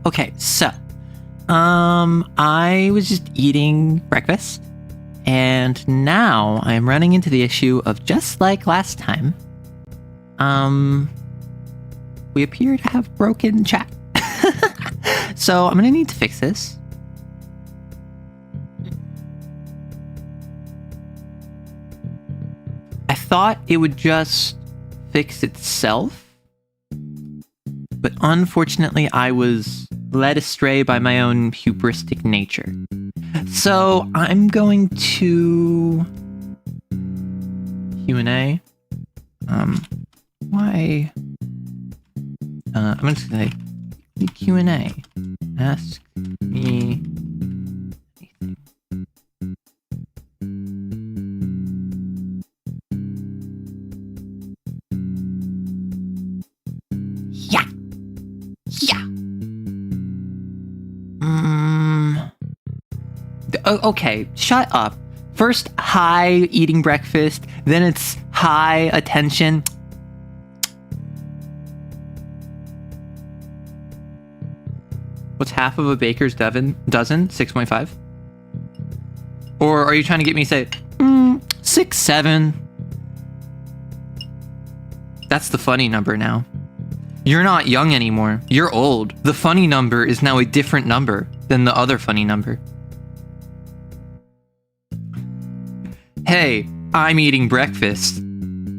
Okay, so, I was just eating breakfast, and now I'm running into the issue of just like last time, we appear to have broken chat. So I'm gonna need to fix this. I thought it would just fix itself, but unfortunately I was led astray by my own hubristic nature. So I'm going to Q&A. Why? I'm just gonna say Q&A. Ask me anything. Yeah. Okay, shut up. First, hi, eating breakfast. Then it's hi, attention. What's half of a baker's dozen? 6.5? Or are you trying to get me to say, 6, 7? That's the funny number now. You're not young anymore. You're old. The funny number is now a different number than the other funny number. Hey, I'm eating breakfast.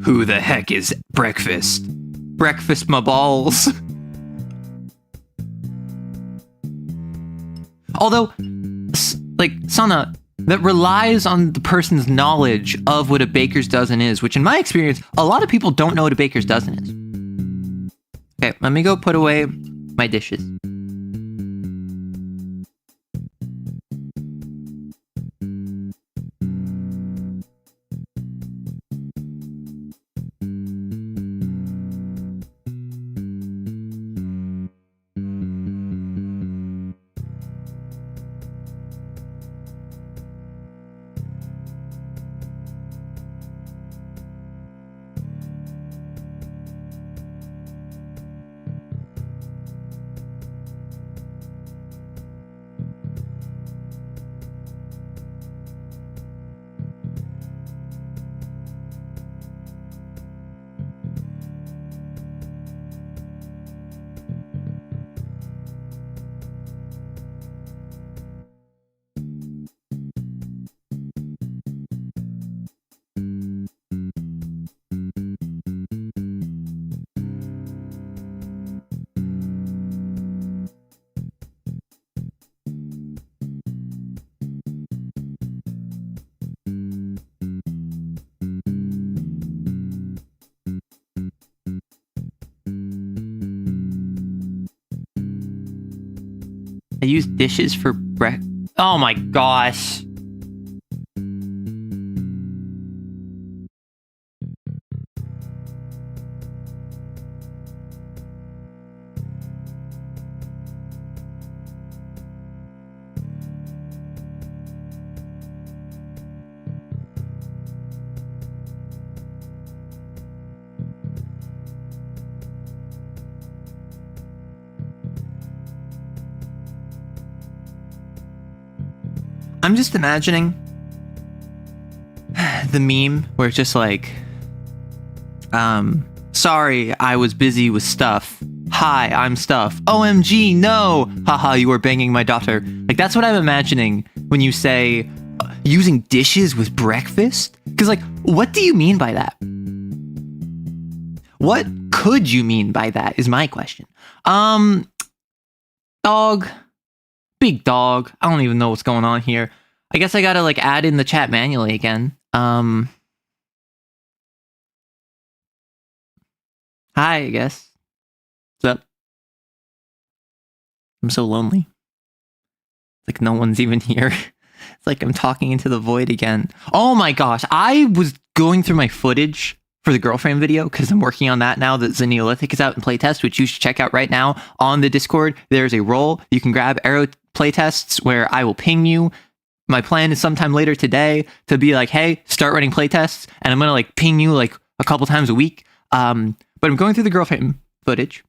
Who the heck is breakfast? Breakfast my balls. Although, like, Sana, that relies on the person's knowledge of what a baker's dozen is, which in my experience, a lot of people don't know what a baker's dozen is. Okay, let me go put away my dishes. I use dishes for Oh my gosh. I'm just imagining the meme where it's just like, sorry, I was busy with stuff. Hi, I'm stuff. OMG, no! Haha, you were banging my daughter. Like, that's what I'm imagining when you say, using dishes with breakfast? Because, like, what do you mean by that? What could you mean by that is my question. Dog. Big dog. I don't even know what's going on here. I guess I gotta, like, add in the chat manually again. Hi, I guess. What's up? I'm so lonely. Like, no one's even here. It's like I'm talking into the void again. Oh my gosh, I was going through my footage for the girlfriend video because I'm working on that now that the Neolithic is out in playtest, which you should check out right now on the Discord. There's a role you can grab, Arrow playtests, where I will ping you. My plan is sometime later today to be like, hey, start running playtests, and I'm gonna like ping you like a couple times a week. But I'm going through the girlfriend footage,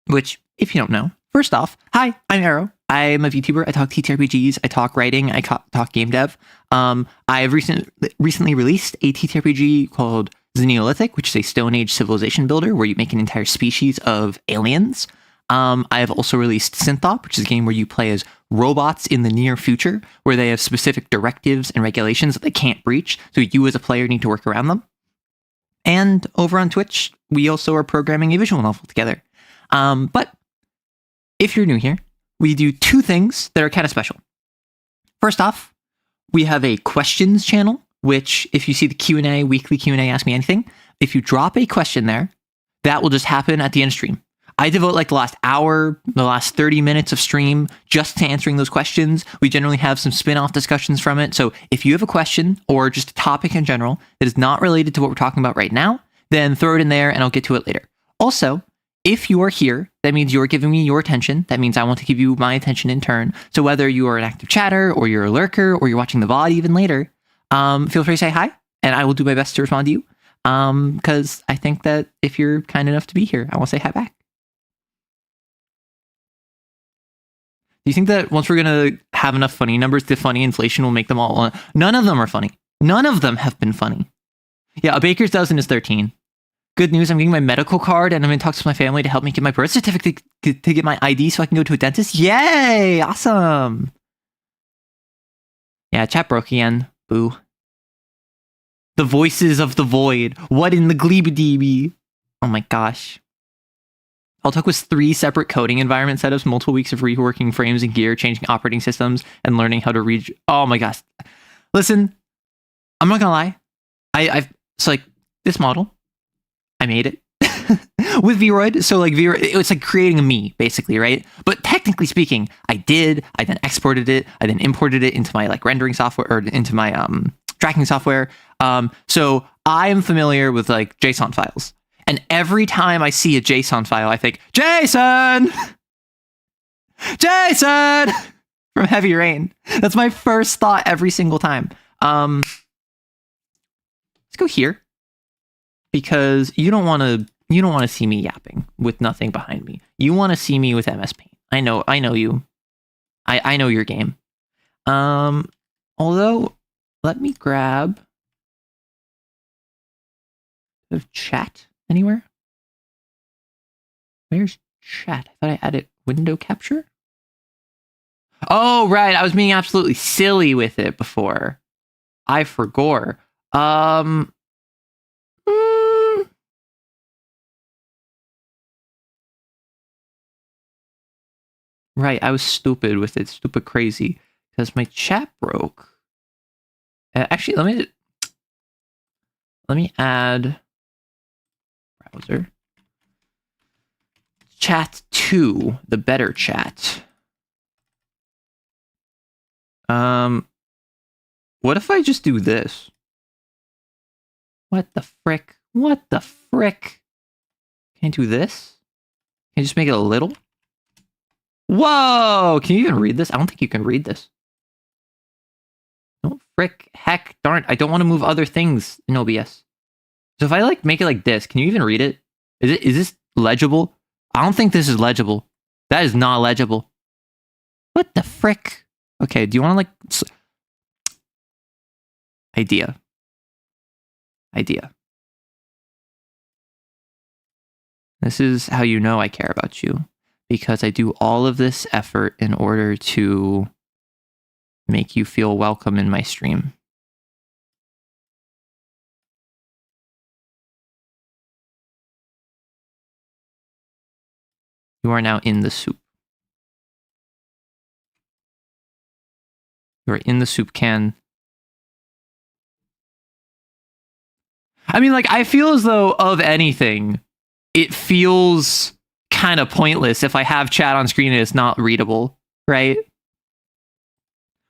which, if you don't know, first off, hi, I'm Arrow. I'm a VTuber. I talk TTRPGs. I talk writing. I talk game dev. I've recently released a TTRPG called The Neolithic, which is a Stone Age civilization builder where you make an entire species of aliens. I have also released Synthop, which is a game where you play as robots in the near future, where they have specific directives and regulations that they can't breach. So you as a player need to work around them. And over on Twitch, we also are programming a visual novel together. But if you're new here, we do two things that are kind of special. First off, we have a questions channel, which if you see the Q&A, weekly Q&A, Ask Me Anything, if you drop a question there, that will just happen at the end of stream. I devote like the last hour, the last 30 minutes of stream just to answering those questions. We generally have some spin-off discussions from it. So if you have a question or just a topic in general that is not related to what we're talking about right now, then throw it in there and I'll get to it later. Also, if you are here, that means you're giving me your attention. That means I want to give you my attention in turn. So whether you are an active chatter or you're a lurker or you're watching the VOD even later, feel free to say hi and I will do my best to respond to you. Because I think that if you're kind enough to be here, I want to say hi back. Do you think that once we're going to have enough funny numbers, the funny inflation will make them all... None of them are funny. None of them have been funny. Yeah, a baker's dozen is 13. Good news, I'm getting my medical card and I'm going to talk to my family to help me get my birth certificate to get my ID so I can go to a dentist. Yay! Awesome! Yeah, chat broke again. Boo. The voices of the void. What in the gleebadee? Oh my gosh. All it took was 3 separate coding environment setups, multiple weeks of reworking frames and gear, changing operating systems, and learning how to read. Oh my gosh. Listen, I'm not gonna lie. So like this model, I made it with Vroid. So like it was like creating a me basically, right? But technically speaking, I then exported it. I then imported it into my like rendering software or into my tracking software. So I am familiar with like JSON files. And every time I see a JSON file, I think, Jason! Jason! From Heavy Rain. That's my first thought every single time. Let's go here. Because you don't want to see me yapping with nothing behind me. You want to see me with MS Paint. I know you. I know your game. Although, let me grab chat. Anywhere? Where's chat? I thought I added window capture. Oh, right. I was being absolutely silly with it before. I forgot. Right. I was stupid with it. Stupid crazy. Because my chat broke. Actually, let me add... browser. Chat 2, the better chat. What if I just do this? What the frick? What the frick? Can I do this? Can I just make it a little? Whoa! Can you even read this? I don't think you can read this. No, frick, heck, darn. I don't want to move other things in OBS. So if I like make it like this, can you even read it? Is this legible? I don't think this is legible. That is not legible. What the frick? Okay, do you want to like... Idea. This is how you know I care about you. Because I do all of this effort in order to make you feel welcome in my stream. You are now in the soup. You are in the soup can. I mean, like, I feel as though, of anything, it feels kind of pointless if I have chat on screen and it's not readable, right?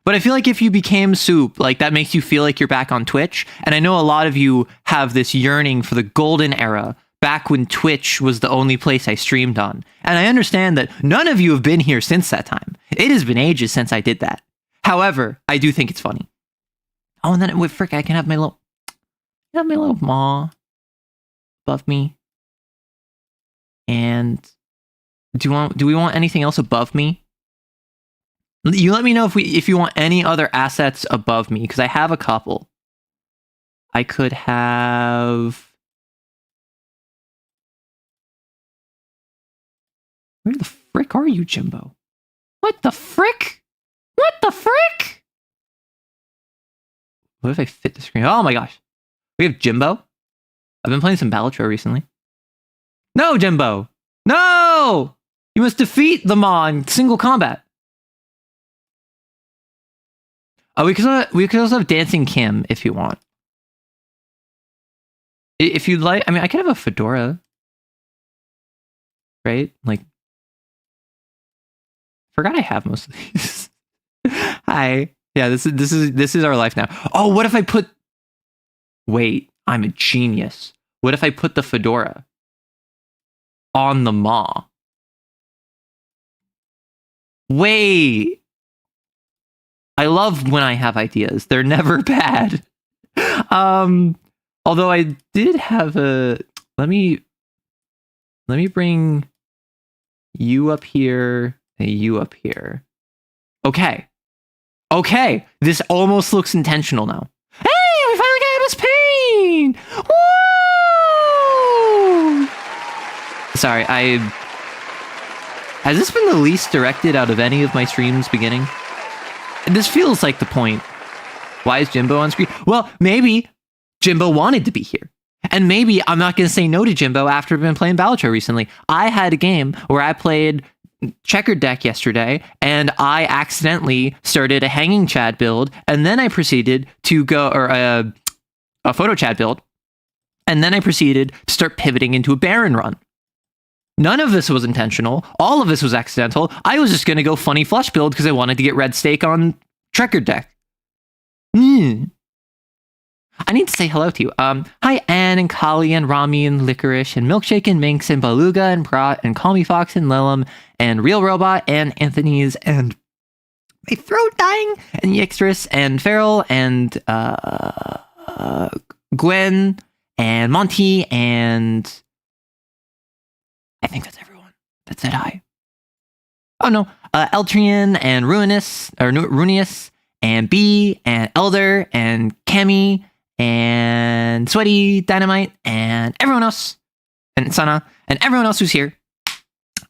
But I feel like if you became soup, like, that makes you feel like you're back on Twitch. And I know a lot of you have this yearning for the golden era, back when Twitch was the only place I streamed on. And I understand that none of you have been here since that time. It has been ages since I did that. However, I do think it's funny. Oh, and then with frick, I can have my little maw above me. And Do we want anything else above me? You let me know if you want any other assets above me, because I have a couple. I could have... Where the frick are you, Jimbo? What the frick? What the frick? What if I fit the screen? Oh my gosh. We have Jimbo. I've been playing some Bigotry recently. No, Jimbo! No! You must defeat the Maw in single combat. Oh, we could also have Dancing Kim if you want. If you'd like, I mean, I could have a fedora. Right? Like, forgot I have most of these. Hi. Yeah, this is our life now. Oh, what if I put... Wait, I'm a genius. What if I put the fedora on the Maw? Wait. I love when I have ideas. They're never bad. Although I did have a... Let me bring you up here and you up here. Okay. Okay. This almost looks intentional now. Hey, we finally got Emma's Pain! Woo! Sorry, has this been the least directed out of any of my streams beginning? This feels like the point. Why is Jimbo on screen? Well, maybe Jimbo wanted to be here. And maybe I'm not going to say no to Jimbo after I've been playing Bigotry recently. I had a game where I played checkered deck yesterday, and I accidentally started a hanging Chad build, and then I proceeded to go, or a photo Chad build, and then I proceeded to start pivoting into a Baron run. None of this was intentional. All of this was accidental. I was just going to go funny flush build because I wanted to get red stake on checkered deck. I need to say hello to you. Hi, Anne and Kali and Rami and Licorice and Milkshake and Minx and Beluga and Brat and Call Me Fox and Lilum and Real Robot and Anthony's and my throat dying and Yixtris and Farrell and Gwen and Monty and I think that's everyone that said hi. Oh no, Eltrian and Runius and B and Elder and Kemi and Sweaty Dynamite and everyone else and Sana and everyone else who's here.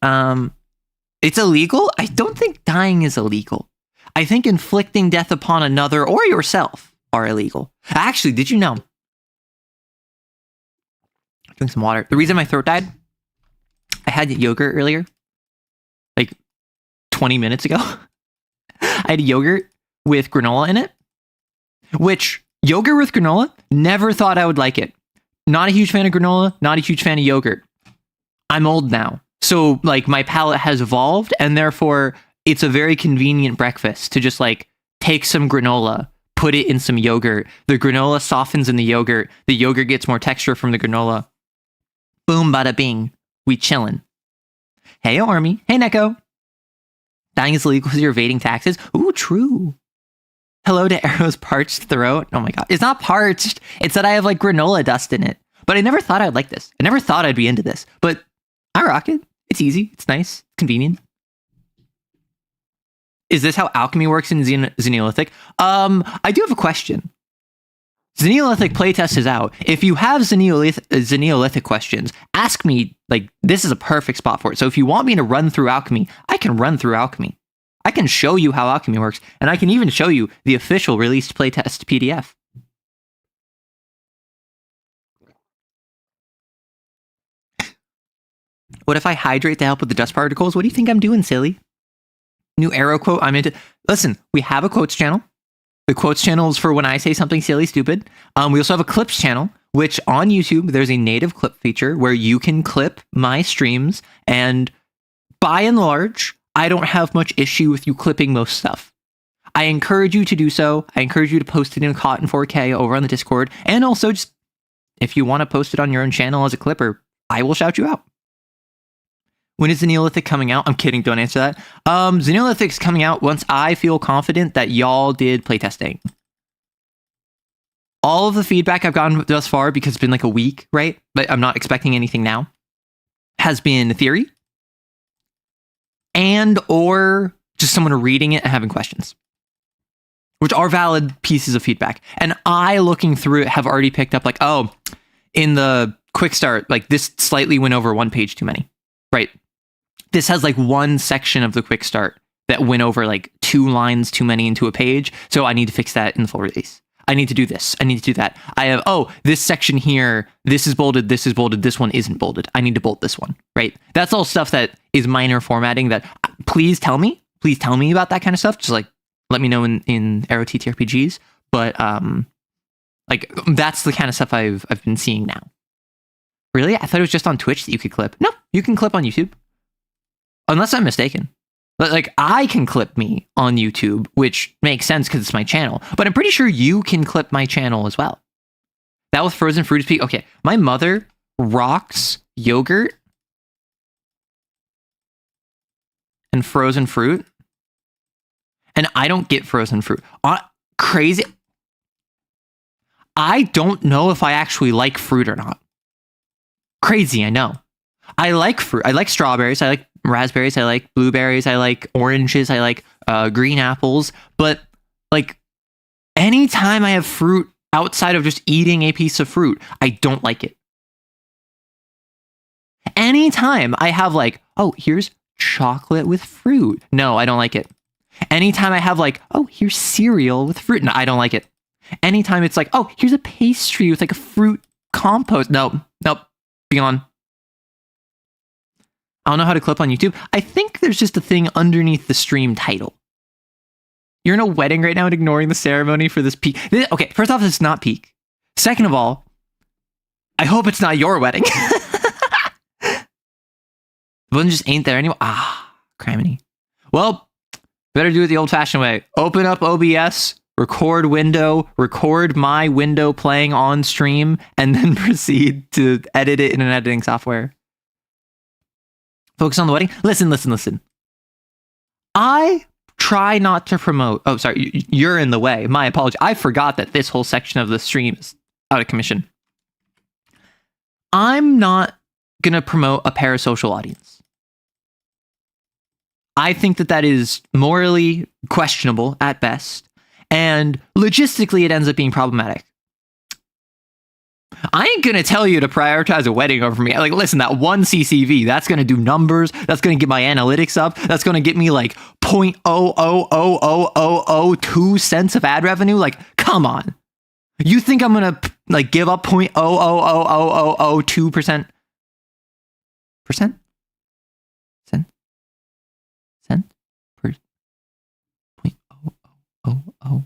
It's illegal? I don't think dying is illegal. I think inflicting death upon another or yourself are illegal. Actually, did you know? Drink some water. The reason my throat died, I had yogurt earlier, like 20 minutes ago. I had yogurt with granola in it, which yogurt with granola, never thought I would like it. Not a huge fan of granola, not a huge fan of yogurt. I'm old now. So like my palate has evolved, and therefore it's a very convenient breakfast to just like take some granola, put it in some yogurt. The granola softens in the yogurt gets more texture from the granola. Boom, bada bing. We chillin'. Hey, Army. Hey, Neko. Dying is illegal because you're evading taxes. Ooh, true. Hello to Arrow's parched throat. Oh my god. It's not parched. It's that I have like granola dust in it. But I never thought I'd like this. I never thought I'd be into this. But I rock it. It's easy. It's nice. It's convenient. Is this how alchemy works in Xeneolithic? I do have a question. Xeneolithic playtest is out. If you have Xeneolithic questions, ask me. Like, this is a perfect spot for it. So if you want me to run through alchemy, I can run through alchemy. I can show you how alchemy works, and I can even show you the official released playtest PDF. What if I hydrate to help with the dust particles? What do you think I'm doing, silly? New arrow quote. I'm into... Listen, we have a quotes channel. The quotes channel is for when I say something silly, stupid. We also have a clips channel, which on YouTube, there's a native clip feature where you can clip my streams. And by and large, I don't have much issue with you clipping most stuff. I encourage you to do so. I encourage you to post it in Cotton 4K over on the Discord. And also, just if you want to post it on your own channel as a clipper, I will shout you out. When is Xeneolithic coming out? I'm kidding, don't answer that. Xeneolithic's coming out once I feel confident that y'all did playtesting. All of the feedback I've gotten thus far, because it's been like a week, right? But I'm not expecting anything now, has been theory. and or just someone reading it and having questions, which are valid pieces of feedback. And I, looking through it, have already picked up like, oh, in the quick start, like this slightly went over one page too many, right? This has like one section of the quick start that went over like 2 lines too many into a page. So I need to fix that in the full release. I need to do this. I need to do that. I have, oh, this section here, this is bolded, this one isn't bolded. I need to bold this one, right? That's all stuff that is minor formatting that please tell me about that kind of stuff. Just like, let me know in Arrow TTRPGs. But like that's the kind of stuff I've been seeing now. Really? I thought it was just on Twitch that you could clip. No, you can clip on YouTube. Unless I'm mistaken. But like I can clip me on YouTube, which makes sense because it's my channel. But I'm pretty sure you can clip my channel as well. That with frozen fruit is okay. My mother rocks yogurt and frozen fruit. And I don't get frozen fruit. Crazy. I don't know if I actually like fruit or not. Crazy, I know. I like fruit. I like strawberries. I like raspberries. I like blueberries. I like oranges. I like green apples. But like anytime I have fruit outside of just eating a piece of fruit, I don't like it. Anytime I have like, oh, here's chocolate with fruit. No, I don't like it. Anytime I have like, oh, here's cereal with fruit. No, I don't like it. Anytime it's like, oh, here's a pastry with like a fruit compote. Nope. Be on. I don't know how to clip on YouTube. I think there's just a thing underneath the stream title. You're in a wedding right now and ignoring the ceremony for this peak. Okay, first off, it's not peak. Second of all, I hope it's not your wedding. The one just ain't there anymore. Criminy. Well, better do it the old-fashioned way. Open up OBS, record window, record my window playing on stream, and then proceed to edit it in an editing software. Focus on the wedding. Listen. I try not to promote. Oh, sorry. You're in the way. My apology. I forgot that this whole section of the stream is out of commission. I'm not going to promote a parasocial audience. I think that is morally questionable at best. And logistically, it ends up being problematic. I ain't going to tell you to prioritize a wedding over me. Like, listen, that one CCV, that's going to do numbers. That's going to get my analytics up. That's going to get me like 0.0000002 cents of ad revenue. Like, come on. You think I'm going to like give up 0.0000002%? Cent? Per 0.0002.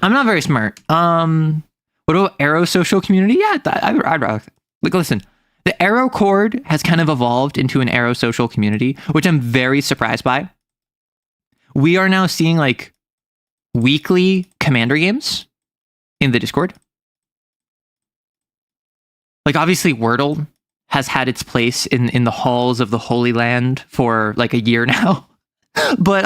I'm not very smart. What about Arrow social community? Yeah, I'd like, listen, the Arrow Cord has kind of evolved into an Arrow social community, which I'm very surprised by. We are now seeing like weekly commander games in the Discord. Like obviously Wordle has had its place in the halls of the Holy Land for like a year now. But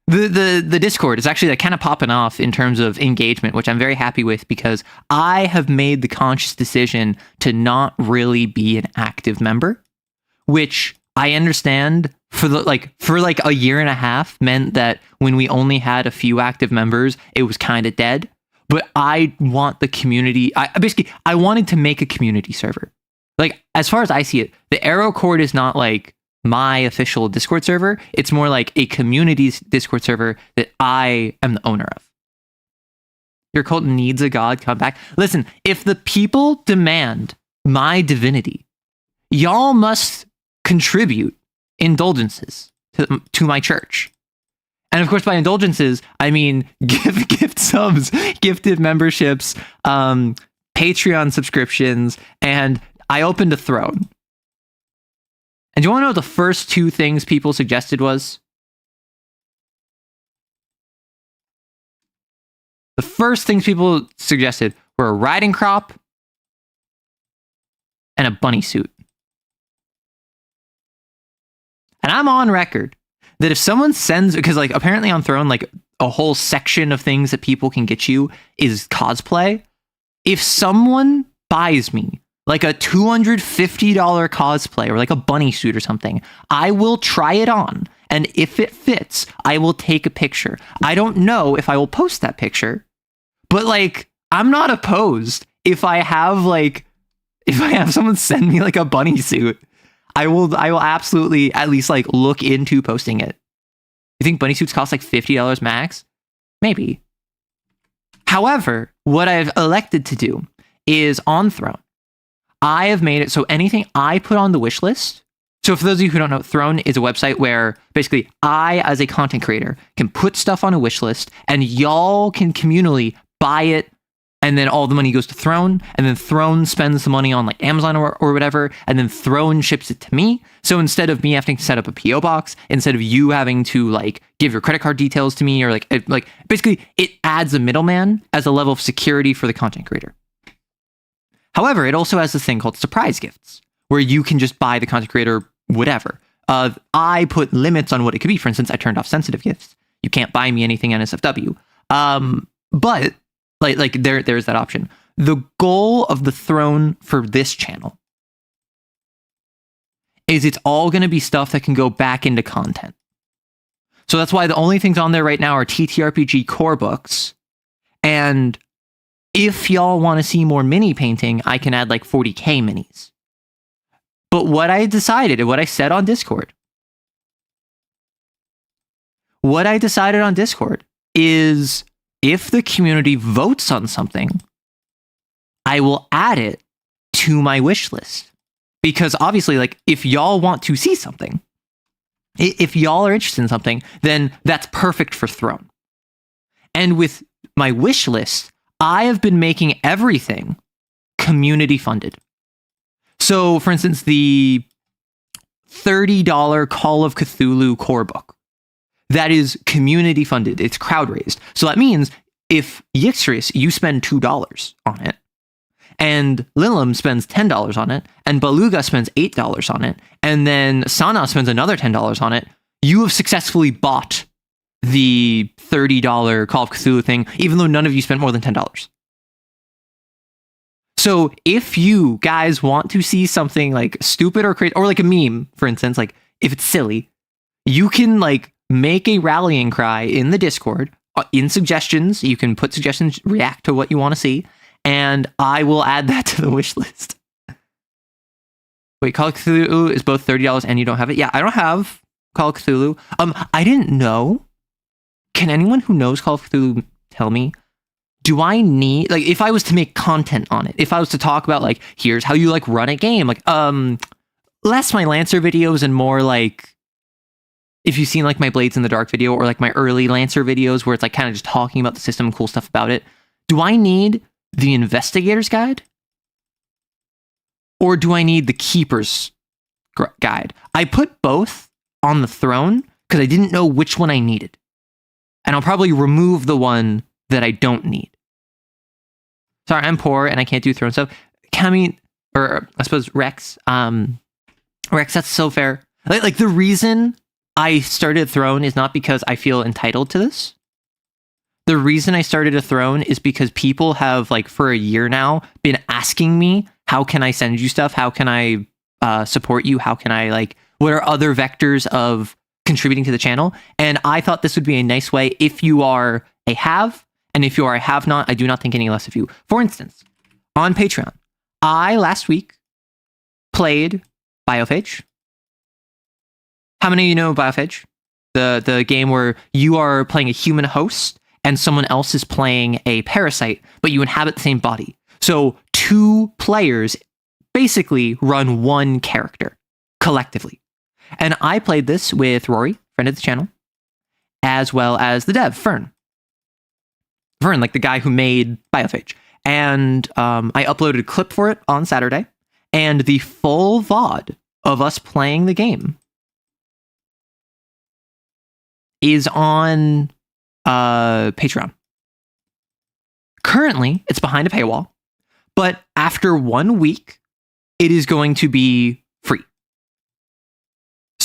the Discord is actually like kind of popping off in terms of engagement, which I'm very happy with because I have made the conscious decision to not really be an active member, which I understand for a year and a half meant that when we only had a few active members, it was kind of dead. But I want the community. I wanted to make a community server. Like, as far as I see it, the Arrow Cord is not like my official Discord server. It's more like a community's Discord server that I am the owner of. Your cult needs a god, come back. Listen, if the people demand my divinity, y'all must contribute indulgences to my church. And of course, by indulgences, I mean gift subs, gifted memberships, Patreon subscriptions, and I opened a throne. And do you want to know what the first 2 things people suggested was? The first things people suggested were a riding crop and a bunny suit. And I'm on record that if someone sends, because like apparently on Throne, like a whole section of things that people can get you is cosplay. If someone buys me like a $250 cosplay or like a bunny suit or something, I will try it on. And if it fits, I will take a picture. I don't know if I will post that picture, but like, I'm not opposed if I have someone send me like a bunny suit. I will absolutely at least like look into posting it. You think bunny suits cost like $50 max? Maybe. However, what I've elected to do is on Throne, I have made it so anything I put on the wish list. So for those of you who don't know, Throne is a website where basically I, as a content creator, can put stuff on a wish list and y'all can communally buy it. And then all the money goes to Throne, and then Throne spends the money on like Amazon or whatever, and then Throne ships it to me. So instead of me having to set up a PO box, instead of you having to like give your credit card details to me, or like basically it adds a middleman as a level of security for the content creator. However, it also has this thing called surprise gifts, where you can just buy the content creator whatever. I put limits on what it could be. For instance, I turned off sensitive gifts. You can't buy me anything NSFW. But like there's that option. The goal of the Throne for this channel is it's all going to be stuff that can go back into content. So that's why the only things on there right now are TTRPG core books. And if y'all want to see more mini painting, I can add like 40k minis. But what I decided and what I said on Discord, is if the community votes on something, I will add it to my wish list. Because obviously, like, if y'all want to see something, if y'all are interested in something, then that's perfect for Throne. And with my wish list, I have been making everything community funded. So, for instance, the $30 Call of Cthulhu core book, that is community funded. It's crowd raised. So that means if Yixtris, you spend $2 on it, and Lilim spends $10 on it, and Beluga spends $8 on it, and then Sana spends another $10 on it, you have successfully bought the $30 Call of Cthulhu thing, even though none of you spent more than $10. So if you guys want to see something like stupid or crazy, or like a meme, for instance, like if it's silly, you can like make a rallying cry in the Discord, in suggestions. You can put suggestions, react to what you want to see, and I will add that to the wish list. Wait, Call of Cthulhu is both $30 and you don't have it? Yeah, I don't have Call of Cthulhu. I didn't know. Can anyone who knows Call of Cthulhu tell me? Do I need, like, if I was to make content on it, if I was to talk about, like, here's how you, like, run a game, like, less my Lancer videos and more, like, if you've seen, like, my Blades in the Dark video or, like, my early Lancer videos where it's, like, kind of just talking about the system and cool stuff about it, do I need the Investigator's Guide? Or do I need the Keeper's Guide? I put both on the Throne because I didn't know which one I needed. And I'll probably remove the one that I don't need. Sorry, I'm poor and I can't do Throne stuff. Cami, or I suppose Rex, Rex, that's so fair. Like the reason I started Throne is not because I feel entitled to this. The reason I started a Throne is because people have, like, for a year now, been asking me, how can I send you stuff? How can I support you? How can I, like, what are other vectors of contributing to the channel? And I thought this would be a nice way if you are a have, and if you are a have not, I do not think any less of you. For instance, on Patreon, I last week played Biophage. How many of you know Biophage? The game where you are playing a human host and someone else is playing a parasite, but you inhabit the same body. So 2 players basically run one character collectively. And I played this with Rory, friend of the channel, as well as the dev, Fern. Vern, like the guy who made Biophage. And I uploaded a clip for it on Saturday, and the full VOD of us playing the game is on Patreon. Currently, it's behind a paywall, but after 1 week, it is going to be free.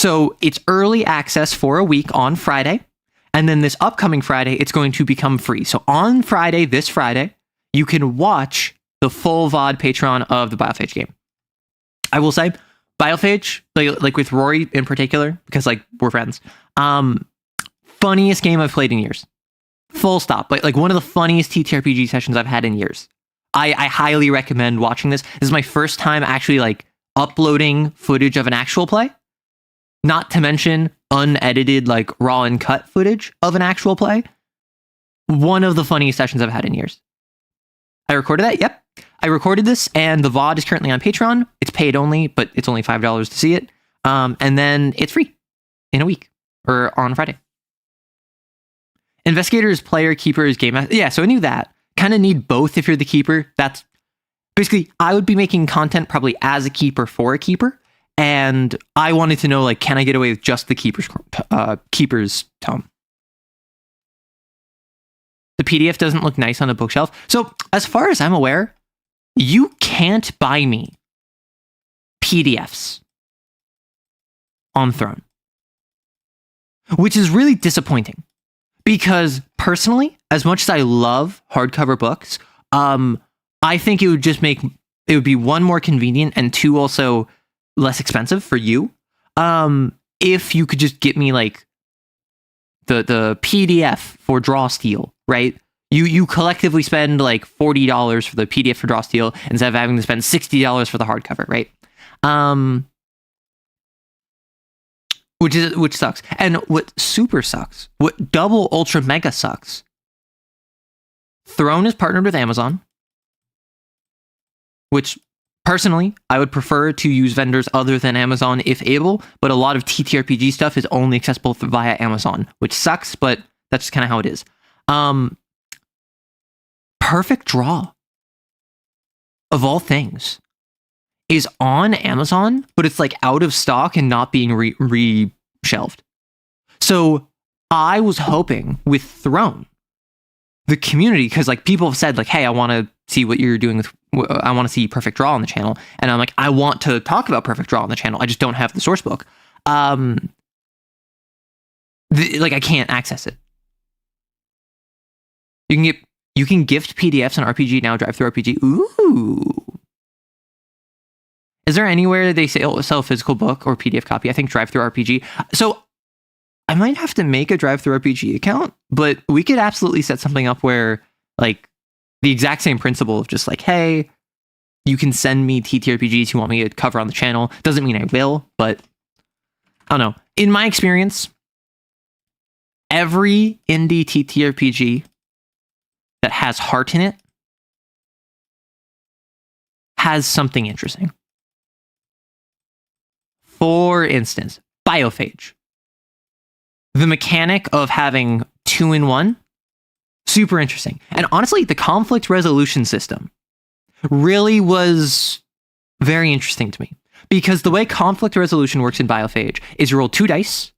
So it's early access for a week on Friday. And then this upcoming Friday, it's going to become free. So on Friday, this Friday, you can watch the full VOD Patreon of the Biophage game. I will say, Biophage, like with Rory in particular, because like we're friends, funniest game I've played in years. Full stop. Like one of the funniest TTRPG sessions I've had in years. I highly recommend watching this. This is my first time actually like uploading footage of an actual play. Not to mention unedited, like raw and cut footage of an actual play. One of the funniest sessions I've had in years. I recorded that. Yep. I recorded this, and the VOD is currently on Patreon. It's paid only, but it's only $5 to see it. And then it's free in a week or on Friday. Investigators, player, keepers, game master. Yeah, so I knew that. Kind of need both if you're the keeper. That's basically, I would be making content probably as a keeper for a keeper. And I wanted to know, like, can I get away with just the keeper's tone? The PDF doesn't look nice on a bookshelf. So as far as I'm aware, you can't buy me PDFs on Throne, which is really disappointing because personally, as much as I love hardcover books, I think it would be one, more convenient, and two, also less expensive for you. If you could just get me like the PDF for Draw Steel, right? You collectively spend like $40 for the PDF for Draw Steel instead of having to spend $60 for the hardcover, right? Which sucks. And what super sucks, what double ultra mega sucks, Throne is partnered with Amazon, which personally, I would prefer to use vendors other than Amazon if able, but a lot of TTRPG stuff is only accessible via Amazon, which sucks, but that's just kind of how it is. Perfect Draw, of all things, is on Amazon, but it's like out of stock and not being re-shelved. So I was hoping with Throne, the community, because like people have said like, hey, I want to see what you're doing with, I want to see Perfect Draw on the channel. And I'm like, I want to talk about Perfect Draw on the channel. I just don't have the source book. Like I can't access it. You can gift PDFs on RPG Now, Drive Through RPG. Ooh. Is there anywhere they sell a physical book or PDF copy? I think Drive Through RPG. So I might have to make a Drive Through RPG account, but we could absolutely set something up where like the exact same principle of just like, hey, you can send me TTRPGs you want me to cover on the channel. Doesn't mean I will, but I don't know. In my experience, every indie TTRPG that has heart in it has something interesting. For instance, Biophage. The mechanic of having 2-in-1, super interesting. And honestly, the conflict resolution system really was very interesting to me. Because the way conflict resolution works in Biophage is you roll 2 dice,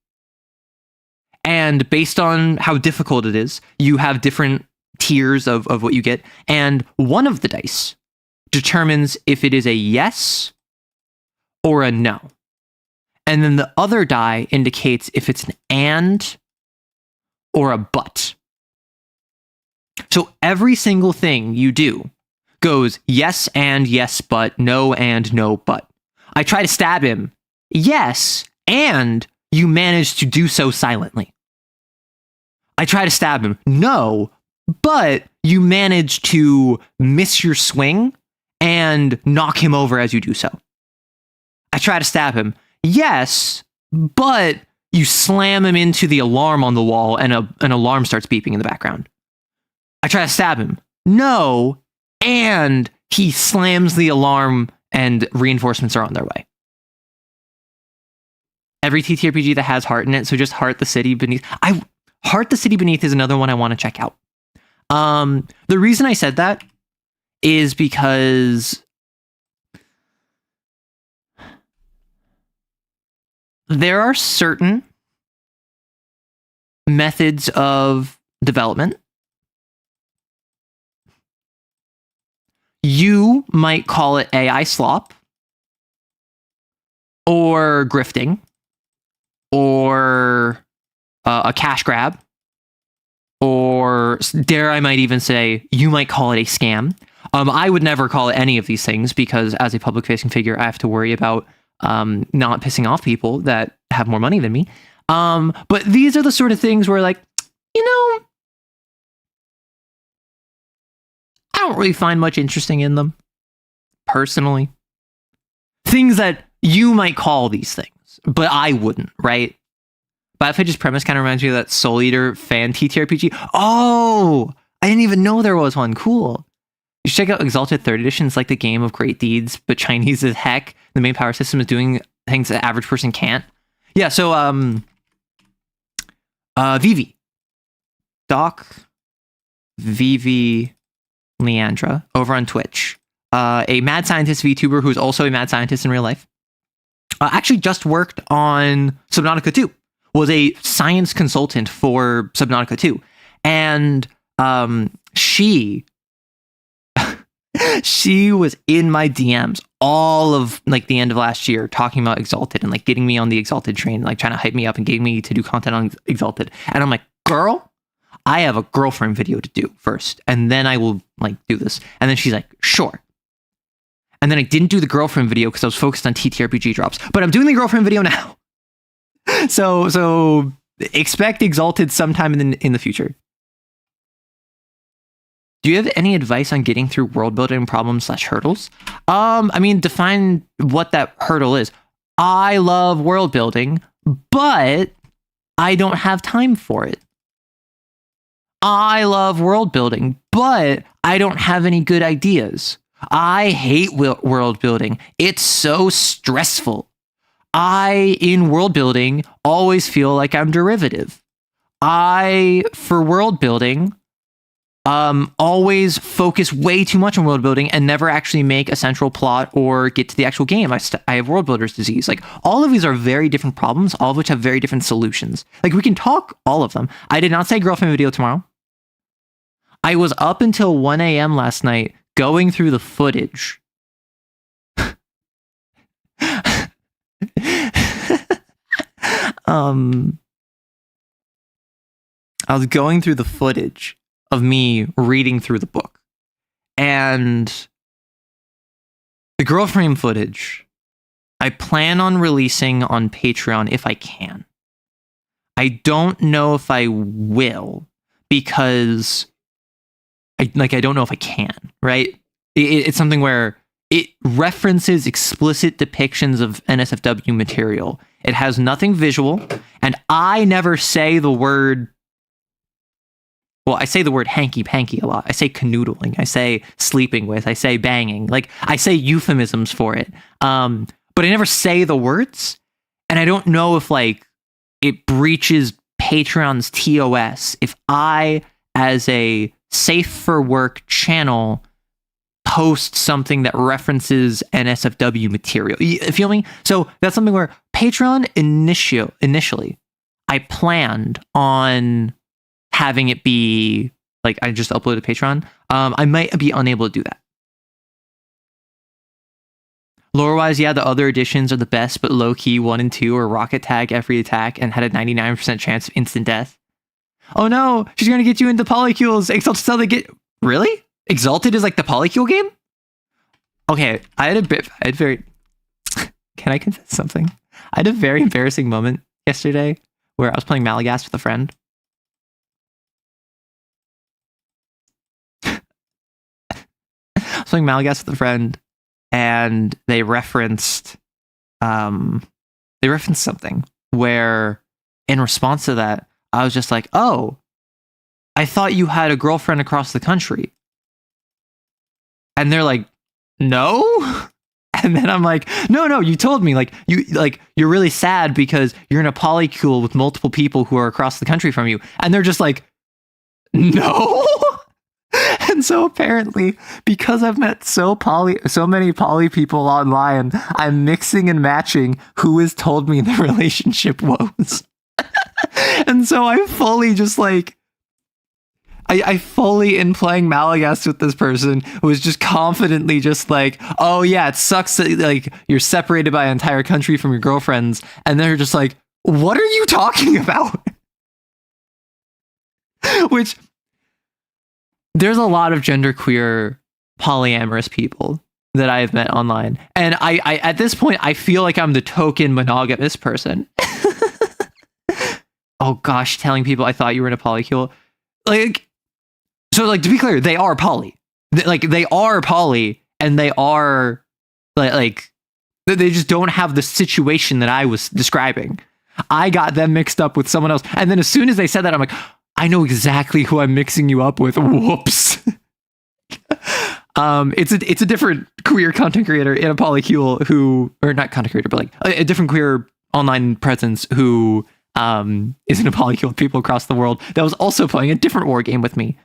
and based on how difficult it is, you have different tiers of what you get, and one of the dice determines if it is a yes or a no. And then the other die indicates if it's an and or a but. So every single thing you do goes yes and yes but, no and no but. I try to stab him, yes, and you manage to do so silently. I try to stab him, no, but you manage to miss your swing and knock him over as you do so. I try to stab him, yes, but you slam him into the alarm on the wall and an alarm starts beeping in the background. I try to stab him, no, and he slams the alarm and reinforcements are on their way. Every TTRPG that has heart in it, so just Heart the City Beneath. Heart the City Beneath is another one I want to check out. The reason I said that is because there are certain methods of development. You might call it AI slop or grifting. or a cash grab, or dare I might even say, you might call it a scam. I would never call it any of these things because as a public-facing figure, I have to worry about not pissing off people that have more money than me. But these are the sort of things where, like, you know, I don't really find much interesting in them, personally. Things that you might call these things, but I wouldn't, right? But if I just premise kind of reminds me of that Soul Eater fan TTRPG. Oh, I didn't even know there was one. Cool. You should check out Exalted 3rd Edition. It's like the game of great deeds, but Chinese as heck. The main power system is doing things the average person can't. Yeah, so Vivi. Doc Vivi Leandra over on Twitch. A mad scientist VTuber who's also a mad scientist in real life. Actually just worked on Subnautica 2. Was a science consultant for Subnautica 2. And she was in my DMs all of like the end of last year talking about Exalted and like getting me on the Exalted train, like trying to hype me up and getting me to do content on Exalted. And I'm like, girl, I have a girlfriend video to do first, and then I will like do this. And then she's like, sure. And then I didn't do the girlfriend video because I was focused on TTRPG drops, but I'm doing the girlfriend video now. So expect Exalted sometime in the future. Do you have any advice on getting through world building problems / hurdles? I mean, define what that hurdle is. I love world building, but I don't have time for it. I love world building, but I don't have any good ideas. I hate world building. It's so stressful. In world building, always feel like I'm derivative. For world building, always focus way too much on world building and never actually make a central plot or get to the actual game. I have world builder's disease. Like, all of these are very different problems, all of which have very different solutions. Like, we can talk all of them. I did not say girlfriend video tomorrow. I was up until 1 a.m. last night going through the footage. I was going through the footage of me reading through the book, and the girlfriend footage I plan on releasing on Patreon if I can. I don't know if I will because I don't know if I can, right? It's something where it references explicit depictions of NSFW material. It has nothing visual, and I never say the word. Well, I say the word hanky-panky a lot. I say canoodling. I say sleeping with. I say banging. Like, I say euphemisms for it. But I never say the words, and I don't know if like it breaches Patreon's TOS if I, as a safe for work channel, post something that references NSFW material. You feel me? So that's something where Patreon initially, I planned on having it be like I just uploaded Patreon. I might be unable to do that. Lore-wise, yeah, the other editions are the best, but low-key 1 and 2 are rocket tag every attack and had a 99% chance of instant death. Oh no, she's gonna get you into polycules. Exalted till they get... Really? Exalted is like the polycule game? Okay, Can I confess something? I had a very embarrassing moment yesterday where I was playing Malagast with a friend. I was playing Malagast with a friend, and they referenced something where, in response to that, I was just like, "Oh, I thought you had a girlfriend across the country." And they're like, "No?" And then I'm like, no, you told me you're really sad because you're in a polycule with multiple people who are across the country from you. And they're just like, no. And so apparently, because I've met so many poly people online, I'm mixing and matching who has told me the relationship woes. And so I fully just like, I fully, in playing Malagast with this person, was just confidently just like, oh yeah, it sucks that like you're separated by an entire country from your girlfriends. And they're just like, What are you talking about? Which, there's a lot of genderqueer polyamorous people that I've met online. And I at this point, I feel like I'm the token monogamous person. Oh gosh, telling people I thought you were in a polycule. Like, so like, to be clear, they are poly. They are poly, and they are like they just don't have the situation that I was describing. I got them mixed up with someone else. And then as soon as they said that, I'm like, I know exactly who I'm mixing you up with. Whoops. It's a different queer content creator in a polycule who, or not content creator, but like a different queer online presence who is in a polycule with people across the world that was also playing a different war game with me.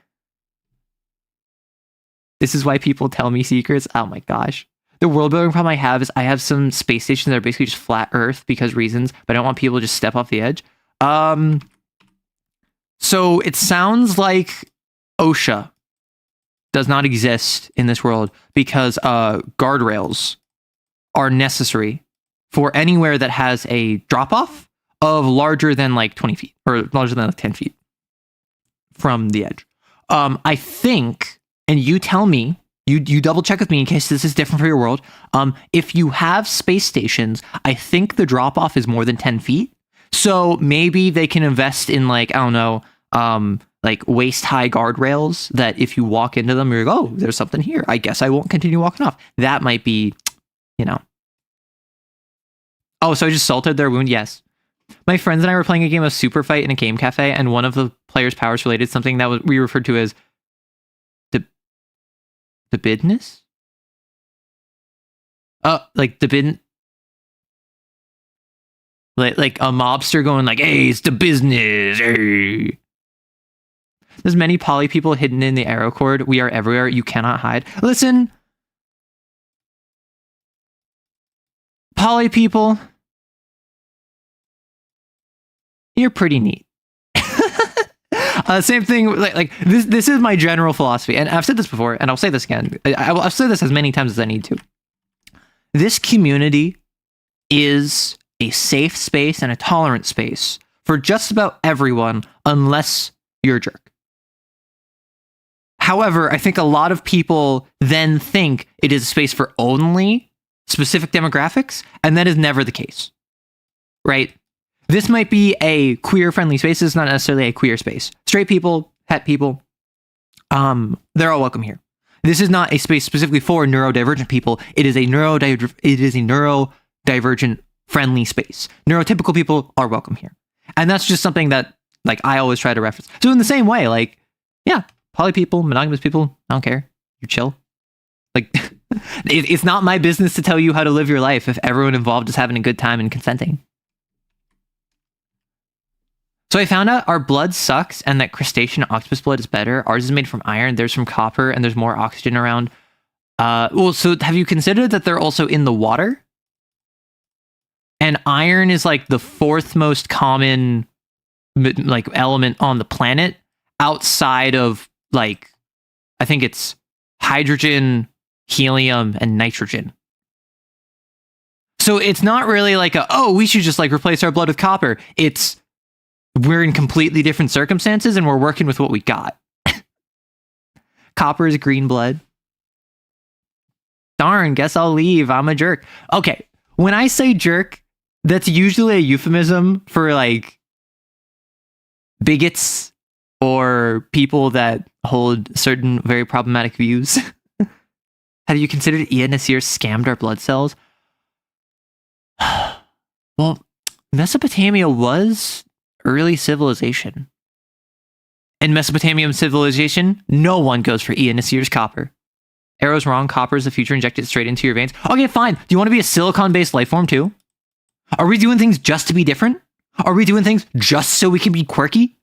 This is why people tell me secrets. Oh my gosh. The world building problem I have is I have some space stations that are basically just flat Earth because reasons, but I don't want people to just step off the edge. So it sounds like OSHA does not exist in this world because guardrails are necessary for anywhere that has a drop-off of larger than like 20 feet or larger than like 10 feet from the edge. I think, and you tell me, you double check with me in case this is different for your world. If you have space stations, I think the drop off is more than 10 feet. So maybe they can invest in like, I don't know, like waist high guardrails that if you walk into them, you're like, oh, there's something here. I guess I won't continue walking off. That might be, you know. Oh, so I just salted their wound? Yes. My friends and I were playing a game of Super Fight in a game cafe, and one of the players' powers related something that we referred to as the business? Like the bid, like a mobster going like, hey, it's the business, hey. There's many poly people hidden in the arrow cord. We are everywhere. You cannot hide. Listen, poly people, you're pretty neat. Same thing. Like this. This is my general philosophy, and I've said this before, and I'll say this again. I've said this as many times as I need to. This community is a safe space and a tolerant space for just about everyone, unless you're a jerk. However, I think a lot of people then think it is a space for only specific demographics, and that is never the case, right? This might be a queer-friendly space. It's not necessarily a queer space. Straight people, het people, they're all welcome here. This is not a space specifically for neurodivergent people. It is a neurodivergent friendly space. Neurotypical people are welcome here. And that's just something that like I always try to reference. So in the same way, like, yeah, poly people, monogamous people, I don't care. You chill. Like, it's not my business to tell you how to live your life if everyone involved is having a good time and consenting. So I found out our blood sucks and that crustacean octopus blood is better. Ours is made from iron, theirs from copper, and there's more oxygen around. Well, so have you considered that they're also in the water? And iron is like the fourth most common like element on the planet outside of like, I think it's hydrogen, helium, and nitrogen. So it's not really like we should just like replace our blood with copper. It's we're in completely different circumstances and we're working with what we got. Copper is green blood. Darn, guess I'll leave. I'm a jerk. Okay, when I say jerk, that's usually a euphemism for like bigots or people that hold certain very problematic views. Have you considered Ian Nasir scammed our blood cells? Well, Mesopotamia was early civilization. In Mesopotamian civilization, no one goes for Ian Nasir's copper. Arrow's wrong. Copper is the future. Inject it straight into your veins. Okay, fine. Do you want to be a silicon-based life form too? Are we doing things just to be different? Are we doing things just so we can be quirky?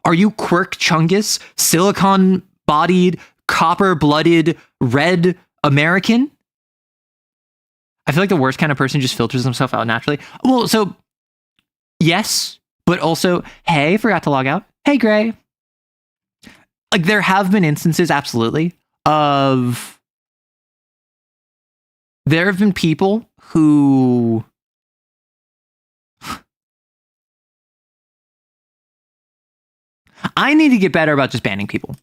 Are you Quirk Chungus, silicon-bodied, copper-blooded, red American? I feel like the worst kind of person just filters himself out naturally. Well, so, yes, but also, hey, forgot to log out. Hey, Gray. Like, there have been instances, absolutely, of... There have been people who... I need to get better about just banning people.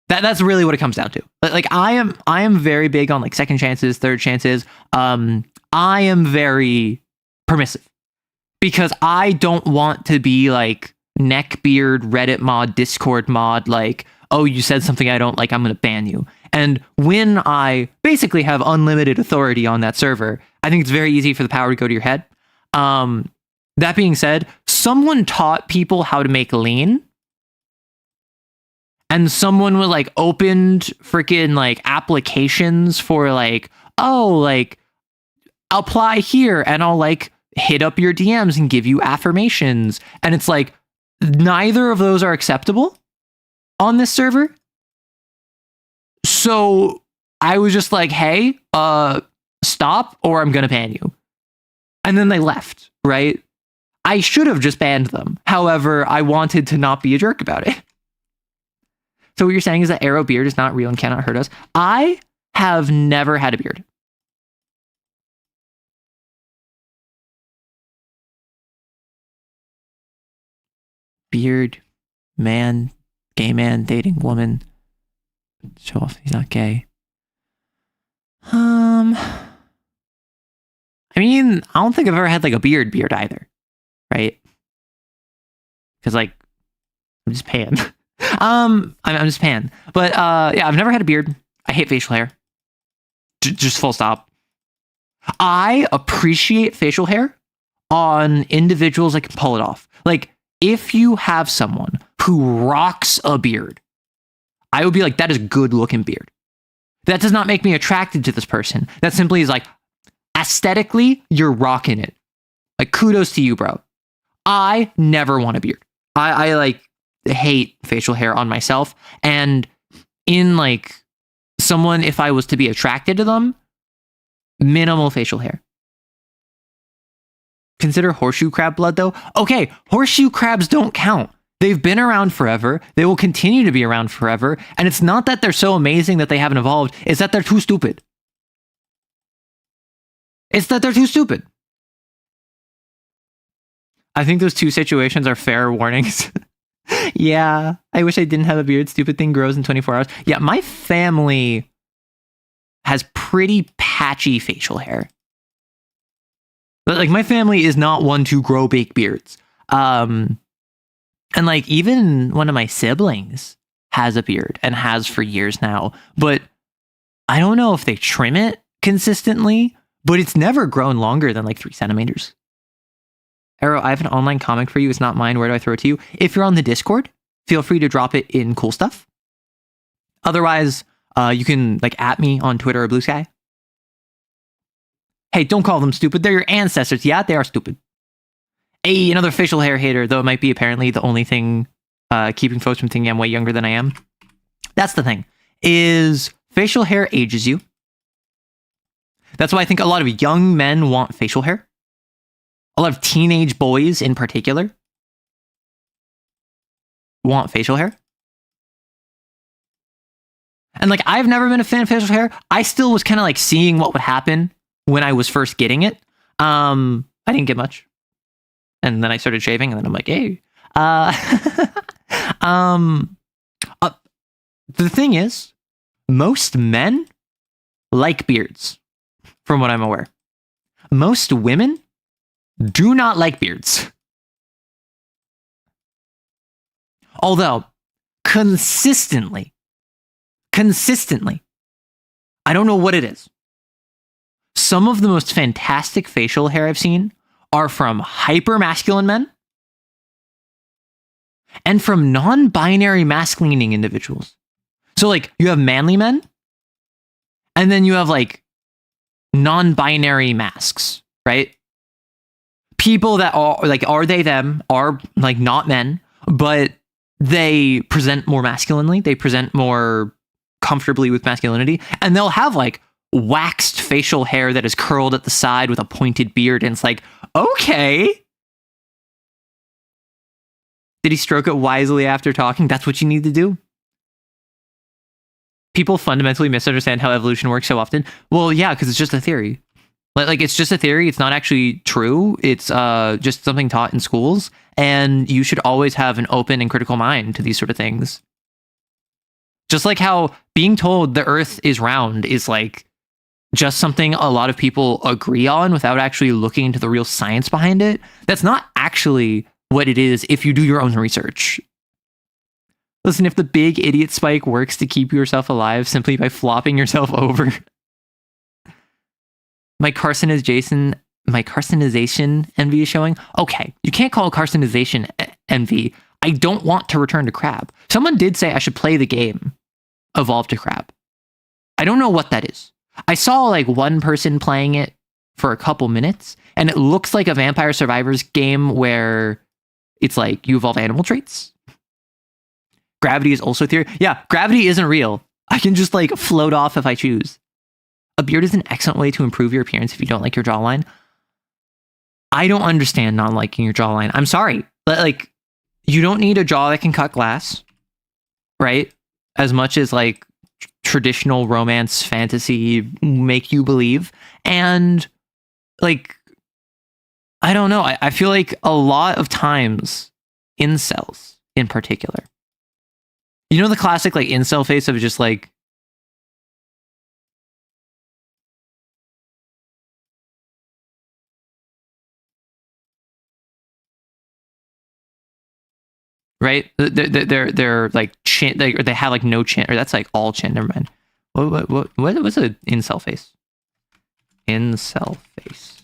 That's really what it comes down to. Like I am very big on like second chances, third chances. I am very permissive because I don't want to be like neckbeard, Reddit mod, Discord mod, like, oh, you said something I don't like, I'm going to ban you. And when I basically have unlimited authority on that server, I think it's very easy for the power to go to your head. That being said, someone taught people how to make lean. And someone was like opened freaking like applications for like, oh, like apply here and I'll like hit up your DMs and give you affirmations. And it's like, neither of those are acceptable on this server. So I was just like, hey, stop or I'm going to ban you. And then they left, right? I should have just banned them. However, I wanted to not be a jerk about it. So what you're saying is that arrow beard is not real and cannot hurt us. I have never had a beard. Beard, man, gay man, dating woman. Show off he's not gay. I mean, I don't think I've ever had like a beard either, right? Because like, I'm just pan. I'm just pan. But yeah, I've never had a beard. I hate facial hair. Just full stop. I appreciate facial hair on individuals that can pull it off. Like, if you have someone who rocks a beard, I would be like, that is a good looking beard. That does not make me attracted to this person. That simply is like, aesthetically, you're rocking it. Like, kudos to you, bro. I never want a beard. I like hate facial hair on myself. And in like someone, if I was to be attracted to them, minimal facial hair. Consider horseshoe crab blood though. Okay, horseshoe crabs don't count. They've been around forever. They will continue to be around forever. And it's not that they're so amazing that they haven't evolved. It's that they're too stupid. It's that they're too stupid. I think those two situations are fair warnings. Yeah, I wish I didn't have a beard. Stupid thing grows in 24 hours. Yeah, my family has pretty patchy facial hair. But like, my family is not one to grow big beards. And like, even one of my siblings has a beard and has for years now. But I don't know if they trim it consistently, but it's never grown longer than like 3 centimeters. Arrow, I have an online comic for you. It's not mine. Where do I throw it to you? If you're on the Discord, feel free to drop it in Cool Stuff. Otherwise, you can like at me on Twitter or Blue Sky. Hey, don't call them stupid. They're your ancestors. Yeah, they are stupid. Hey, another facial hair hater, though it might be apparently the only thing keeping folks from thinking I'm way younger than I am. That's the thing, is facial hair ages you. That's why I think a lot of young men want facial hair. A lot of teenage boys in particular want facial hair. And like, I've never been a fan of facial hair. I still was kind of like seeing what would happen when I was first getting it. I didn't get much. And then I started shaving and then I'm like, hey. The thing is, most men like beards, from what I'm aware. Most women do not like beards. Although, consistently, I don't know what it is. Some of the most fantastic facial hair I've seen are from hyper-masculine men and from non-binary mask-leaning individuals. So, like, you have manly men, and then you have, like, non-binary masks, right? People that are, like, are they them, are, like, not men, but they present more masculinely, they present more comfortably with masculinity, and they'll have, like, waxed facial hair that is curled at the side with a pointed beard, and it's like, okay. Did he stroke it wisely after talking? That's what you need to do. People fundamentally misunderstand how evolution works so often. Well, yeah, because it's just a theory. Like it's just a theory. It's not actually true. It's just something taught in schools, and you should always have an open and critical mind to these sort of things. Just like how being told the Earth is round is like just something a lot of people agree on without actually looking into the real science behind it. That's not actually what it is if you do your own research. Listen, if the big idiot spike works to keep yourself alive simply by flopping yourself over. My carcinization envy is showing. Okay, you can't call carcinization envy. I don't want to return to crab. Someone did say I should play the game Evolve to Crab. I don't know what that is. I saw like one person playing it for a couple minutes, and it looks like a Vampire Survivors game where it's like you evolve animal traits. Gravity is also theory. Yeah, gravity isn't real. I can just like float off if I choose. A beard is an excellent way to improve your appearance if you don't like your jawline. I don't understand not liking your jawline. I'm sorry. But like, you don't need a jaw that can cut glass, right? As much as like traditional romance fantasy make you believe. And like, I don't know. I feel like a lot of times, incels in particular, you know, the classic like incel face of just like, right? They're like chin, they have like no chin, or that's like all chin. Never mind. What's an incel face? Incel face.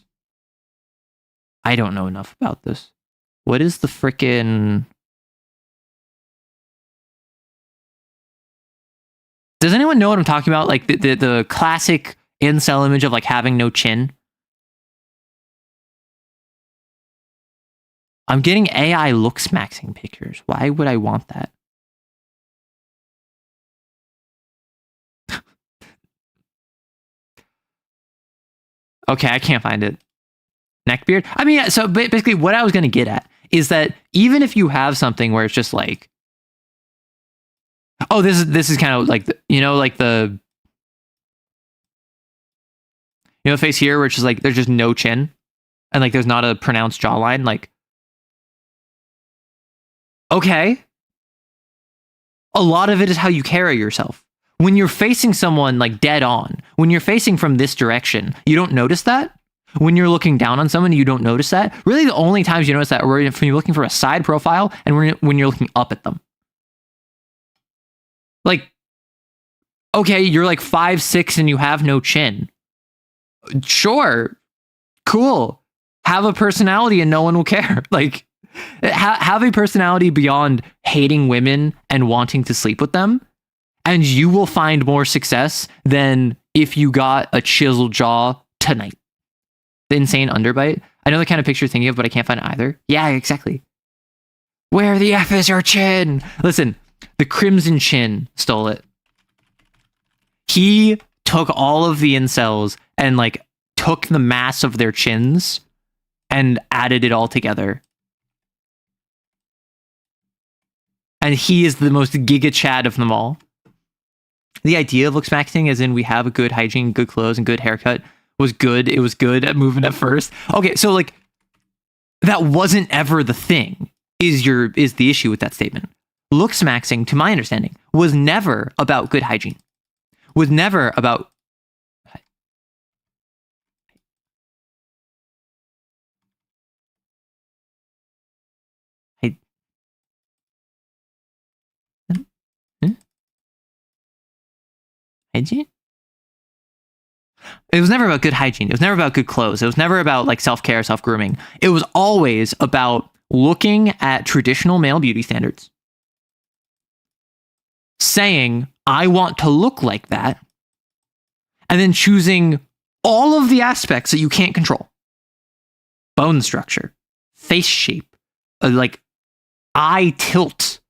I don't know enough about this. What is the frickin'? Does anyone know what I'm talking about? Like the classic incel image of like having no chin. I'm getting AI looks maxing pictures. Why would I want that? Okay, I can't find it. Neckbeard? I mean, so basically what I was going to get at is that even if you have something where it's just like, oh, this is kind of like, like the face here where it's just like, there's just no chin and like, there's not a pronounced jawline. Like, okay. A lot of it is how you carry yourself. When you're facing someone like dead on, when you're facing from this direction, you don't notice that. When you're looking down on someone, you don't notice that. Really, the only times you notice that are when you're looking for a side profile and when you're looking up at them. Like, okay, you're like 5'6" and you have no chin. Sure. Cool. Have a personality and no one will care. Like, have a personality beyond hating women and wanting to sleep with them, and you will find more success than if you got a chiseled jaw tonight. The insane underbite. I know the kind of picture you're thinking of, but I can't find it either. Yeah, exactly. Where the F is your chin? Listen, the Crimson Chin stole it. He took all of the incels and like took the mass of their chins and added it all together. And he is the most giga Chad of them all. The idea of looks maxing, as in we have a good hygiene, good clothes, and good haircut, was good. It was good at moving at first. Okay, so like that wasn't ever the thing. Is the issue with that statement? Looks maxing, to my understanding, was never about good hygiene. Was never about. Hygiene? It was never about good hygiene. It was never about good clothes. It was never about like self-care, self-grooming. It was always about looking at traditional male beauty standards, saying, I want to look like that, and then choosing all of the aspects that you can't control. Bone structure, face shape, like eye tilt,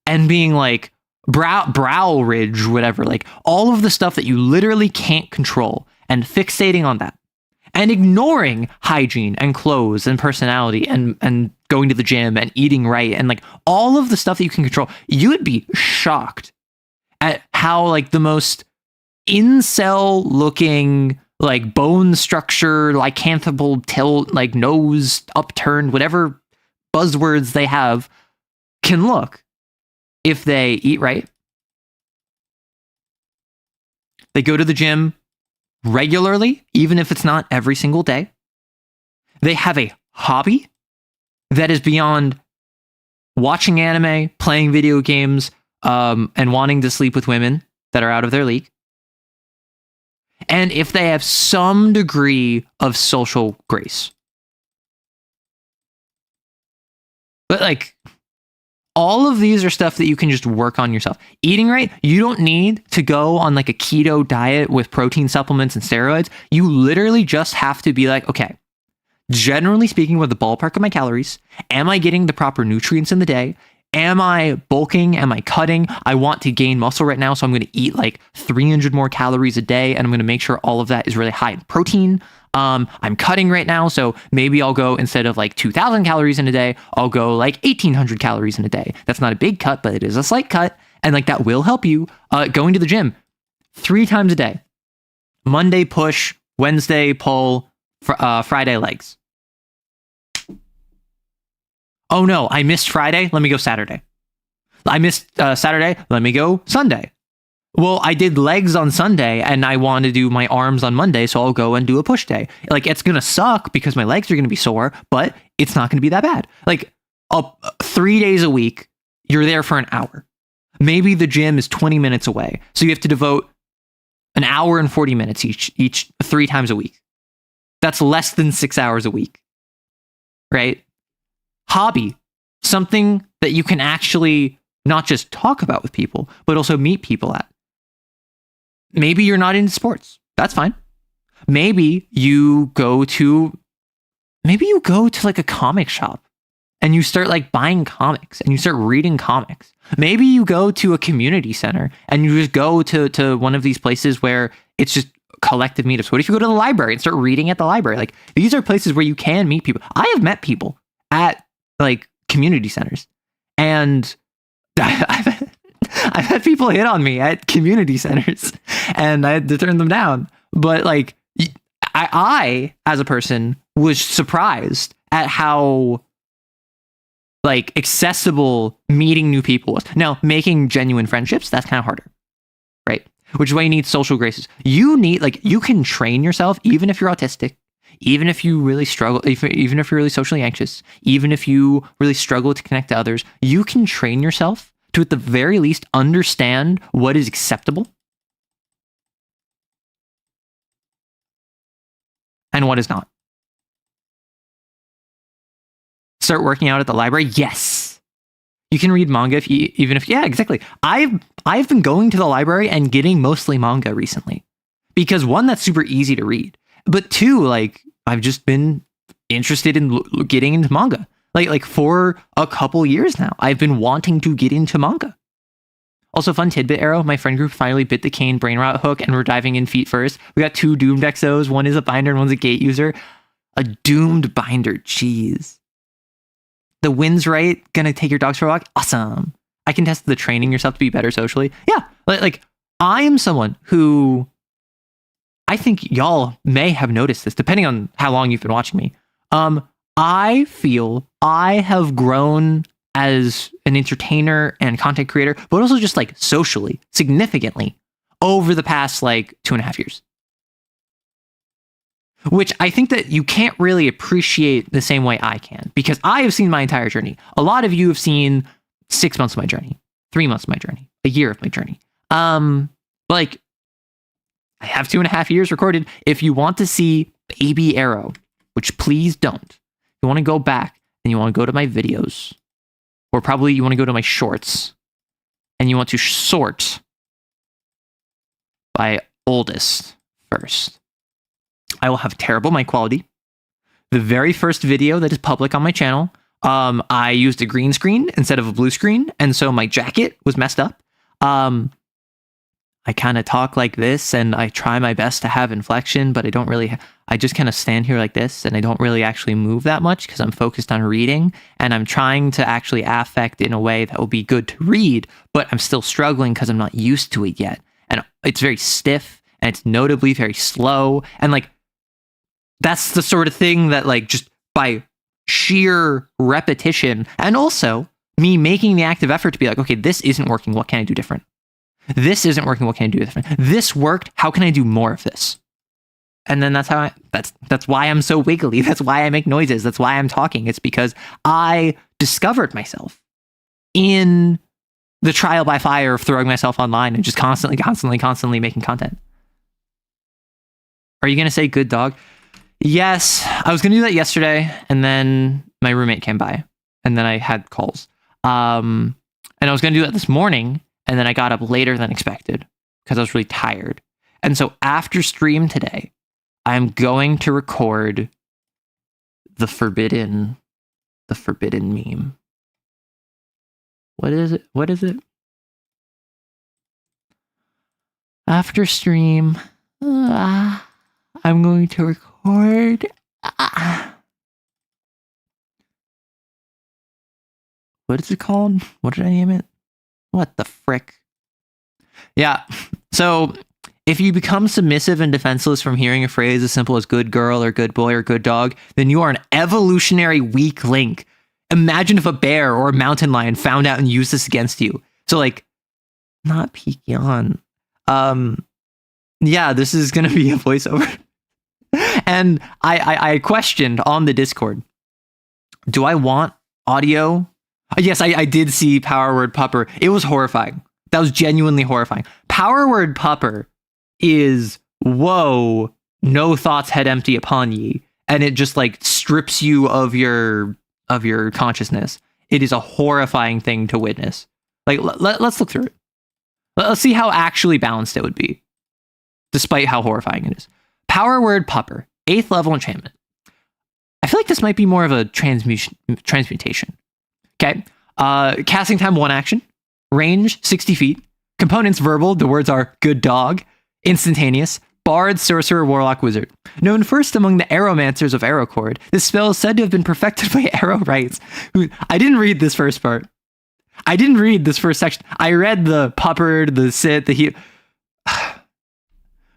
and being like, brow ridge, whatever, like all of the stuff that you literally can't control, and fixating on that and ignoring hygiene and clothes and personality and going to the gym and eating right and like all of the stuff that you can control. You would be shocked at how like the most incel looking like bone structure, lycanthropal tilt, like nose upturned, whatever buzzwords they have, can look if they eat right, they go to the gym regularly, even if it's not every single day, they have a hobby that is beyond watching anime, playing video games, and wanting to sleep with women that are out of their league. And if they have some degree of social grace. But like, all of these are stuff that you can just work on yourself. Eating right, you don't need to go on like a keto diet with protein supplements and steroids. You literally just have to be like, okay, generally speaking, with the ballpark of my calories, am I getting the proper nutrients in the day? Am I bulking? Am I cutting? I want to gain muscle right now, so I'm going to eat like 300 more calories a day, and I'm going to make sure all of that is really high in protein. I'm cutting right now, so maybe I'll go, instead of like 2,000 calories in a day, I'll go like 1,800 calories in a day. That's not a big cut, but it is a slight cut, and like that will help you. Going to the gym 3 times a day. Monday push, Wednesday pull, Friday legs. Oh no, I missed Friday. Let me go Saturday. I missed Saturday. Let me go Sunday. Well, I did legs on Sunday and I want to do my arms on Monday, so I'll go and do a push day. Like, it's going to suck because my legs are going to be sore, but it's not going to be that bad. Like, 3 days a week, you're there for an hour. Maybe the gym is 20 minutes away, so you have to devote an hour and 40 minutes each 3 times a week. That's less than 6 hours a week, right? Hobby, something that you can actually not just talk about with people, but also meet people at. Maybe you're not into sports. That's fine. Maybe you go to like a comic shop and you start like buying comics and you start reading comics. Maybe you go to a community center and you just go to one of these places where it's just collective meetups. What if you go to the library and start reading at the library? Like, these are places where you can meet people. I have met people at like community centers, and I've had people hit on me at community centers and I had to turn them down. But like, I as a person was surprised at how like accessible meeting new people was. Now, making genuine friendships, that's kind of harder, right? Which is why you need social graces. You need, like, you can train yourself, even if you're autistic, even if you really struggle, even if you're really socially anxious, even if you really struggle to connect to others, you can train yourself to, at the very least, understand what is acceptable and what is not. Start working out at the library. Yes. You can read manga yeah, exactly. I've been going to the library and getting mostly manga recently because, one, that's super easy to read, but 2, like, I've just been interested in getting into manga. Like for a couple years now, I've been wanting to get into manga. Also, fun tidbit, Arrow, my friend group finally bit the cane brain rot hook and we're diving in feet first. We got 2 doomed exos. One is a binder and one's a gate user. A doomed binder. Jeez. The wind's right. Gonna take your dogs for a walk. Awesome. I can test the training yourself to be better socially. Yeah. Like, I am someone who, I think y'all may have noticed this, depending on how long you've been watching me. I feel I have grown as an entertainer and content creator, but also just like socially, significantly over the past like 2.5 years. Which I think that you can't really appreciate the same way I can, because I have seen my entire journey. A lot of you have seen 6 months of my journey, 3 months of my journey, a year of my journey. Like, I have 2.5 years recorded. If you want to see Baby Arrow, which please don't, you want to go back and you want to go to my videos, or probably you want to go to my shorts, and you want to sort by oldest first. I will have terrible mic quality. The very first video that is public on my channel, I used a green screen instead of a blue screen, and so my jacket was messed up. I kind of talk like this, and I try my best to have inflection, but I don't really. I just kind of stand here like this, and I don't really actually move that much because I'm focused on reading, and I'm trying to actually affect in a way that will be good to read, but I'm still struggling because I'm not used to it yet, and it's very stiff, and it's notably very slow. And like, that's the sort of thing that like just by sheer repetition, and also me making the active effort to be like, okay, this isn't working. What can I do different? This isn't working. What can I do different? This worked. How can I do more of this? And then that's why I'm so wiggly. That's why I make noises. That's why I'm talking. It's because I discovered myself in the trial by fire of throwing myself online and just constantly making content. Are you going to say good dog? Yes, I was going to do that yesterday, and then my roommate came by, and then I had calls. And I was going to do that this morning, and then I got up later than expected because I was really tired. And so after stream today, I'm going to record the forbidden meme. What is it? After stream, I'm going to record. What is it called? What did I name it? What the frick? Yeah. So if you become submissive and defenseless from hearing a phrase as simple as good girl or good boy or good dog, then you are an evolutionary weak link. Imagine if a bear or a mountain lion found out and used this against you. So like, not peeking on. Yeah, this is going to be a voiceover. And I questioned on the Discord, do I want audio? Yes, I did see Power Word Pupper. It was horrifying. That was genuinely horrifying. Power Word Pupper is, whoa, no thoughts head empty upon ye. And it just like strips you of your consciousness. It is a horrifying thing to witness. Like, let's look through it. Let's see how actually balanced it would be, despite how horrifying it is. Power Word Pupper, 8th level enchantment. I feel like this might be more of a transmutation. Okay. Casting time 1 action. Range 60 feet. Components verbal. The words are good dog. Instantaneous. Bard, sorcerer, warlock, wizard. Known first among the Arrowmancers of Arrowcord, this spell is said to have been perfected by Arrowrights. I didn't read this first part. I didn't read this first section. I read the puppered, the sit, the he,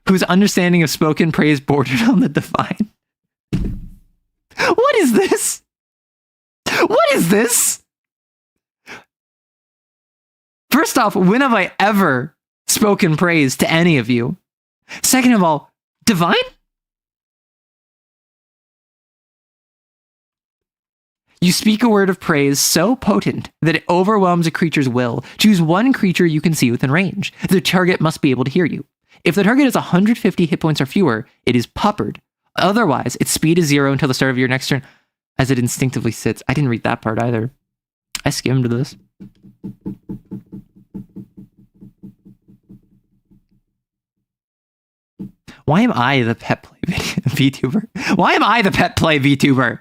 whose understanding of spoken praise bordered on the divine. What is this? What is this? First off, when have I ever spoken praise to any of you? Second of all, divine? You speak a word of praise so potent that it overwhelms a creature's will. Choose one creature you can see within range. The target must be able to hear you. If the target has 150 hit points or fewer, it is puppered. Otherwise, its speed is 0 until the start of your next turn as it instinctively sits. I didn't read that part either. I skimmed this. Why am I the pet play VTuber? Why am I the pet play VTuber?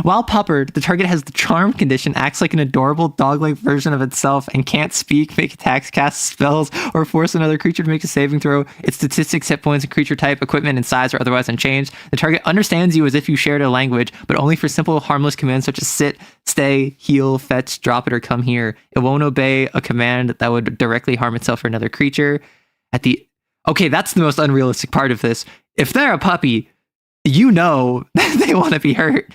While puppered, the target has the charm condition, acts like an adorable dog-like version of itself, and can't speak, make attacks, cast spells, or force another creature to make a saving throw. Its statistics, hit points, and creature type, equipment, and size are otherwise unchanged. The target understands you as if you shared a language, but only for simple, harmless commands such as sit, stay, heal, fetch, drop it, or come here. It won't obey a command that would directly harm itself or another creature. Okay, that's the most unrealistic part of this. If they're a puppy, you know they want to be hurt.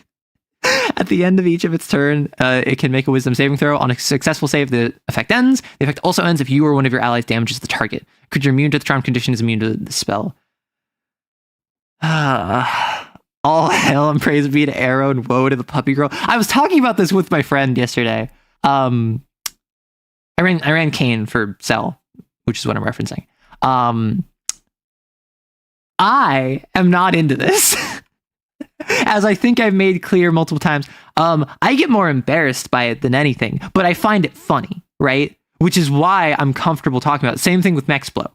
At the end of each of its turn, it can make a wisdom saving throw. On a successful save, the effect ends. The effect also ends if you or one of your allies damages the target. Creature immune to the charm condition is immune to the spell. All hail and praise be to Arrow and woe to the puppy girl. I was talking about this with my friend yesterday. I ran Kane for Cell, which is what I'm referencing. I am not into this. As I think I've made clear multiple times, I get more embarrassed by it than anything, but I find it funny, right? Which is why I'm comfortable talking about it. Same thing with Mexplo.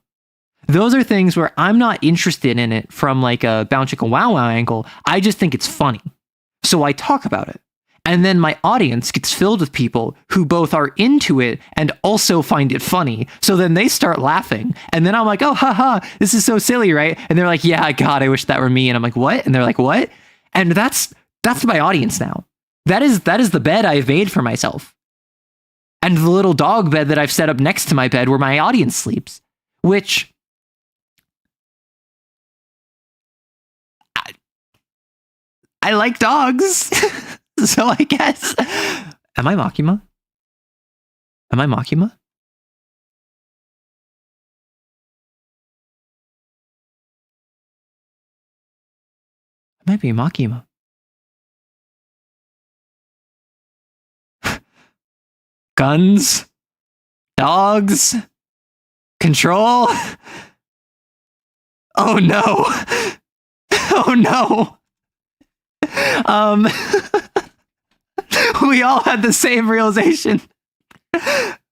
Those are things where I'm not interested in it from like a Bound Chicken Wow Wow angle. I just think it's funny. So I talk about it. And then my audience gets filled with people who both are into it and also find it funny. So then they start laughing. And then I'm like, oh, haha, this is so silly, right? And they're like, yeah, God, I wish that were me. And I'm like, what? And they're like, what? And that's my audience now. That is the bed I've made for myself. and the little dog bed that I've set up next to my bed where my audience sleeps, which I like dogs. So I guess. Am I Makima? Am I Makima? I might be Makima. Guns, dogs, control. Oh no. Oh no. We all had the same realization. Can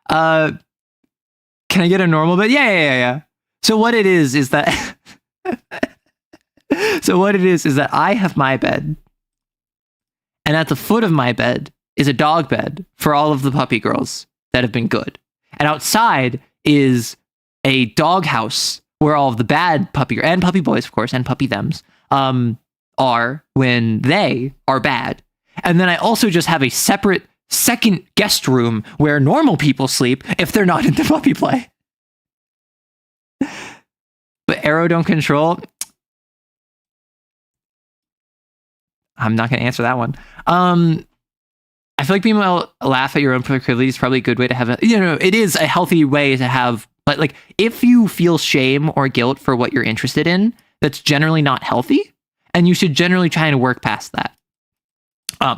I get a normal bed? Yeah. So what it is that I have my bed, and at the foot of my bed is a dog bed for all of the puppy girls that have been good. And outside is a dog house where all of the bad puppy and puppy boys, of course, and puppy thems are when they are bad. And then I also just have a separate second guest room where normal people sleep if they're not into puppy play. But Arrow don't control. I'm not going to answer that one. I feel like being able to laugh at your own proclivity is probably a good way to have it. It is a healthy way to have, but like if you feel shame or guilt for what you're interested in, that's generally not healthy. And you should generally try and work past that.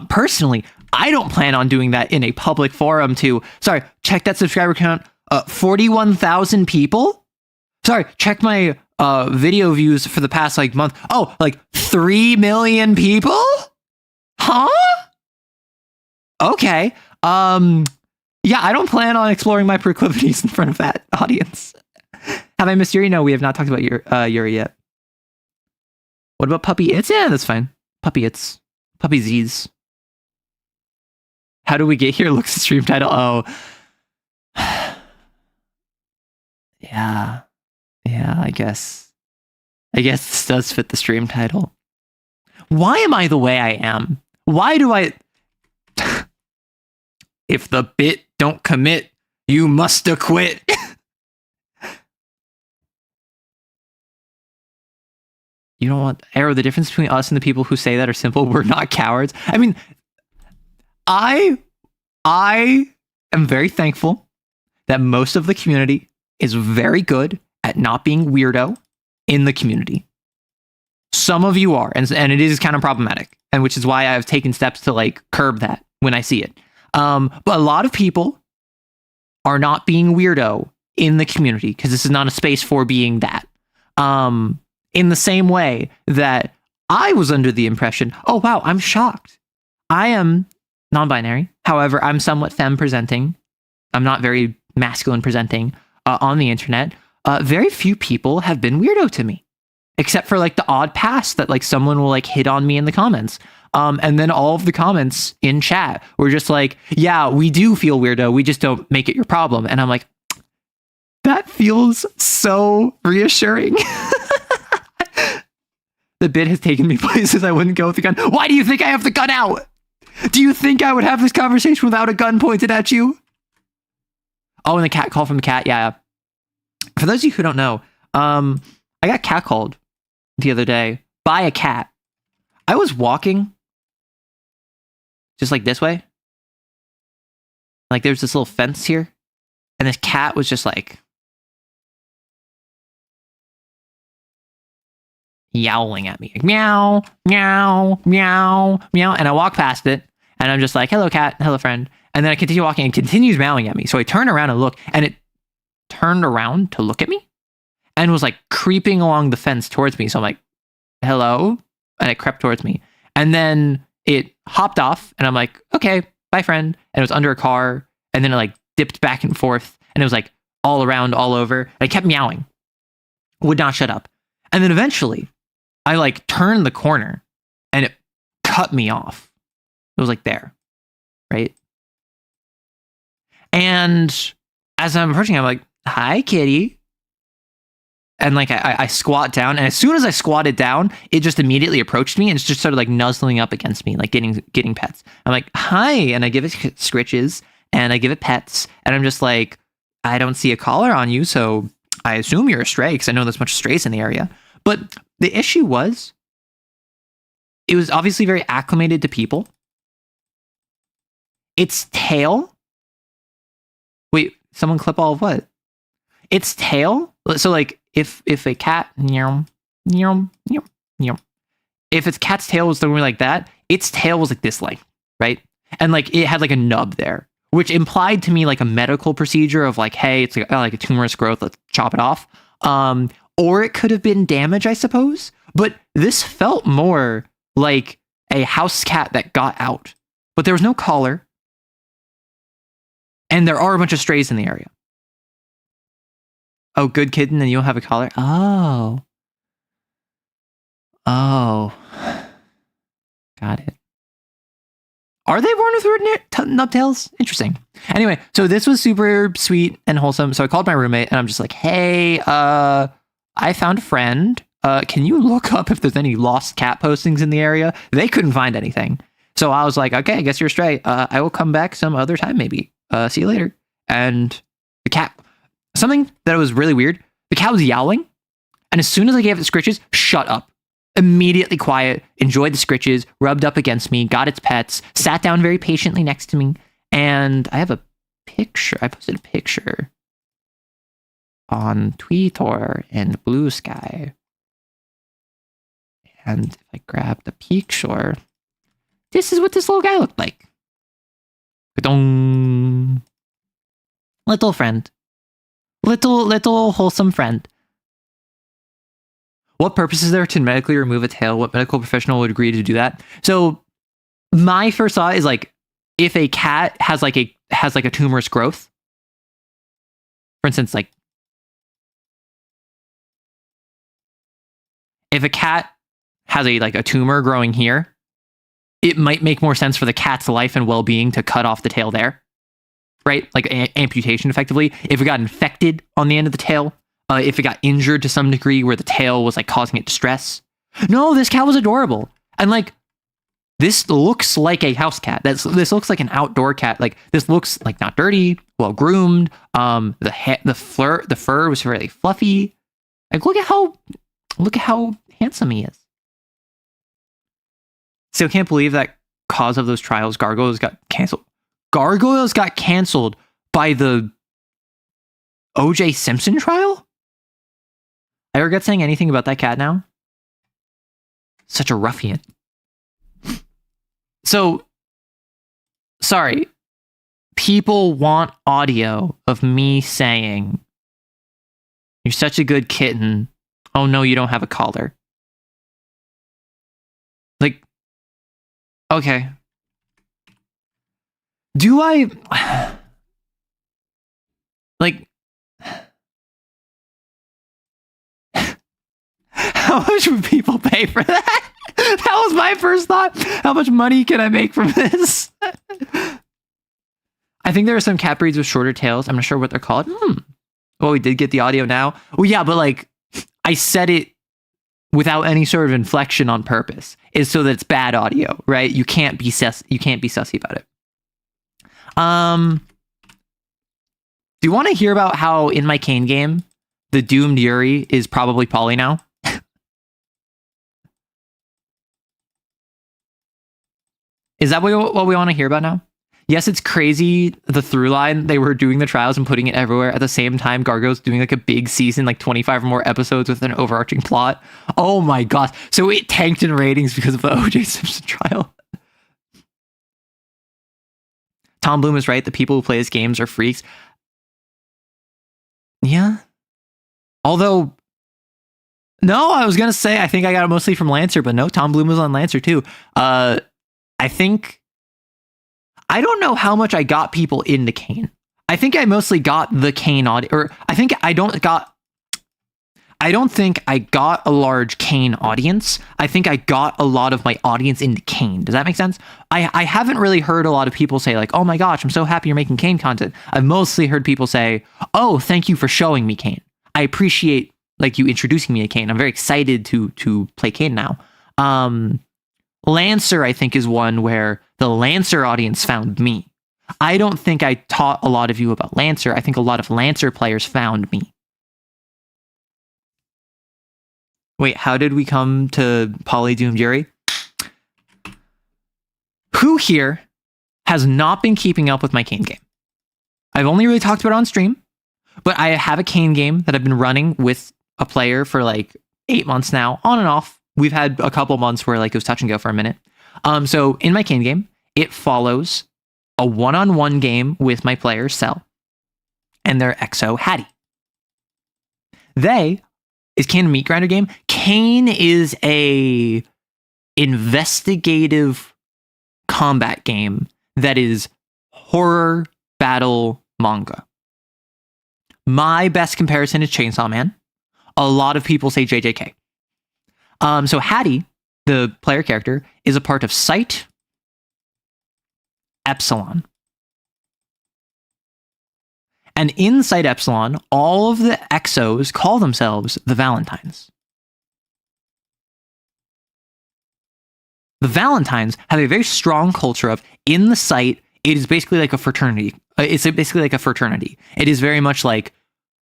Personally, I don't plan on doing that in a public forum check that subscriber count, 41,000 people. Sorry, check my video views for the past month. Oh, 3 million people? Huh? Okay. Yeah, I don't plan on exploring my proclivities in front of that audience. Have I missed Yuri? No, we have not talked about Yuri yet. What about Puppy Its? Yeah, that's fine. Puppy Its. Puppy Z's. How do we get here? Looks at stream title. Oh. Yeah, I guess this does fit the stream title. Why am I the way I am? Why do I... If the bit don't commit, you must acquit. You know what, Arrow, the difference between us and the people who say that are simple. We're not cowards. I mean, I am very thankful that most of the community is very good at not being weirdo in the community. Some of you are, and it is kind of problematic, and which is why I've taken steps to curb that when I see it. But a lot of people are not being weirdo in the community because this is not a space for being that. In the same way that I was under the impression, oh wow, I'm shocked. I am non-binary. However, I'm somewhat femme presenting. I'm not very masculine presenting on the internet. Very few people have been weirdo to me, except for the odd pass that someone will hit on me in the comments. And then all of the comments in chat were just yeah, we do feel weirdo. We just don't make it your problem. And I'm like, that feels so reassuring. The bit has taken me places I wouldn't go with the gun. Why do you think I have the gun out? Do you think I would have this conversation without a gun pointed at you? Oh, and the cat call from the cat. Yeah. For those of you who don't know, I got catcalled the other day by a cat. I was walking just this way. There's this little fence here. And this cat was just yowling at me. Meow, meow, meow, meow. And I walk past it. And I'm just hello, cat. Hello, friend. And then I continue walking and it continues meowing at me. So I turn around and look. And it turned around to look at me. And was creeping along the fence towards me. So I'm hello? And it crept towards me. And then it hopped off. And I'm okay, bye, friend. And it was under a car. And then it dipped back and forth. And it was all around, all over. And it kept meowing. Would not shut up. And then eventually, I turned the corner. And it cut me off. It was there. Right? And as I'm approaching, I'm hi, kitty. And I squat down, and as soon as I squatted down, it just immediately approached me and just started nuzzling up against me, getting pets. I'm hi, and I give it scritches, and I give it pets, and I'm just like, I don't see a collar on you, so I assume you're a stray because I know there's much strays in the area. But the issue was, it was obviously very acclimated to people. Its tail. Wait, someone clip all of what? Its tail. So like, if a cat, if its cat's tail was something like that, its tail was like this length, right? And like it had like a nub there, which implied to me like a medical procedure of like, hey, it's like a tumorous growth, let's chop it off. Or it could have been damage, I suppose. But this felt more like a house cat that got out. But there was no collar. And there are a bunch of strays in the area. Oh, good kitten, and you don't have a collar? Oh. Oh. Got it. Are they born with weird nubtails? Interesting. Anyway, so this was super sweet and wholesome. So I called my roommate, and I'm just like, hey, I found a friend. Can you look up if there's any lost cat postings in the area? They couldn't find anything. So I was like, okay, I guess you're stray. I will come back some other time, maybe. See you later. And the cat, something that was really weird, the cat was yowling. And as soon as I gave it the scritches, shut up. Immediately quiet, enjoyed the scritches, rubbed up against me, got its pets, sat down very patiently next to me. And I have a picture. I posted a picture on Twitter and Blue Sky. And if I grab the picture, this is what this little guy looked like. Little friend. Little wholesome friend. What purpose is there to medically remove a tail? What medical professional would agree to do that? So my first thought is like, if a cat has like a tumorous growth, for instance, like if a cat has a tumor growing here, it might make more sense for the cat's life and well-being to cut off the tail there, right? Like amputation, effectively. If it got infected on the end of the tail, if it got injured to some degree where the tail was like causing it distress. No, this cat was adorable. And like, this looks like a house cat. This looks like an outdoor cat. Like, this looks like not dirty, well groomed. The fur was really fluffy. Like, look at how handsome he is. Still can't believe that cause of those trials, Gargoyles got canceled. Gargoyles got canceled by the O.J. Simpson trial? I regret saying anything about that cat now. Such a ruffian. So, sorry. People want audio of me saying, you're such a good kitten. Oh no, you don't have a collar. Like, okay. Do I... like... How much would people pay for that? That was my first thought. How much money can I make from this? I think there are some cat breeds with shorter tails. I'm not sure what they're called. Well, we did get the audio now. Well, yeah, but like, I said it without any sort of inflection on purpose, is so that it's bad audio, right? You can't be sussy about it. Do you want to hear about how in my Kane game, the doomed Yuri is probably poly now? Is that what we want to hear about now? Yes, it's crazy, the through line. They were doing the trials and putting it everywhere. At the same time, Gargo's doing like a big season, like 25 or more episodes with an overarching plot. Oh my gosh. So it tanked in ratings because of the O.J. Simpson trial. Tom Bloom is right. The people who play his games are freaks. Yeah. Although, no, I was going to say, I think I got it mostly from Lancer, but no, Tom Bloom was on Lancer too. I think, I don't know how much I got people into Kane. I think I mostly got the Kane audience, or I don't think I got a large Kane audience. I think I got a lot of my audience into Kane. Does that make sense? I haven't really heard a lot of people say like, oh my gosh, I'm so happy you're making Kane content. I've mostly heard people say, oh, thank you for showing me Kane. I appreciate like you introducing me to Kane. I'm very excited to play Kane now. Lancer, I think, is one where the Lancer audience found me. I don't think I taught a lot of you about Lancer. I think a lot of Lancer players found me. Wait, how did we come to Polydoom Jury? Who here has not been keeping up with my Kane game? I've only really talked about it on stream, but I have a Kane game that I've been running with a player for like 8 months now, on and off. We've had a couple months where like it was touch and go for a minute. So in my Kane game, it follows a one-on-one game with my player Cell and their EXO Hattie. Is Kane a meat grinder game? Kane is a investigative combat game that is horror battle manga. My best comparison is Chainsaw Man. A lot of people say JJK. So Hattie, the player character, is a part of Incite, Epsilon. And inside Epsilon, all of the EXOs call themselves the Valentines. The Valentines have a very strong culture of, in the site, it is basically like a fraternity. It's basically like a fraternity. It is very much like,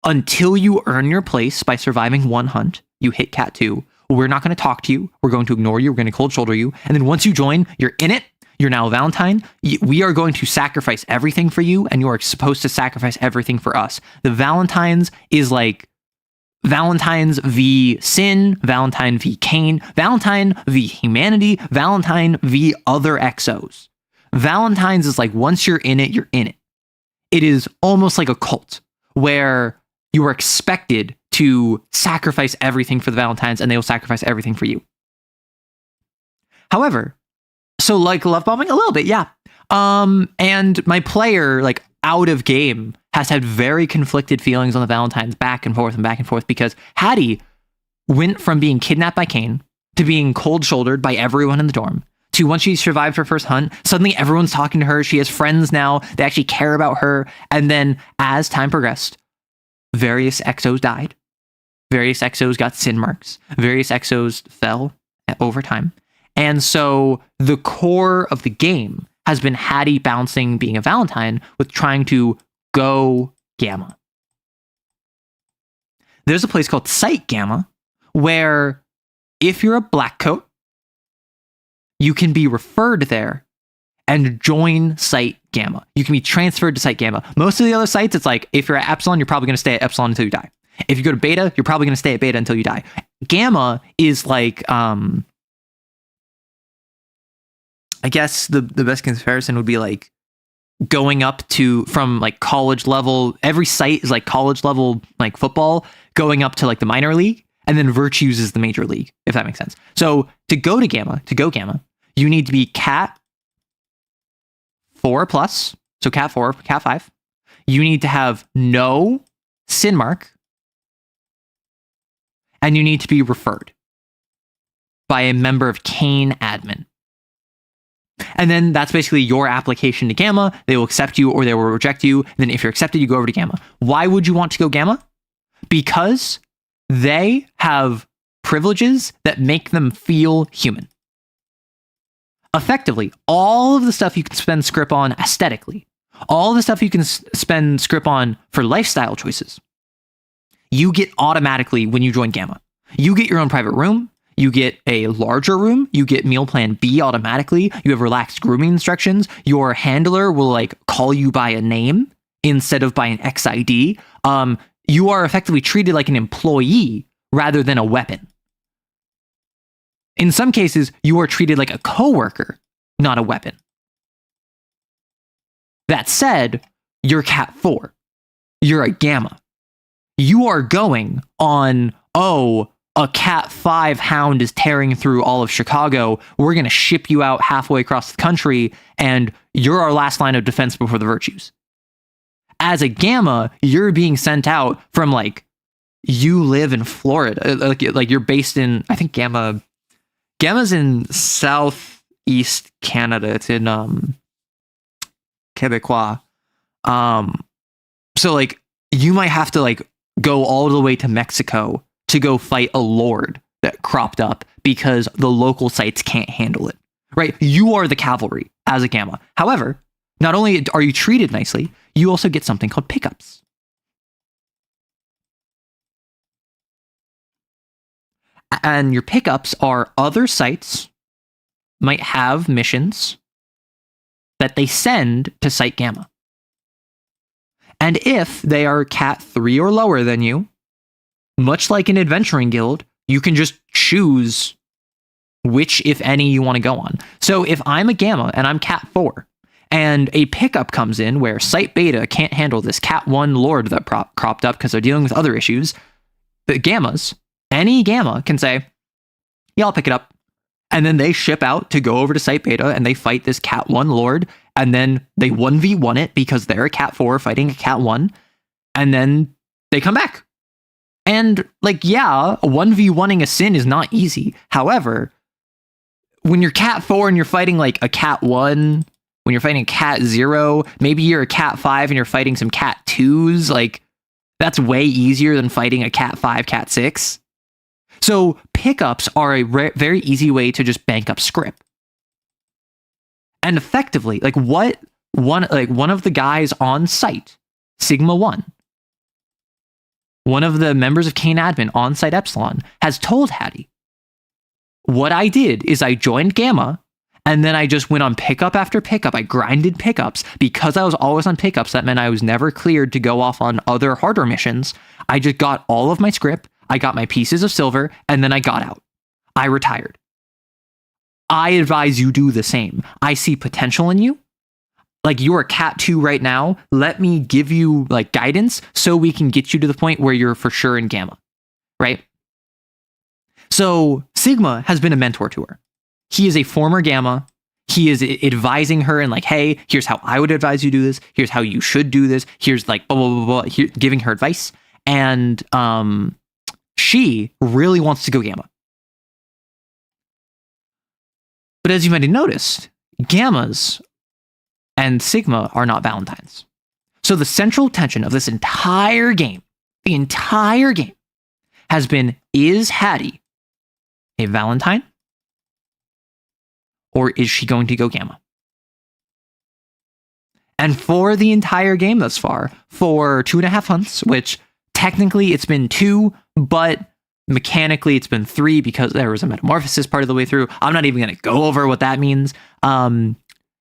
until you earn your place by surviving one hunt, you hit Cat 2, we're not going to talk to you, we're going to ignore you, we're going to cold shoulder you, and then once you join, you're in it, you're now a Valentine, we are going to sacrifice everything for you, and you are supposed to sacrifice everything for us. The Valentines is like Valentine's v Sin, Valentine v Kane, Valentine v humanity, Valentine v other EXOs. Valentine's is like, once you're in it, you're in it. It is almost like a cult where you are expected to sacrifice everything for the Valentines and they will sacrifice everything for you. However, so like love bombing a little bit, yeah. And my player, like out of game, has had very conflicted feelings on the Valentines back and forth because Hattie went from being kidnapped by Kane to being cold shouldered by everyone in the dorm to, once she survived her first hunt, suddenly everyone's talking to her. She has friends now. They actually care about her. And then as time progressed, various EXOs died. Various EXOs got sin marks. Various EXOs fell over time. And so the core of the game has been Hattie bouncing being a Valentine with trying to go Gamma. There's a place called Site Gamma where if you're a black coat, you can be referred there and join Site Gamma. You can be transferred to Site Gamma. Most of the other sites, it's like, if you're at Epsilon, you're probably going to stay at Epsilon until you die. If you go to Beta, you're probably going to stay at Beta until you die. Gamma is like, I guess the best comparison would be like going up to, from like college level, every site is like college level, like football, going up to like the minor league, and then Virtues is the major league, if that makes sense. So to go Gamma, you need to be Cat 4 plus, so Cat 4, Cat 5. You need to have no sin mark, and you need to be referred by a member of Kane admin. And then that's basically your application to Gamma. They will accept you or they will reject you. And then if you're accepted, you go over to Gamma. Why would you want to go Gamma? Because they have privileges that make them feel human. Effectively, all of the stuff you can spend script on aesthetically, all the stuff you can spend script on for lifestyle choices, you get automatically when you join Gamma. You get your own private room. You get a larger room. You get meal plan B automatically. You have relaxed grooming instructions. Your handler will like call you by a name instead of by an XID. You are effectively treated like an employee rather than a weapon. In some cases, you are treated like a coworker, not a weapon. That said, you're Cat 4. You're a Gamma. You are going on, a Cat 5 hound is tearing through all of Chicago. We're going to ship you out halfway across the country, and you're our last line of defense before the Virtues. As a Gamma, you're being sent out from, like, you live in Florida. Like you're based in, I think Gamma's in southeast Canada. It's in Quebecois. So, like, you might have to, like, go all the way to Mexico to go fight a lord that cropped up because the local sites can't handle it, right? You are the cavalry as a Gamma. However, not only are you treated nicely, you also get something called pickups. And your pickups are other sites might have missions that they send to Site Gamma. And if they are Cat 3 or lower than you, much like an adventuring guild, you can just choose which, if any, you want to go on. So if I'm a Gamma and I'm Cat 4, and a pickup comes in where Site Beta can't handle this Cat 1 Lord that cropped up because they're dealing with other issues, the Gammas, any Gamma can say, yeah, I'll pick it up. And then they ship out to go over to Site Beta and they fight this Cat 1 Lord. And then they 1v1 it because they're a Cat 4 fighting a Cat 1. And then they come back. And like, yeah, 1v1ing a sin is not easy. However, when you're Cat 4 and you're fighting like a Cat 1, when you're fighting a Cat 0, maybe you're a Cat 5 and you're fighting some Cat 2s, like that's way easier than fighting a Cat 5, Cat 6. So pickups are a very easy way to just bank up script. And effectively, like one of the guys on site, Sigma 1, one of the members of Kane Admin on site Epsilon, has told Hattie, what I did is I joined Gamma, and then I just went on pickup after pickup. I grinded pickups. Because I was always on pickups, that meant I was never cleared to go off on other harder missions. I just got all of my script, I got my pieces of silver, and then I got out. I retired. I advise you do the same. I see potential in you. Like, you're a Cat 2 right now. Let me give you like guidance so we can get you to the point where you're for sure in Gamma, right? So Sigma has been a mentor to her. He is a former Gamma. He is advising her and like, hey, here's how I would advise you do this. Here's how you should do this. Here's like blah, blah, blah, blah, here, giving her advice. And she really wants to go Gamma. But as you might have noticed, Gammas and Sigma are not Valentines. So the central tension of this entire game, has been, is Hattie a Valentine? Or is she going to go Gamma? And for the entire game thus far, for 2.5 months, which technically it's been 2, but mechanically it's been 3 because there was a metamorphosis part of the way through. I'm not even going to go over what that means.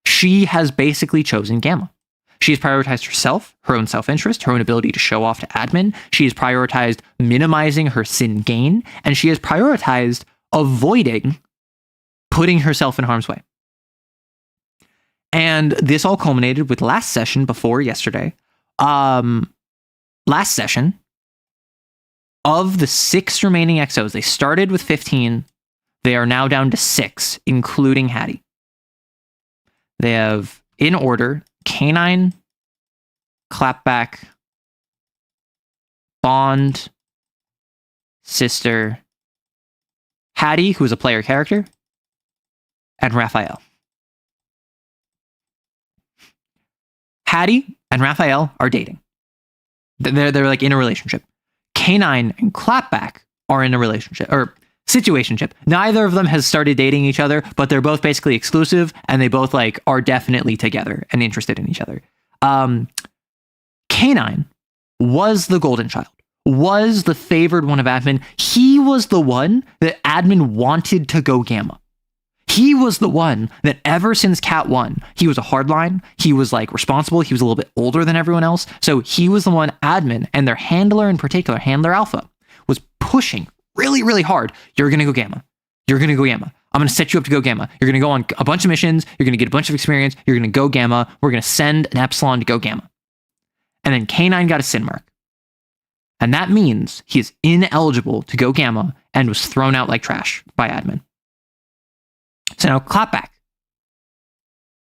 She has basically chosen Gamma. She has prioritized herself, her own self-interest, her own ability to show off to admin. She has prioritized minimizing her sin gain, and she has prioritized avoiding putting herself in harm's way. And this all culminated with last session before yesterday. Last session, of the 6 remaining XOs, they started with 15. They are now down to 6, including Hattie. They have, in order, Canine, Clapback, Bond, Sister, Hattie, who is a player character, and Raphael. Hattie and Raphael are dating. They're like in a relationship. Canine and Clapback are in a relationship or situationship. Neither of them has started dating each other, but they're both basically exclusive, and they both like are definitely together and interested in each other. Canine was the golden child, was the favored one of admin. He was the one that admin wanted to go Gamma. He was the one that ever since Cat 1, he was a hardline. He was like responsible. He was a little bit older than everyone else. So he was the one admin, and their handler in particular, Handler Alpha, was pushing really, really hard. You're going to go Gamma. You're going to go Gamma. I'm going to set you up to go Gamma. You're going to go on a bunch of missions. You're going to get a bunch of experience. You're going to go Gamma. We're going to send an Epsilon to go Gamma. And then K9 got a sin mark. And that means he is ineligible to go Gamma and was thrown out like trash by admin. So now Clapback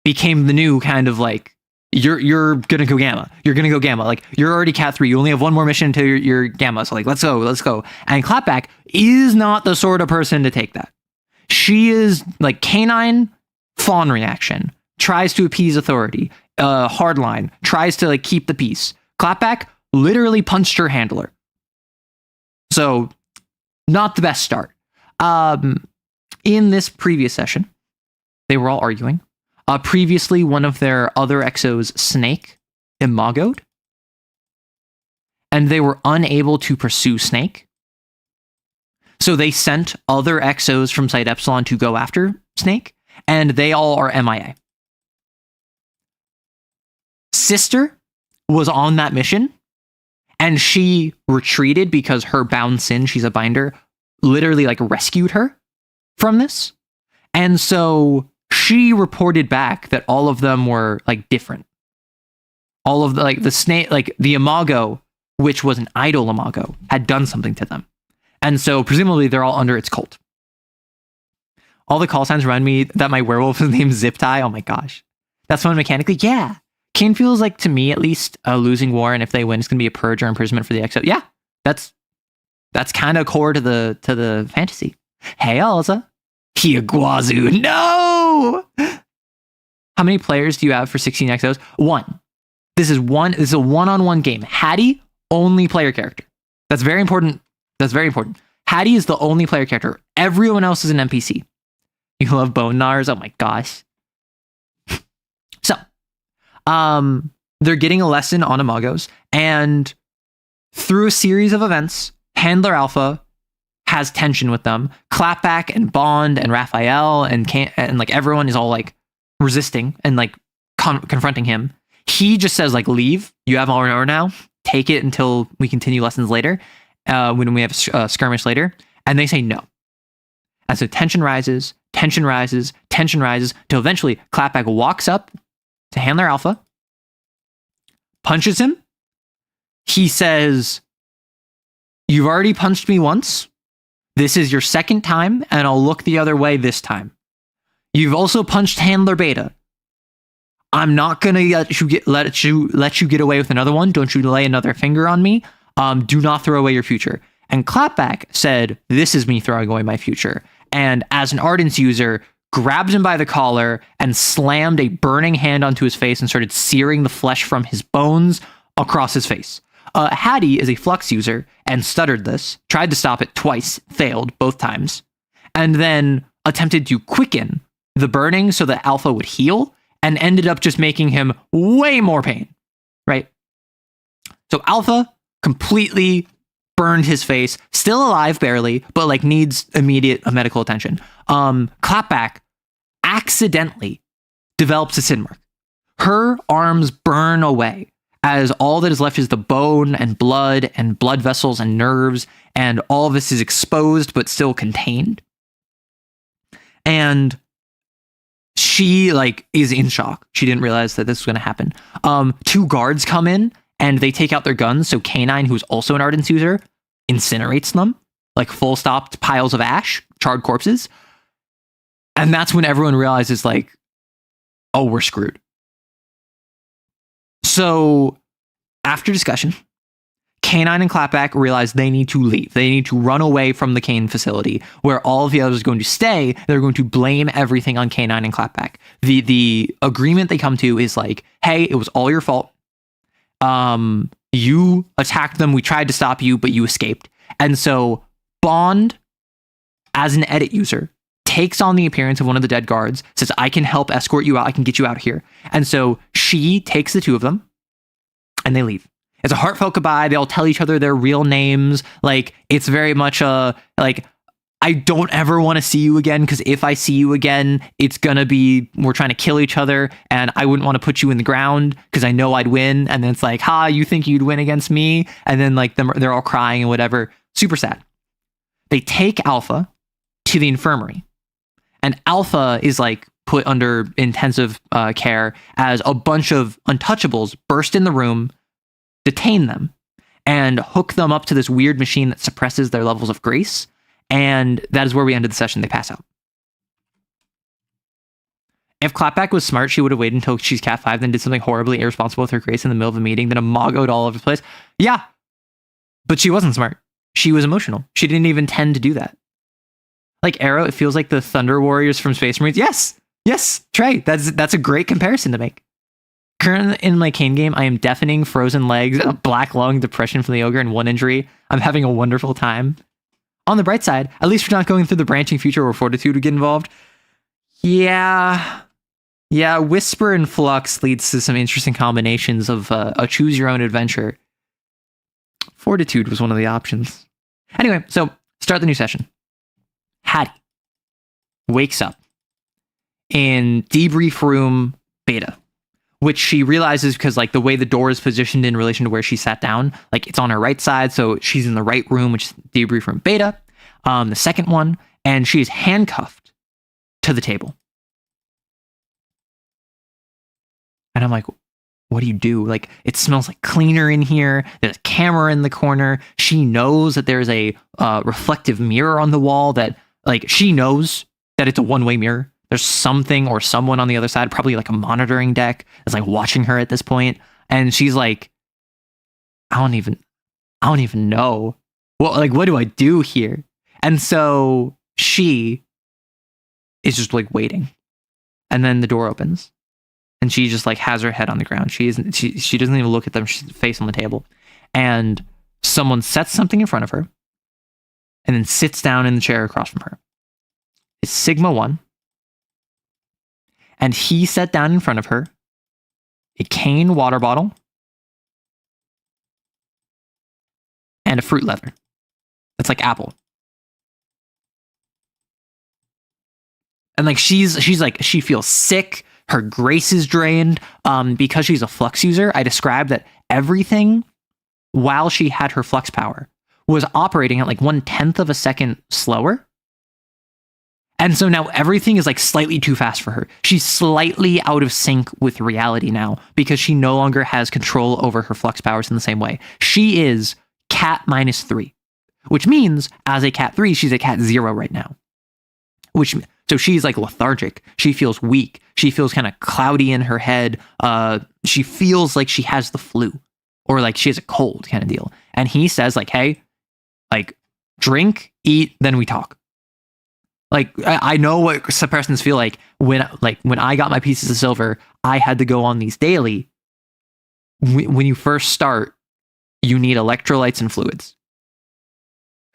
became the new kind of like, you're going to go Gamma. You're going to go Gamma. Like, you're already Cat 3. You only have one more mission until you're Gamma. So like, let's go. And Clapback is not the sort of person to take that. She is like canine fawn reaction, tries to appease authority, hardline, tries to like keep the peace. Clapback literally punched her handler. So not the best start. In this previous session, they were all arguing. Previously, one of their other exos, Snake, imagoed, and they were unable to pursue Snake. So they sent other exos from Site Epsilon to go after Snake, and they all are MIA. Sister was on that mission, and she retreated because her bound sin, she's a binder, literally like rescued her from this. And so she reported back that all of them were like different. All of the, like the snake, like the imago, which was an idol imago, had done something to them. And so presumably they're all under its cult. All the call signs remind me that my werewolf is named Zip Tie. Oh my gosh. That's one mechanically. Yeah. Kane feels like, to me at least, a losing war, and if they win, it's going to be a purge or imprisonment for the exo. Yeah. That's kind of core to the fantasy. Hey, Elza. Hiaguazu. No! How many players do you have for 16 exos? 1. This is a one-on-one game. Hattie, only player character. That's very important. Hattie is the only player character. Everyone else is an NPC. You love bone gnars? Oh my gosh. So, they're getting a lesson on imagos, and through a series of events, Handler Alpha has tension with them. Clapback and Bond and Raphael and like everyone is all like resisting and like confronting him. He just says like, leave. You have R&R now. Take it until we continue lessons later. When we have a skirmish later. And they say no. And so tension rises till eventually Clapback walks up to Handler Alpha, punches him. He says, you've already punched me once. This is your second time, and I'll look the other way this time. You've also punched Handler Beta. I'm not gonna let you get away with another one. Don't you lay another finger on me. Do not throw away your future. And Clapback said, this is me throwing away my future. And as an Ardence user, grabbed him by the collar and slammed a burning hand onto his face and started searing the flesh from his bones across his face. Hattie is a Flux user and stuttered this, tried to stop it twice, failed both times, and then attempted to quicken the burning so that Alpha would heal, and ended up just making him way more pain, right? So Alpha completely burned his face, still alive barely, but like needs immediate medical attention. Clapback accidentally develops a sin mark. Her arms burn away as all that is left is the bone and blood vessels and nerves, and all of this is exposed but still contained. And she like is in shock. She didn't realize that this was going to happen. 2 guards come in and they take out their guns. So K9, who's also an Ardence user, incinerates them, like full stopped piles of ash, charred corpses. And that's when everyone realizes like, oh, we're screwed. So after discussion, K9 and Clapback realize they need to leave. They need to run away from the Kane facility where all of the others are going to stay. They're going to blame everything on K9 and Clapback. The agreement they come to is like, hey, it was all your fault. You attacked them. We tried to stop you, but you escaped. And so Bond, as an edit user, takes on the appearance of one of the dead guards, says, I can help escort you out. I can get you out of here. And so she takes the 2 of them and they leave. It's a heartfelt goodbye. They all tell each other their real names. Like, it's very much like, I don't ever want to see you again, because if I see you again, it's going to be, we're trying to kill each other, and I wouldn't want to put you in the ground because I know I'd win. And then it's like, you think you'd win against me? And then like they're all crying and whatever. Super sad. They take Alpha to the infirmary, and Alpha is like put under intensive care as a bunch of untouchables burst in the room, detain them, and hook them up to this weird machine that suppresses their levels of grace. And that is where we ended the session. They pass out. If Clapback was smart, she would have waited until she's Cat 5, then did something horribly irresponsible with her grace in the middle of a meeting, then imagoed all over the place. Yeah, but she wasn't smart. She was emotional. She didn't even tend to do that. Like Arrow, it feels like the Thunder Warriors from Space Marines. Yes, Trey, that's a great comparison to make. Currently in my Kane game, I am deafening, frozen legs, a black lung, depression from the ogre, and 1 injury. I'm having a wonderful time. On the bright side, at least we're not going through the branching future where Fortitude would get involved. Yeah, Yeah, Whisper and Flux leads to some interesting combinations of a choose your own adventure. Fortitude was one of the options. Anyway, so start the new session. Hattie wakes up in debrief room beta, which she realizes because like the way the door is positioned in relation to where she sat down, like it's on her right side, so she's in the right room, which is debrief room beta, the second one, and she is handcuffed to the table. And I'm like, what do you do? Like, it smells like cleaner in here. There's a camera in the corner. She knows that there's a reflective mirror on the wall that, like, she knows that it's a one-way mirror. There's something or someone on the other side, probably like a monitoring deck, that's like watching her at this point. And she's like, I don't even know. Well, like, what do I do here? And so she is just like waiting. And then the door opens. And she just like has her head on the ground. She doesn't even look at them. She's face on the table. And someone sets something in front of her and then sits down in the chair across from her. It's Sigma 1. And he set down in front of her a cane water bottle and a fruit leather. It's like apple. And like she's like, she feels sick. Her grace is drained. Because she's a flux user, I described that everything while she had her flux power was operating at like 1/10 of a second slower. And so now everything is like slightly too fast for her. She's slightly out of sync with reality now because she no longer has control over her flux powers in the same way. She is cat -3, which means as a cat 3, she's a cat 0 right now. So she's like lethargic. She feels weak. She feels kind of cloudy in her head. She feels like she has the flu or like she has a cold kind of deal. And he says like, hey, like drink, eat, then we talk. Like I know what suppressants feel like when I got my pieces of silver, I had to go on these daily. When you first start, you need electrolytes and fluids.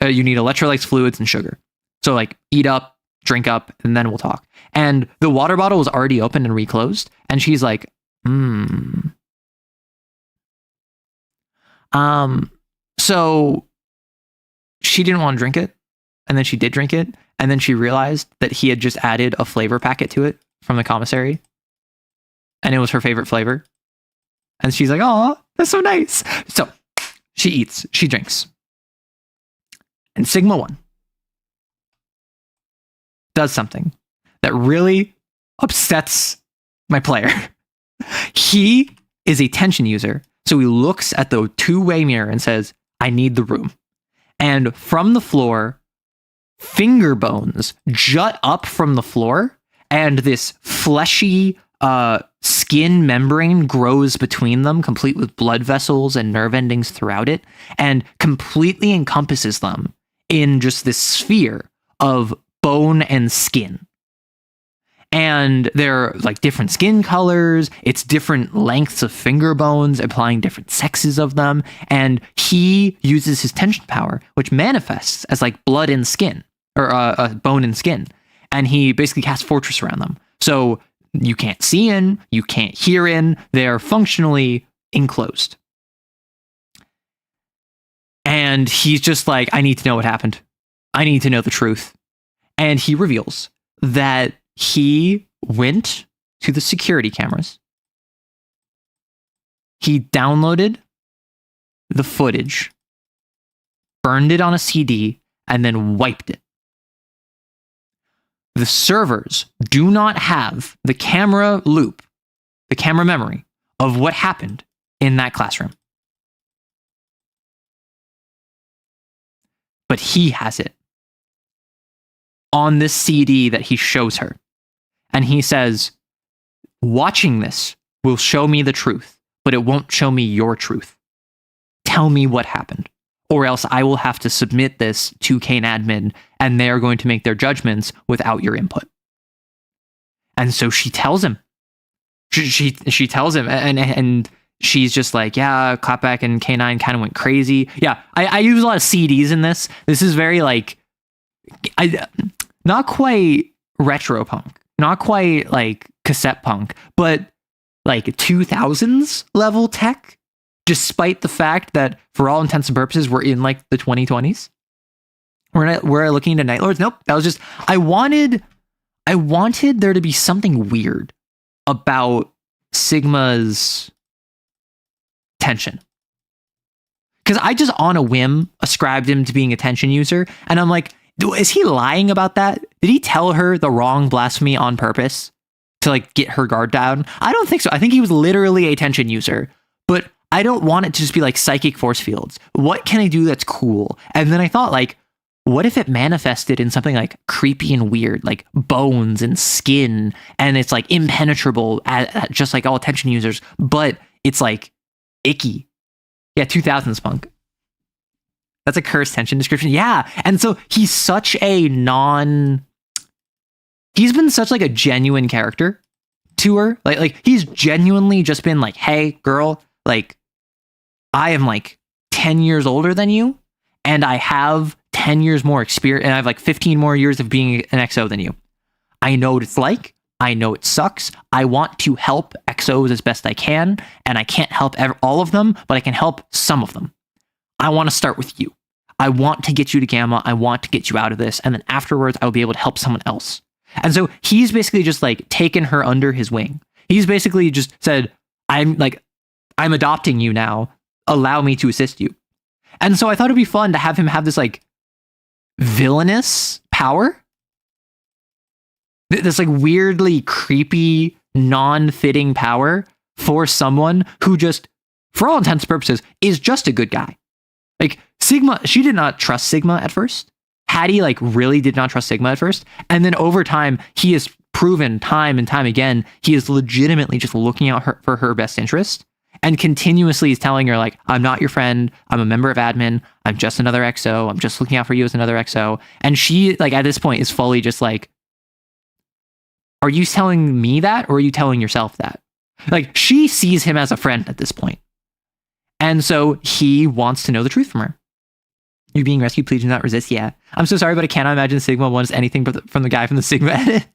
You need electrolytes, fluids, and sugar. So like eat up, drink up, and then we'll talk. And the water bottle was already open and reclosed. And she's like, So she didn't want to drink it. And then she did drink it. And then she realized that he had just added a flavor packet to it from the commissary. And it was her favorite flavor. And she's like, oh, that's so nice. So she eats, she drinks. And Sigma 1 does something that really upsets my player. He is a tension user. So he looks at the two-way mirror and says, I need the room. And from the floor, finger bones jut up from the floor, and this fleshy skin membrane grows between them, complete with blood vessels and nerve endings throughout it, and completely encompasses them in just this sphere of bone and skin. And they're like different skin colors, it's different lengths of finger bones, implying different sexes of them, and he uses his tension power, which manifests as like blood and skin, or bone and skin, and he basically casts Fortress around them. So you can't see in, you can't hear in, they're functionally enclosed. And he's just like, I need to know what happened. I need to know the truth. And he reveals that he went to the security cameras. He downloaded the footage, burned it on a CD, and then wiped it. The servers do not have the camera loop, the camera memory of what happened in that classroom. But he has it on this CD that he shows her. And he says, watching this will show me the truth, but it won't show me your truth. Tell me what happened, or else I will have to submit this to Kane admin, and they are going to make their judgments without your input. And so she tells him. She tells him, and she's just like, yeah, Clapback and K9 kind of went crazy. Yeah, I use a lot of CDs in this. This is very like, not quite retro punk, not quite like cassette punk, but like 2000s level tech, despite the fact that for all intents and purposes, we're in like the 2020s. We're looking into Night Lords. Nope. That was just, I wanted there to be something weird about Sigma's tension. Because I just on a whim ascribed him to being a tension user. And I'm like, is he lying about that? Did he tell her the wrong blasphemy on purpose to like get her guard down? I don't think so. I think he was literally a tension user, but I don't want it to just be like psychic force fields. What can I do that's cool? And then I thought like, what if it manifested in something like creepy and weird, like bones and skin, and it's like impenetrable, just like all tension users, but it's like icky. Yeah, 2000s punk. That's a cursed tension description. Yeah. And so he's such a he's been such like a genuine character to her. Like he's genuinely just been like, hey, girl, like I am like 10 years older than you, and I have 10 years more experience, and I have like 15 more years of being an XO than you. I know what it's like. I know it sucks. I want to help XOs as best I can, and I can't help all of them, but I can help some of them. I want to start with you. I want to get you to Gamma. I want to get you out of this, and then afterwards, I will be able to help someone else. And so he's basically just like taken her under his wing. He's basically just said, I'm adopting you now. Allow me to assist you. And so I thought it'd be fun to have him have this like villainous power. This like weirdly creepy, non-fitting power for someone who just, for all intents and purposes, is just a good guy. Like Sigma, she did not trust Sigma at first. Hattie like really did not trust Sigma at first. And then over time, he has proven time and time again, he is legitimately just looking out for her best interest, and continuously is telling her like, I'm not your friend. I'm a member of admin. I'm just another XO. I'm just looking out for you as another XO. And she like at this point is fully just like, are you telling me that, or are you telling yourself that? Like she sees him as a friend at this point. And so he wants to know the truth from her. You're being rescued, please do not resist. Yeah. I'm so sorry, but I cannot imagine Sigma 1 is anything from the guy from the Sigma edits.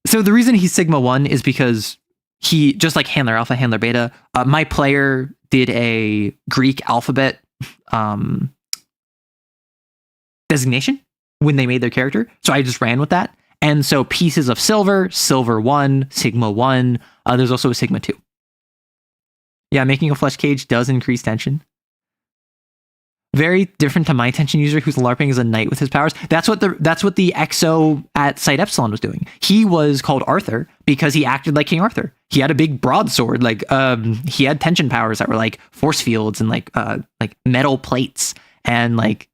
So the reason he's Sigma 1 is because he, just like Handler Alpha, Handler Beta, my player did a Greek alphabet designation when they made their character. So I just ran with that. And so pieces of Silver, Silver 1, Sigma 1, there's also a Sigma 2. Yeah, making a flesh cage does increase tension. Very different to my tension user who's LARPing as a knight with his powers. That's what the XO at Site Epsilon was doing. He was called Arthur because he acted like King Arthur. He had a big broadsword, like he had tension powers that were like force fields and like metal plates. And like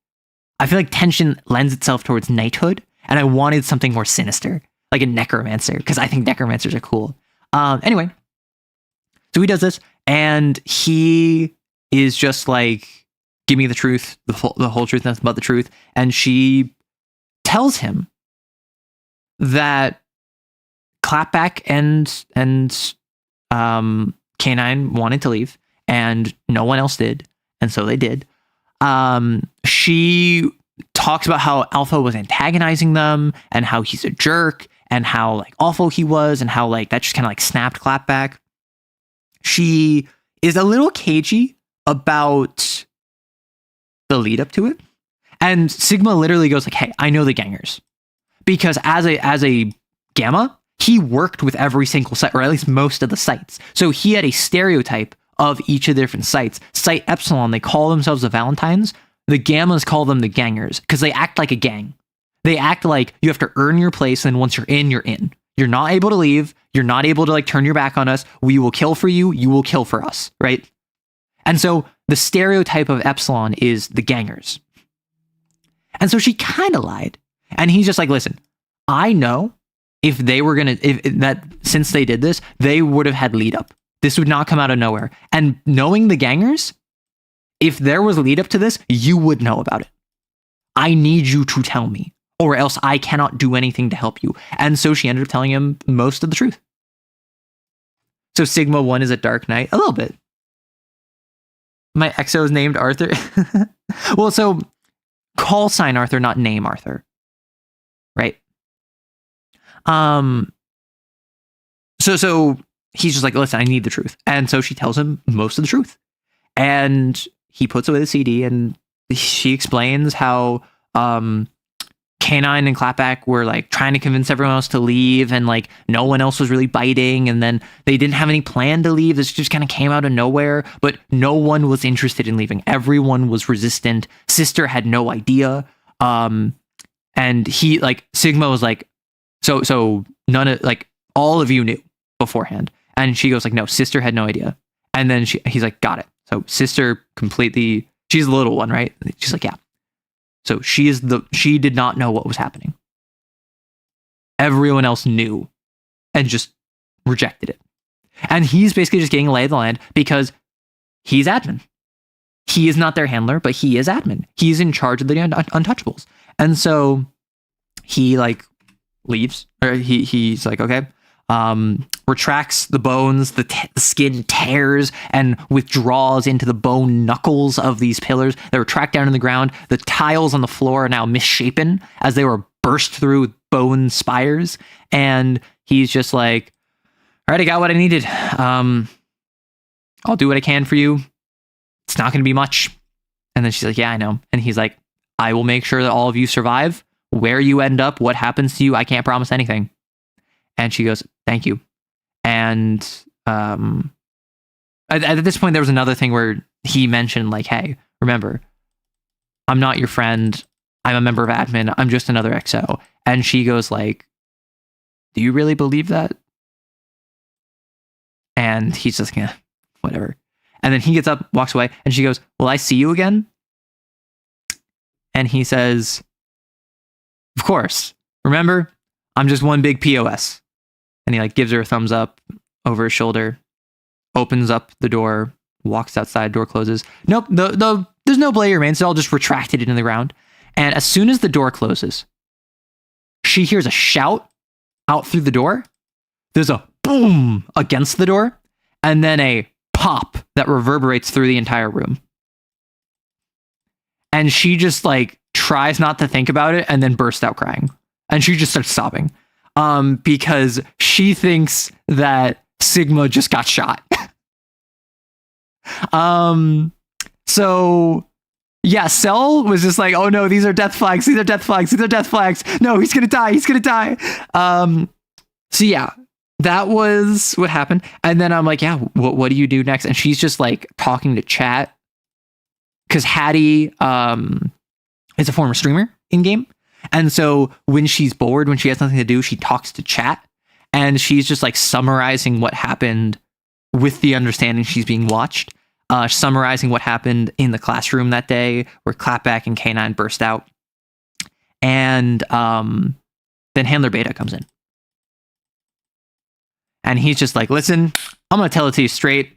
I feel like tension lends itself towards knighthood. And I wanted something more sinister, like a necromancer, because I think necromancers are cool. Anyway, so he does this, and he is just like, give me the truth, the whole truth, nothing but the truth. And she tells him that Clapback and K9 wanted to leave, and no one else did, and so they did. She talks about how Alpha was antagonizing them, and how he's a jerk, and how like awful he was, and how like that just kind of like snapped Clapback. She is a little cagey about the lead up to it, and Sigma literally goes like, hey, I know the gangers, because as a Gamma, he worked with every single site, or at least most of the sites, so he had a stereotype of each of the different sites. Site Epsilon, they call themselves the Valentines. The Gammas call them the gangers because they act like a gang. They act like you have to earn your place, and once you're in, you're in. You're not able to leave. You're not able to like turn your back on us. We will kill for you. You will kill for us, right? And so the stereotype of Epsilon is the gangers. And so she kind of lied. And he's just like, listen, I know if they were going to, since they did this, they would have had lead up. This would not come out of nowhere. And knowing the gangers, if there was a lead up to this, you would know about it. I need you to tell me, or else I cannot do anything to help you. And so she ended up telling him most of the truth. So Sigma 1 is a Dark Knight, a little bit. My XO is named Arthur. Well, so call sign Arthur, not name Arthur. Right? So he's just like, listen, I need the truth. And so she tells him most of the truth. And he puts away the CD and she explains how Canine and Clapback were like trying to convince everyone else to leave, and like no one else was really biting, and then they didn't have any plan to leave. This just kind of came out of nowhere, but no one was interested in leaving. Everyone was resistant. Sister had no idea. And he like Sigma was like, so none of like all of you knew beforehand. And she goes like, no, Sister had no idea. And then he's like, got it. So Sister completely, she's the little one, right? She's like, yeah. So she did not know what was happening. Everyone else knew and just rejected it. And he's basically just getting a lay of the land because he's admin. He is not their handler, but he is admin. He's in charge of the untouchables. And so he like leaves, or he's like, okay, retracts the bones, the skin tears and withdraws into the bone knuckles of these pillars that were tracked down in the ground. The tiles on the floor are now misshapen as they were burst through with bone spires. And he's just like, all right, I got what I needed. I'll do what I can for you. It's not going to be much. And then she's like, yeah, I know. And he's like, I will make sure that all of you survive. Where you end up, what happens to you, I can't promise anything. And she goes, thank you. And at this point, there was another thing where he mentioned like, hey, remember, I'm not your friend. I'm a member of admin. I'm just another XO. And she goes like, do you really believe that? And he's just, yeah, whatever. And then he gets up, walks away, and she goes, will I see you again? And he says, of course. Remember, I'm just one big POS. And he like gives her a thumbs up over his shoulder, opens up the door, walks outside, door closes. Nope, there's no blade remains. It's all just retracted into the ground. And as soon as the door closes, she hears a shout out through the door. There's a boom against the door, and then a pop that reverberates through the entire room. And she just like tries not to think about it and then bursts out crying. And she just starts sobbing. Because she thinks that Sigma just got shot. So yeah, Cell was just like, oh no, these are death flags. These are death flags. These are death flags. No, he's going to die. He's going to die. So yeah, that was what happened. And then I'm like, yeah, what do you do next? And she's just like talking to chat. Cause Hattie, is a former streamer in game. And so when she's bored, when she has nothing to do, she talks to chat, and she's just like summarizing what happened with the understanding she's being watched, summarizing what happened in the classroom that day where Clapback and K9 burst out. And then Handler Beta comes in. And he's just like, listen, I'm going to tell it to you straight.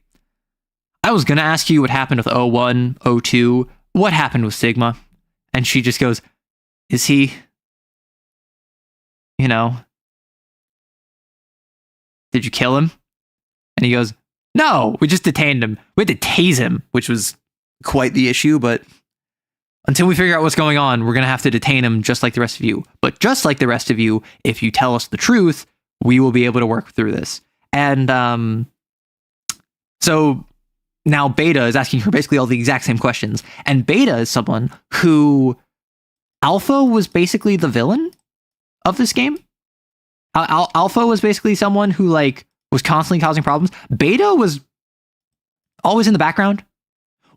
I was going to ask you what happened with 01, 02. What happened with Sigma? And she just goes, is he, did you kill him? And he goes, no, we just detained him. We had to tase him, which was quite the issue. But until we figure out what's going on, we're going to have to detain him just like the rest of you. But just like the rest of you, if you tell us the truth, we will be able to work through this. And so now Beta is asking her basically all the exact same questions. And Beta is someone who Alpha was basically the villain of this game. Alpha was basically someone who like was constantly causing problems. Beta was always in the background,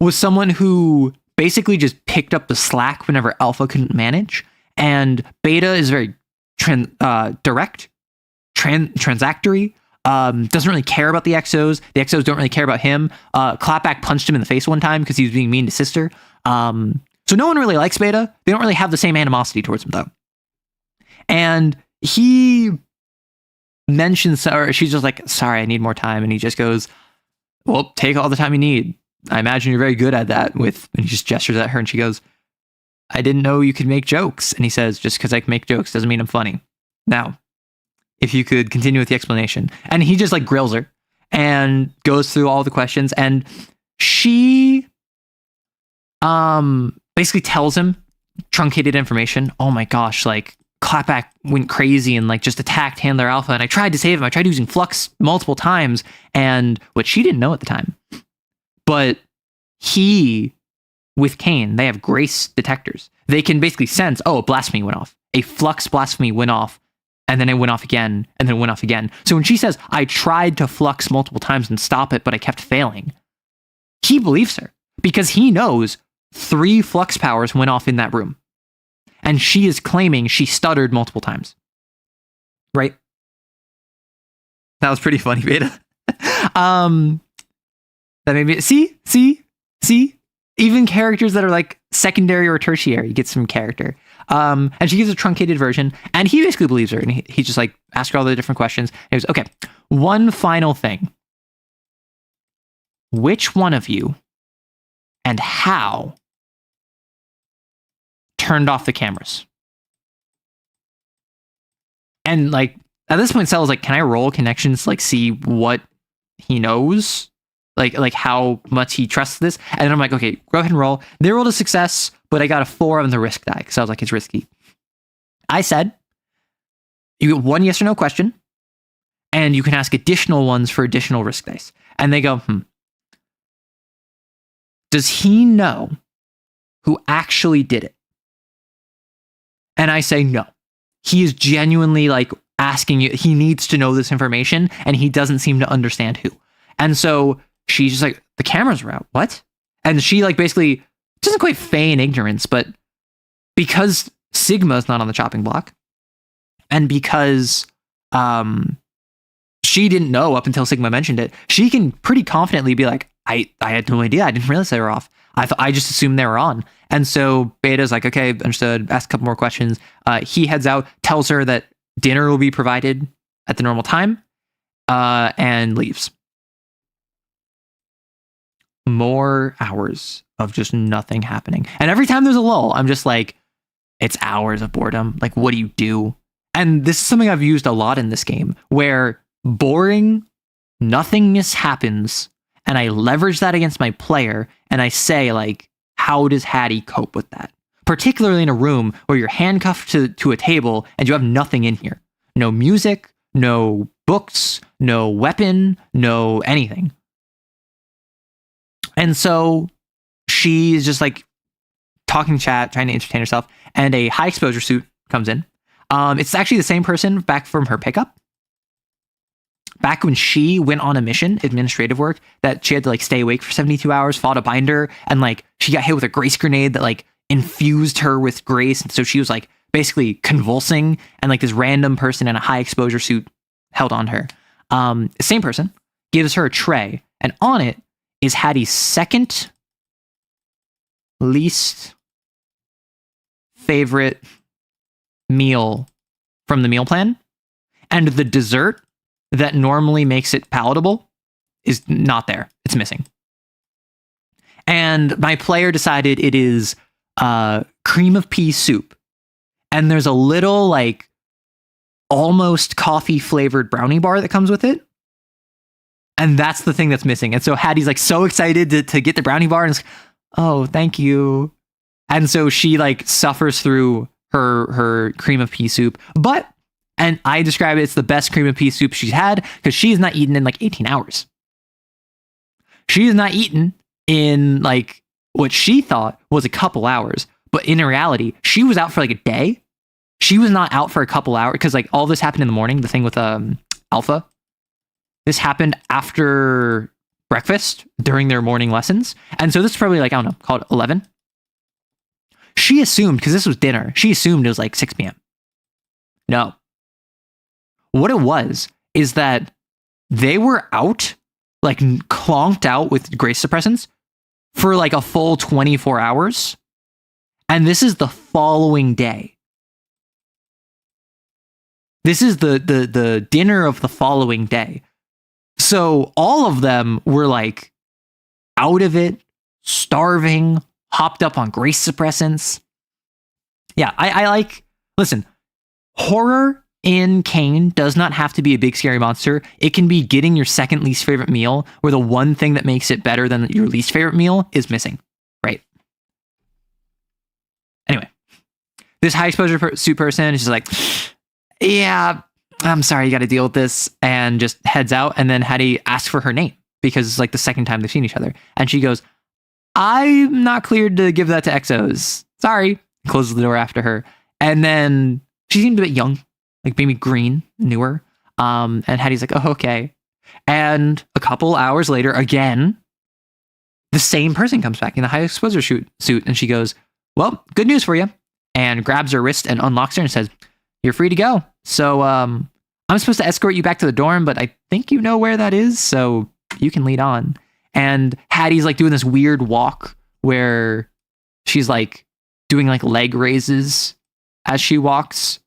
was someone who basically just picked up the slack whenever Alpha couldn't manage. And Beta is very direct, transactory, doesn't really care about the XOs. The XOs don't really care about him. Clapback punched him in the face one time because he was being mean to Sister. So no one really likes Beta. They don't really have the same animosity towards him, though. And he mentions, or she's just like, sorry, I need more time. And he just goes, well, take all the time you need. I imagine you're very good at that. And he just gestures at her and she goes, I didn't know you could make jokes. And he says, just because I can make jokes doesn't mean I'm funny. Now, if you could continue with the explanation. And he just like grills her and goes through all the questions. And she basically tells him truncated information. Oh my gosh, like Clapback went crazy and like just attacked Handler Alpha, and I tried to save him. I tried using Flux multiple times, and what she didn't know at the time, but with Kane, they have grace detectors. They can basically sense, oh, a blasphemy went off. A Flux blasphemy went off, and then it went off again, and then it went off again. So when she says, I tried to Flux multiple times and stop it, but I kept failing, he believes her because he knows 3 Flux powers went off in that room. And she is claiming she stuttered multiple times. Right? That was pretty funny, Beta. That made me see? Even characters that are like secondary or tertiary get some character. And she gives a truncated version, and he basically believes her, and he just like asks her all the different questions. And he goes, okay, one final thing. Which one of you and how turned off the cameras? And like at this point, Cell is like, can I roll connections to like see what he knows? Like how much he trusts this? And then I'm like, okay, go ahead and roll. They rolled a success, but I got a 4 on the risk die because I was like, it's risky. I said, you get 1 yes or no question, and you can ask additional ones for additional risk dice. And they go, does he know who actually did it? And I say no. He is genuinely like asking you. He needs to know this information, and he doesn't seem to understand who. And so she's just like, the cameras are out. What? And she like basically doesn't quite feign ignorance, but because Sigma's not on the chopping block, and because she didn't know up until Sigma mentioned it, she can pretty confidently be like, I had no idea. I didn't realize they were off. I just assumed they were on. And so Beta's like, okay, understood. Ask a couple more questions. He heads out, tells her that dinner will be provided at the normal time, and leaves. More hours of just nothing happening. And every time there's a lull, I'm just like, it's hours of boredom. Like, what do you do? And this is something I've used a lot in this game, where boring nothingness happens, and I leverage that against my player, and I say, like, how does Hattie cope with that? Particularly in a room where you're handcuffed to a table and you have nothing in here. No music, no books, no weapon, no anything. And so she's just like talking chat, trying to entertain herself, and a high exposure suit comes in. It's actually the same person back from her pickup. Back when she went on a mission, administrative work, that she had to like stay awake for 72 hours, fought a binder, and like she got hit with a grace grenade that like infused her with grace. And so she was like basically convulsing, and like this random person in a high exposure suit held on her. Same person gives her a tray, and on it is Hattie's second least favorite meal from the meal plan, and the dessert that normally makes it palatable is not there. It's missing. And my player decided it is cream of pea soup, and there's a little like almost coffee flavored brownie bar that comes with it. And that's the thing that's missing. And so Hattie's like so excited to get the brownie bar, and it's like, oh, thank you. And so she like suffers through her cream of pea soup. But, and I describe it's the best cream of pea soup she's had, because she's not eaten in like 18 hours. She has not eaten in like what she thought was a couple hours. But in reality, she was out for like a day. She was not out for a couple hours, because like all this happened in the morning, the thing with Alpha. This happened after breakfast during their morning lessons. And so this is probably like, I don't know, called 11. She assumed, because this was dinner, she assumed it was like 6 p.m. No. What it was is that they were out, like clonked out with grace suppressants for like a full 24 hours. And this is the following day. This is the dinner of the following day. So all of them were like out of it, starving, hopped up on grace suppressants. Yeah, I like, listen, horror in Kane does not have to be a big scary monster. It can be getting your second least favorite meal, where the one thing that makes it better than your least favorite meal is missing, right? Anyway, this high exposure suit person is just like, yeah, I'm sorry, you got to deal with this, and just heads out. And then Hattie asks for her name because it's like the second time they've seen each other. And she goes, I'm not cleared to give that to exos. Sorry. Closes the door after her. And then she seemed a bit young, like maybe green, newer. And Hattie's like, oh, okay. And a couple hours later, again, the same person comes back in the high exposure suit. And she goes, well, good news for you. And grabs her wrist and unlocks her and says, you're free to go. So I'm supposed to escort you back to the dorm, but I think you know where that is. So you can lead on. And Hattie's like doing this weird walk where she's like doing like leg raises as she walks.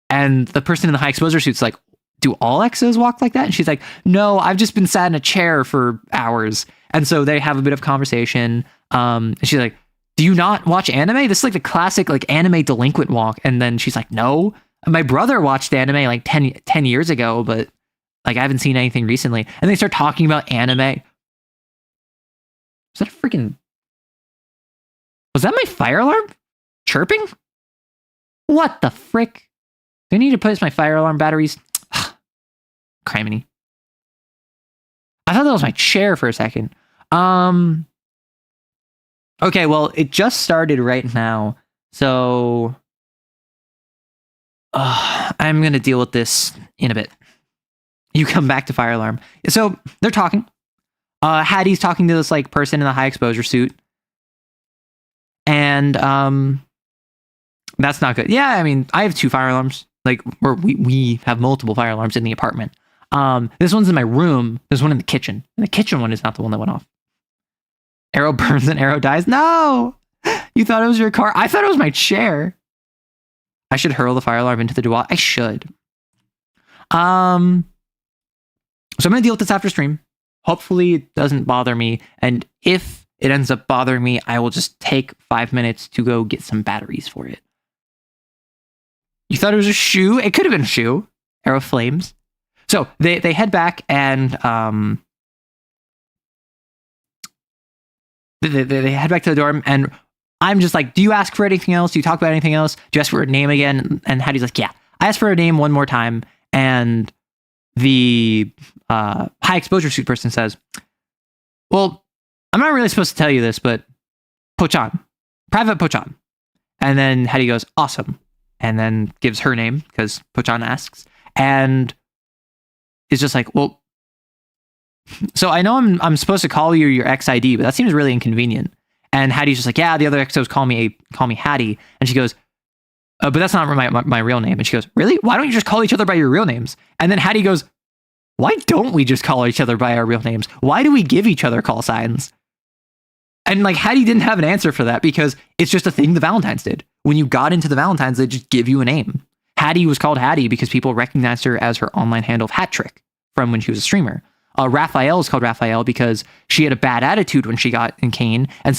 And the person in the high exposure suit's like, do all exos walk like that? And she's like, no, I've just been sat in a chair for hours. And so they have a bit of conversation. And she's like, do you not watch anime? This is like the classic like anime delinquent walk. And then she's like, no, my brother watched anime like 10 years ago, but like I haven't seen anything recently. And they start talking about anime. Was that my fire alarm chirping? What the frick? Do I need to place my fire alarm batteries? Criminy. I thought that was my chair for a second. Okay, well, it just started right now. So I'm going to deal with this in a bit. You come back to fire alarm. So they're talking. Hattie's talking to this like person in the high exposure suit. And that's not good. Yeah, I mean, I have 2 fire alarms. Like we have multiple fire alarms in the apartment. This one's in my room. There's one in the kitchen. And the kitchen one is not the one that went off. Arrow burns and arrow dies. No! You thought it was your car? I thought it was my chair. I should hurl the fire alarm into the dual. I should. So I'm going to deal with this after stream. Hopefully it doesn't bother me. And if it ends up bothering me, I will just take 5 minutes to go get some batteries for it. You thought it was a shoe? It could have been a shoe. Arrow flames. So they head back and they head back to the dorm, and I'm just like, do you ask for anything else? Do you talk about anything else? Do you ask for her name again? And Hattie's like, yeah, I asked for her name one more time. And the high exposure suit person says, well, I'm not really supposed to tell you this, but Pochan, Private Pochan. And then Hattie goes, awesome. And then gives her name because Pochan asks. And is just like, well, so I know I'm supposed to call you your XID, but that seems really inconvenient. And Hattie's just like, yeah, the other XOs call me Hattie. And she goes, but that's not my real name. And she goes, really? Why don't you just call each other by your real names? And then Hattie goes, why don't we just call each other by our real names? Why do we give each other call signs? And like Hattie didn't have an answer for that because it's just a thing the Valentines did. When you got into the Valentines, they just give you a name. Hattie was called Hattie because people recognized her as her online handle of Hat Trick from when she was a streamer. Raphael is called Raphael because she had a bad attitude when she got in Kane, and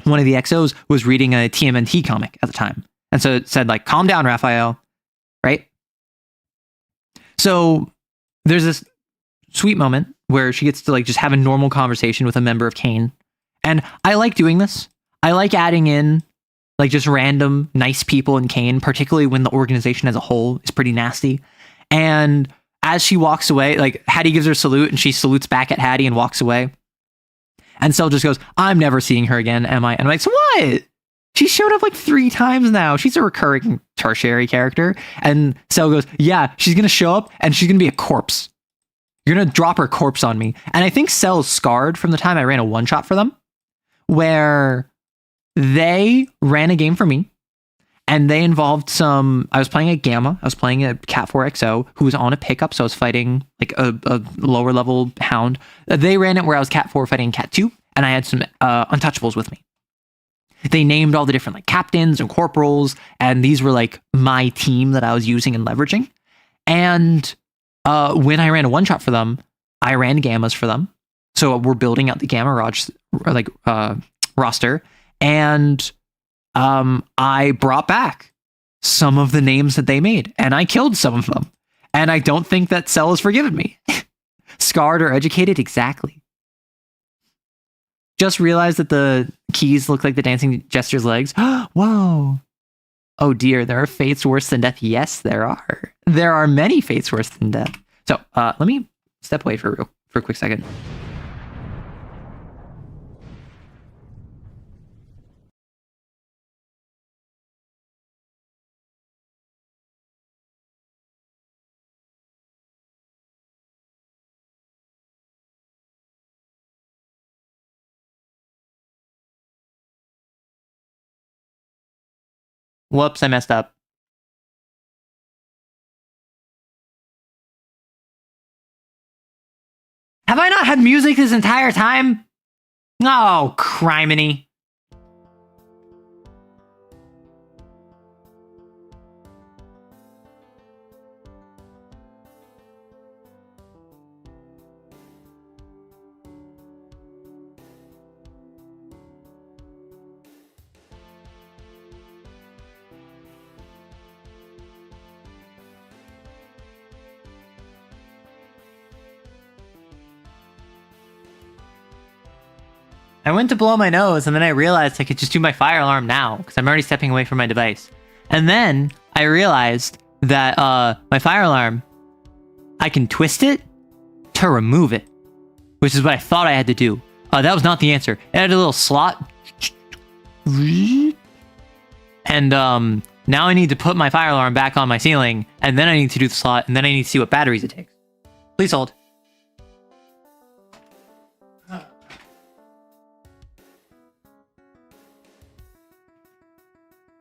one of the XOs was reading a TMNT comic at the time. And so it said like, calm down, Raphael. Right? So there's this sweet moment where she gets to like just have a normal conversation with a member of Kane. And I like doing this. I like adding in like just random nice people in Kane, particularly when the organization as a whole is pretty nasty. And as she walks away, like Hattie gives her a salute and she salutes back at Hattie and walks away. And Cell just goes, I'm never seeing her again, am I? And I'm like, so what? She showed up like 3 times now. She's a recurring tertiary character. And Cell goes, yeah, she's going to show up and she's going to be a corpse. You're going to drop her corpse on me. And I think Cell's scarred from the time I ran a one-shot for them, where they ran a game for me. And they involved I was playing a Gamma. I was playing a Cat 4XO who was on a pickup. So I was fighting like a lower level hound. They ran it where I was Cat 4 fighting Cat 2. And I had some untouchables with me. They named all the different like captains and corporals. And these were like my team that I was using and leveraging. And when I ran a one shot for them, I ran Gammas for them. So we're building out the Gamma roster. And I brought back some of the names that they made, and I killed some of them. And I don't think that Cell has forgiven me. Scarred or educated? Exactly. Just realized that the keys look like the dancing gesture's legs. Whoa. Oh dear, there are fates worse than death. Yes, there are. There are many fates worse than death. So let me step away for a quick second. Whoops, I messed up. Have I not had music this entire time? Oh, criminy. I went to blow my nose, and then I realized I could just do my fire alarm now, because I'm already stepping away from my device. And then I realized that my fire alarm, I can twist it to remove it, which is what I thought I had to do. That was not the answer. It had a little slot. And now I need to put my fire alarm back on my ceiling, and then I need to do the slot, and then I need to see what batteries it takes. Please hold.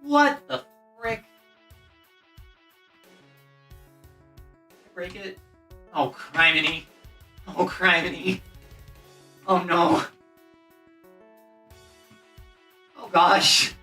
What the frick? Break it? Oh, criminy. Oh, criminy. Oh, no. Oh, gosh.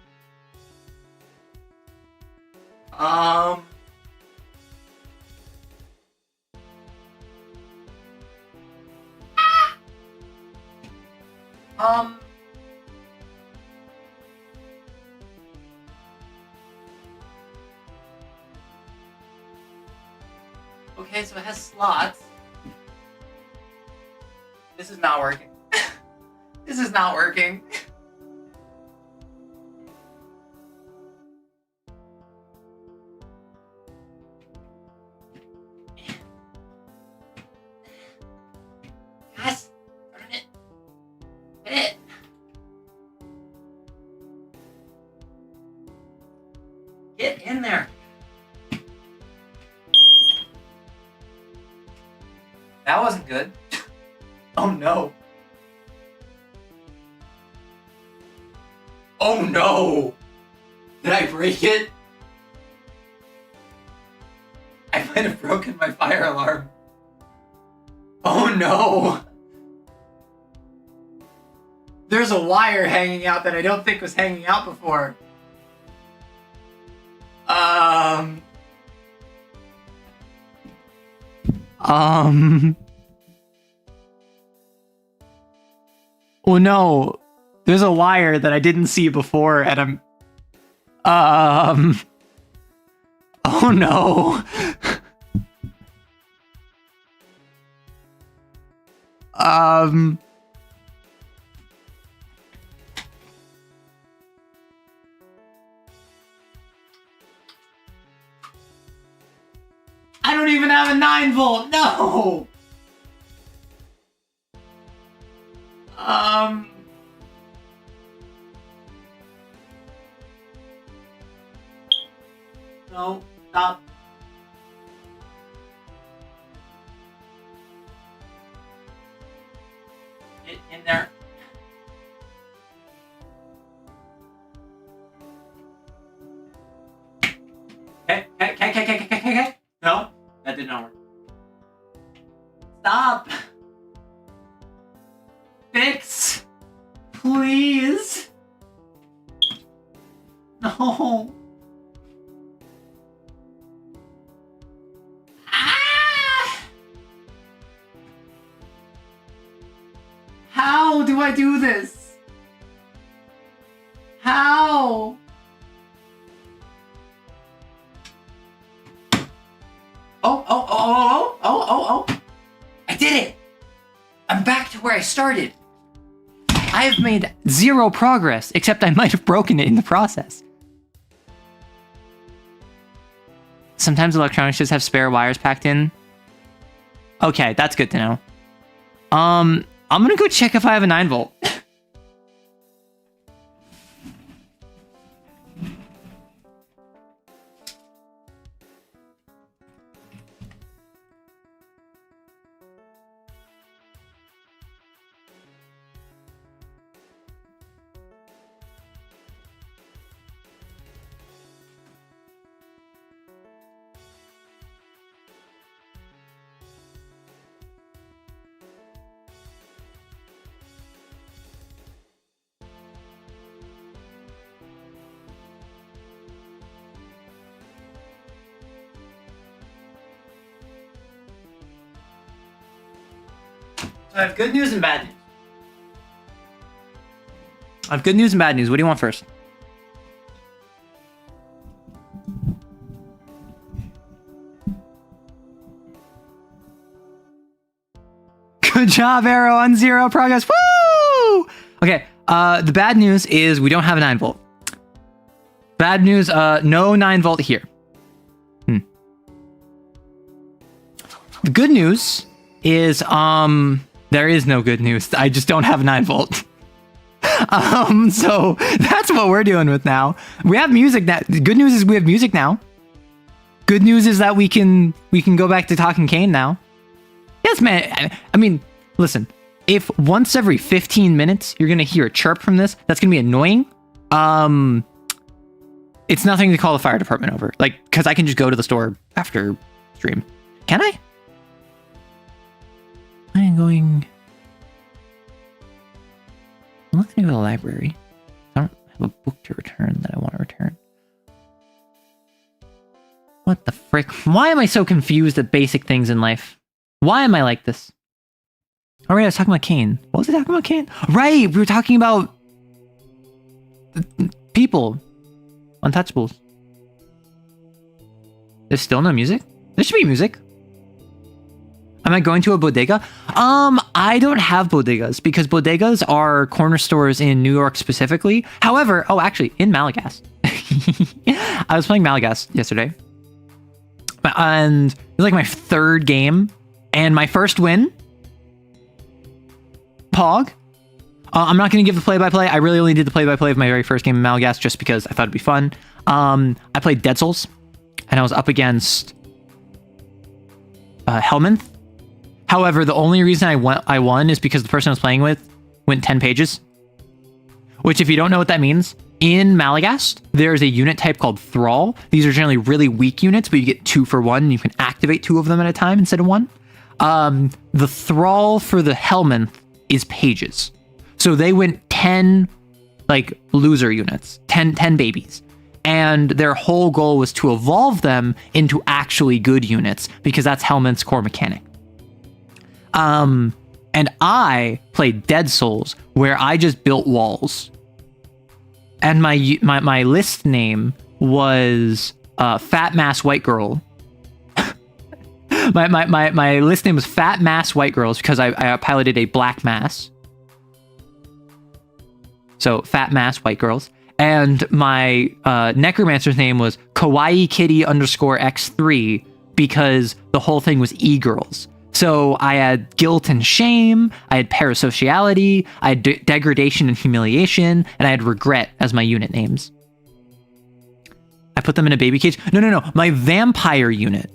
Okay, so it has slots. This is not working. This is not working. Yes, turn it. Hit it. Get in there. That wasn't good. Oh no. Oh no! Did I break it? I might have broken my fire alarm. Oh no! There's a wire hanging out that I don't think was hanging out before. Oh no, there's a wire that I didn't see before, and oh no. I don't even have a 9-volt, no! No, stop. Get in there. Okay. No, that did not work. Stop. Fix. Please. No. How do I do this? How? Oh. I did it. I'm back to where I started. I have made 0 progress, except I might have broken it in the process. Sometimes electronics just have spare wires packed in. Okay, that's good to know. I'm gonna go check if I have a 9-volt. I have good news and bad news. I have good news and bad news. What do you want first? Good job, Arrow, on 0 progress. Woo! Okay, the bad news is we don't have a 9-volt. Bad news, no 9-volt here. The good news is, there is no good news. I just don't have a 9-volt. So that's what we're dealing with now. We have music now. The good news is we have music now. Good news is that we can go back to talking Kane now. Yes, man. I mean, listen, if once every 15 minutes you're gonna hear a chirp from this, that's gonna be annoying. It's nothing to call the fire department over. Like, because I can just go to the store after stream. Can I? I am going... I'm not going to go to the library. I don't have a book to return that I want to return. What the frick? Why am I so confused at basic things in life? Why am I like this? Oh, right, I was talking about Kane. What was I talking about, Kane? Right, we were talking about... people. Untouchables. There's still no music? There should be music. Am I going to a bodega? I don't have bodegas because bodegas are corner stores in New York specifically. However, oh, actually, in Malagast. I was playing Malagast yesterday. And it was like my 3rd game and my first win. Pog. I'm not going to give the play-by-play. I really only did the play-by-play of my very first game in Malagast just because I thought it'd be fun. I played Dead Souls and I was up against Helminth. However, the only reason I won is because the person I was playing with went 10 pages. Which, if you don't know what that means, in Malagast, there's a unit type called Thrall. These are generally really weak units, but you get 2 for 1, and you can activate 2 of them at a time instead of 1. The Thrall for the Helminth is pages. So they went 10, like, loser units. 10 babies. And their whole goal was to evolve them into actually good units, because that's Helminth's core mechanic. And I played Dead Souls, where I just built walls. And my list name was Fat Mass White Girl. my list name was Fat Mass White Girls because I piloted a black mass. So Fat Mass White Girls. And my necromancer's name was Kawaii Kitty _X3 because the whole thing was e-girls. So I had guilt and shame, I had parasociality, I had degradation and humiliation, and I had regret as my unit names. I put them in a baby cage. No. My vampire unit.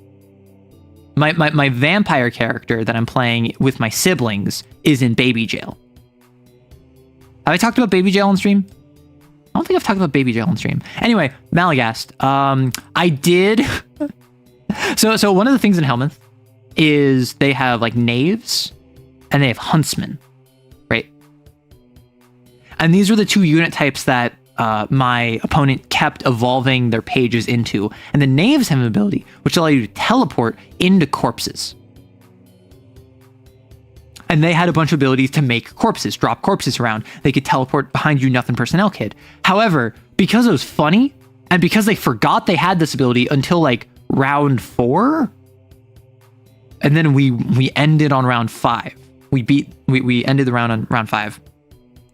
My vampire character that I'm playing with my siblings is in baby jail. Have I talked about baby jail on stream? I don't think I've talked about baby jail on stream. Anyway, Malagast. I did... So one of the things in Helminth is they have like knaves and they have huntsmen, right? And these are the 2 unit types that my opponent kept evolving their pages into. And the knaves have an ability which allow you to teleport into corpses. And they had a bunch of abilities to make corpses, drop corpses around. They could teleport behind you, Nothing Personnel Kid. However, because it was funny, and because they forgot they had this ability until like round 4, and then we ended on round 5. We ended the round on round 5.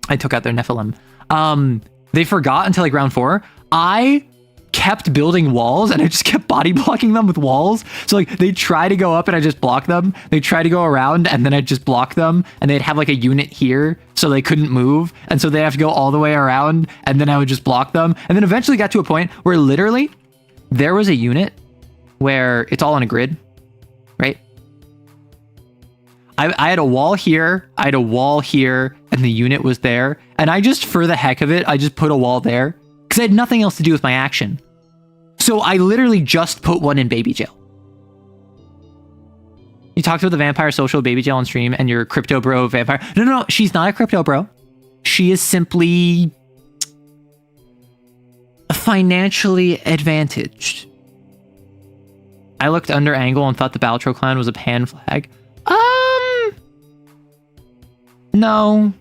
I took out their Nephilim. They forgot until like round 4. I kept building walls, and I just kept body blocking them with walls. So like they try to go up and I just block them. They try to go around and then I just block them, and they'd have like a unit here so they couldn't move. And so they have to go all the way around, and then I would just block them. And then eventually got to a point where literally there was a unit where it's all on a grid, right? I had a wall here, I had a wall here, and the unit was there. And I just, for the heck of it, I just put a wall there because I had nothing else to do with my action. So I literally just put one in baby jail. You talked about the vampire social baby jail on stream and your crypto bro vampire. No, she's not a crypto bro. She is simply financially advantaged. I looked under angle and thought the Balatro clan was a pan flag. No.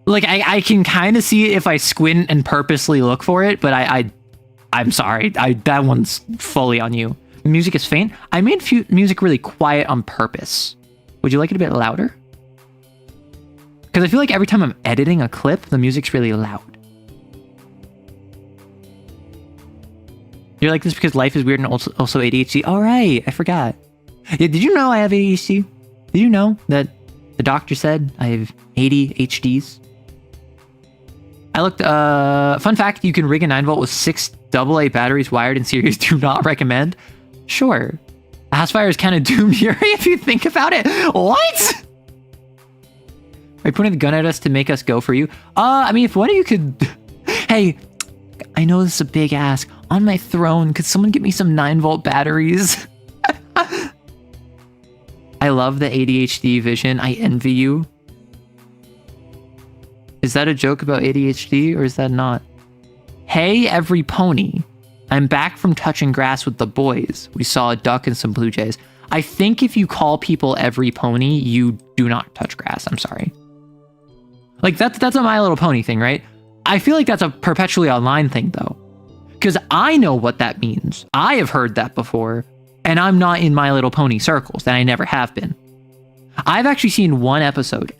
Like, I can kind of see it if I squint and purposely look for it, but I'm sorry. That one's fully on you. Music is faint. I made music really quiet on purpose. Would you like it a bit louder? Because I feel like every time I'm editing a clip, the music's really loud. You're like this because life is weird and also ADHD. All right, I forgot. Yeah, did you know I have ADHD? Did you know that the doctor said I have ADHDs? I looked, fun fact, you can rig a 9-volt with 6 AA batteries wired in series. Do not recommend. Sure. A house fire is kind of doomed here if you think about it. What? Are you pointing the gun at us to make us go for you? I mean, if one of you could... Hey, I know this is a big ask. On my throne, could someone get me some 9-volt batteries? I love the ADHD vision. I envy you. Is that a joke about ADHD or is that not? Hey, every pony. I'm back from touching grass with the boys. We saw a duck and some blue jays. I think if you call people every pony, you do not touch grass. I'm sorry. Like, that's a My Little Pony thing, right? I feel like that's a perpetually online thing, though. Because I know what that means. I have heard that before. And I'm not in My Little Pony circles, and I never have been. I've actually seen one episode.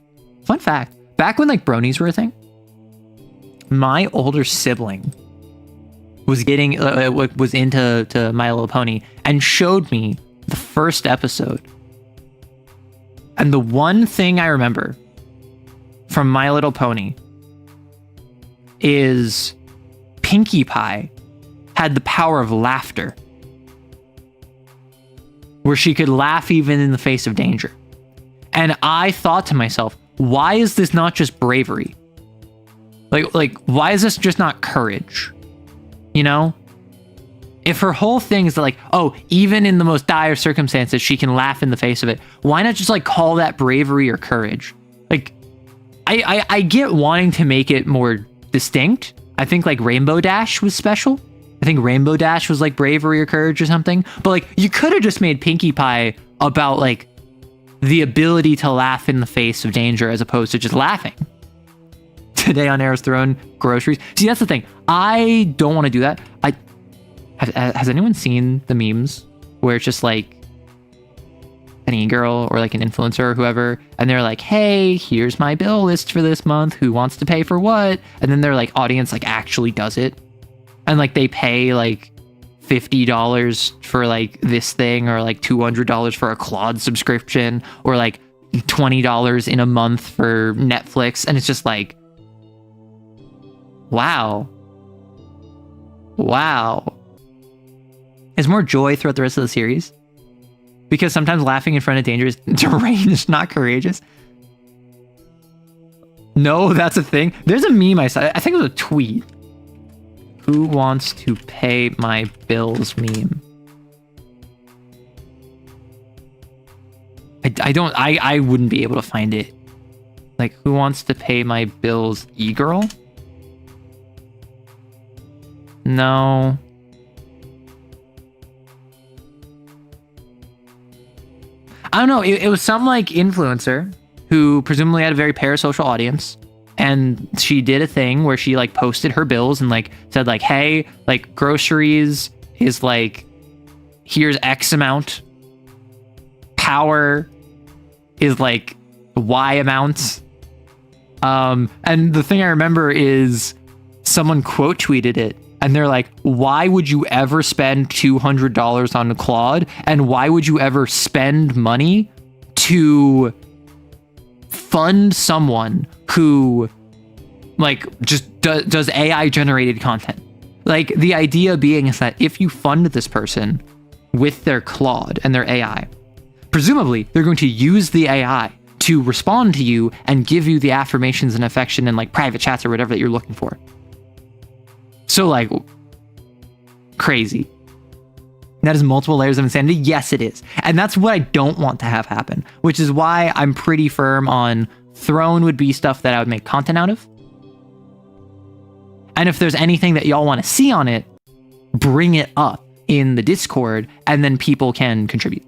Fun fact, back when like bronies were a thing, my older sibling was into My Little Pony and showed me the first episode. And the one thing I remember from My Little Pony is Pinkie Pie had the power of laughter, where she could laugh even in the face of danger. And I thought to myself, why is this not just bravery? Like, why is this just not courage? You know? If her whole thing is that like, oh, even in the most dire circumstances, she can laugh in the face of it. Why not just like call that bravery or courage? Like, I get wanting to make it more distinct. I think like Rainbow Dash was special. I think Rainbow Dash was like bravery or courage or something. But like, you could have just made Pinkie Pie about like the ability to laugh in the face of danger as opposed to just laughing. Today on Arrow's Throne, groceries. See, that's the thing. I don't want to do that. Has anyone seen the memes where it's just like an e-girl or like an influencer or whoever, and they're like, hey, here's my bill list for this month. Who wants to pay for what? And then their like audience like actually does it. And like they pay like $50 for like this thing, or like $200 for a Claude subscription, or like $20 in a month for Netflix. And it's just like, wow. Is more joy throughout the rest of the series? Because sometimes laughing in front of danger is deranged, not courageous. No, that's a thing. There's a meme I saw. I think it was a tweet. Who wants to pay my bills meme? I wouldn't be able to find it. Like, who wants to pay my bills, e-girl? No. I don't know. It was some like influencer who presumably had a very parasocial audience. And she did a thing where she like posted her bills and like said like, hey, like groceries is like, here's X amount. Power is like Y amount. And the thing I remember is someone quote tweeted it, and they're like, why would you ever spend $200 on a Claude? And why would you ever spend money to fund someone who like just does AI generated content? Like, the idea being is that if you fund this person with their Claude and their AI, presumably they're going to use the AI to respond to you and give you the affirmations and affection and like private chats or whatever that you're looking for. So like, crazy. That is multiple layers of insanity. Yes, it is. And that's what I don't want to have happen, which is why I'm pretty firm on Throne would be stuff that I would make content out of. And if there's anything that y'all want to see on it, bring it up in the Discord and then people can contribute.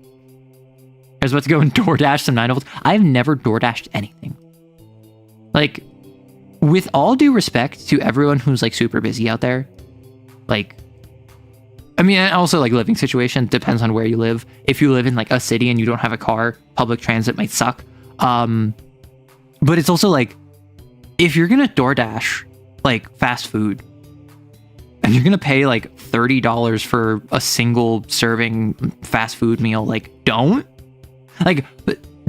I was about to go and DoorDash some 9-year-olds. I've never DoorDashed anything. Like, with all due respect to everyone who's like super busy out there, like, I mean, also like living situation depends on where you live. If you live in like a city and you don't have a car, public transit might suck. But it's also like, if you're gonna DoorDash like fast food and you're gonna pay like $30 for a single serving fast food meal, like, don't. Like,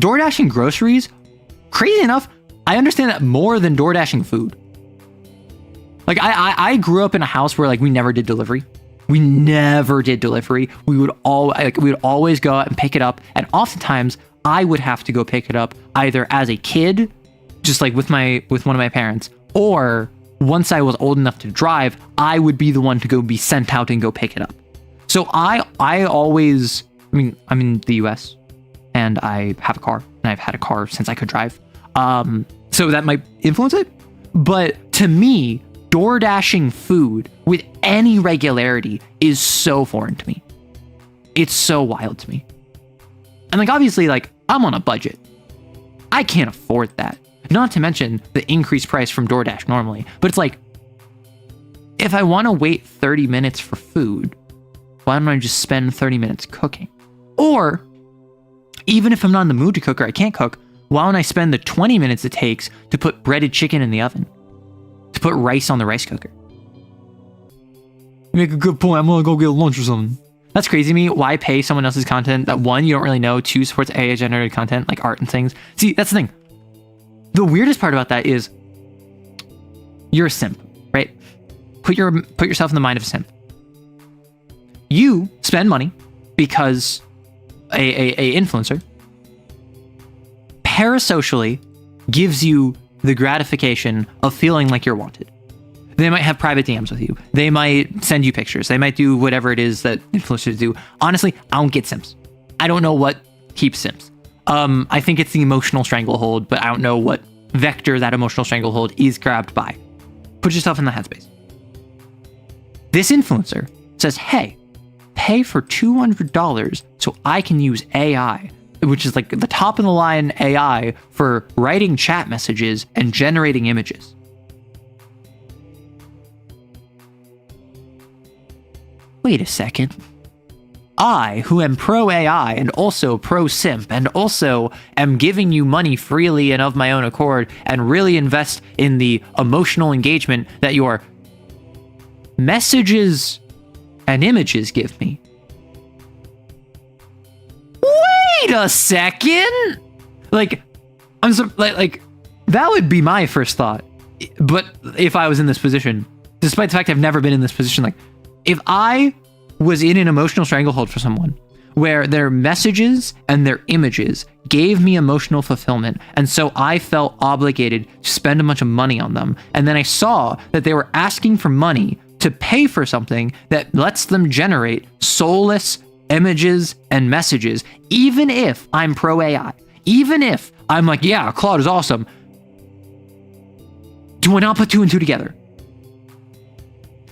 DoorDashing groceries, crazy enough, I understand that more than DoorDashing food. Like, I grew up in a house where like we never did delivery. We never did delivery. We would always go out and pick it up, and oftentimes I would have to go pick it up either as a kid, just like with one of my parents, or once I was old enough to drive, I would be the one to go be sent out and go pick it up. So I always, I mean, I'm in the US and I have a car, and I've had a car since I could drive. So that might influence it. But to me, DoorDashing food with any regularity is so foreign to me. It's so wild to me. And like, obviously, like, I'm on a budget. I can't afford that. Not to mention the increased price from DoorDash normally. But it's like, if I want to wait 30 minutes for food, why don't I just spend 30 minutes cooking? Or even if I'm not in the mood to cook or I can't cook, why don't I spend the 20 minutes it takes to put breaded chicken in the oven? To put rice on the rice cooker? You make a good point. I'm gonna go get lunch or something. That's crazy to me. Why pay someone else's content that, one, you don't really know, two, supports AI generated content like art and things? See, that's the thing. The weirdest part about that is you're a simp, right? Put yourself in the mind of a simp. You spend money because a influencer parasocially gives you the gratification of feeling like you're wanted. They might have private DMs with you. They might send you pictures. They might do whatever it is that influencers do. Honestly, I don't get simps. I don't know what keeps simps. I think it's the emotional stranglehold, but I don't know what vector that emotional stranglehold is grabbed by. Put yourself in the headspace. This influencer says, hey, pay for $200 so I can use AI, which is like the top of the line AI for writing chat messages and generating images. Wait a second. I, who am pro AI and also pro simp and also am giving you money freely and of my own accord and really invest in the emotional engagement that your messages and images give me. Wait a second. Like, I'm so, like that would be my first thought. But if I was in this position, despite the fact I've never been in this position, like, if I was in an emotional stranglehold for someone where their messages and their images gave me emotional fulfillment, and so I felt obligated to spend a bunch of money on them, and then I saw that they were asking for money to pay for something that lets them generate soulless images and messages, even if I'm pro AI, even if I'm like, yeah, Claude is awesome, do I not put two and two together?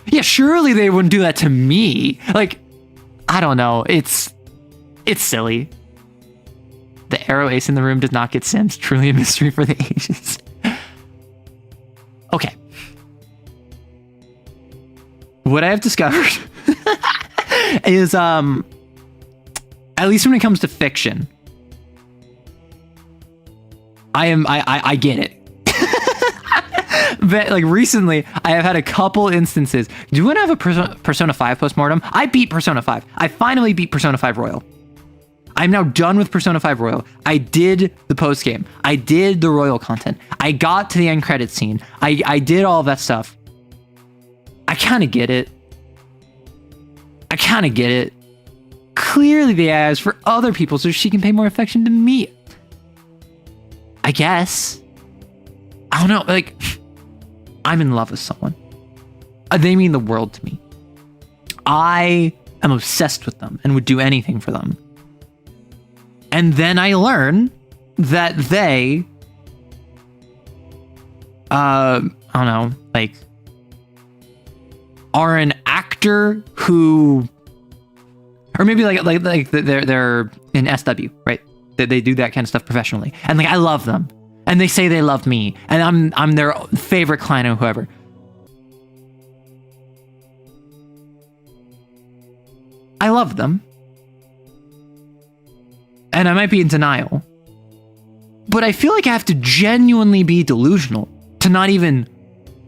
Yeah, surely they wouldn't do that to me. Like, I don't know. It's silly. The arrow ace in the room does not get simps. Truly a mystery for the ages. Okay. What I have discovered is, at least when it comes to fiction, I get it. But like recently, I have had a couple instances. Do you want to have a Persona 5 postmortem? I beat Persona 5. I finally beat Persona 5 Royal. I'm now done with Persona 5 Royal. I did the post game. I did the Royal content. I got to the end credit scene. I did all that stuff. I kind of get it. Clearly the AI is for other people so she can pay more affection to me. I guess. I don't know, like, I'm in love with someone. They mean the world to me. I am obsessed with them and would do anything for them. And then I learn that they, I don't know, like, are an actor who, or maybe like they're in SW, right? They do that kind of stuff professionally, and like I love them, and they say they love me, and I'm their favorite client or whoever. I love them, and I might be in denial, but I feel like I have to genuinely be delusional to not even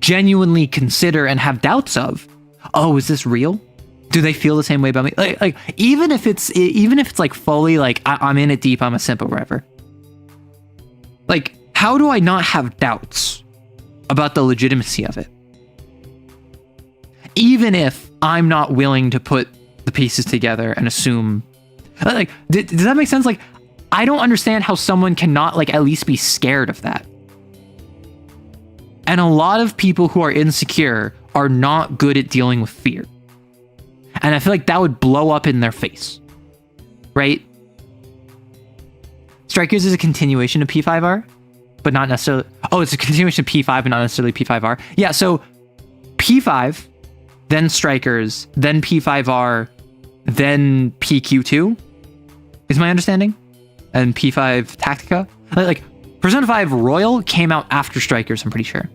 genuinely consider and have doubts of, oh, is this real? Do they feel the same way about me? Like even if it's like fully like I'm in it deep, I'm a simp or whatever. Like, how do I not have doubts about the legitimacy of it? Even if I'm not willing to put the pieces together and assume, like, does that make sense? Like, I don't understand how someone cannot like at least be scared of that. And a lot of people who are insecure are not good at dealing with fear. And I feel like that would blow up in their face, right? Strikers is a continuation of P5R, but not necessarily. Oh, it's a continuation of P5, but not necessarily P5R. Yeah, so P5, then Strikers, then P5R, then PQ2 is my understanding, and P5 Tactica. Like Persona 5 Royal came out after Strikers, I'm pretty sure.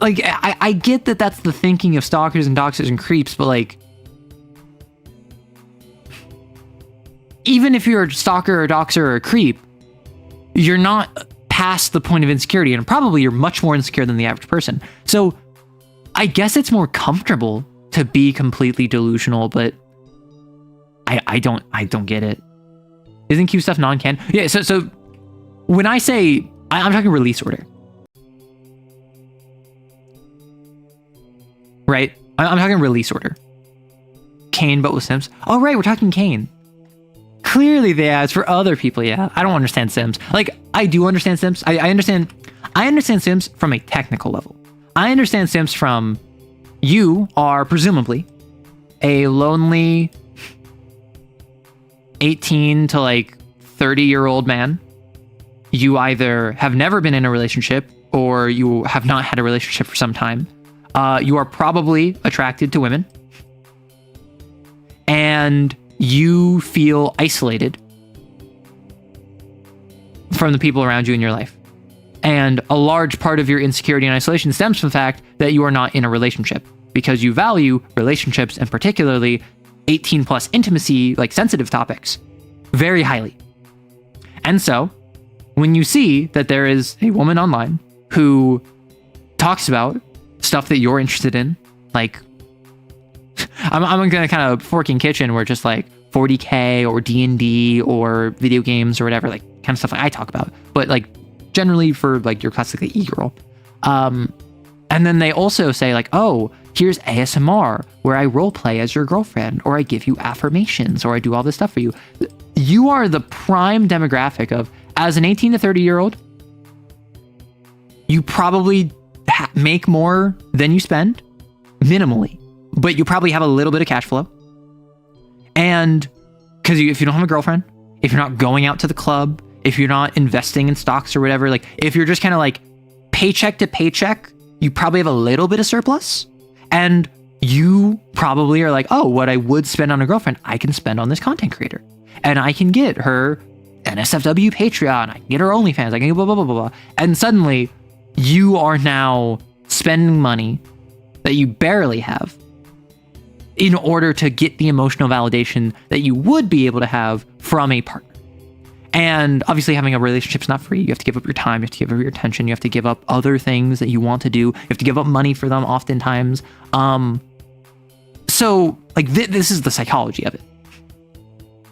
Like, I get that that's the thinking of stalkers and doxers and creeps, but like, even if you're a stalker or a doxer or a creep, you're not past the point of insecurity, and probably you're much more insecure than the average person. So I guess it's more comfortable to be completely delusional, but I don't get it. Isn't Q stuff non-canon? Yeah, so when I say, I'm talking release order. Right? I'm talking release order. Kane, but with Sims. Oh, right, we're talking Kane. Clearly the ads for other people, yeah. I don't understand Sims. Like, I do understand Sims. I understand Sims from a technical level. I understand Sims from, you are presumably a lonely 18 to like 30-year-old man. You either have never been in a relationship or you have not had a relationship for some time. You are probably attracted to women, and you feel isolated from the people around you in your life. And a large part of your insecurity and isolation stems from the fact that you are not in a relationship, because you value relationships, and particularly 18 plus intimacy, like sensitive topics, very highly. And so when you see that there is a woman online who talks about stuff that you're interested in, like, I'm gonna kind of forking kitchen where just like 40K or D&D or video games or whatever, like kind of stuff like I talk about, but like generally for like your classic e-girl. And then they also say like, oh, here's ASMR where I roleplay as your girlfriend, or I give you affirmations, or I do all this stuff for you. You are the prime demographic of, as an 18 to 30-year-old, you probably make more than you spend, minimally, but you probably have a little bit of cash flow. And because if you don't have a girlfriend, if you're not going out to the club, if you're not investing in stocks or whatever, like if you're just kind of like paycheck to paycheck, you probably have a little bit of surplus. And you probably are like, oh, what I would spend on a girlfriend, I can spend on this content creator. And I can get her NSFW Patreon, I can get her OnlyFans, I can get blah, blah, blah, blah, blah. And suddenly you are now spending money that you barely have in order to get the emotional validation that you would be able to have from a partner. And obviously having a relationship's not free. You have to give up your time, you have to give up your attention, you have to give up other things that you want to do, you have to give up money for them oftentimes. So like this is the psychology of it.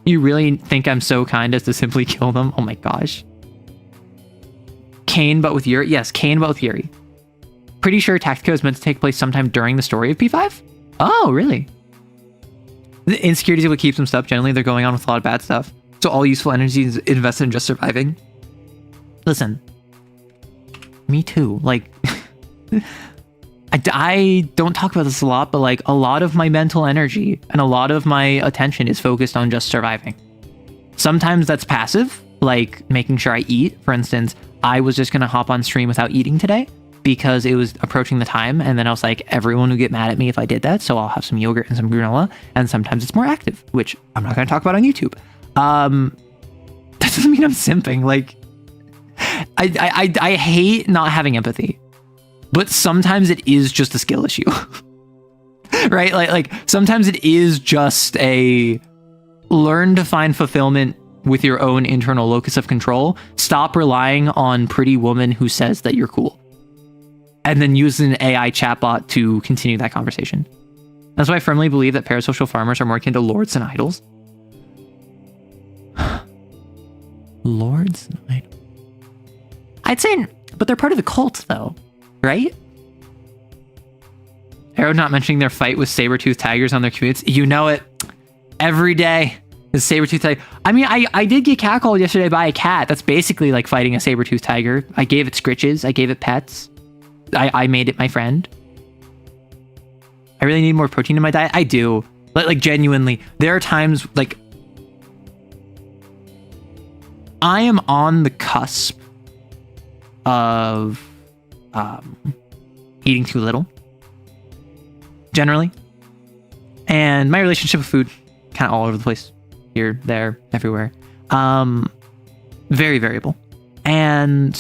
You really think I'm so kind as to simply kill them? Oh my gosh. Cain but with Yuri? Yes, Cain but with Yuri. Pretty sure Tactica is meant to take place sometime during the story of P5? Oh, really? The insecurity is what keeps them stuck. Generally, they're going on with a lot of bad stuff. So all useful energy is invested in just surviving. Listen. Me too. Like, I don't talk about this a lot, but like a lot of my mental energy and a lot of my attention is focused on just surviving. Sometimes that's passive, like making sure I eat. For instance, I was just going to hop on stream without eating today because it was approaching the time. And then I was like, everyone would get mad at me if I did that. So I'll have some yogurt and some granola. And sometimes it's more active, which I'm not going to talk about on YouTube. That doesn't mean I'm simping. Like, I hate not having empathy, but sometimes it is just a skill issue, right? Like sometimes it is just a learn to find fulfillment with your own internal locus of control. Stop relying on pretty woman who says that you're cool, and then use an AI chatbot to continue that conversation. That's why I firmly believe that parasocial farmers are more akin to lords than idols. Lords and idols. I'd say, but they're part of the cult though, right? Arrow not mentioning their fight with saber-toothed tigers on their commutes. You know it. Every day is saber-toothed tiger. I mean, I did get catcalled yesterday by a cat. That's basically like fighting a saber-toothed tiger. I gave it scritches. I gave it pets. I made it my friend. I really need more protein in my diet. I do. But like genuinely, there are times like I am on the cusp of eating too little, generally. And my relationship with food, kind of all over the place. Here, there, everywhere. Very variable. And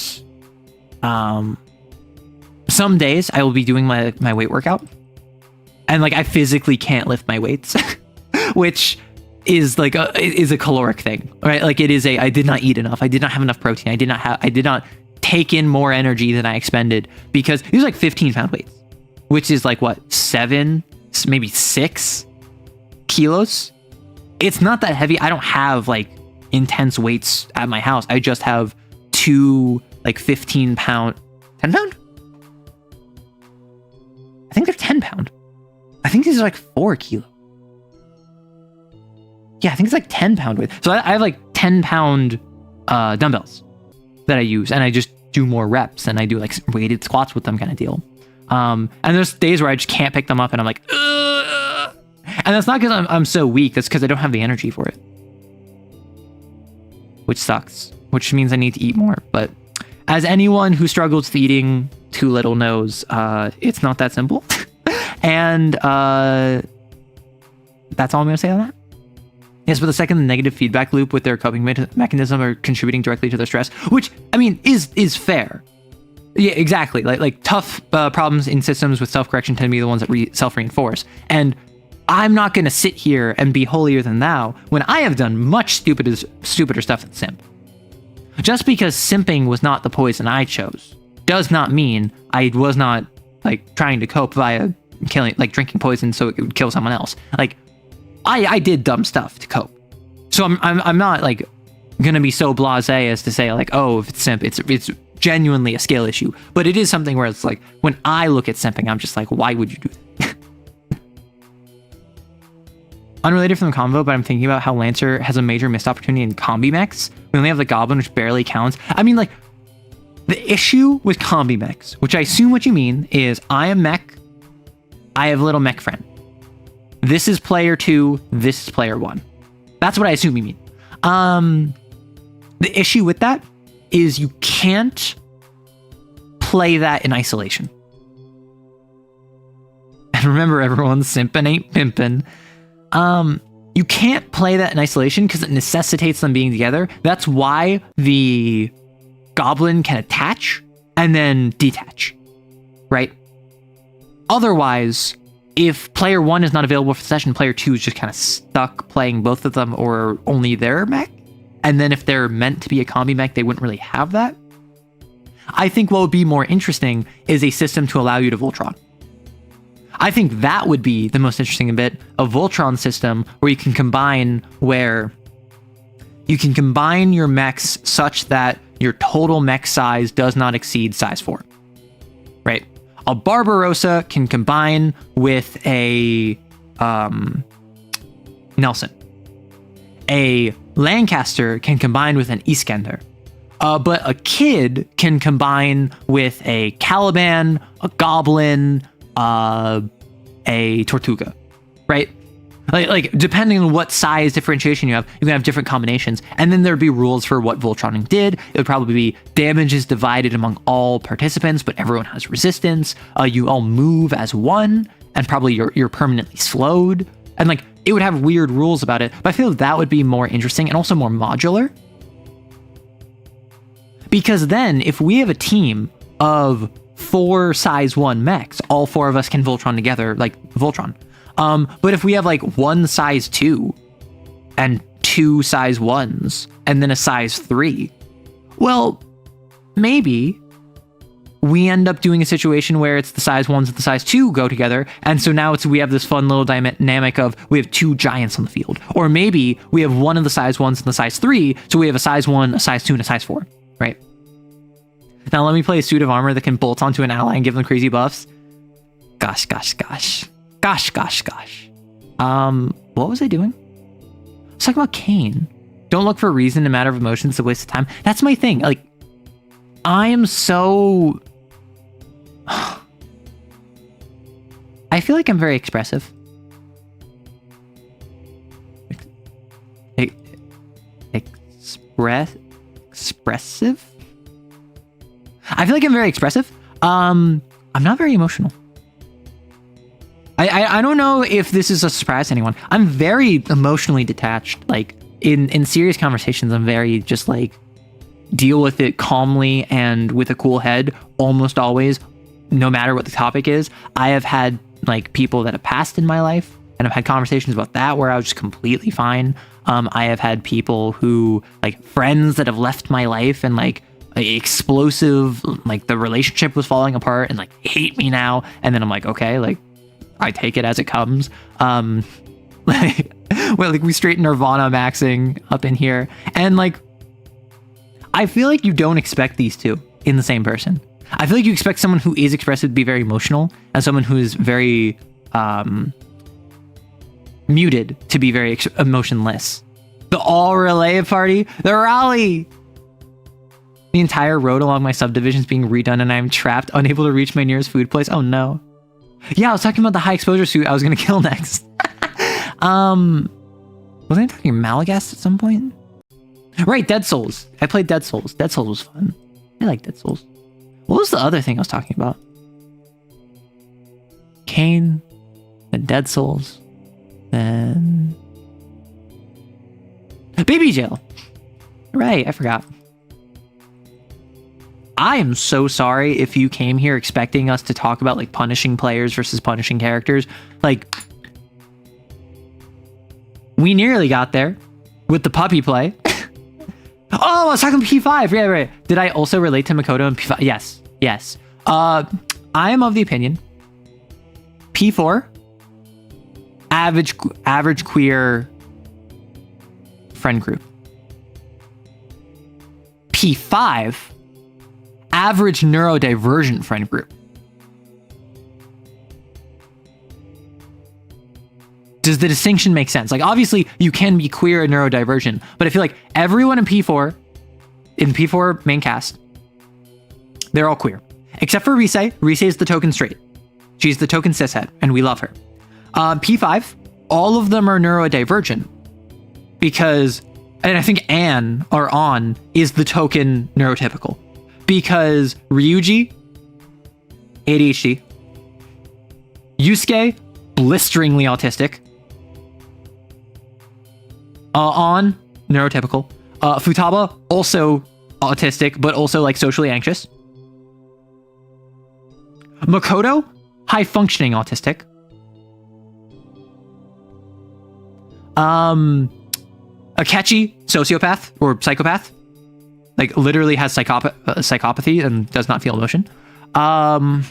some days I will be doing my weight workout. And like I physically can't lift my weights, which is like is a caloric thing, right? Like it is I did not eat enough. I did not have enough protein. I did not take in more energy than I expended, because these are like 15-pound weights, which is like what, 7, maybe 6 kilos. It's not that heavy. I don't have like intense weights at my house. I just have 2 like 15-pound, 10-pound. I think they're 10-pound. I think these are like 4 kilo. Yeah, I think it's like 10-pound weight. So I have like 10-pound dumbbells that I use, and I just do more reps, and I do like weighted squats with them, kind of deal. And there's days where I just can't pick them up, and I'm like, ugh! And that's not because I'm so weak. That's because I don't have the energy for it, which sucks. Which means I need to eat more. But as anyone who struggles with eating too little knows, it's not that simple. And that's all I'm going to say on that. Yes, but the second negative feedback loop with their coping mechanism are contributing directly to their stress, which, I mean, is fair. Yeah, exactly. Like tough problems in systems with self-correction tend to be the ones that self-reinforce. And I'm not going to sit here and be holier than thou when I have done much stupider stuff than simp. Just because simping was not the poison I chose does not mean I was not like trying to cope via killing, like drinking poison so it would kill someone else. Like I did dumb stuff to cope. So I'm not like gonna be so blasé as to say like, oh, if it's simp, it's genuinely a skill issue. But it is something where it's like when I look at simping, I'm just like, why would you do that? Unrelated from the convo, but I'm thinking about how Lancer has a major missed opportunity in combi mechs. We only have the Goblin, which barely counts. I mean, like, the issue with combi mechs, which I assume what you mean is I am mech, I have a little mech friend. This is player 2, this is player 1. That's what I assume you mean. The issue with that is you can't play that in isolation. And remember, everyone's simping ain't pimping. You can't play that in isolation because it necessitates them being together. That's why the Goblin can attach and then detach, right? Otherwise, if player 1 is not available for the session, player 2 is just kind of stuck playing both of them or only their mech. and then if they're meant to be a combi mech, they wouldn't really have that. I think what would be more interesting is a system to allow you to Voltron. I think that would be the most interesting bit, a Voltron system where you can combine your mechs such that your total mech size does not exceed size 4, right? A Barbarossa can combine with a Nelson. A Lancaster can combine with an Iskander. But a Kid can combine with a Caliban, a Goblin, a Tortuga, right? Like depending on what size differentiation you can have different combinations. And then there'd be rules for what Voltroning did. It would probably be damage is divided among all participants, but everyone has resistance. You all move as one, and probably you're permanently slowed. And like, it would have weird rules about it, but I feel that would be more interesting and also more modular. Because then if we have a team of 4 size 1 mechs, all 4 of us can Voltron together, like Voltron. But if we have like 1 size 2 and 2 size 1s and then a size 3, well, maybe we end up doing a situation where it's the size 1s and the size 2 go together. And so now we have this fun little dynamic of we have 2 giants on the field. Or maybe we have one of the size 1s and the size 3. So we have a size 1, a size 2, and a size 4, right? Now let me play a suit of armor that can bolt onto an ally and give them crazy buffs. Gosh. What was I doing? I was talking about Kane. Don't look for a reason, a matter of emotions, a waste of time. That's my thing. Like, I am so... I feel like I'm very expressive. Expressive? I feel like I'm very expressive. I'm not very emotional. I don't know if this is a surprise to anyone. I'm very emotionally detached. Like in serious conversations, I'm very just like deal with it calmly and with a cool head almost always, no matter what the topic is. I have had like people that have passed in my life, and I've had conversations about that where I was just completely fine. I have had people who, like, friends that have left my life and like explosive, like the relationship was falling apart and like hate me now, and then I'm like, okay, like I take it as it comes. Like, well, like we straight Nirvana maxing up in here, and like I feel like you don't expect these two in the same person. I feel like you expect someone who is expressive to be very emotional, and someone who is very muted to be very emotionless. The all relay party, the rally. The entire road along my subdivision is being redone, and I'm trapped, unable to reach my nearest food place. Oh no. Yeah, I was talking about the high exposure suit I was gonna kill next. Wasn't I talking Malagast at some point? Right, Dead Souls. I played Dead Souls. Dead Souls was fun. I like Dead Souls. What was the other thing I was talking about? Kane, and Dead Souls, and Baby Jail. Right, I forgot. I am so sorry if you came here expecting us to talk about like punishing players versus punishing characters. Like, we nearly got there with the puppy play. Oh, I was talking P5. Yeah, right. Did I also relate to Makoto in P5? Yes. I am of the opinion P4, average queer friend group. P5, average neurodivergent friend group. Does the distinction make sense? Like, obviously, you can be queer and neurodivergent, but I feel like everyone in P4 main cast, they're all queer. Except for Rise. Rise is the token straight. She's the token cishet, and we love her. P5, all of them are neurodivergent. Because, and I think Anne, or On, is the token neurotypical. Because Ryuji, ADHD. Yusuke, blisteringly autistic. On, neurotypical. Futaba, also autistic, but also like socially anxious. Makoto, high functioning autistic. Akechi, sociopath or psychopath. Like, literally has psychopathy and does not feel emotion. Haru?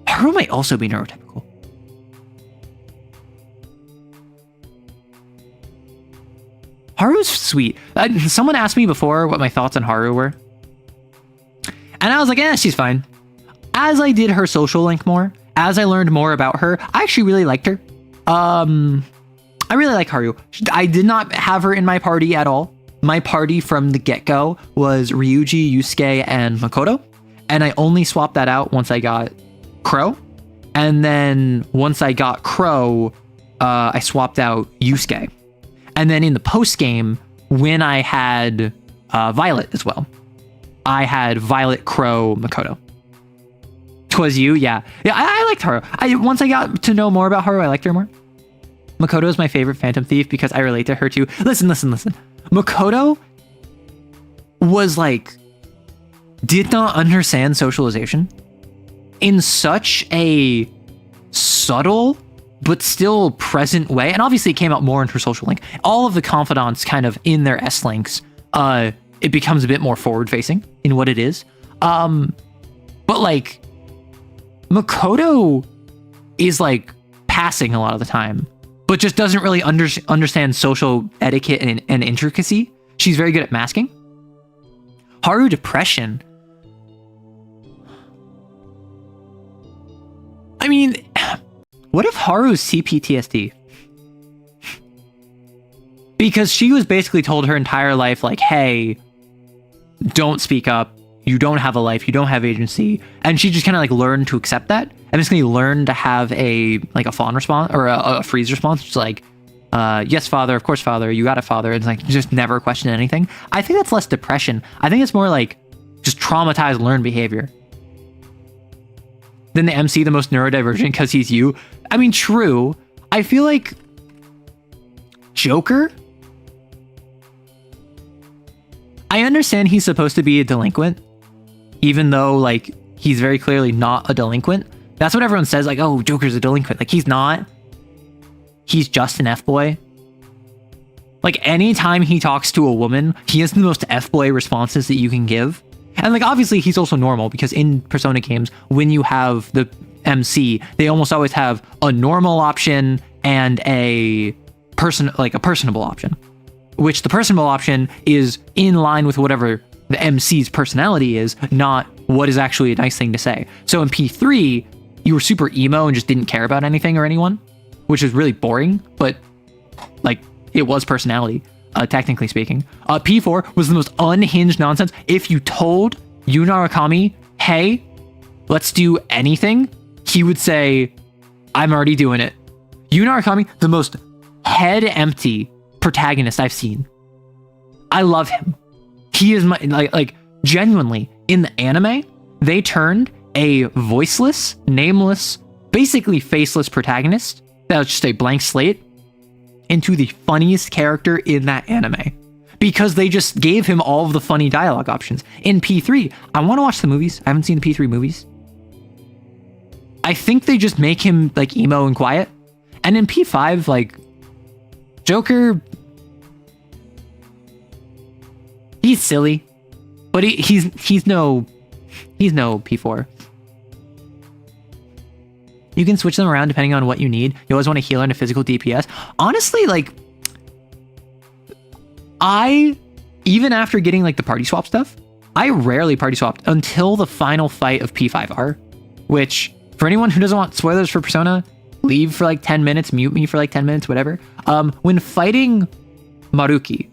Haru might also be neurotypical. Haru's sweet. Someone asked me before what my thoughts on Haru were. And I was like, she's fine. As I did her social link more, as I learned more about her, I actually really liked her. I really like Haru. I did not have her in my party at all. My party from the get-go was Ryuji, Yusuke, and Makoto. And I only swapped that out once I got Crow. And then once I got Crow, I swapped out Yusuke. And then in the post-game, when I had Violet as well, I had Violet, Crow, Makoto. 'Twas you, yeah. Yeah, I liked her. Once I got to know more about her, I liked her more. Makoto is my favorite Phantom Thief because I relate to her too. Listen. Makoto was like, did not understand socialization in such a subtle but still present way. And obviously it came out more in her social link. All of the confidants kind of in their S links, it becomes a bit more forward facing in what it is. But like, Makoto is like passing a lot of the time, but just doesn't really understand social etiquette and intricacy. She's very good at masking. Haru depression. I mean, what if Haru's CPTSD? Because she was basically told her entire life, like, hey, don't speak up. You don't have a life. You don't have agency. And she just kind of like learned to accept that. And basically learned to have a fawn response or a freeze response. Just like, yes, father. Of course, father. You got a father. And like, just never question anything. I think that's less depression. I think it's more like just traumatized learned behavior. Then the MC, the most neurodivergent because he's you. I mean, true. I feel like Joker, I understand he's supposed to be a delinquent, even though like he's very clearly not a delinquent. That's what everyone says, like, oh, Joker's a delinquent. Like, he's not. He's just an F-boy. Like, anytime he talks to a woman, he has the most F-boy responses that you can give. And like, obviously he's also normal because in Persona games, when you have the MC, they almost always have a normal option and a personable option, which the personable option is in line with whatever the MC's personality is, not what is actually a nice thing to say. So in P3, you were super emo and just didn't care about anything or anyone, which is really boring, but like, it was personality. Technically speaking. P4 was the most unhinged nonsense. If you told Yu Narukami, hey, let's do anything, he would say, I'm already doing it. Yu Narukami, the most head empty protagonist I've seen. I love him. He is my, like genuinely, in the anime, they turned a voiceless, nameless, basically faceless protagonist that was just a blank slate into the funniest character in that anime because they just gave him all of the funny dialogue options. In P3, I want to watch the movies. I haven't seen the P3 movies. I think they just make him like emo and quiet. And in P5, like, Joker, he's silly, but he's no P4. You can switch them around depending on what you need. You always want a healer and a physical DPS. Honestly, like, even after getting like the party swap stuff, I rarely party swapped until the final fight of P5R, which for anyone who doesn't want spoilers for Persona, leave for like 10 minutes, mute me for like 10 minutes, whatever. When fighting Maruki,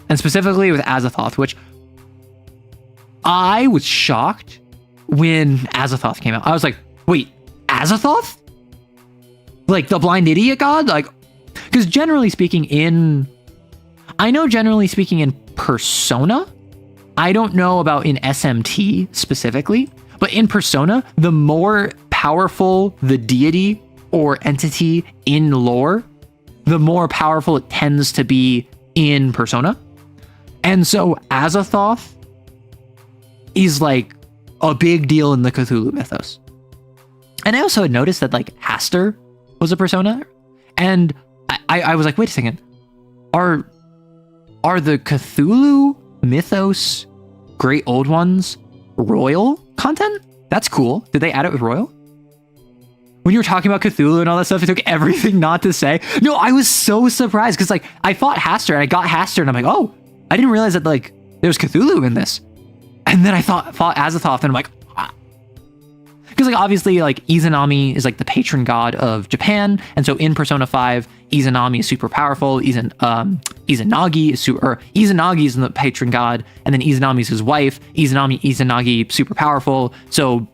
and specifically with Azathoth, which I was shocked when Azathoth came out. I was like, wait, Azathoth? Like the blind idiot god? Like, because generally speaking in Persona, I don't know about in SMT specifically, but in Persona, the more powerful the deity or entity in lore, the more powerful it tends to be in Persona. And so Azathoth is like a big deal in the Cthulhu mythos. And I also had noticed that like Haster was a persona, and I was like, wait a second, are the Cthulhu mythos Great Old Ones royal content? That's cool. Did they add it with royal? When you were talking about Cthulhu and all that stuff, it took everything not to say. No, I was so surprised because like I fought Haster and I got Haster and I'm like, oh, I didn't realize that like there was Cthulhu in this. And then I fought Azathoth and I'm like, because like obviously like Izanami is like the patron god of Japan, and so in Persona 5, Izanami is super powerful. Izanagi is the patron god, and then Izanami is his wife. Izanagi super powerful. So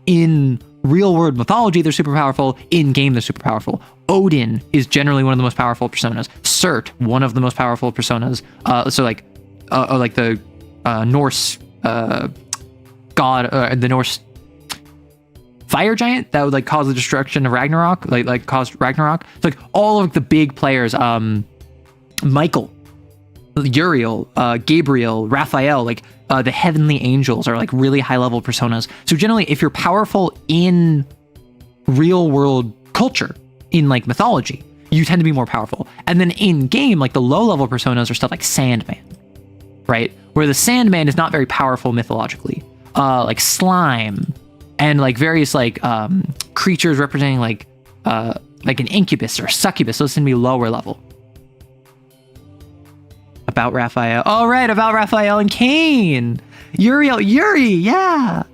in real world mythology, they're super powerful. In game, they're super powerful. Odin is generally one of the most powerful personas. Surt, one of the most powerful personas. So like the Norse god, the Norse fire giant that would like cause the destruction of Ragnarok, like caused Ragnarok. It's like all of the big players, Michael, Uriel, Gabriel, Raphael, like the heavenly angels are like really high level personas. So generally, if you're powerful in real world culture, in like mythology, you tend to be more powerful. And then in game, like the low level personas are stuff like Sandman, right? Where the Sandman is not very powerful mythologically, like Slime, and like various like creatures representing like an incubus or succubus. Those tend to be lower level. About Raphael. Oh, right, about Raphael and Cain. Yuri, yeah.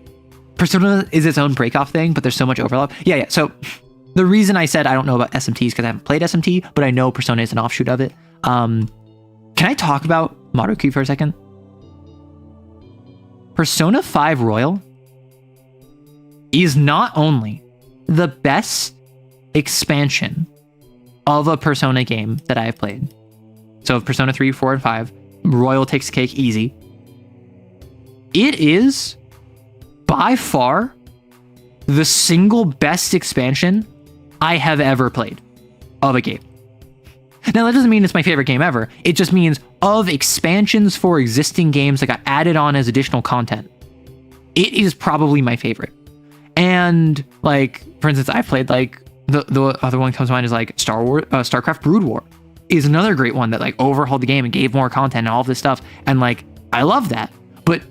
Persona is its own breakoff thing, but there's so much overlap. Yeah. So the reason I said I don't know about SMTs because I haven't played SMT, but I know Persona is an offshoot of it. Can I talk about Maruki for a second? Persona 5 Royal is not only the best expansion of a Persona game that I have played. So Persona 3, 4, and 5, Royal takes the cake easy. It is by far the single best expansion I have ever played of a game. Now, that doesn't mean it's my favorite game ever. It just means of expansions for existing games that got added on as additional content, it is probably my favorite. And like, for instance, I played like the other one that comes to mind is like StarCraft Brood War is another great one that like overhauled the game and gave more content and all of this stuff. And like, I love that. But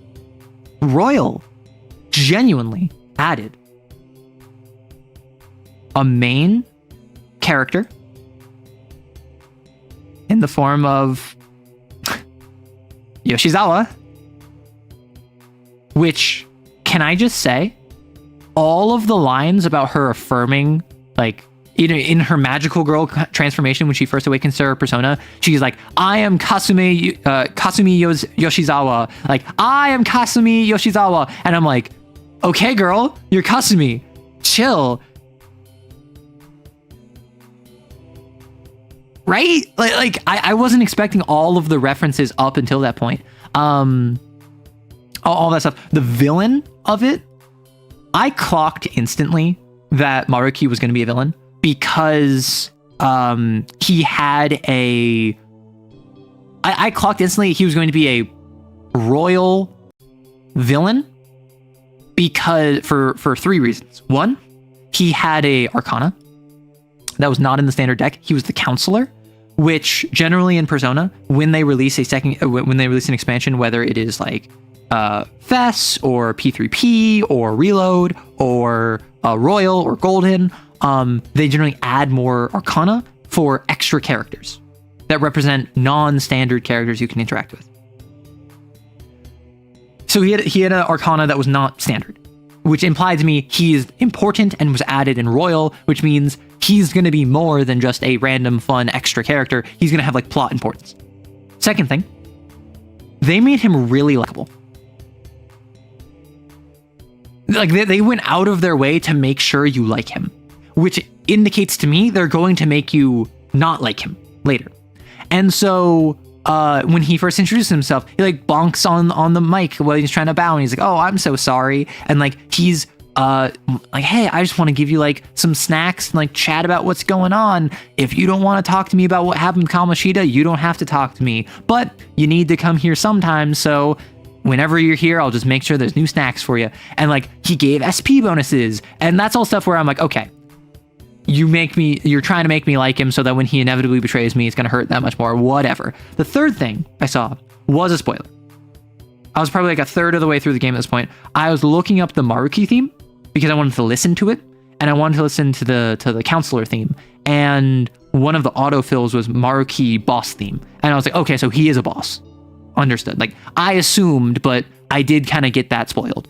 Royal genuinely added a main character in the form of Yoshizawa, which, can I just say, all of the lines about her affirming, like, in her magical girl transformation when she first awakens to her persona, she's like, I am Kasumi Yoshizawa. Like, I am Kasumi Yoshizawa. And I'm like, okay, girl, you're Kasumi. Chill. Right? Like I wasn't expecting all of the references up until that point. All that stuff. The villain of it, I clocked instantly that Maruki was going to be a villain because he had a... I clocked instantly he was going to be a royal villain because for 3 reasons. 1, he had a Arcana that was not in the standard deck. He was the counselor, which generally in Persona, when they release an expansion, whether it is like FES or P3P or Reload or Royal or Golden, they generally add more Arcana for extra characters that represent non-standard characters you can interact with. So he had an Arcana that was not standard, which implied to me he is important and was added in Royal, which means he's going to be more than just a random fun extra character. He's going to have like plot importance. Second thing, they made him really likable. Like they went out of their way to make sure you like him, which indicates to me they're going to make you not like him later. And so when he first introduced himself, he like bonks on the mic while he's trying to bow, and he's like, oh, I'm so sorry. And like he's like, hey, I just want to give you like some snacks and like chat about what's going on. If you don't want to talk to me about what happened with Kamoshida, you don't have to talk to me, but you need to come here sometime. So whenever you're here, I'll just make sure there's new snacks for you. And like, he gave SP bonuses, and that's all stuff where I'm like, okay, you're trying to make me like him so that when he inevitably betrays me, it's going to hurt that much more, whatever. The third thing I saw was a spoiler. I was probably like a third of the way through the game at this point. I was looking up the Maruki theme because I wanted to listen to it, and I wanted to listen to the counselor theme. And one of the autofills was Maruki boss theme. And I was like, okay, so he is a boss. Understood. Like, I assumed, but I did kind of get that spoiled.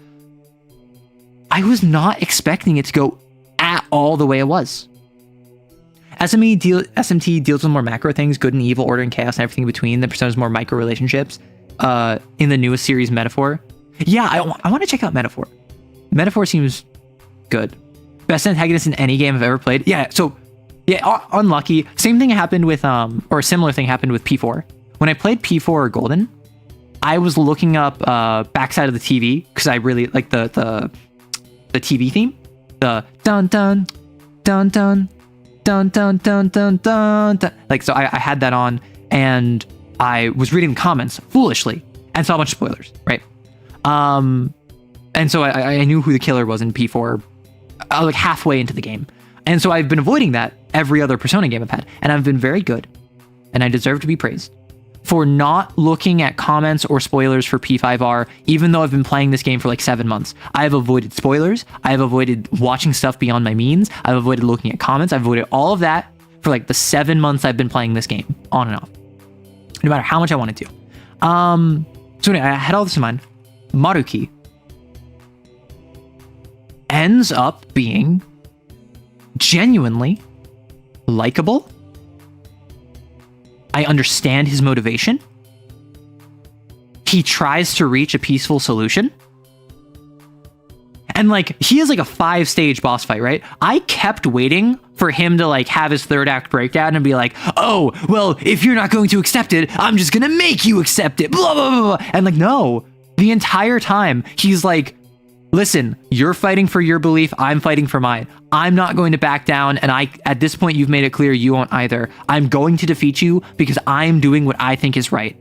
I was not expecting it to go at all the way it was. SMT deals with more macro things, good and evil, order and chaos, and everything in between. The Persona's more micro relationships. In the newest series, Metaphor. Yeah, I want to check out Metaphor. Metaphor seems good. Best antagonist in any game I've ever played. Yeah, so, yeah, unlucky. Same thing happened with, or a similar thing happened with P4. When I played P4 Golden, I was looking up Backside of the TV, because I really like the TV theme. The dun dun dun dun dun dun dun dun dun dun. Like, so I had that on, and I was reading the comments foolishly and saw a bunch of spoilers, right? And so I knew who the killer was in P4 like halfway into the game. And so I've been avoiding that every other Persona game I've had. And I've been very good. And I deserve to be praised for not looking at comments or spoilers for P5R, even though I've been playing this game for like 7 months. I have avoided spoilers. I have avoided watching stuff beyond my means. I've avoided looking at comments. I've avoided all of that for like the 7 months I've been playing this game, on and off, no matter how much I wanted to. So anyway, I had all this in mind. Maruki ends up being genuinely likable. I understand his motivation. He tries to reach a peaceful solution. And like, he is like a 5-stage boss fight, right? I kept waiting for him to like have his third act breakdown and be like, oh, well, if you're not going to accept it, I'm just gonna make you accept it, blah, blah, blah, blah. And like, no, the entire time he's like, listen, you're fighting for your belief, I'm fighting for mine. I'm not going to back down, and at this point, you've made it clear you won't either. I'm going to defeat you because I'm doing what I think is right.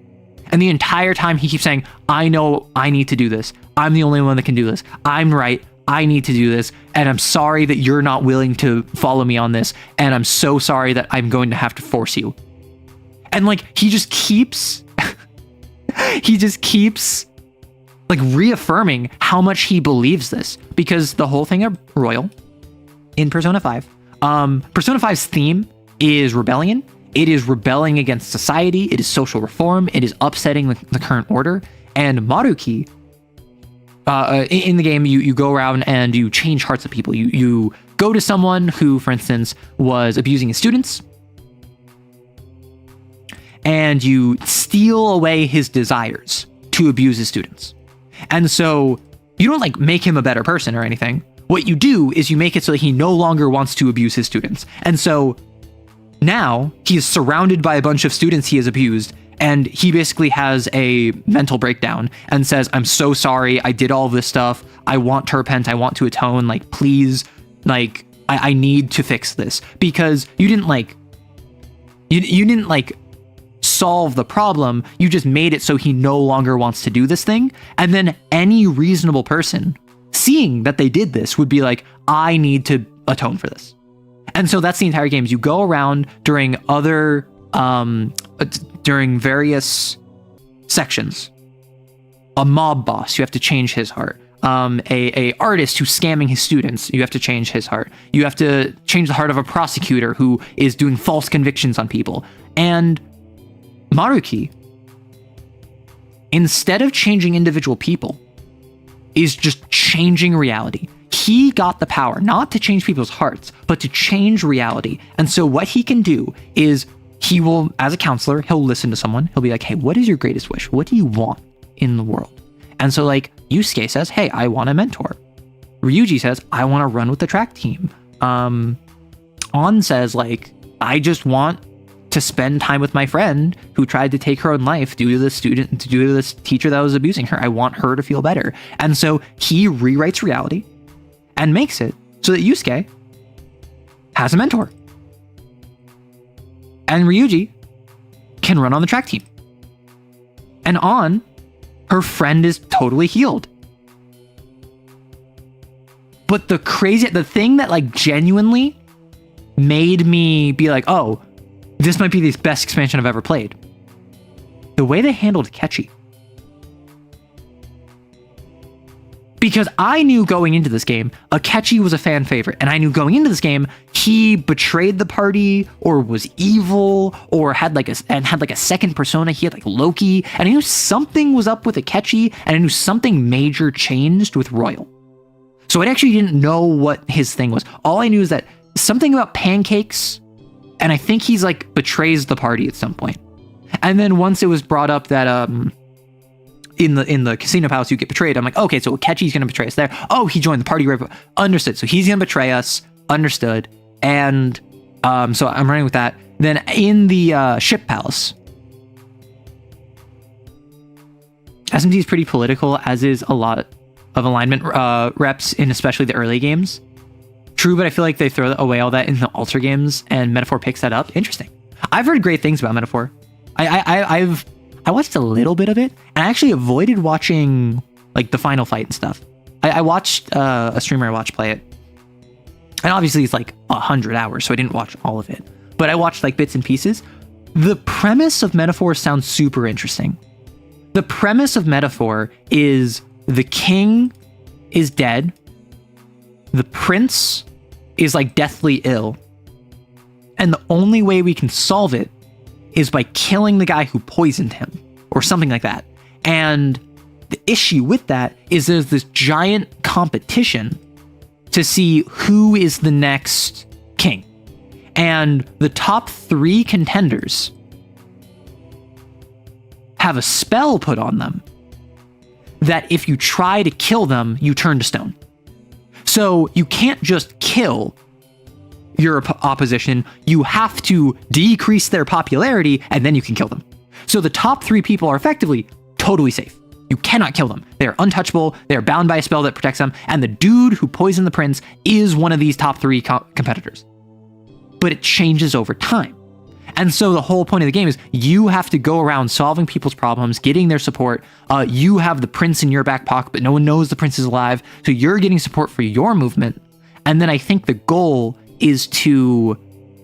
And the entire time he keeps saying, I know I need to do this. I'm the only one that can do this. I'm right. I need to do this. And I'm sorry that you're not willing to follow me on this. And I'm so sorry that I'm going to have to force you. And like, he just keeps like reaffirming how much he believes this, because the whole thing of Royal in Persona 5, Persona 5's theme is rebellion. It is rebelling against society. It is social reform. It is upsetting the current order. And Maruki, in the game, you go around and you change hearts of people. You go to someone who, for instance, was abusing his students, and you steal away his desires to abuse his students. And so you don't like make him a better person or anything. What you do is you make it so that he no longer wants to abuse his students. And so now he is surrounded by a bunch of students he has abused, and he basically has a mental breakdown and says, I'm so sorry, I did all this stuff, I want to repent, I want to atone, like, please, like, I need to fix this. Because you didn't solve the problem, you just made it so he no longer wants to do this thing. And then any reasonable person seeing that they did this would be like, I need to atone for this. And so that's the entire game. You go around during various sections. A mob boss, you have to change his heart. A artist who's scamming his students, you have to change his heart. You have to change the heart of a prosecutor who is doing false convictions on people. And Maruki, instead of changing individual people, is just changing reality. He got the power not to change people's hearts, but to change reality. And so what he can do is he will, as a counselor, he'll listen to someone. He'll be like, hey, what is your greatest wish? What do you want in the world? And so like Yusuke says, hey, I want a mentor. Ryuji says, I want to run with the track team. On says like, I just want to spend time with my friend who tried to take her own life due to this teacher that was abusing her. I want her to feel better. And so he rewrites reality and makes it so that Yusuke has a mentor. And Ryuji can run on the track team. And Her friend is totally healed. But the thing that like genuinely made me be like, oh, this might be the best expansion I've ever played. The way they handled Ketchy. Because I knew going into this game, Akechi was a fan favorite, and I knew going into this game, he betrayed the party, or was evil, or had like a second persona. He had like Loki, and I knew something was up with Akechi, and I knew something major changed with Royal. So I actually didn't know what his thing was. All I knew is that something about pancakes, and I think he's like betrays the party at some point. And then once it was brought up that in the casino palace you get betrayed, I'm like, okay, so Akechi's gonna betray us there. Oh, he joined the party, right? Understood. So he's gonna betray us. Understood. And so I'm running with that. Then in the ship palace, SMT is pretty political, as is a lot of alignment reps in especially the early games. True, but I feel like they throw away all that in the alter games, and Metaphor picks that up. Interesting. I've heard great things about Metaphor. I watched a little bit of it, and I actually avoided watching like the final fight and stuff. I watched a streamer I watched play it, and obviously it's like 100 hours, so I didn't watch all of it, but I watched like bits and pieces. The premise of Metaphor sounds super interesting. The premise of Metaphor is the king is dead, the prince is like deathly ill, and the only way we can solve it is by killing the guy who poisoned him, or something like that. And the issue with that is there's this giant competition to see who is the next king. And the top 3 contenders have a spell put on them that if you try to kill them, you turn to stone. So you can't just kill your opposition, you have to decrease their popularity, and then you can kill them. So the top 3 people are effectively totally safe. You cannot kill them. They're untouchable, they're bound by a spell that protects them, and the dude who poisoned the prince is one of these top 3 competitors. But it changes over time. And so the whole point of the game is you have to go around solving people's problems, getting their support. You have the prince in your back pocket, but no one knows the prince is alive, so you're getting support for your movement. And then I think the goal is to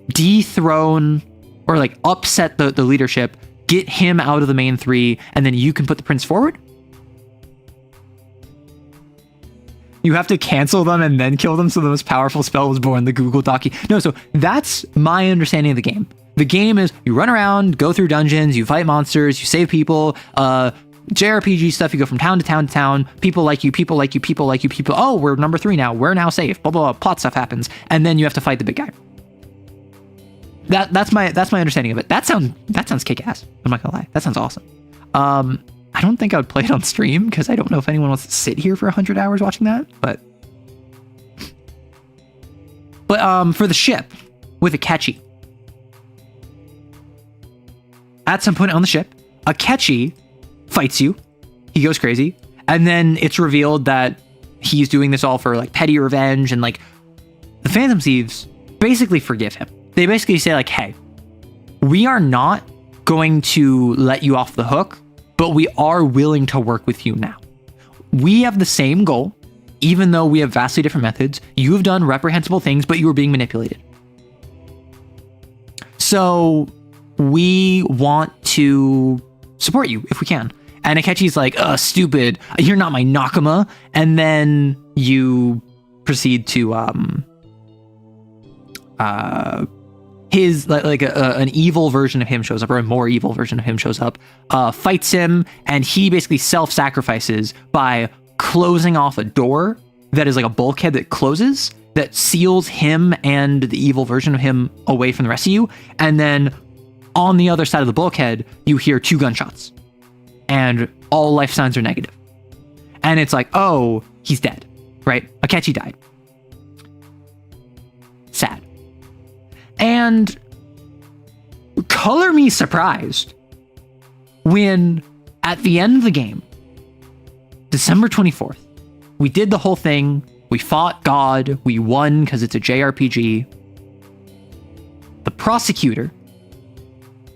dethrone or like upset the leadership, get him out of the main 3, and then you can put the prince forward. You have to cancel them and then kill them, so the most powerful spell was born, the Google Docky. No, so that's my understanding of the game. The game is you run around, go through dungeons, you fight monsters, you save people, JRPG stuff, you go from town to town to town, people like you, people like you, people like you, people, oh, we're number 3 now, we're now safe, blah, blah, blah, plot stuff happens, and then you have to fight the big guy. That's my understanding of it. That sounds kick-ass. I'm not gonna lie. That sounds awesome. I don't think I would play it on stream, because I don't know if anyone wants to sit here for 100 hours watching that, but for the ship, with Akechi, at some point on the ship, Akechi fights you, he goes crazy, and then it's revealed that he's doing this all for like petty revenge, and like the Phantom Thieves basically forgive him. They basically say like, hey, we are not going to let you off the hook, but we are willing to work with you now. We have the same goal, even though we have vastly different methods. You have done reprehensible things, but you were being manipulated. So we want to support you if we can. And Akechi's like, stupid, you're not my Nakama. And then you proceed to his an evil version of him shows up, or a more evil version of him shows up, fights him, and he basically self-sacrifices by closing off a door that is like a bulkhead that closes, that seals him and the evil version of him away from the rest of you. And then on the other side of the bulkhead, you hear 2 gunshots, and all life signs are negative. And it's like, oh, he's dead, right? Akechi died. Sad. And color me surprised when at the end of the game, December 24th, we did the whole thing. We fought God. We won because it's a JRPG. The prosecutor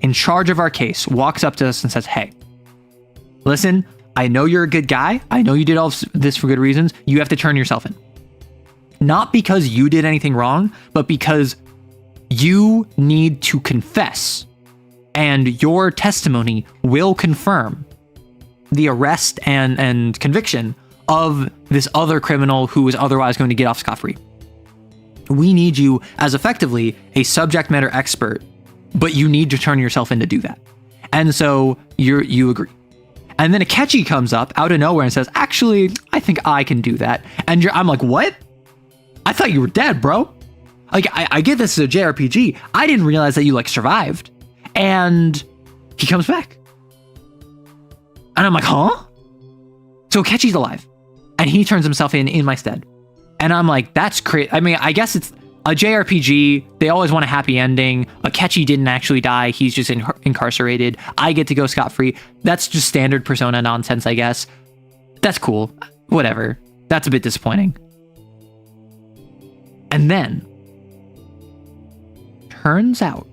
in charge of our case walks up to us and says, hey, listen, I know you're a good guy. I know you did all this for good reasons. You have to turn yourself in. Not because you did anything wrong, but because you need to confess. And your testimony will confirm the arrest and conviction of this other criminal who is otherwise going to get off scot-free. We need you as effectively a subject matter expert, but you need to turn yourself in to do that. And so you agree. And then Akechi comes up out of nowhere and says, actually, I think I can do that. And I'm like, what? I thought you were dead, bro. Like, I get this as a JRPG. I didn't realize that you like survived. And he comes back. And I'm like, huh? So Akechi's alive. And he turns himself in my stead. And I'm like, that's crazy. I mean, I guess it's a JRPG. They always want a happy ending. Akechi didn't actually die. He's just incarcerated. I get to go scot-free. That's just standard Persona nonsense, I guess. That's cool. Whatever. That's a bit disappointing. And then, turns out,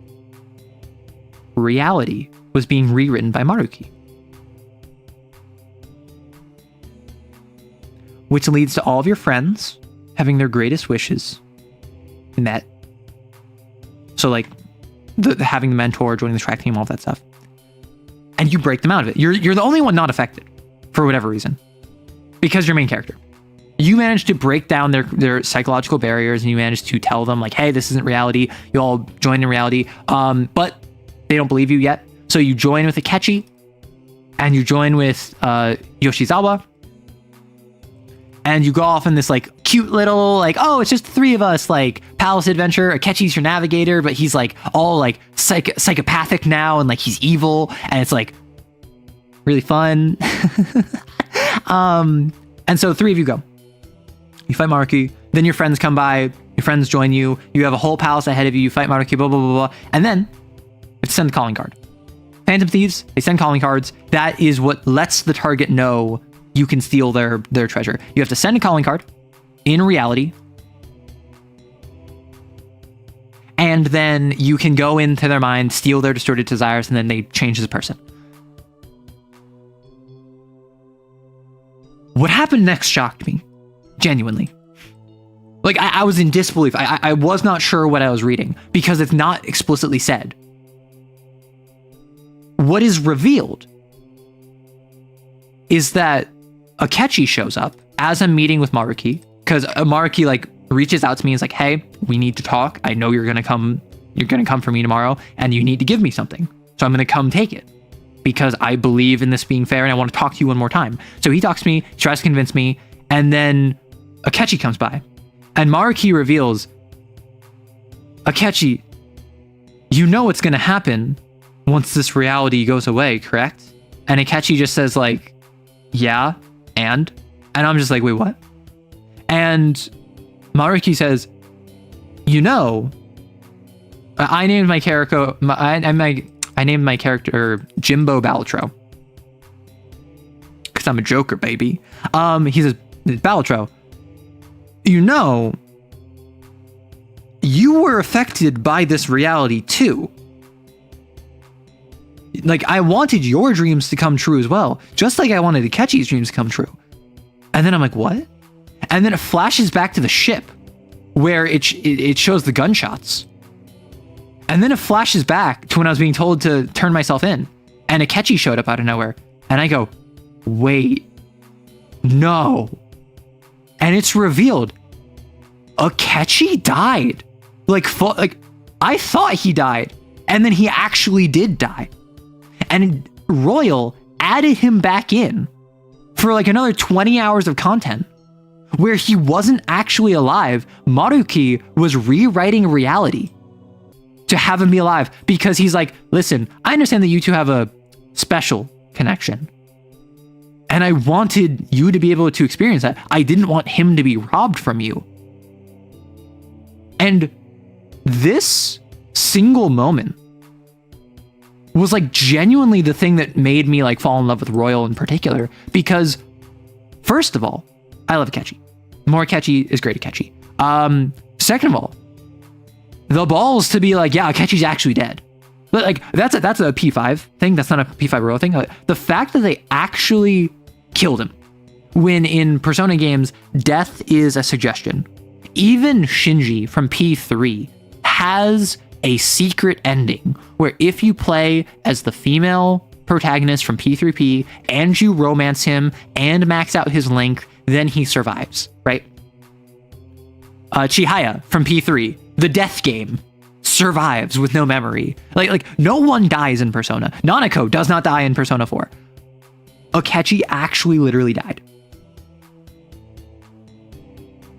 reality was being rewritten by Maruki. Which leads to all of your friends having their greatest wishes met. So like having the mentor, joining the track team, all that stuff. And you break them out of it. You're the only one not affected for whatever reason. Because you're main character. You manage to break down their psychological barriers and you manage to tell them like, hey, this isn't reality. You all join in reality. But they don't believe you yet. So you join with Akechi and you join with Yoshizawa. And you go off in this like cute little like, oh, it's just the three of us like palace adventure. Akechi's your navigator, but he's like all like psychopathic now and like he's evil and it's like really fun. And so three of you go. You fight Maruki, then your friends come by, your friends join you, you have a whole palace ahead of you, you fight Maruki, blah, blah, blah, blah, and then you have to send the calling card. Phantom Thieves, they send calling cards. That is what lets the target know you can steal their treasure. You have to send a calling card in reality, and then you can go into their mind, steal their distorted desires, and then they change as a person. What happened next shocked me, genuinely. Like, I was in disbelief. I was not sure what I was reading, because it's not explicitly said. What is revealed is that Akechi shows up as I'm meeting with Maruki, because Maruki like reaches out to me and is like, hey, we need to talk. I know you're gonna come for me tomorrow, and you need to give me something. So I'm gonna come take it, because I believe in this being fair and I want to talk to you one more time. So he talks to me, tries to convince me, and then Akechi comes by. And Maruki reveals, Akechi, you know what's gonna happen once this reality goes away, correct? And Akechi just says like, yeah, and I'm just like, wait, what? And Maruki says, you know, I named my character, I named my character Jimbo Balatro, because I'm a Joker, baby. He says, Balatro, you know, you were affected by this reality too. Like, I wanted your dreams to come true as well, just like I wanted Akechi's dreams to come true. And then I'm like, what? And then it flashes back to the ship where it shows the gunshots. And then it flashes back to when I was being told to turn myself in, and Akechi showed up out of nowhere. And I go, wait, no. And it's revealed, Akechi died. Like I thought he died, and then he actually did die. And Royal added him back in for like another 20 hours of content where he wasn't actually alive. Maruki was rewriting reality to have him be alive, because he's like, listen, I understand that you two have a special connection, and I wanted you to be able to experience that. I didn't want him to be robbed from you. And this single moment was like genuinely the thing that made me like fall in love with Royal in particular, because first of all, I love Akechi. More Akechi is great Akechi. Second of all, the balls to be like, yeah, Akechi's actually dead. But like, that's a P5 thing. That's not a P5 Royal thing. The fact that they actually killed him. When in Persona games, death is a suggestion. Even Shinji from P3 has a secret ending where if you play as the female protagonist from P3P and you romance him and max out his length, then he survives, right? Chihaya from P3, the death game, survives with no memory. Like no one dies in Persona. Nanako does not die in Persona 4. Akechi actually literally died.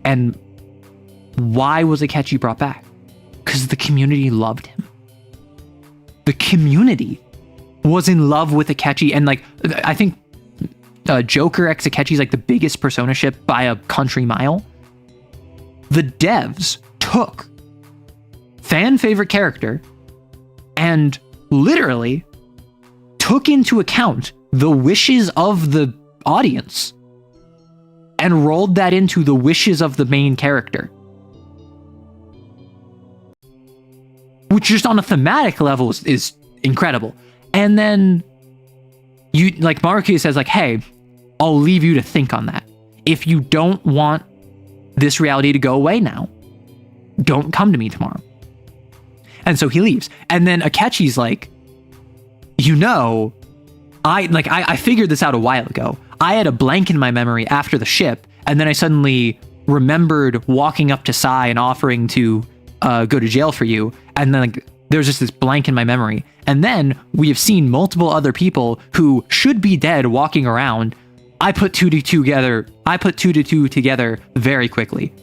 And why was Akechi brought back? Because the community loved him. The community was in love with Akechi, and like I think Joker x Akechi is like the biggest Persona ship by a country mile. The devs took fan favorite character and literally took into account the wishes of the audience and rolled that into the wishes of the main character. Which just on a thematic level is incredible. And then you like Maruki says like, hey, I'll leave you to think on that. If you don't want this reality to go away now, don't come to me tomorrow. And so he leaves. And then Akechi's like, I figured this out a while ago. I had a blank in my memory after the ship, and then I suddenly remembered walking up to Sai and offering to go to jail for you. And then like, there's just this blank in my memory. And then we have seen multiple other people who should be dead walking around. I put two to two together very quickly.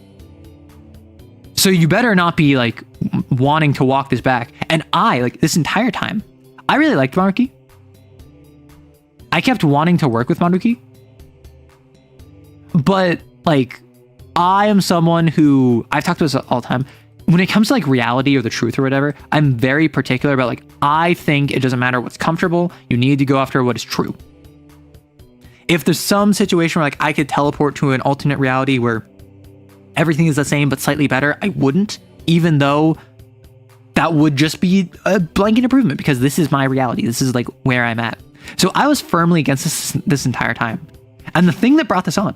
So you better not be like wanting to walk this back. And I, like this entire time, I really liked Maruki. I kept wanting to work with Maruki. But like, I am someone who, I've talked about this all the time. When it comes to like reality or the truth or whatever, I'm very particular about like, I think it doesn't matter what's comfortable. You need to go after what is true. If there's some situation where like I could teleport to an alternate reality where everything is the same but slightly better, I wouldn't, even though that would just be a blanket improvement because this is my reality. This is like where I'm at. So I was firmly against this entire time. And the thing that brought this on,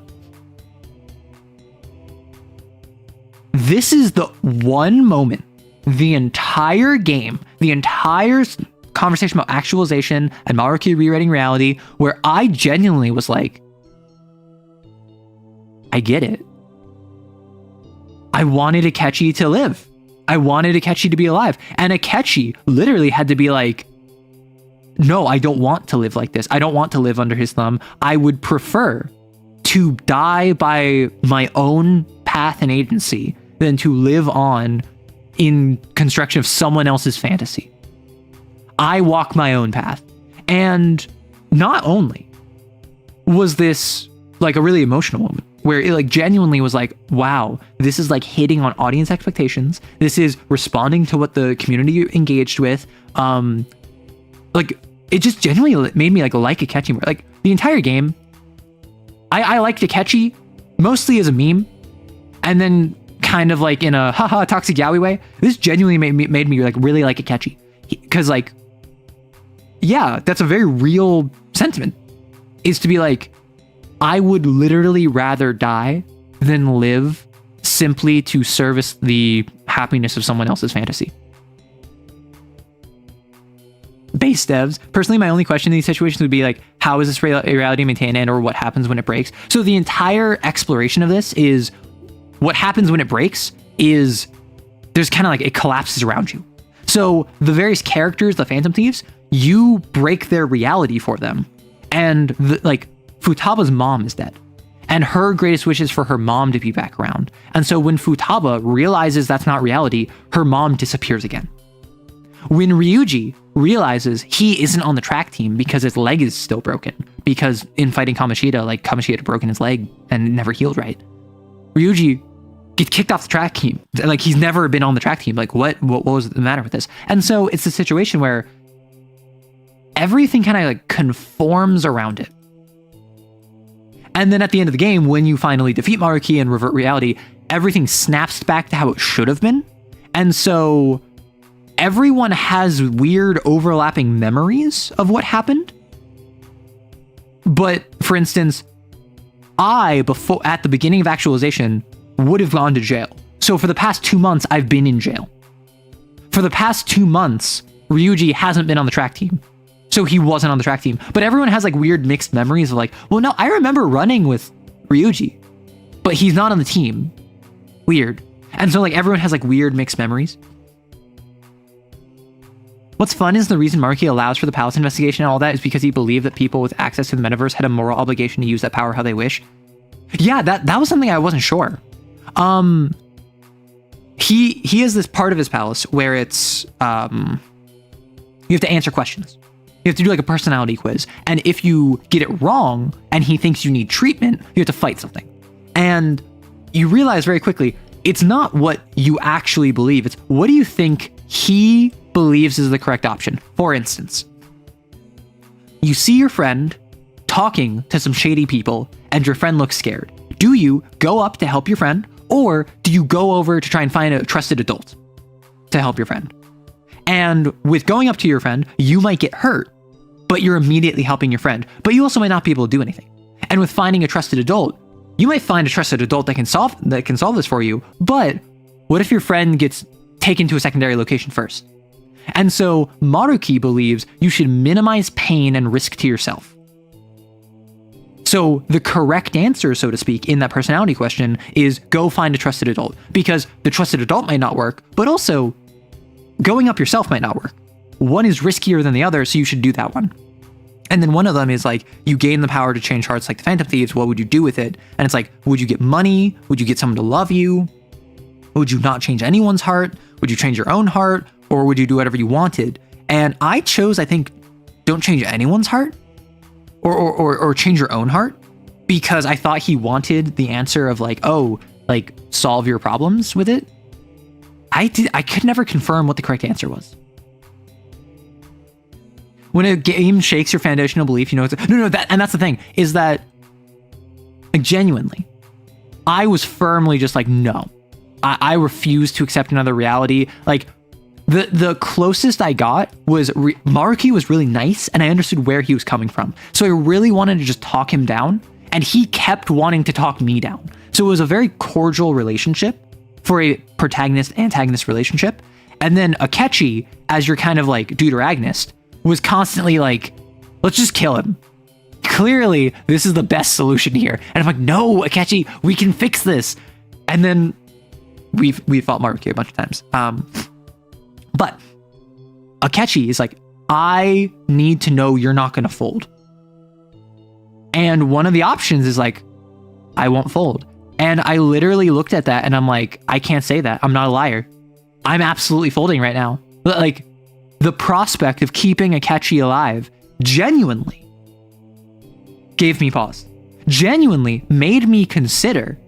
this is the one moment, the entire game, the entire conversation about actualization and Maruki rewriting reality, where I genuinely was like, I get it. I wanted Akechi to live. I wanted Akechi to be alive. And Akechi literally had to be like, no, I don't want to live like this. I don't want to live under his thumb. I would prefer to die by my own path and agency than to live on in construction of someone else's fantasy. I walk my own path. And not only was this like a really emotional moment where it like genuinely was like, wow, this is like hitting on audience expectations. This is responding to what the community engaged with. Like it just genuinely made me like Akechi more. Like the entire game, I liked Akechi mostly as a meme, and then kind of like in a haha toxic yaoi way. This genuinely made me like really like Akechi, because like, yeah, that's a very real sentiment, is to be like, I would literally rather die than live simply to service the happiness of someone else's fantasy. Base devs. Personally, my only question in these situations would be like, how is this reality maintained, and or what happens when it breaks? So the entire exploration of this is what happens when it breaks is there's kind of like it collapses around you. So the various characters, the Phantom Thieves, you break their reality for them. And like Futaba's mom is dead. And her greatest wish is for her mom to be back around. And so when Futaba realizes that's not reality, her mom disappears again. When Ryuji realizes he isn't on the track team because his leg is still broken, because in fighting Kamoshida, like Kamoshida had broken his leg and it never healed right. Ryuji gets kicked off the track team. Like he's never been on the track team. Like what was the matter with this? And so it's a situation where everything kind of like conforms around it. And then at the end of the game, when you finally defeat Maruki and revert reality, everything snaps back to how it should have been. And so everyone has weird overlapping memories of what happened. But for instance, at the beginning of actualization, would have gone to jail. So for the past 2 months, I've been in jail. For the past 2 months, Ryuji hasn't been on the track team. So he wasn't on the track team. But everyone has like weird mixed memories of like, well, no, I remember running with Ryuji, but he's not on the team. Weird. And so like everyone has like weird mixed memories. What's fun is the reason Maruki allows for the palace investigation and all that is because he believed that people with access to the metaverse had a moral obligation to use that power how they wish. Yeah, that was something I wasn't sure. He has this part of his palace where it's you have to answer questions. You have to do like a personality quiz. And if you get it wrong and he thinks you need treatment, you have to fight something. And you realize very quickly, it's not what you actually believe. It's what do you think he believes is the correct option. For instance, you see your friend talking to some shady people and your friend looks scared. Do you go up to help your friend, or do you go over to try and find a trusted adult to help your friend? And with going up to your friend, you might get hurt, but you're immediately helping your friend. But you also might not be able to do anything. And with finding a trusted adult, you might find a trusted adult that can solve this for you. But what if your friend gets taken to a secondary location first? And so Maruki believes you should minimize pain and risk to yourself. So the correct answer, so to speak, in that personality question is go find a trusted adult, because the trusted adult might not work, but also going up yourself might not work. One is riskier than the other, so you should do that one. And then one of them is like, you gain the power to change hearts like the Phantom Thieves. What would you do with it? And it's like, would you get money? Would you get someone to love you? Would you not change anyone's heart? Would you change your own heart? Or would you do whatever you wanted? And I chose, I think, don't change anyone's heart or change your own heart, because I thought he wanted the answer of like, oh, like solve your problems with it. I could never confirm what the correct answer was. When a game shakes your foundational belief, you know, that's the thing, is that like genuinely, I was firmly just like, no, I refuse to accept another reality. Like the closest I got was Maruki was really nice and I understood where he was coming from. So I really wanted to just talk him down, and he kept wanting to talk me down. So it was a very cordial relationship for a protagonist-antagonist relationship. And then Akechi, as your kind of like deuteragonist, was constantly like, let's just kill him. Clearly, this is the best solution here. And I'm like, no, Akechi, we can fix this. And then we fought Maruki a bunch of times. But Akechi is like, I need to know you're not going to fold. And one of the options is like, I won't fold. And I literally looked at that and I'm like, I can't say that. I'm not a liar. I'm absolutely folding right now. But like, the prospect of keeping Akechi alive genuinely gave me pause. Genuinely made me consider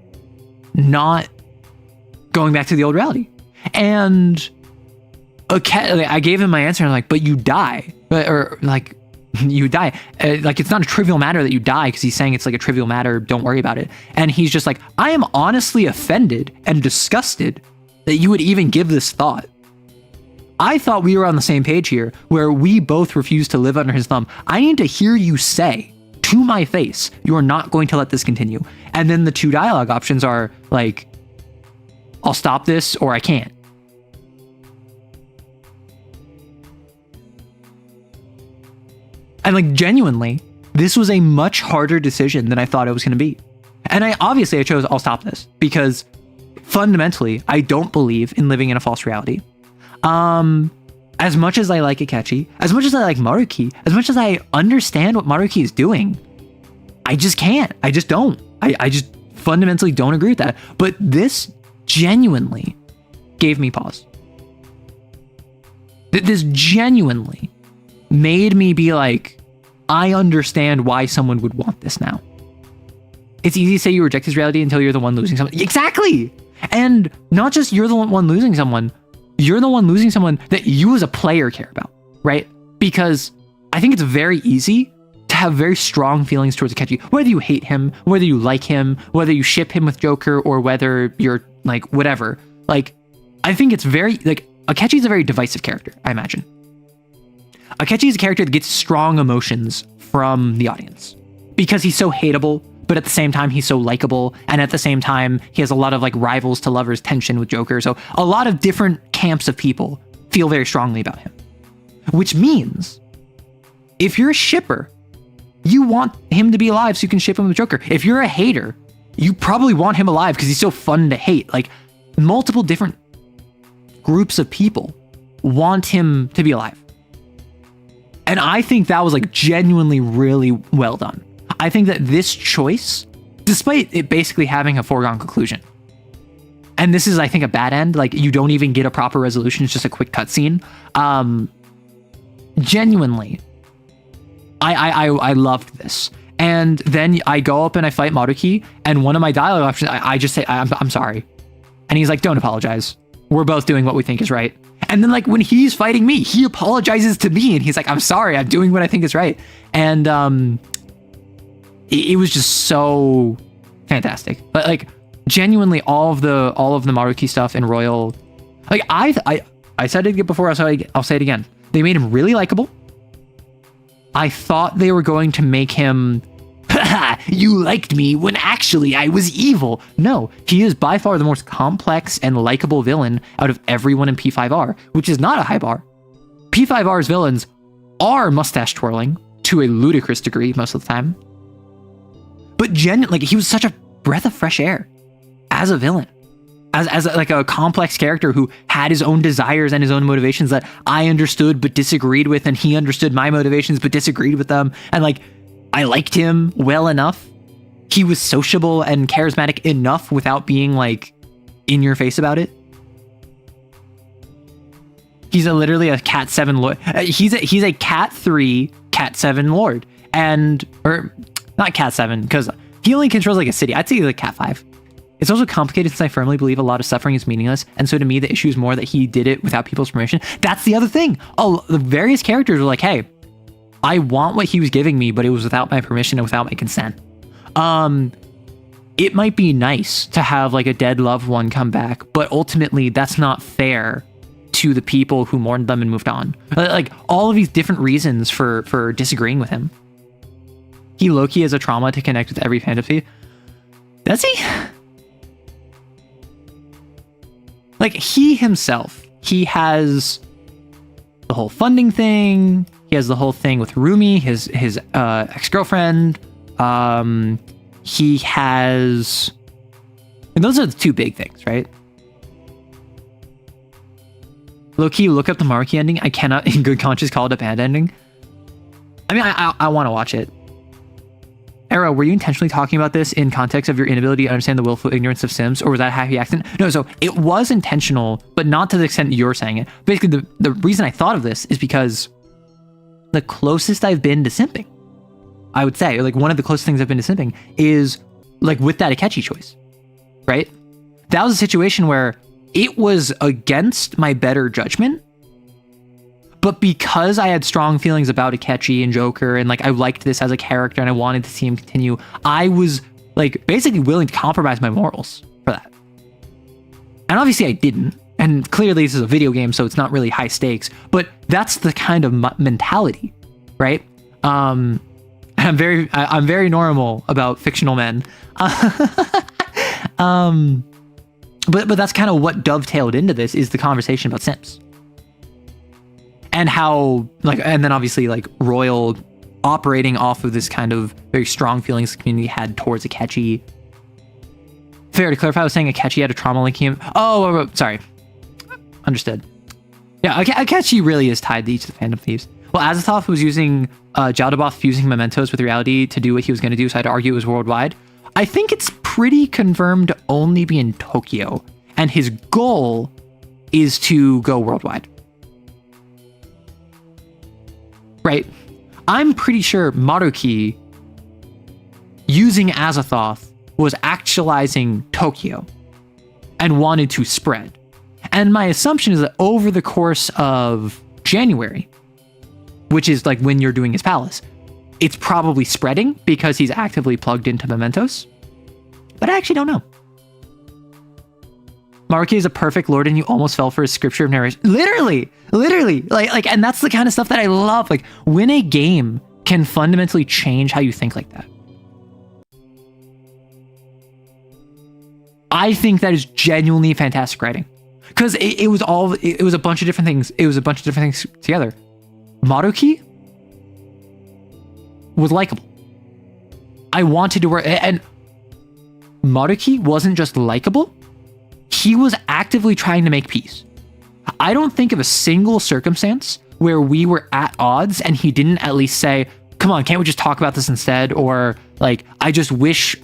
not going back to the old reality. And I gave him my answer and I'm like, but you die. Or like, you die. Like, it's not a trivial matter that you die, because he's saying it's like a trivial matter, don't worry about it. And he's just like, I am honestly offended and disgusted that you would even give this thought. I thought we were on the same page here, where we both refuse to live under his thumb. I need to hear you say to my face, you are not going to let this continue. And then the two dialogue options are like, I'll stop this or I can't. And like, genuinely, this was a much harder decision than I thought it was going to be. And I chose I'll stop this, because fundamentally, I don't believe in living in a false reality. As much as I like Akechi, as much as I like Maruki, as much as I understand what Maruki is doing, I just can't. I just don't. I just fundamentally don't agree with that. But this genuinely gave me pause. This genuinely made me be like, I understand why someone would want this now. It's easy to say you reject his reality until you're the one losing someone. Exactly! And not just you're the one losing someone, you're the one losing someone that you as a player care about, right? Because I think it's very easy to have very strong feelings towards Akechi, whether you hate him, whether you like him, whether you ship him with Joker, or whether you're like, whatever. Like, I think it's very, like, Akechi is a very divisive character, I imagine. Akechi is a character that gets strong emotions from the audience, because he's so hateable, but at the same time he's so likable, and at the same time he has a lot of like rivals to lovers tension with Joker. So a lot of different camps of people feel very strongly about him, which means if you're a shipper, you want him to be alive so you can ship him with Joker. If you're a hater, you probably want him alive because he's so fun to hate. Like, multiple different groups of people want him to be alive. And I think that was like genuinely really well done. I think that this choice, despite it basically having a foregone conclusion, and this is, I think, a bad end, like you don't even get a proper resolution, it's just a quick cutscene. Genuinely, I loved this. And then I go up and I fight Maruki, and one of my dialogue options, I just say, I'm sorry. And he's like, don't apologize. We're both doing what we think is right. And then like when he's fighting me, he apologizes to me and he's like, I'm sorry, I'm doing what I think is right. And it was just so fantastic. But like genuinely all of the Maruki stuff in Royal, like I said it before, I'll say it again. They made him really likable. I thought they were going to make him, you liked me when actually I was evil. No, he is by far the most complex and likable villain out of everyone in P5R, which is not a high bar. P5R's villains are mustache twirling to a ludicrous degree most of the time. But like he was such a breath of fresh air as a villain. As like a complex character who had his own desires and his own motivations that I understood but disagreed with, and he understood my motivations but disagreed with them. And like, I liked him well enough. He was sociable and charismatic enough without being like in your face about it. He's literally a Cat 7 lord. He's a Cat 3, Cat 7 lord. Or not Cat 7, because he only controls like a city. I'd say like Cat 5. It's also complicated since I firmly believe a lot of suffering is meaningless, and so to me the issue is more that he did it without people's permission. That's the other thing. Oh, the various characters were like, hey, I want what he was giving me, but it was without my permission and without my consent. It might be nice to have like a dead loved one come back, but ultimately that's not fair to the people who mourned them and moved on. Like all of these different reasons for disagreeing with him. He low-key has a trauma to connect with every fantasy. Does he? Like, he himself, he has the whole funding thing. He has the whole thing with Rumi, his ex-girlfriend. He has... And those are the two big things, right? Low-key, look up the Maruki ending. I cannot, in good conscience, call it a bad ending. I mean, I want to watch it. Era, were you intentionally talking about this in context of your inability to understand the willful ignorance of Sims, or was that a happy accident? No, so it was intentional, but not to the extent you're saying it. Basically, the reason I thought of this is because the closest I've been to simping, I would say, like one of the closest things I've been to simping is like with that Akechi choice, right? That was a situation where it was against my better judgment, but because I had strong feelings about Akechi and Joker, and like I liked this as a character and I wanted to see him continue, I was like basically willing to compromise my morals for that. And obviously I didn't. And clearly this is a video game, so it's not really high stakes, but that's the kind of mentality, right? I'm very normal about fictional men. But that's kind of what dovetailed into this, is the conversation about Sims. And how, like, and then obviously, like, Royal operating off of this kind of very strong feelings the community had towards Akechi. Fair to clarify, I was saying Akechi had a trauma linking him. Oh, sorry. Understood. Yeah, Akechi really is tied to each of the Phantom Thieves. Well, Azathoth was using Jaldabaoth fusing mementos with reality to do what he was going to do, so I'd argue it was worldwide. I think it's pretty confirmed to only be in Tokyo, and his goal is to go worldwide. Right? I'm pretty sure Maruki, using Azathoth, was actualizing Tokyo and wanted to spread. And my assumption is that over the course of January, which is like when you're doing his palace, it's probably spreading because he's actively plugged into mementos. But I actually don't know. Maruki is a perfect lord and you almost fell for his scripture of narration. Literally, like, and that's the kind of stuff that I love. Like when a game can fundamentally change how you think like that. I think that is genuinely fantastic writing. Because it was a bunch of different things. It was a bunch of different things together. Maruki was likable. I wanted to work, and Maruki wasn't just likable. He was actively trying to make peace. I don't think of a single circumstance where we were at odds and he didn't at least say, come on, can't we just talk about this instead? Or like, I just wish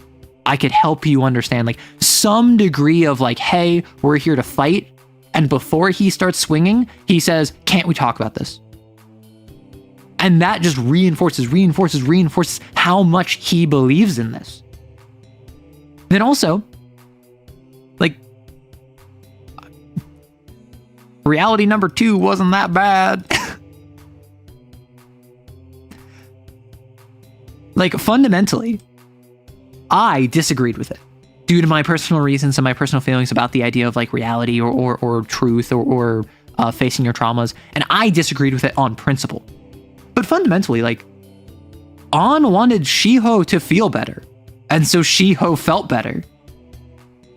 I could help you understand, like some degree of like, hey, we're here to fight. And before he starts swinging, he says, can't we talk about this? And that just reinforces how much he believes in this. Then also, like, reality number 2 wasn't that bad. Like, fundamentally, I disagreed with it due to my personal reasons and my personal feelings about the idea of like reality or truth or facing your traumas. And I disagreed with it on principle. But fundamentally, like, An wanted Shiho to feel better. And so Shiho felt better.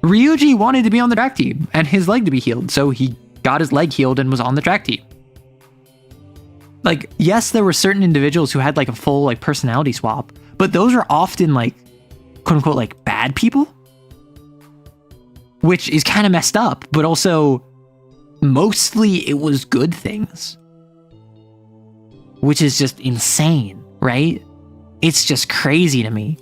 Ryuji wanted to be on the track team and his leg to be healed. So he got his leg healed and was on the track team. Like, yes, there were certain individuals who had like a full like personality swap, but those are often like, quote unquote, like bad people, which is kind of messed up, but also mostly it was good things, which is just insane, right? It's just crazy to me.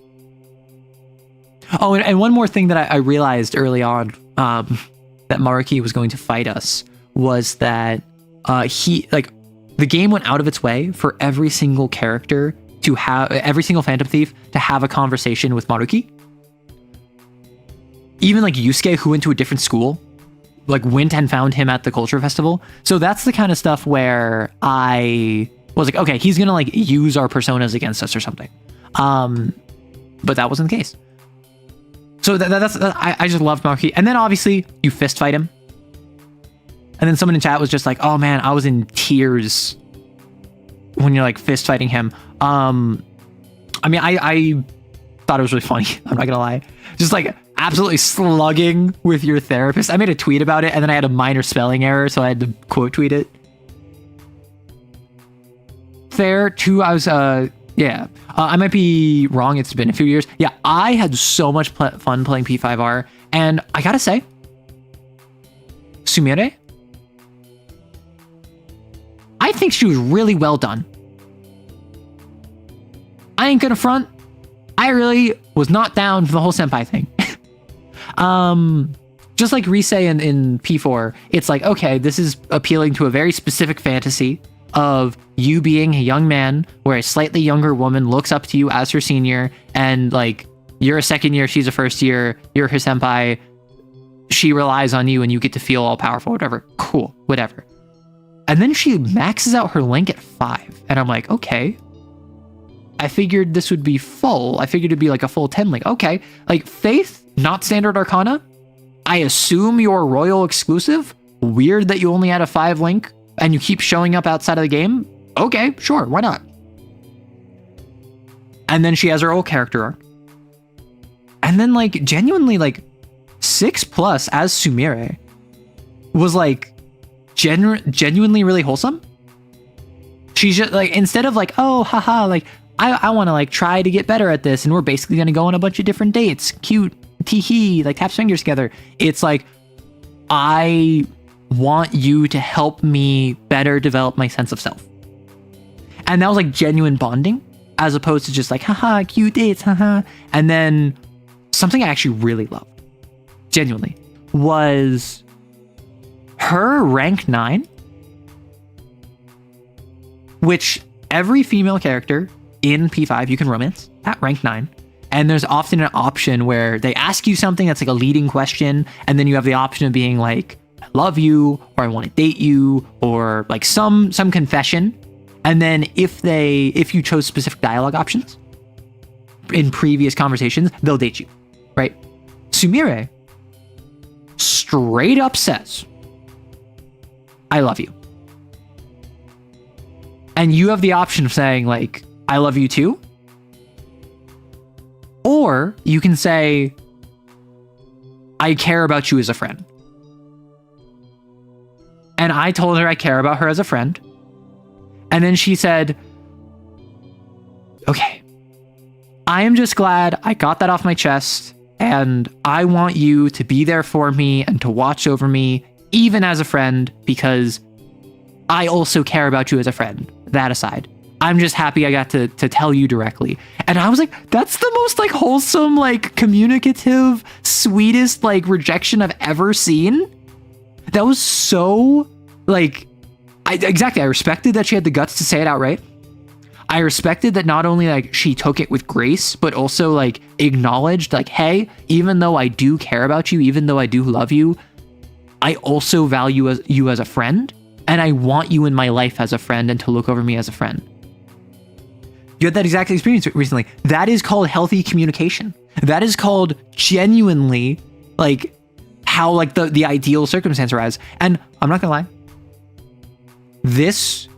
Oh, and one more thing that I realized early on, that Maruki was going to fight us, was that the game went out of its way for every single character to have, every single Phantom Thief to have a conversation with Maruki. Even like Yusuke, who went to a different school, like went and found him at the culture festival. So that's the kind of stuff where I was like, okay, he's gonna like use our personas against us or something. But that wasn't the case. So I just loved Maruki. And then obviously you fist fight him. And then someone in chat was just like, oh man, I was in tears when you're like fist fighting him. I mean, I thought it was really funny. I'm not gonna lie. Just like absolutely slugging with your therapist. I made a tweet about it and then I had a minor spelling error, so I had to quote tweet it. Fair too. I was, yeah. I might be wrong. It's been a few years. Yeah, I had so much fun playing P5R, and I gotta say, Sumire, I think she was really well done. I ain't gonna front. I really was not down for the whole senpai thing. Just like Rise in P4, it's like, okay, this is appealing to a very specific fantasy of you being a young man where a slightly younger woman looks up to you as her senior, and like you're a second year, she's a first year, you're her senpai, she relies on you and you get to feel all powerful, whatever. Cool, whatever. And then she maxes out her link at 5, and I'm like, okay, I figured this would be full. I figured it'd be like a full 10 link. Okay, like Faith, not standard arcana. I assume you're royal exclusive. Weird that you only had a 5 link and you keep showing up outside of the game. Okay, sure, why not? And then she has her old character arc. And then like genuinely like 6+ as Sumire was like genuinely really wholesome. She's just like, instead of like, oh haha, like I want to like try to get better at this and we're basically going to go on a bunch of different dates, cute, tee-hee, like tap fingers together. It's like, I want you to help me better develop my sense of self. And that was like genuine bonding, as opposed to just like, haha, cute dates, haha. And then something I actually really loved, genuinely, was her rank 9, which every female character in P5 you can romance at rank 9. And there's often an option where they ask you something that's like a leading question, and then you have the option of being like, I love you, or I want to date you, or like some confession. And then if you chose specific dialogue options in previous conversations, they'll date you, right? Sumire straight up says, I love you. And you have the option of saying like, I love you too. Or you can say, I care about you as a friend. And I told her I care about her as a friend. And then she said, okay, I am just glad I got that off my chest, and I want you to be there for me and to watch over me, even as a friend, because I also care about you as a friend. That aside, I'm just happy I got to tell you directly. And I was like, that's the most like wholesome, like communicative, sweetest like rejection I've ever seen. That was so like, I respected that she had the guts to say it outright. I respected that not only like she took it with grace, but also like acknowledged like, hey, even though I do care about you, even though I do love you, I also value you as a friend, and I want you in my life as a friend and to look over me as a friend. You had that exact experience recently. That is called healthy communication. That is called genuinely like how like the ideal circumstance arise. And I'm not gonna lie, this,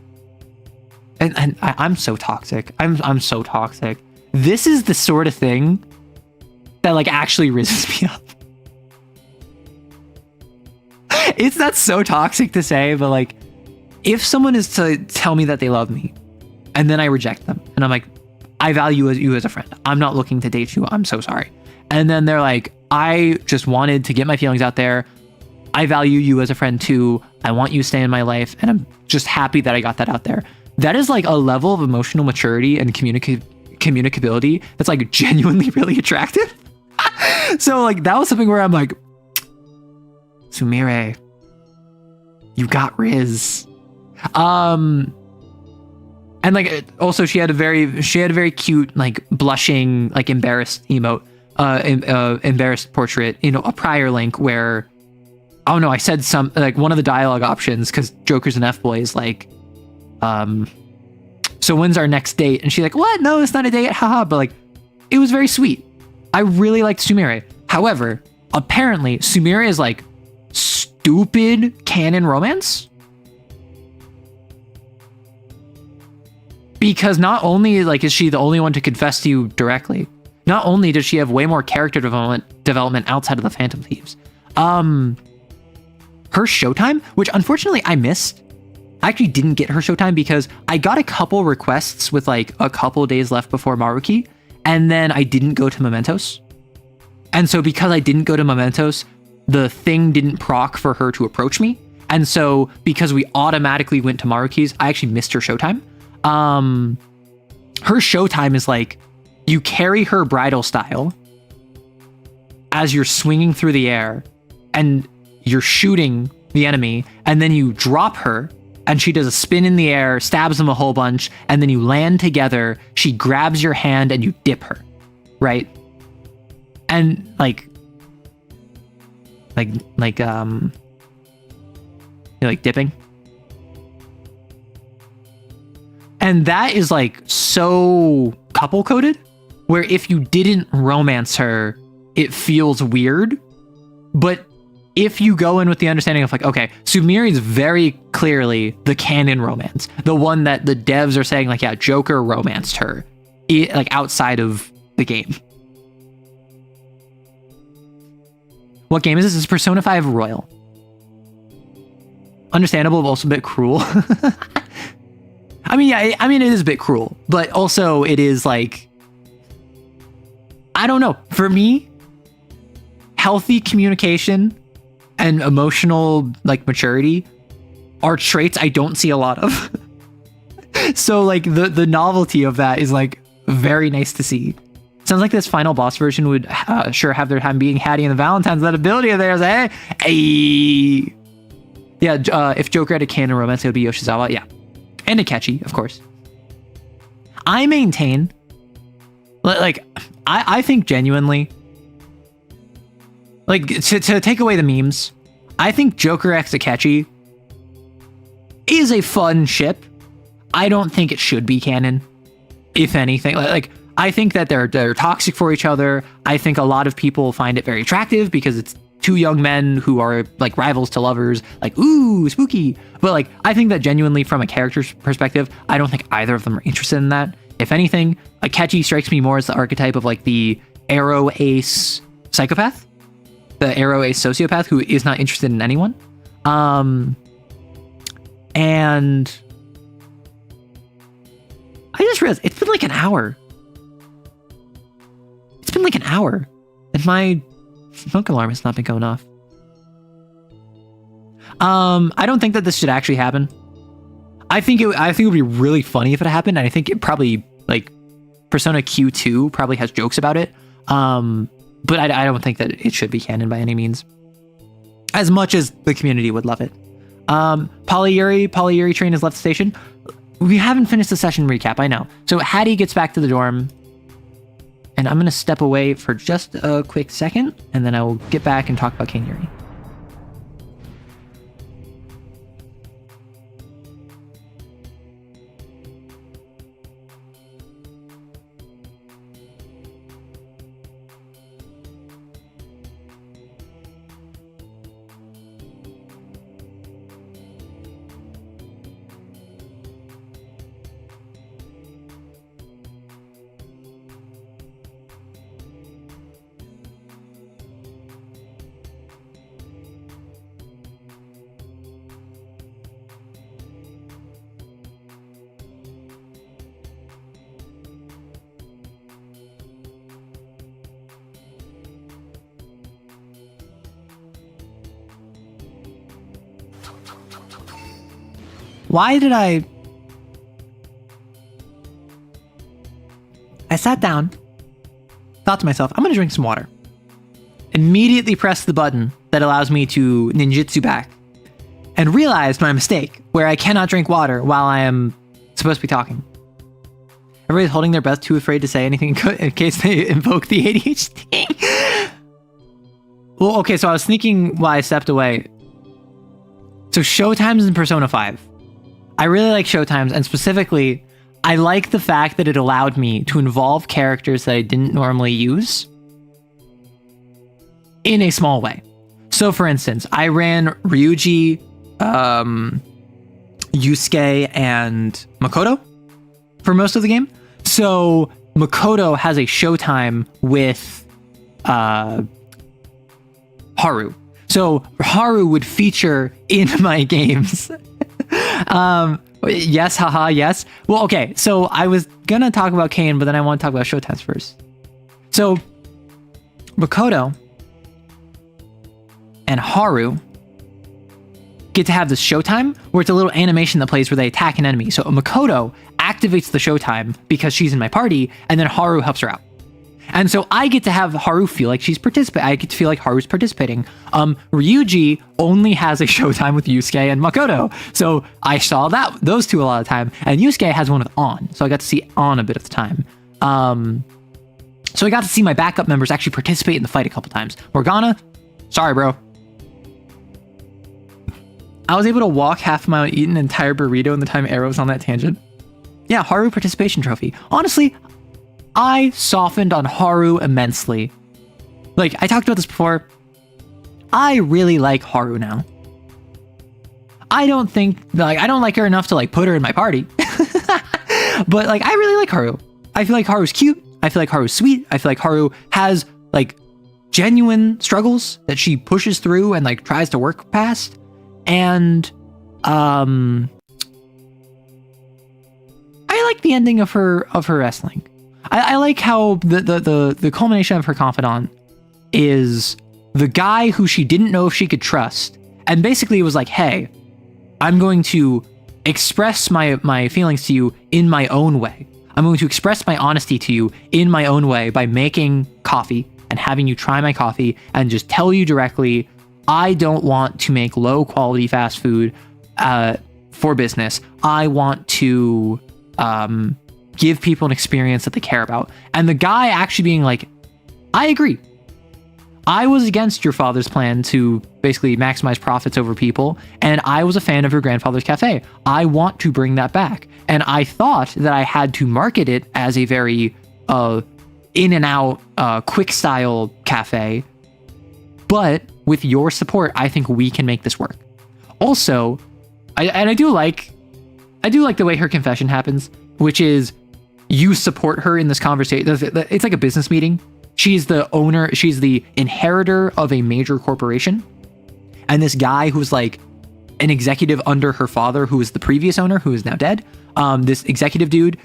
and I'm so toxic. I'm so toxic. This is the sort of thing that like actually rises me up. It's not so toxic to say, but like if someone is to tell me that they love me and then I reject them and I'm like, I value you as a friend, I'm not looking to date you, I'm so sorry. And then they're like, I just wanted to get my feelings out there, I value you as a friend too, I want you to stay in my life, and I'm just happy that I got that out there. That is like a level of emotional maturity and communicability that's like genuinely really attractive. So like that was something where I'm like, Sumire, you got Riz. And like also she had a very cute like blushing like embarrassed emote, embarrassed portrait, you know, a prior link where, oh no, I said some like one of the dialogue options, because Joker's an F-boy, is like, so when's our next date? And she's like, what? No, it's not a date, haha. But like, it was very sweet. I really liked Sumire. However, apparently Sumire is like stupid canon romance. Because not only like is she the only one to confess to you directly, not only does she have way more character development outside of the Phantom Thieves. Her showtime, which unfortunately I missed. I actually didn't get her showtime because I got a couple requests with like a couple days left before Maruki, and then I didn't go to Mementos. And so because I didn't go to Mementos, the thing didn't proc for her to approach me. And so because we automatically went to Maruki's, I actually missed her showtime. Her showtime is like, you carry her bridal style as you're swinging through the air and you're shooting the enemy, and then you drop her and she does a spin in the air, stabs them a whole bunch, and then you land together, she grabs your hand and you dip her, right? And like you like dipping? And that is like so couple coded, where if you didn't romance her, it feels weird. But if you go in with the understanding of like, okay, Sumire is very clearly the canon romance, the one that the devs are saying like, yeah, Joker romanced her, like outside of the game. What game is this? This is Persona 5 Royal. Understandable, but also a bit cruel. I mean, yeah, I mean, it is a bit cruel, but also it is like, I don't know. For me, healthy communication and emotional like maturity are traits I don't see a lot of. So like the novelty of that is like very nice to see. Sounds like this final boss version would sure have their time being Hattie and the Valentines. That ability of theirs, hey. Yeah, if Joker had a canon romance, it would be Yoshizawa. Yeah, and Akechi, of course. I maintain, like, I think genuinely, like, to take away the memes, I think Joker x Akechi is a fun ship. I don't think it should be canon, if anything. Like, I think that they're toxic for each other. I think a lot of people find it very attractive because it's two young men who are like rivals to lovers, like, ooh, spooky. But like, I think that genuinely from a character's perspective, I don't think either of them are interested in that. If anything, Akechi strikes me more as the archetype of like the arrow ace psychopath. the arrow a sociopath who is not interested in anyone. And I just realized it's been like an hour. It's been like an hour, and my smoke alarm has not been going off. I don't think that this should actually happen. I think it would be really funny if it happened, and I think it probably, like, Persona Q2 probably has jokes about it. But I don't think that it should be canon by any means, as much as the community would love it. Polyuri train has left the station. We haven't finished the session recap, I know. So Hattie gets back to the dorm, and I'm going to step away for just a quick second, and then I will get back and talk about Kane Yuri. Why did I sat down, thought to myself, I'm going to drink some water. Immediately pressed the button that allows me to ninjutsu back, and realized my mistake, where I cannot drink water while I am supposed to be talking. Everybody's holding their breath, too afraid to say anything in case they invoke the ADHD. Well, okay, so I was sneaking while I stepped away. So Showtimes in Persona 5. I really like Showtimes, and specifically, I like the fact that it allowed me to involve characters that I didn't normally use in a small way. So, for instance, I ran Ryuji, Yusuke, and Makoto for most of the game. So, Makoto has a Showtime with Haru. So, Haru would feature in my games. Yes, haha, yes. Well, okay, so I was gonna talk about Kane, but then I want to talk about Showtimes first. So, Makoto and Haru get to have this Showtime where it's a little animation that plays where they attack an enemy. So Makoto activates the Showtime because she's in my party, and then Haru helps her out. And so I get to have Haru feel like she's participating. I get to feel like Haru's participating. Ryuji only has a Showtime with Yusuke and Makoto. So I saw those two a lot of time. And Yusuke has one with On. So I got to see On a bit of the time. So I got to see my backup members actually participate in the fight a couple times. Morgana, sorry, bro. I was able to walk half a mile and eat an entire burrito in the time Arrow was on that tangent. Yeah, Haru participation trophy. Honestly, I softened on Haru immensely. Like, I talked about this before. I really like Haru now. I don't like her enough to, like, put her in my party. But, like, I really like Haru. I feel like Haru's cute. I feel like Haru's sweet. I feel like Haru has, like, genuine struggles that she pushes through and, like, tries to work past. And, I like the ending of her wrestling. I like how the culmination of her confidant is the guy who she didn't know if she could trust, and basically it was like, hey, I'm going to express my feelings to you in my own way. I'm going to express my honesty to you in my own way by making coffee and having you try my coffee and just tell you directly, I don't want to make low quality fast food for business. I want to give people an experience that they care about. And the guy actually being like, I agree. I was against your father's plan to basically maximize profits over people, and I was a fan of your grandfather's cafe. I want to bring that back. And I thought that I had to market it as a very in and out, quick style cafe. But with your support, I think we can make this work. Also, I do like the way her confession happens, which is you support her in this conversation. It's like a business meeting. she's the owner, she's the inheritor of a major corporation. And this guy who's like an executive under her father, who was the previous owner, who is now dead. This executive dude,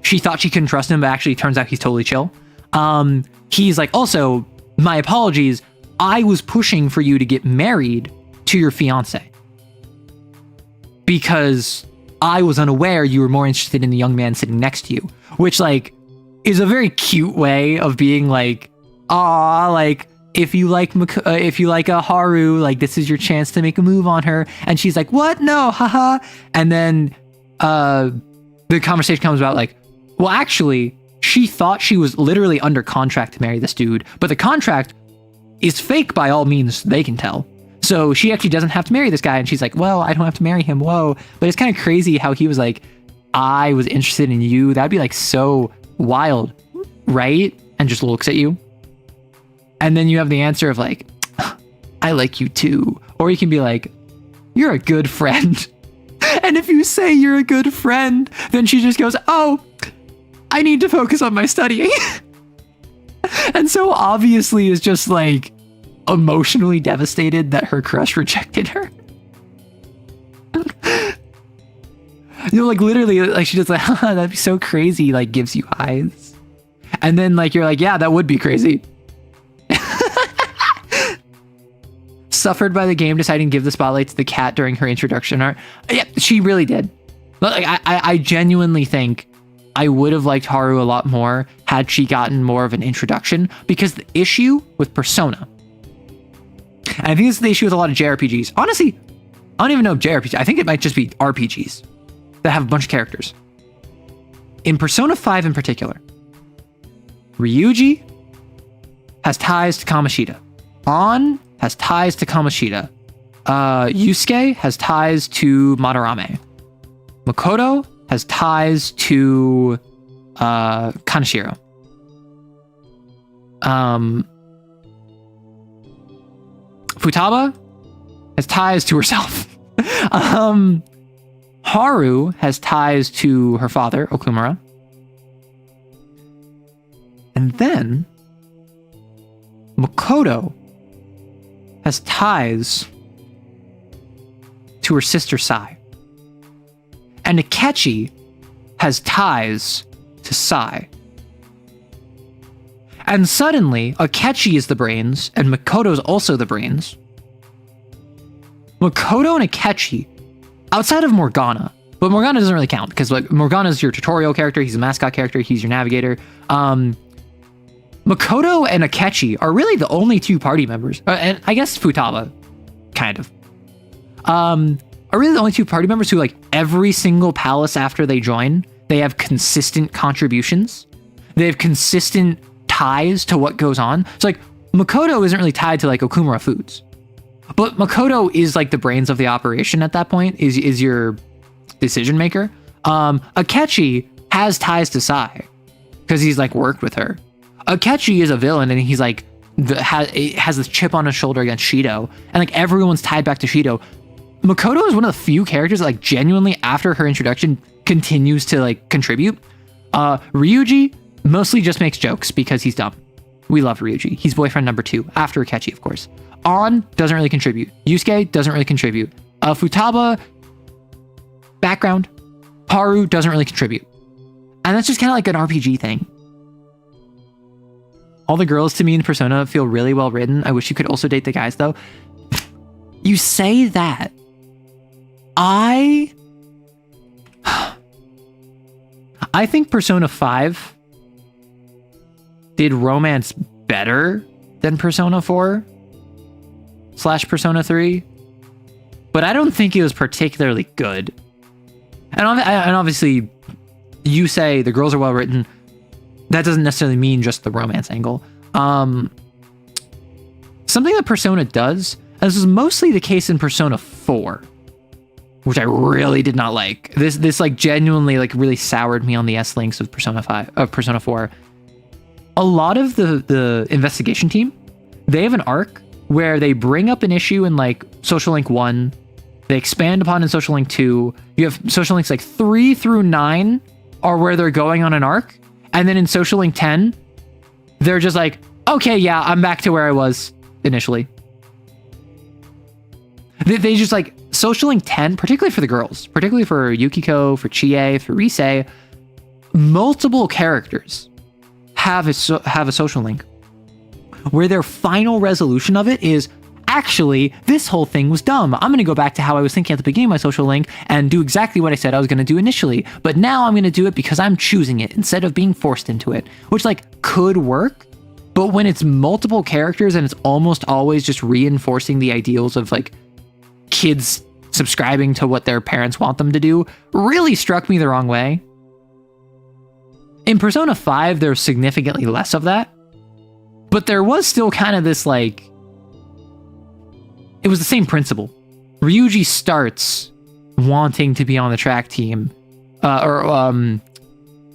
she thought she couldn't trust him, but actually turns out he's totally chill. He's like, also, my apologies, I was pushing for you to get married to your fiance because I was unaware you were more interested in the young man sitting next to you, which like is a very cute way of being like, ah, like if you like a Haru, like this is your chance to make a move on her. And she's like, what? No, haha. And then the conversation comes about like, well, actually, she thought she was literally under contract to marry this dude, but the contract is fake by all means they can tell. So she actually doesn't have to marry this guy. And she's like, well, I don't have to marry him. Whoa. But it's kind of crazy how he was like, I was interested in you. That'd be like so wild, right? And just looks at you. And then you have the answer of like, I like you too. Or you can be like, you're a good friend. And if you say you're a good friend, then she just goes, oh, I need to focus on my studying. And so obviously is just like emotionally devastated that her crush rejected her. You know, like literally, like she just like, haha, that'd be so crazy, like gives you eyes. And then like, you're like, yeah, that would be crazy. Suffered by the game deciding to give the spotlight to the cat during her introduction art. Yeah, she really did. Like, I genuinely think I would have liked Haru a lot more had she gotten more of an introduction, because the issue with Persona, and I think this is the issue with a lot of JRPGs. Honestly, I don't even know if JRPG, I think it might just be RPGs that have a bunch of characters. In Persona 5 in particular, Ryuji has ties to Kamoshida. An has ties to Kamoshida. Yusuke has ties to Madarame. Makoto has ties to Kaneshiro. Futaba has ties to herself. Haru has ties to her father, Okumura. And then Makoto has ties to her sister Sai. And Akechi has ties to Sai. And suddenly, Akechi is the brains, and Makoto's also the brains. Makoto and Akechi, outside of Morgana, but Morgana doesn't really count, because like Morgana's your tutorial character, he's a mascot character, he's your navigator. Makoto and Akechi are really the only two party members, and I guess Futaba, kind of, are really the only two party members who, like, every single palace after they join, they have consistent contributions. They have consistent ties to what goes on. So, like, Makoto isn't really tied to, like, Okumura Foods. But Makoto is, like, the brains of the operation at that point, is your decision maker. Akechi has ties to Sai, because he's, like, worked with her. Akechi is a villain, and he's, like, has this chip on his shoulder against Shido. And, like, everyone's tied back to Shido. Makoto is one of the few characters that, like, genuinely after her introduction continues to, like, contribute. Ryuji mostly just makes jokes because he's dumb. We love Ryuji. He's boyfriend number 2 after Akechi, of course. An doesn't really contribute. Yusuke doesn't really contribute. Futaba, background. Haru doesn't really contribute. And that's just kind of like an RPG thing. All the girls to me in Persona feel really well written. I wish you could also date the guys, though. You say that. I think Persona 5 did romance better than Persona 4/Persona 3, but I don't think it was particularly good. And obviously, you say the girls are well written. That doesn't necessarily mean just the romance angle. Something that Persona does, and this is mostly the case in Persona 4, which I really did not like. This like genuinely like really soured me on the S-links of Persona 4. A lot of the investigation team, they have an arc where they bring up an issue in like Social Link 1, they expand upon in Social Link 2. You have Social Links like 3 through 9 are where they're going on an arc. And then in Social Link 10, they're just like, Okay, yeah, I'm back to where I was initially. They just like Social Link 10, particularly for the girls, particularly for Yukiko, for Chie, for Rise, multiple characters have a social link where their final resolution of it is, actually, this whole thing was dumb. I'm going to go back to how I was thinking at the beginning of my social link and do exactly what I said I was going to do initially. But now I'm going to do it because I'm choosing it instead of being forced into it, which like could work. But when it's multiple characters and it's almost always just reinforcing the ideals of like kids subscribing to what their parents want them to do, really struck me the wrong way. In Persona 5, there's significantly less of that, but there was still kind of this like, it was the same principle. Ryuji starts wanting to be on the track team, or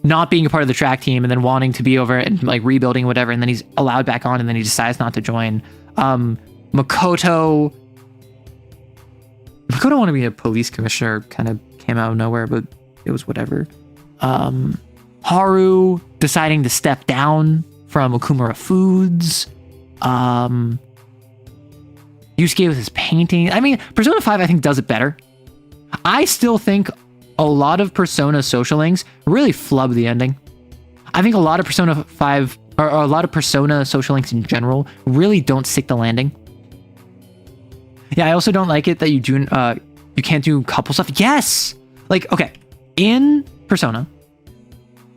not being a part of the track team, and then wanting to be over and like rebuilding whatever, and then he's allowed back on, and then he decides not to join. Makoto wanted to be a police commissioner, kind of came out of nowhere, but it was whatever. Haru deciding to step down from Okumura Foods. Yusuke with his painting. I mean, Persona 5, I think, does it better. I still think a lot of Persona social links really flub the ending. I think a lot of Persona 5, or a lot of Persona social links in general, really don't stick the landing. Yeah, I also don't like it that you can't do couple stuff. Yes! Like, okay, in Persona,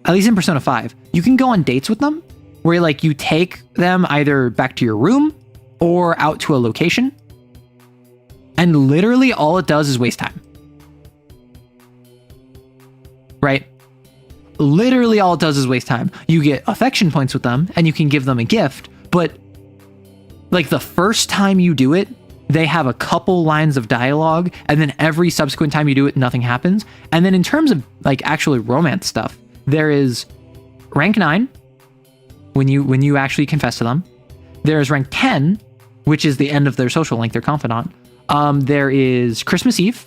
at least in Persona 5, you can go on dates with them, where like you take them either back to your room or out to a location, and literally all it does is waste time. Right? Literally all it does is waste time. You get affection points with them, and you can give them a gift, but like the first time you do it, they have a couple lines of dialogue, and then every subsequent time you do it, nothing happens. And then in terms of like actually romance stuff, there is rank 9 when you actually confess to them. There's rank 10, which is the end of their social link, their confidant. There is Christmas Eve.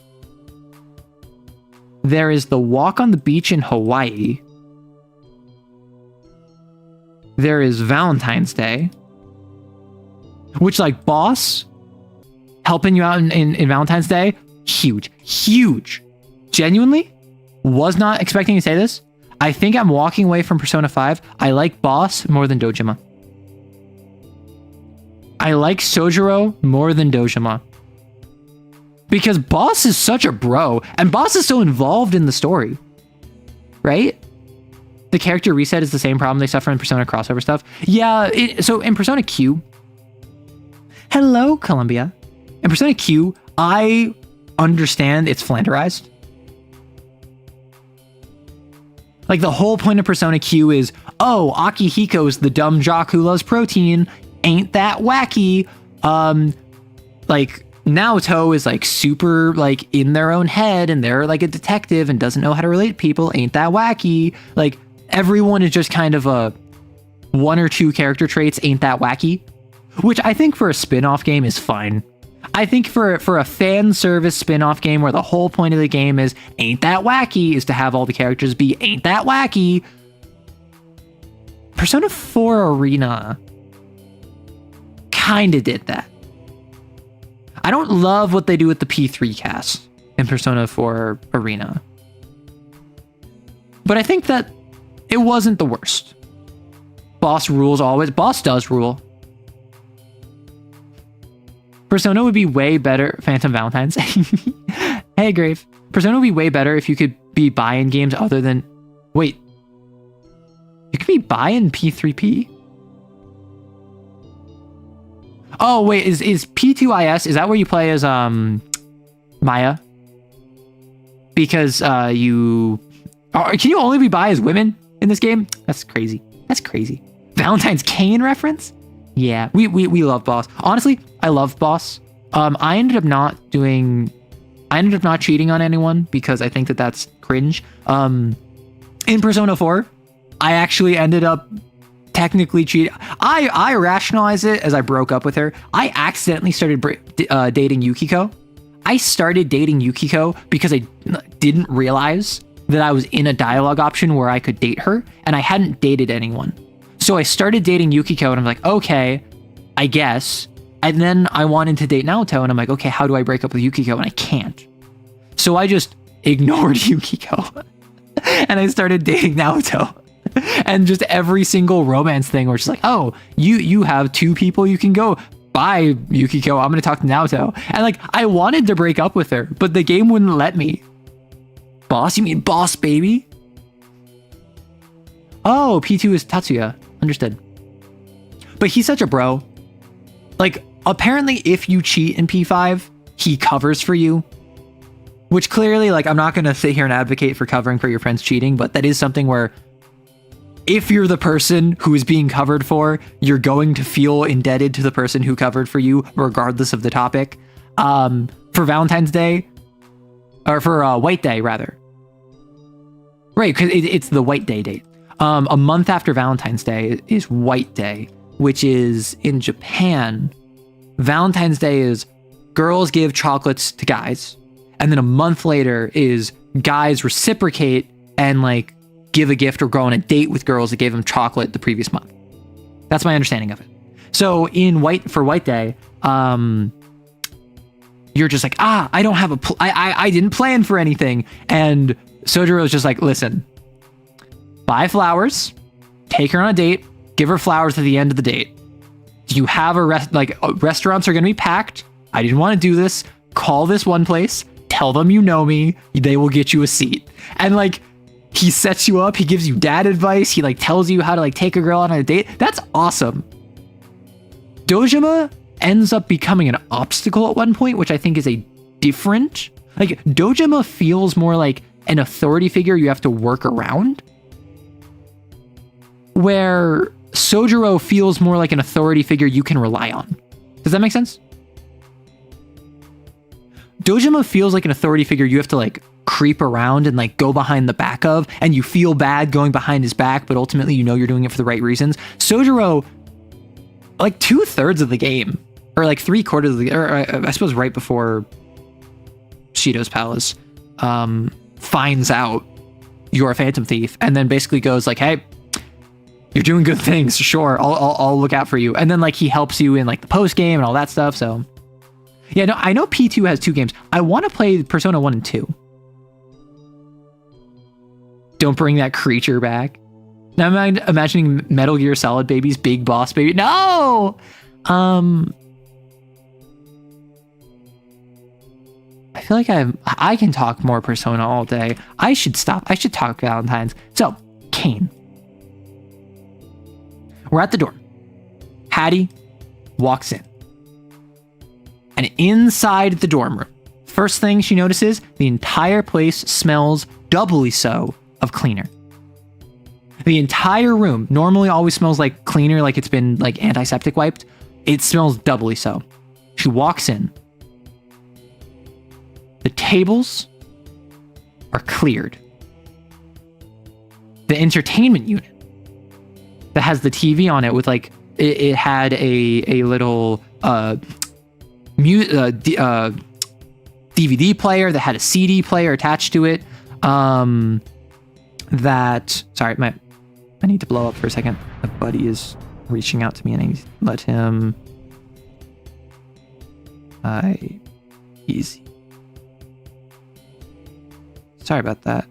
There is the walk on the beach in Hawaii. There is Valentine's Day, which like boss helping you out in Valentine's Day, huge. Genuinely, was not expecting to say this. I think I'm walking away from Persona 5. I like boss more than Dojima. I like Sojiro more than Dojima. Because boss is such a bro, and boss is so involved in the story. Right? The character reset is the same problem they suffer in Persona crossover stuff. Yeah, so in Persona Q... Hello, Columbia. In Persona Q, I understand it's flanderized. Like, the whole point of Persona Q is, oh, Akihiko's the dumb jock who loves protein. Ain't that wacky? Like, Naoto is, like, super, like, in their own head, and they're, like, a detective and doesn't know how to relate to people. Ain't that wacky? Like, everyone is just kind of a one or two character traits, ain't that wacky? Which I think for a spin-off game is fine. I think for a fan service spin-off game where the whole point of the game is ain't that wacky, is to have all the characters be ain't that wacky. Persona 4 Arena kinda did that. I don't love what they do with the P3 cast in Persona 4 Arena, but I think that it wasn't the worst. Boss rules always. Boss does rule. Persona would be way better. Phantom Valentine's. Hey, Grave. Persona would be way better if you could be buy-in games other than... Wait. You could be buy-in P3P? Oh, wait. Is P2IS... Is that where you play as Maya? Because you... Can you only be buy as women in this game? That's crazy. That's crazy. Valentine's Kane reference? Yeah, we love boss. Honestly, I love boss. I ended up not cheating on anyone because I think that that's cringe. In Persona 4, I actually ended up technically cheating. I rationalize it as I broke up with her. I accidentally started dating Yukiko. I started dating Yukiko because I didn't realize that I was in a dialogue option where I could date her, and I hadn't dated anyone. So I started dating Yukiko, and I'm like, okay, I guess. And then I wanted to date Naoto, and I'm like, okay, how do I break up with Yukiko? And I can't. So I just ignored Yukiko, and I started dating Naoto. And just every single romance thing, where it's like, oh, you have 2 people you can go. Bye, Yukiko. I'm gonna talk to Naoto. And like, I wanted to break up with her, but the game wouldn't let me. Boss? You mean boss, baby? Oh, P2 is Tatsuya. Understood. But he's such a bro. Like, apparently if you cheat in P5, he covers for you. Which clearly, like, I'm not gonna sit here and advocate for covering for your friends cheating, but that is something where if you're the person who is being covered for, you're going to feel indebted to the person who covered for you, regardless of the topic. For Valentine's Day, or for White Day, rather. Right, because it's the White Day date. A month after Valentine's Day is White Day, which is in Japan. Valentine's Day is girls give chocolates to guys, and then a month later is guys reciprocate and like give a gift or go on a date with girls that gave them chocolate the previous month. That's my understanding of it. So for White Day, you're just like, I don't have I didn't plan for anything. And Sojiro is just like, listen, buy flowers, take her on a date, give her flowers at the end of the date. You have restaurants are going to be packed. I didn't want to do this. Call this one place, tell them you know me, they will get you a seat. And like, he sets you up, he gives you dad advice, he like tells you how to like take a girl on a date. That's awesome. Dojima ends up becoming an obstacle at one point, which I think is a different, like, Dojima feels more like an authority figure you have to work around, where Sojiro feels more like an authority figure you can rely on. Does that make sense? Dojima feels like an authority figure you have to like creep around and like go behind the back of, and you feel bad going behind his back, but ultimately you know you're doing it for the right reasons. Sojiro, like 2/3 of the game, or like 3/4 of the, or I suppose right before Shido's Palace, finds out you're a Phantom Thief, and then basically goes like, hey, you're doing good things, sure, I'll look out for you. And then like he helps you in like the post game and all that stuff. So yeah, no, I know P2 has 2 games. I want to play Persona 1 and 2. Don't bring that creature back. Now I'm imagining Metal Gear Solid Baby's Big Boss Baby. No! I feel like I can talk more Persona all day. I should stop. I should talk Valentine's. So, Kane. We're at the door. Hattie walks in. And inside the dorm room, first thing she notices, the entire place smells doubly so of cleaner. The entire room normally always smells like cleaner, like it's been like antiseptic wiped. It smells doubly so. She walks in. The tables are cleared. The entertainment unit that has the TV on it with like, it had a little DVD player that had a CD player attached to it. Sorry, I need to blow up for a second. My buddy is reaching out to me, and I need to let him. Easy. Sorry about that.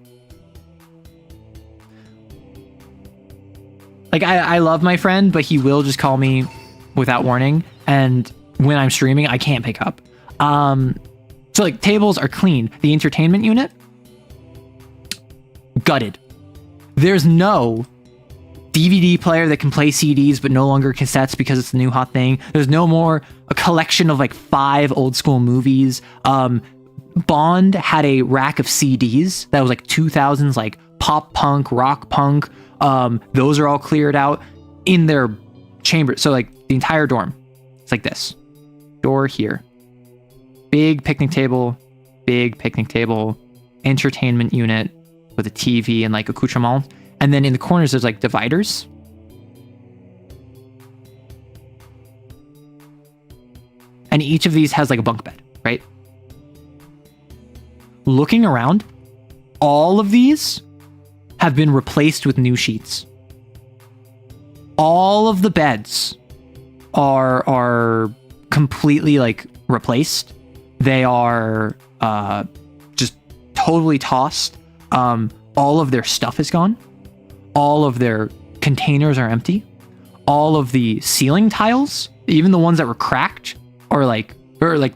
Like, I love my friend, but he will just call me without warning, and when I'm streaming, I can't pick up. So like, tables are clean. The entertainment unit, gutted. There's no DVD player that can play CDs but no longer cassettes because it's the new hot thing. There's no more a collection of like 5 old school movies. Bond had a rack of CDs that was like 2000s, like pop punk, rock punk. Those are all cleared out in their chamber. So like the entire dorm, it's like this. Door here. Big picnic table, entertainment unit with a TV and like accoutrement. And then in the corners, there's like dividers. And each of these has like a bunk bed, right? Looking around, all of these have been replaced with new sheets. All of the beds are completely like replaced. They are just totally tossed. All of their stuff is gone. All of their containers are empty. All of the ceiling tiles, even the ones that were cracked, or the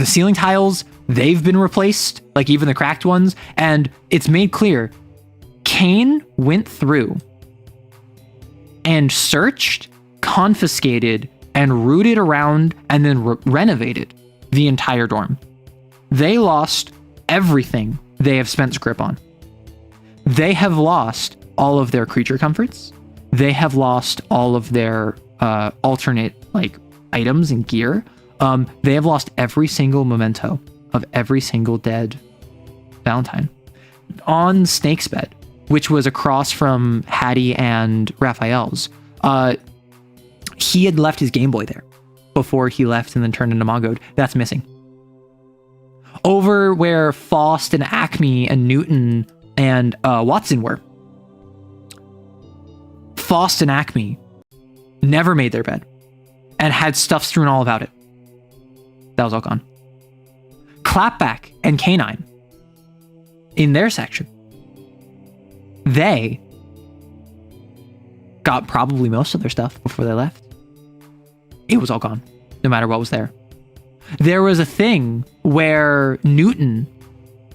ceiling tiles, they've been replaced, like even the cracked ones. And it's made clear, Kane went through and searched, confiscated, and rooted around, and then renovated the entire dorm. They lost everything they have spent script on. They have lost all of their creature comforts. They have lost all of their alternate like items and gear. They have lost every single memento of every single dead Valentine. On Snake's bed, which was across from Hattie and Raphael's, he had left his Game Boy there before he left and then turned into Mogode. That's missing. Over where Faust and Acme and Newton and Watson were, Faust and Acme never made their bed and had stuff strewn all about it. That was all gone. Clapback and Canine, in their section, they got probably most of their stuff before they left. It was all gone, no matter what was there. There was a thing where Newton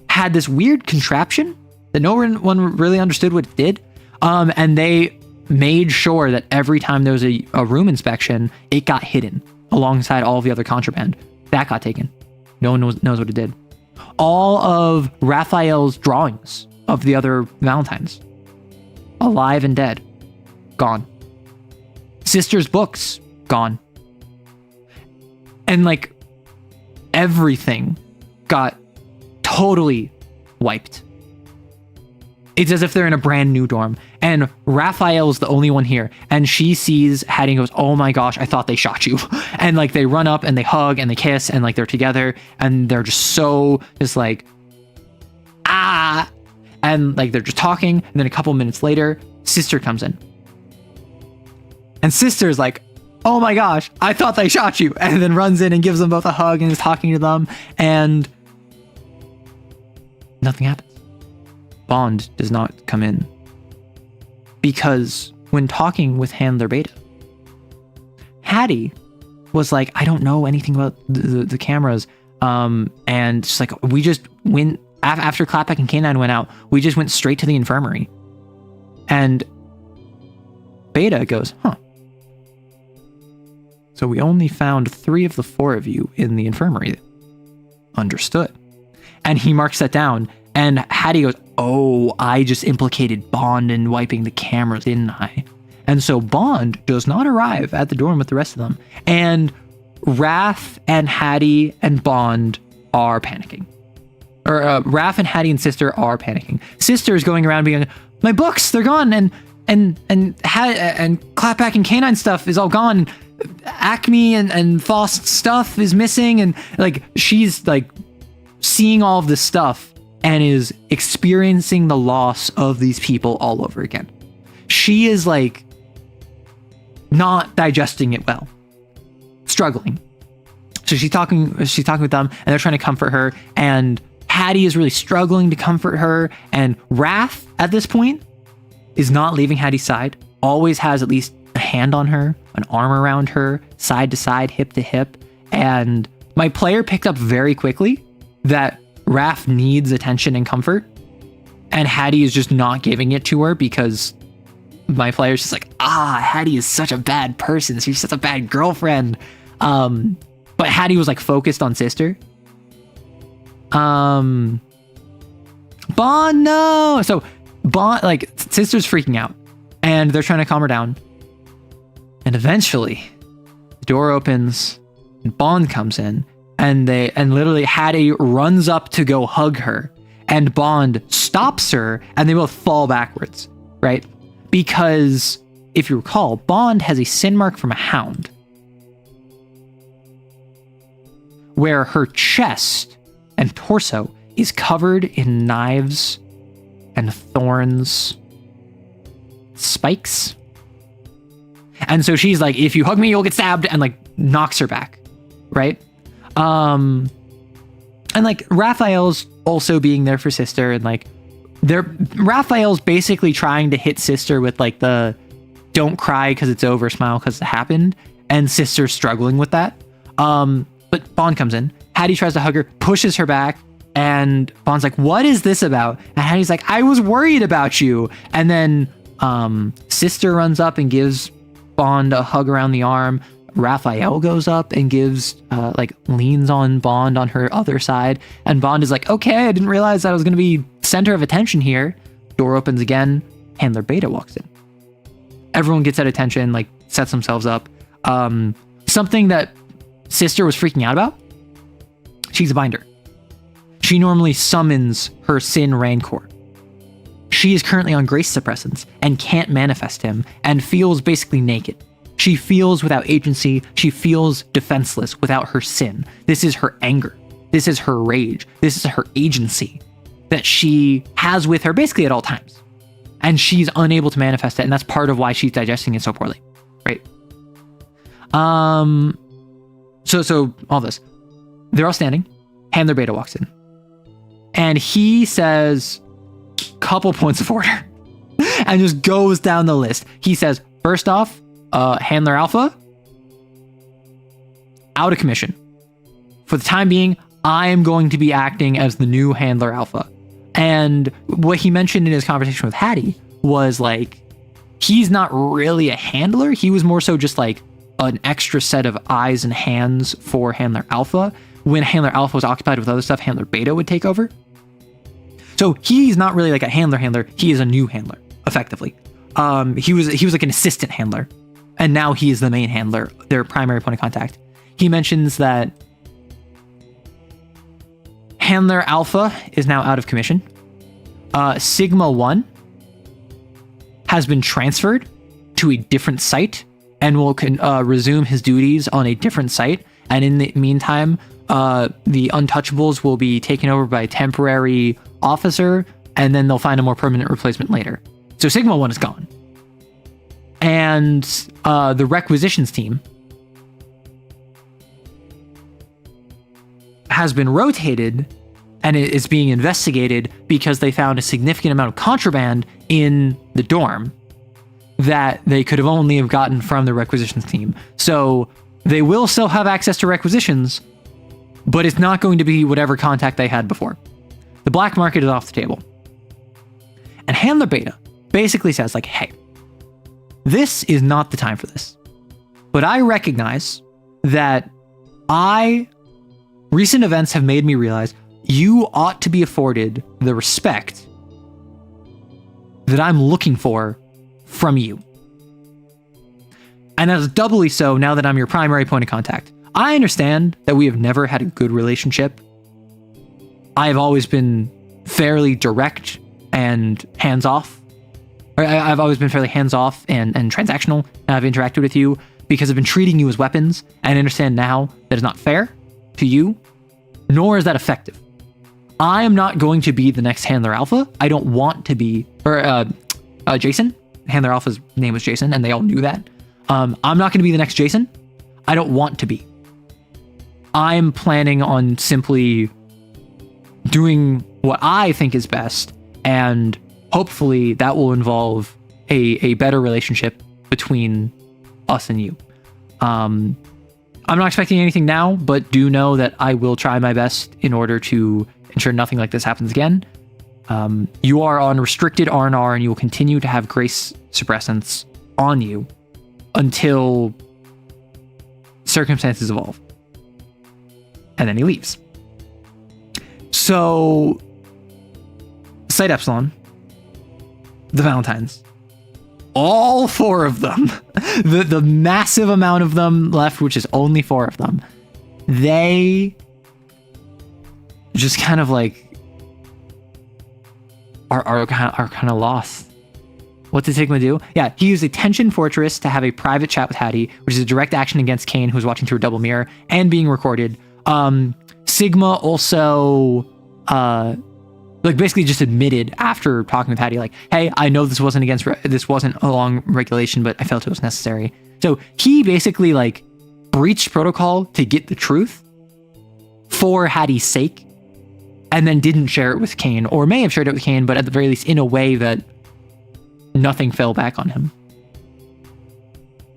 had this weird contraption that no one really understood what it did. And they made sure that every time there was a room inspection, it got hidden alongside all of the other contraband. That got taken. No one knows what it did. All of Raphael's drawings of the other Valentines, alive and dead, gone. Sister's books, gone. And like everything got totally wiped. It's as if they're in a brand new dorm. And Raphael's the only one here. And she sees Hattie and goes, oh my gosh, I thought they shot you. And like they run up and they hug and they kiss and like they're together and they're just like, ah. And like they're just talking. And then a couple minutes later, Sister comes in. And Sister's like, oh my gosh, I thought they shot you. And then runs in and gives them both a hug and is talking to them. And nothing happens. Bond does not come in. Because when talking with Handler Beta, Hattie was like, I don't know anything about the cameras. And she's like, we just went, after Clapback and Canine went out, we just went straight to the infirmary. And Beta goes, huh. So we only found 3 of the 4 of you in the infirmary. Understood. And he marks that down. And Hattie goes, oh, I just implicated Bond in wiping the cameras, didn't I? And so Bond does not arrive at the dorm with the rest of them. And Raph and Hattie and Bond are panicking. Or Raph and Hattie and Sister are panicking. Sister is going around being, my books, they're gone. And Clapback and Canine stuff is all gone. Acme and Faust stuff is missing. And like, she's like seeing all of this stuff and is experiencing the loss of these people all over again. She is like not digesting it well, struggling. So she's talking with them and they're trying to comfort her, and Hattie is really struggling to comfort her, and Raph at this point is not leaving Hattie's side, always has at least a hand on her, an arm around her, side to side, hip to hip. And my player picked up very quickly that Raph needs attention and comfort, and Hattie is just not giving it to her because my player's just like, Hattie is such a bad person. She's such a bad girlfriend. But Hattie was like focused on Sister. Bond, no. So Bond, like, Sister's freaking out and they're trying to calm her down. And eventually the door opens and Bond comes in. And literally Hattie runs up to go hug her, and Bond stops her, and they both fall backwards, right? Because if you recall, Bond has a sin mark from a hound, where her chest and torso is covered in knives and thorns, spikes, And so she's like, if you hug me, you'll get stabbed, and like knocks her back. Right. And like Raphael's also being there for sister, and like Raphael's basically trying to hit sister with like the don't cry because it's over, smile because it happened, and sister's struggling with that. But Bond comes in. Hattie tries to hug her, pushes her back, and Bond's like, what is this about? And Hattie's like, I was worried about you. And then sister runs up and gives Bond a hug around the arm. Raphael goes up and gives leans on Bond on her other side, and Bond is like, okay, I didn't realize I was going to be center of attention here. Door opens again. Handler Beta walks in. Everyone gets at attention, like sets themselves up. Something that sister was freaking out about, she's a binder. She normally summons her Sin Rancor. She is currently on grace suppressants and can't manifest him, and feels basically naked. She feels without agency. She feels defenseless without her sin. This is her anger. This is her rage. This is her agency that she has with her basically at all times. And she's unable to manifest it, and that's part of why she's digesting it so poorly. Right? So all this. They're all standing. Handler Beta walks in. And he says couple points of order and just goes down the list. He says, first off, Handler Alpha, out of commission. For the time being, I am going to be acting as the new Handler Alpha. And what he mentioned in his conversation with Hattie was like, he's not really a handler. He was more so just like an extra set of eyes and hands for Handler Alpha. When Handler Alpha was occupied with other stuff, Handler Beta would take over. So he's not really like a handler. He is a new handler, effectively. He was like an assistant handler. And now he is the main handler, their primary point of contact. He mentions that Handler Alpha is now out of commission. Sigma 1 has been transferred to a different site and will resume his duties on a different site. And in the meantime, the Untouchables will be taken over by a temporary officer, and then they'll find a more permanent replacement later. So Sigma 1 is gone. And the requisitions team has been rotated and it is being investigated because they found a significant amount of contraband in the dorm that they could have only have gotten from the requisitions team. So they will still have access to requisitions, but it's not going to be whatever contact they had before. The black market is off the table. And Handler Beta basically says like, hey, this is not the time for this. But I recognize that recent events have made me realize you ought to be afforded the respect that I'm looking for from you. And that's doubly so now that I'm your primary point of contact. I understand that we have never had a good relationship. I've always been fairly direct and hands-off. I've always been fairly hands-off and transactional, and I've interacted with you because I've been treating you as weapons, and I understand now that is not fair to you, nor is that effective. I am not going to be the next Handler Alpha. I don't want to be, Jason. Handler Alpha's name was Jason, and they all knew that. I'm not going to be the next Jason. I don't want to be. I'm planning on simply doing what I think is best, and hopefully that will involve a better relationship between us and you. I'm not expecting anything now, but do know that I will try my best in order to ensure nothing like this happens again. You are on restricted R&R, and you will continue to have grace suppressants on you until circumstances evolve. And then he leaves. So, Site Epsilon, the Valentines, all four of them, the massive amount of them left, which is only four of them, they just kind of like are kind of lost. What did Sigma do? Yeah, he used a tension fortress to have a private chat with Hattie, which is a direct action against Kane, who's watching through a double mirror and being recorded. Sigma also basically just admitted after talking with Hattie, like, hey, I know this wasn't along regulation, but I felt it was necessary. So he basically like breached protocol to get the truth for Hattie's sake, and then didn't share it with Kane, or may have shared it with Kane, but at the very least in a way that nothing fell back on him.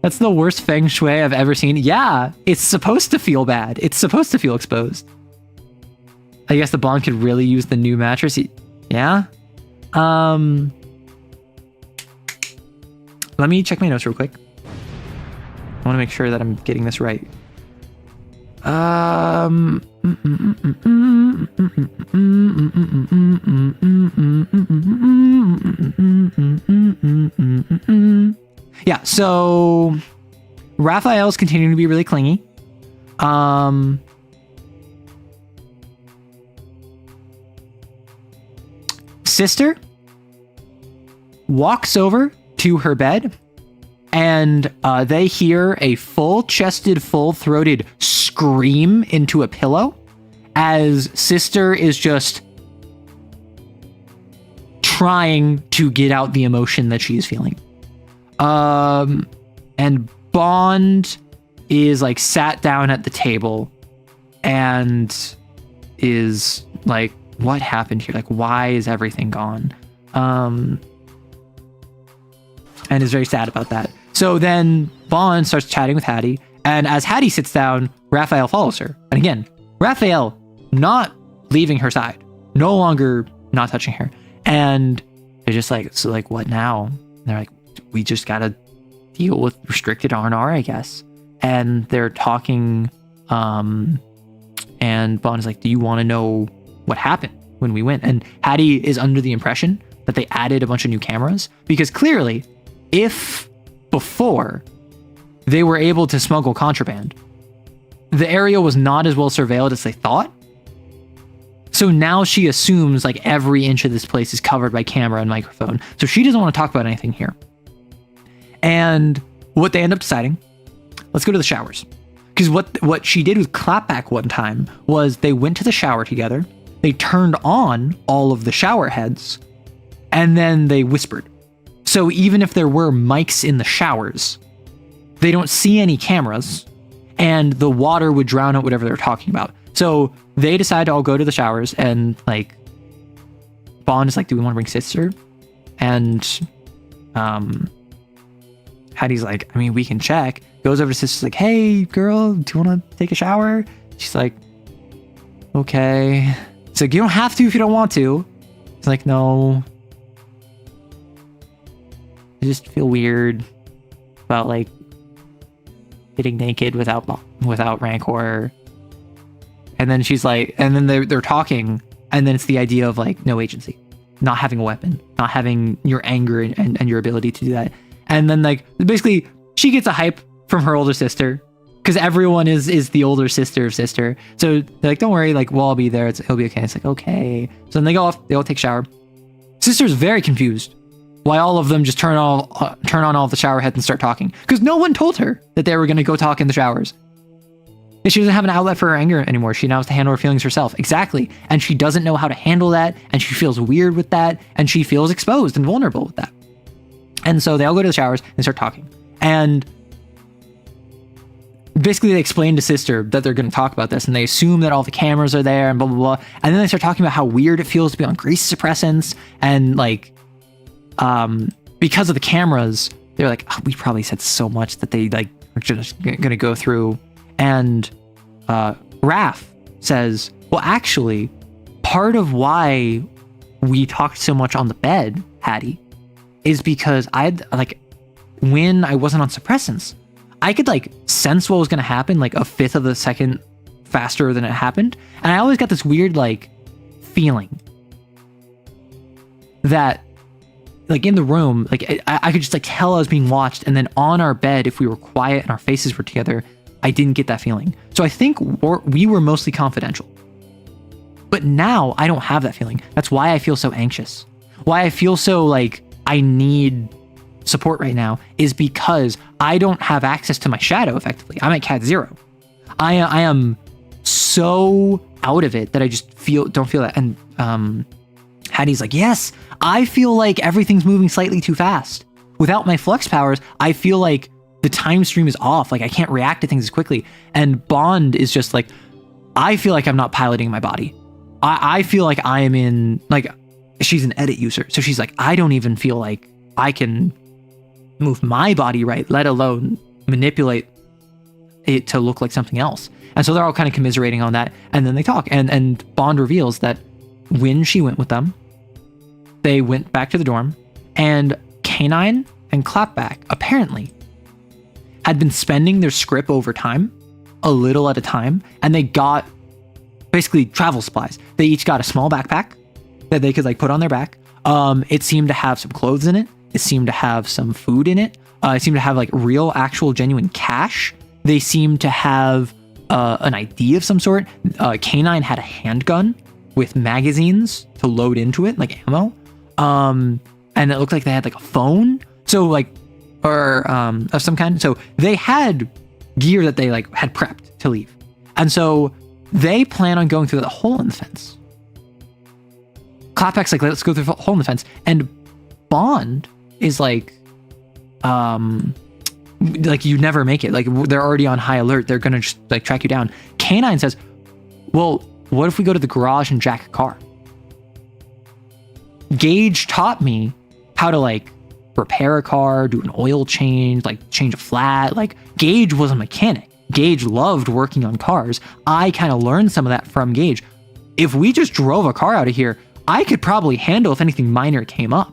That's the worst feng shui I've ever seen. Yeah, it's supposed to feel bad. It's supposed to feel exposed. I guess the Bond could really use the new mattress. Yeah. Let me check my notes real quick. I want to make sure that I'm getting this right. Yeah, so Raphael's continuing to be really clingy. Sister walks over to her bed, and they hear a full-chested, full-throated scream into a pillow as Sister is just trying to get out the emotion that she's feeling. And Bond is like sat down at the table and is like, what happened here? Like, why is everything gone? And is very sad about that. So then Bond starts chatting with Hattie, and as Hattie sits down, Raphael follows her. And again, Raphael not leaving her side, no longer not touching her. And they're just like, so like, what now? And they're like, we just gotta deal with restricted R&R, I guess. And they're talking, and Bond is like, do you want to know what happened when we went? And Hattie is under the impression that they added a bunch of new cameras, because clearly, if before they were able to smuggle contraband, the area was not as well surveilled as they thought. So now she assumes like every inch of this place is covered by camera and microphone. So she doesn't want to talk about anything here. And what they end up deciding, let's go to the showers. Because what she did with Clapback one time was they went to the shower together, they turned on all of the shower heads, and then they whispered. So even if there were mics in the showers, they don't see any cameras, and the water would drown out whatever they're talking about. So they decide to all go to the showers, and like Bond is like, do we want to bring Sister? And Hattie's like, I mean, we can check. Goes over to Sister's like, hey girl, do you want to take a shower? She's like, okay. It's like, you don't have to if you don't want to. It's like, no. I just feel weird about like getting naked without rancor. And then she's like, and then they're talking, and then it's the idea of like no agency, not having a weapon, not having your anger and your ability to do that. And then like basically she gets a hype from her older sister, because everyone is the older sister of Sister. So they're like, don't worry, like we'll all be there. It'll be okay. It's like, okay. So then they go off, they all take a shower. Sister's very confused why all of them just turn on all the shower heads and start talking, because no one told her that they were going to go talk in the showers. And she doesn't have an outlet for her anger anymore. She now has to handle her feelings herself. Exactly. And she doesn't know how to handle that, and she feels weird with that, and she feels exposed and vulnerable with that. And so they all go to the showers and start talking. And basically they explain to Sister that they're going to talk about this, and they assume that all the cameras are there and blah, blah, blah. And then they start talking about how weird it feels to be on grease suppressants, and like, because of the cameras, they're like, oh, we probably said so much that they like are just going to go through. And Raph says, well, actually, part of why we talked so much on the bed, Hattie, is because when I wasn't on suppressants, I could like sense what was going to happen like a fifth of a second faster than it happened. And I always got this weird like feeling that like in the room, like I could just like tell I was being watched. And then on our bed, if we were quiet and our faces were together, I didn't get that feeling. So I think we were mostly confidential. But now I don't have that feeling. That's why I feel so anxious. Why I feel so like I need support right now is because I don't have access to my shadow effectively. I'm at Cat 0. I am so out of it that I just don't feel that. And Hattie's like, yes, I feel like everything's moving slightly too fast. Without my flux powers, I feel like the time stream is off. Like I can't react to things as quickly. And Bond is just like, I feel like I'm not piloting my body. I feel like I am in, like, she's an edit user. So she's like, I don't even feel like I can move my body right, let alone manipulate it to look like something else. And so they're all kind of commiserating on that. And then they talk. And Bond reveals that when she went with them, they went back to the dorm, and K9 and Clapback apparently had been spending their script over time, a little at a time, and they got basically travel supplies. They each got a small backpack that they could like put on their back. It seemed to have some clothes in it. It seemed to have some food in it. It seemed to have like real, actual, genuine cash. They seemed to have an ID of some sort. K9 had a handgun with magazines to load into it, like ammo. And it looked like they had like a phone. So like, or of some kind. So they had gear that they like had prepped to leave. And so they plan on going through the hole in the fence. Clapback's like, let's go through the hole in the fence. And Bond is like you never make it. Like they're already on high alert. They're gonna just like track you down. K9 says, well, what if we go to the garage and jack a car? Gage taught me how to like repair a car, do an oil change, like change a flat. Like Gage was a mechanic. Gage loved working on cars. I kind of learned some of that from Gage. If we just drove a car out of here, I could probably handle if anything minor came up.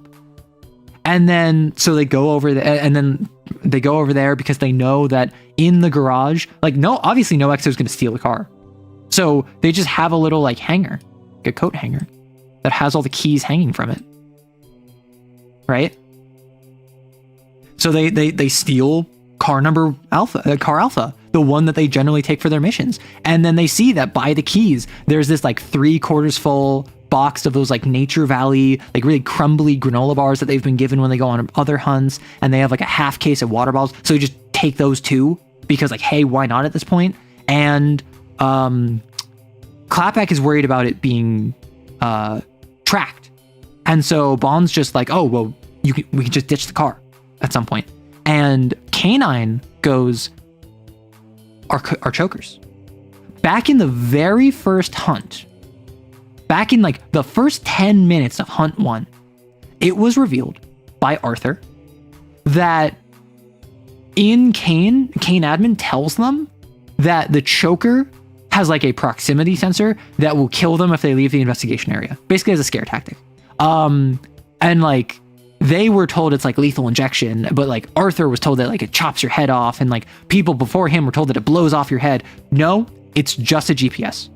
And then, so they go over there, and then they go over there because they know that in the garage, like obviously no exo is going to steal the car. So they just have a little like hanger, like a coat hanger that has all the keys hanging from it. Right? So they steal car alpha, the one that they generally take for their missions. And then they see that by the keys, there's this like 3/4 full box of those like Nature Valley, like really crumbly granola bars that they've been given when they go on other hunts. And they have like a half case of water bottles. So they just take those too, because like, hey, why not at this point? And Clapback is worried about it being tracked. And so Bond's just like, oh, well, we can just ditch the car at some point. And K9 goes, our chokers. Back in the very first hunt, back in like the first 10 minutes of hunt 1, it was revealed by Arthur that in Kane admin tells them that the choker has like a proximity sensor that will kill them if they leave the investigation area, basically as a scare tactic. And like they were told it's like lethal injection, but like Arthur was told that like it chops your head off, and like people before him were told that it blows off your head. No, it's just a GPS.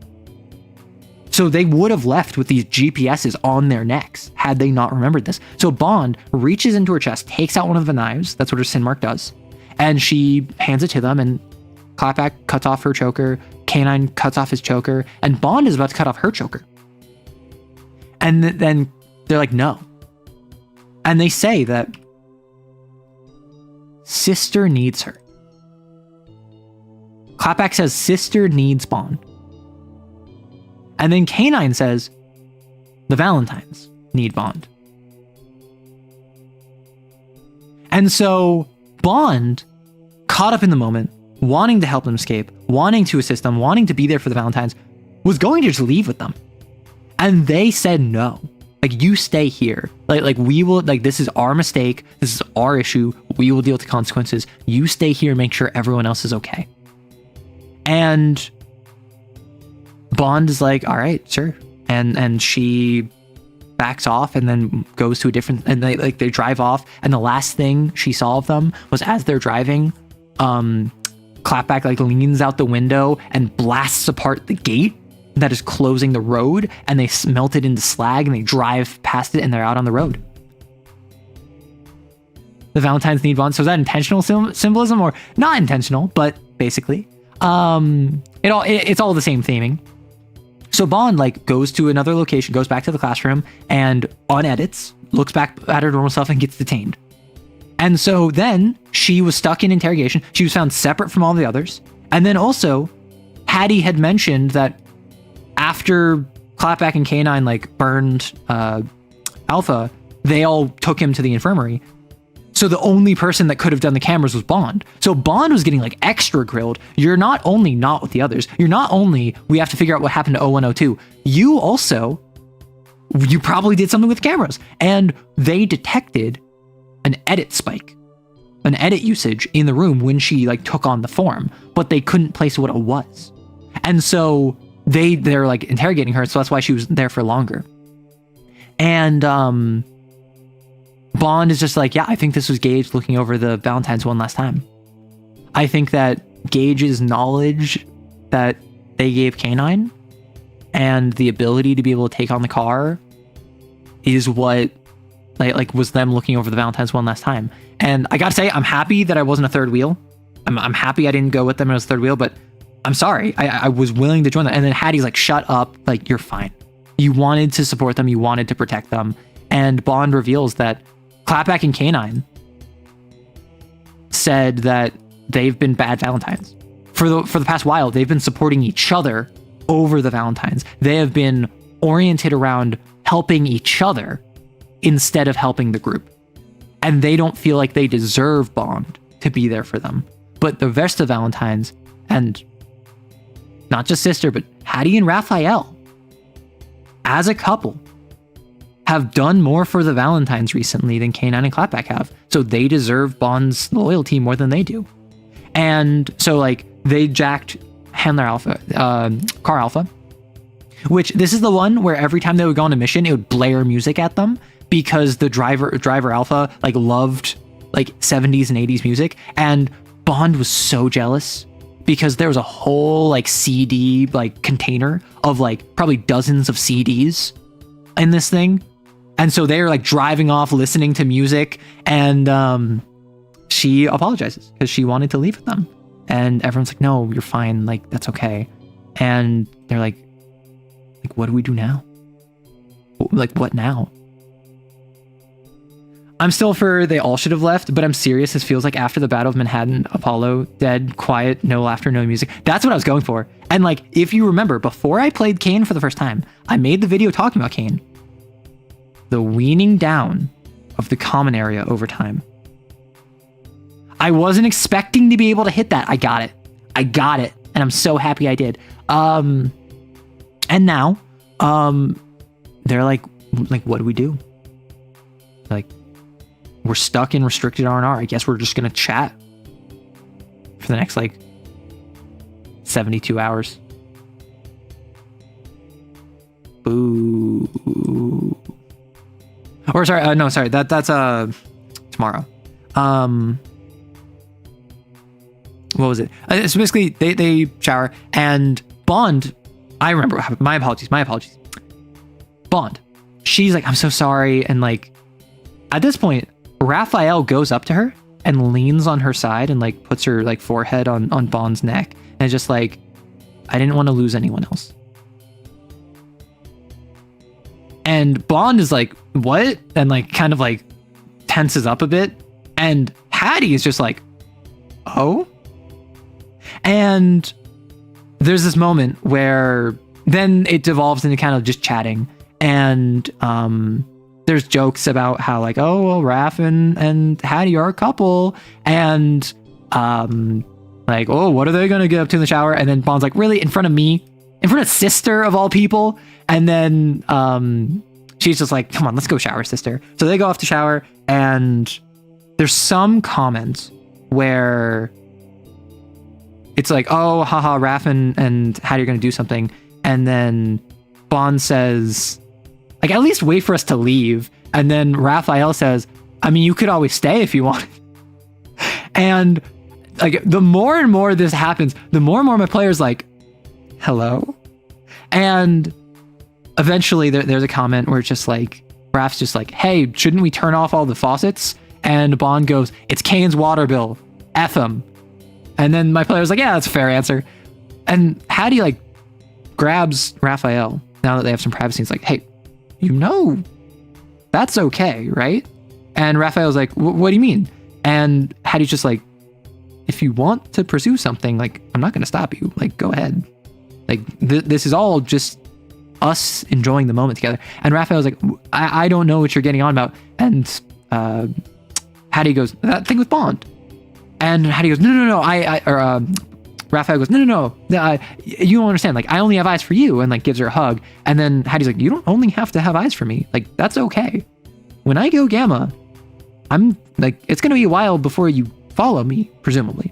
So they would have left with these GPSs on their necks had they not remembered this. So Bond reaches into her chest, takes out one of the knives. That's what her sin mark does. And she hands it to them, and Clapback cuts off her choker. K9 cuts off his choker, and Bond is about to cut off her choker. And then they're like, no. And they say that Sister needs her. Clapback says Sister needs Bond. And then K9 says the Valentines need Bond. And so Bond, caught up in the moment, wanting to help them escape, wanting to assist them, wanting to be there for the Valentines, was going to just leave with them. And they said no. Like, you stay here. Like we will, like, this is our mistake. This is our issue. We will deal with the consequences. You stay here and make sure everyone else is okay. And Bond is like, all right, sure. And she backs off and then goes to a different, and they drive off. And the last thing she saw of them was as they're driving, Clapback like leans out the window and blasts apart the gate that is closing the road, and they smelt it into slag, and they drive past it, and they're out on the road. The Valentines need Bond. So is that intentional symbolism or not intentional? But basically, it's all the same theming. So Bond like goes to another location, goes back to the classroom, and on edits, looks back at her normal self and gets detained. And so then she was stuck in interrogation. She was found separate from all the others. And then also, Hattie had mentioned that after Clapback and K9 like burned Alpha, they all took him to the infirmary. So the only person that could have done the cameras was Bond. So Bond was getting like extra grilled. You're not only not with the others, you're not only we have to figure out what happened to 0102, you probably did something with cameras. And they detected an edit spike, an edit usage in the room when she like took on the form, but they couldn't place what it was. And so they're like interrogating her, so that's why she was there for longer. And Bond is just like, yeah, I think this was Gage looking over the Valentine's one last time. I think that Gage's knowledge that they gave K9 and the ability to be able to take on the car is what like was them looking over the Valentine's one last time. And I gotta say, I'm happy that I wasn't a third wheel. I'm happy I didn't go with them as a third wheel, but I'm sorry. I was willing to join them. And then Hattie's like, shut up. Like, you're fine. You wanted to support them. You wanted to protect them. And Bond reveals that Clapback and K9 said that they've been bad Valentines. For the past while, they've been supporting each other over the Valentines. They have been oriented around helping each other instead of helping the group. And they don't feel like they deserve Bond to be there for them. But the rest of Valentines, and not just Sister, but Hattie and Raphael, as a couple, have done more for the Valentines recently than K9 and Clapback have. So they deserve Bond's loyalty more than they do. And so like they jacked Handler Alpha, Car Alpha, which this is the one where every time they would go on a mission, it would blare music at them because the driver Alpha like loved like 70s and 80s music. And Bond was so jealous because there was a whole like CD like container of like probably dozens of CDs in this thing. And so they're like driving off listening to music, and she apologizes because she wanted to leave with them. And everyone's like, no, you're fine. Like, that's okay. And they're like, what do we do now? Like, what now? I'm still for they all should have left, but I'm serious. This feels like after the Battle of Manhattan, Apollo, dead, quiet, no laughter, no music. That's what I was going for. And like, if you remember, before I played Kane for the first time, I made the video talking about Kane. The weaning down of the common area over time. I wasn't expecting to be able to hit that. I got it. And I'm so happy I did. And now, they're like, what do we do? Like, we're stuck in restricted R&R. I guess we're just going to chat for the next, 72 hours. Boo. Or sorry, no, sorry. That's tomorrow. What was it? So basically, they shower, and Bond, I remember what happened. My apologies. Bond, she's like, I'm so sorry. And at this point, Raphael goes up to her and leans on her side and puts her forehead on Bond's neck. And it's just I didn't want to lose anyone else. And Bond is like, what? And kind of tenses up a bit. And Hattie is just oh? And there's this moment where then it devolves into kind of just chatting. And there's jokes about how oh, well, Raph and Hattie are a couple. And oh, what are they going to get up to in the shower? And then Bond's really? In front of me? In front of Sister of all people? And then she's just come on, let's go shower, Sister. So they go off to shower, and there's some comments where it's oh, haha, Raph and Hattie are going to do something. And then Bond says, at least wait for us to leave. And then Raphael says, I mean, you could always stay if you want. And the more and more this happens, the more and more my player's hello? And eventually there's a comment where it's just Raph's just hey, shouldn't we turn off all the faucets? And Bond goes, it's Kane's water bill. F him. And then my player's yeah, that's a fair answer. And Hattie grabs Raphael now that they have some privacy. He's hey, that's okay, right? And Raphael's what do you mean? And Hattie's just if you want to pursue something, I'm not going to stop you. Go ahead. This is all just us enjoying the moment together. And Raphael's I don't know what you're getting on about. And Hattie goes, that thing with Bond. And Hattie goes, no, Raphael goes, no, you don't understand. Like, I only have eyes for you, and like gives her a hug. And then Hattie's like, you don't only have to have eyes for me. Like, that's okay. When I go gamma, I'm like, it's gonna be a while before you follow me, presumably.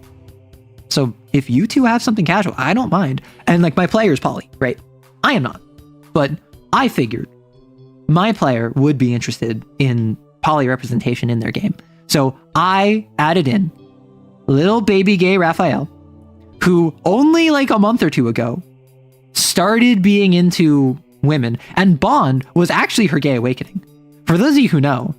So if you two have something casual, I don't mind. And like, my player's poly, right? I am not. But I figured my player would be interested in poly representation in their game. So I added in little baby gay Raphael, who only like a month or two ago started being into women, and Bond was actually her gay awakening. For those of you who know,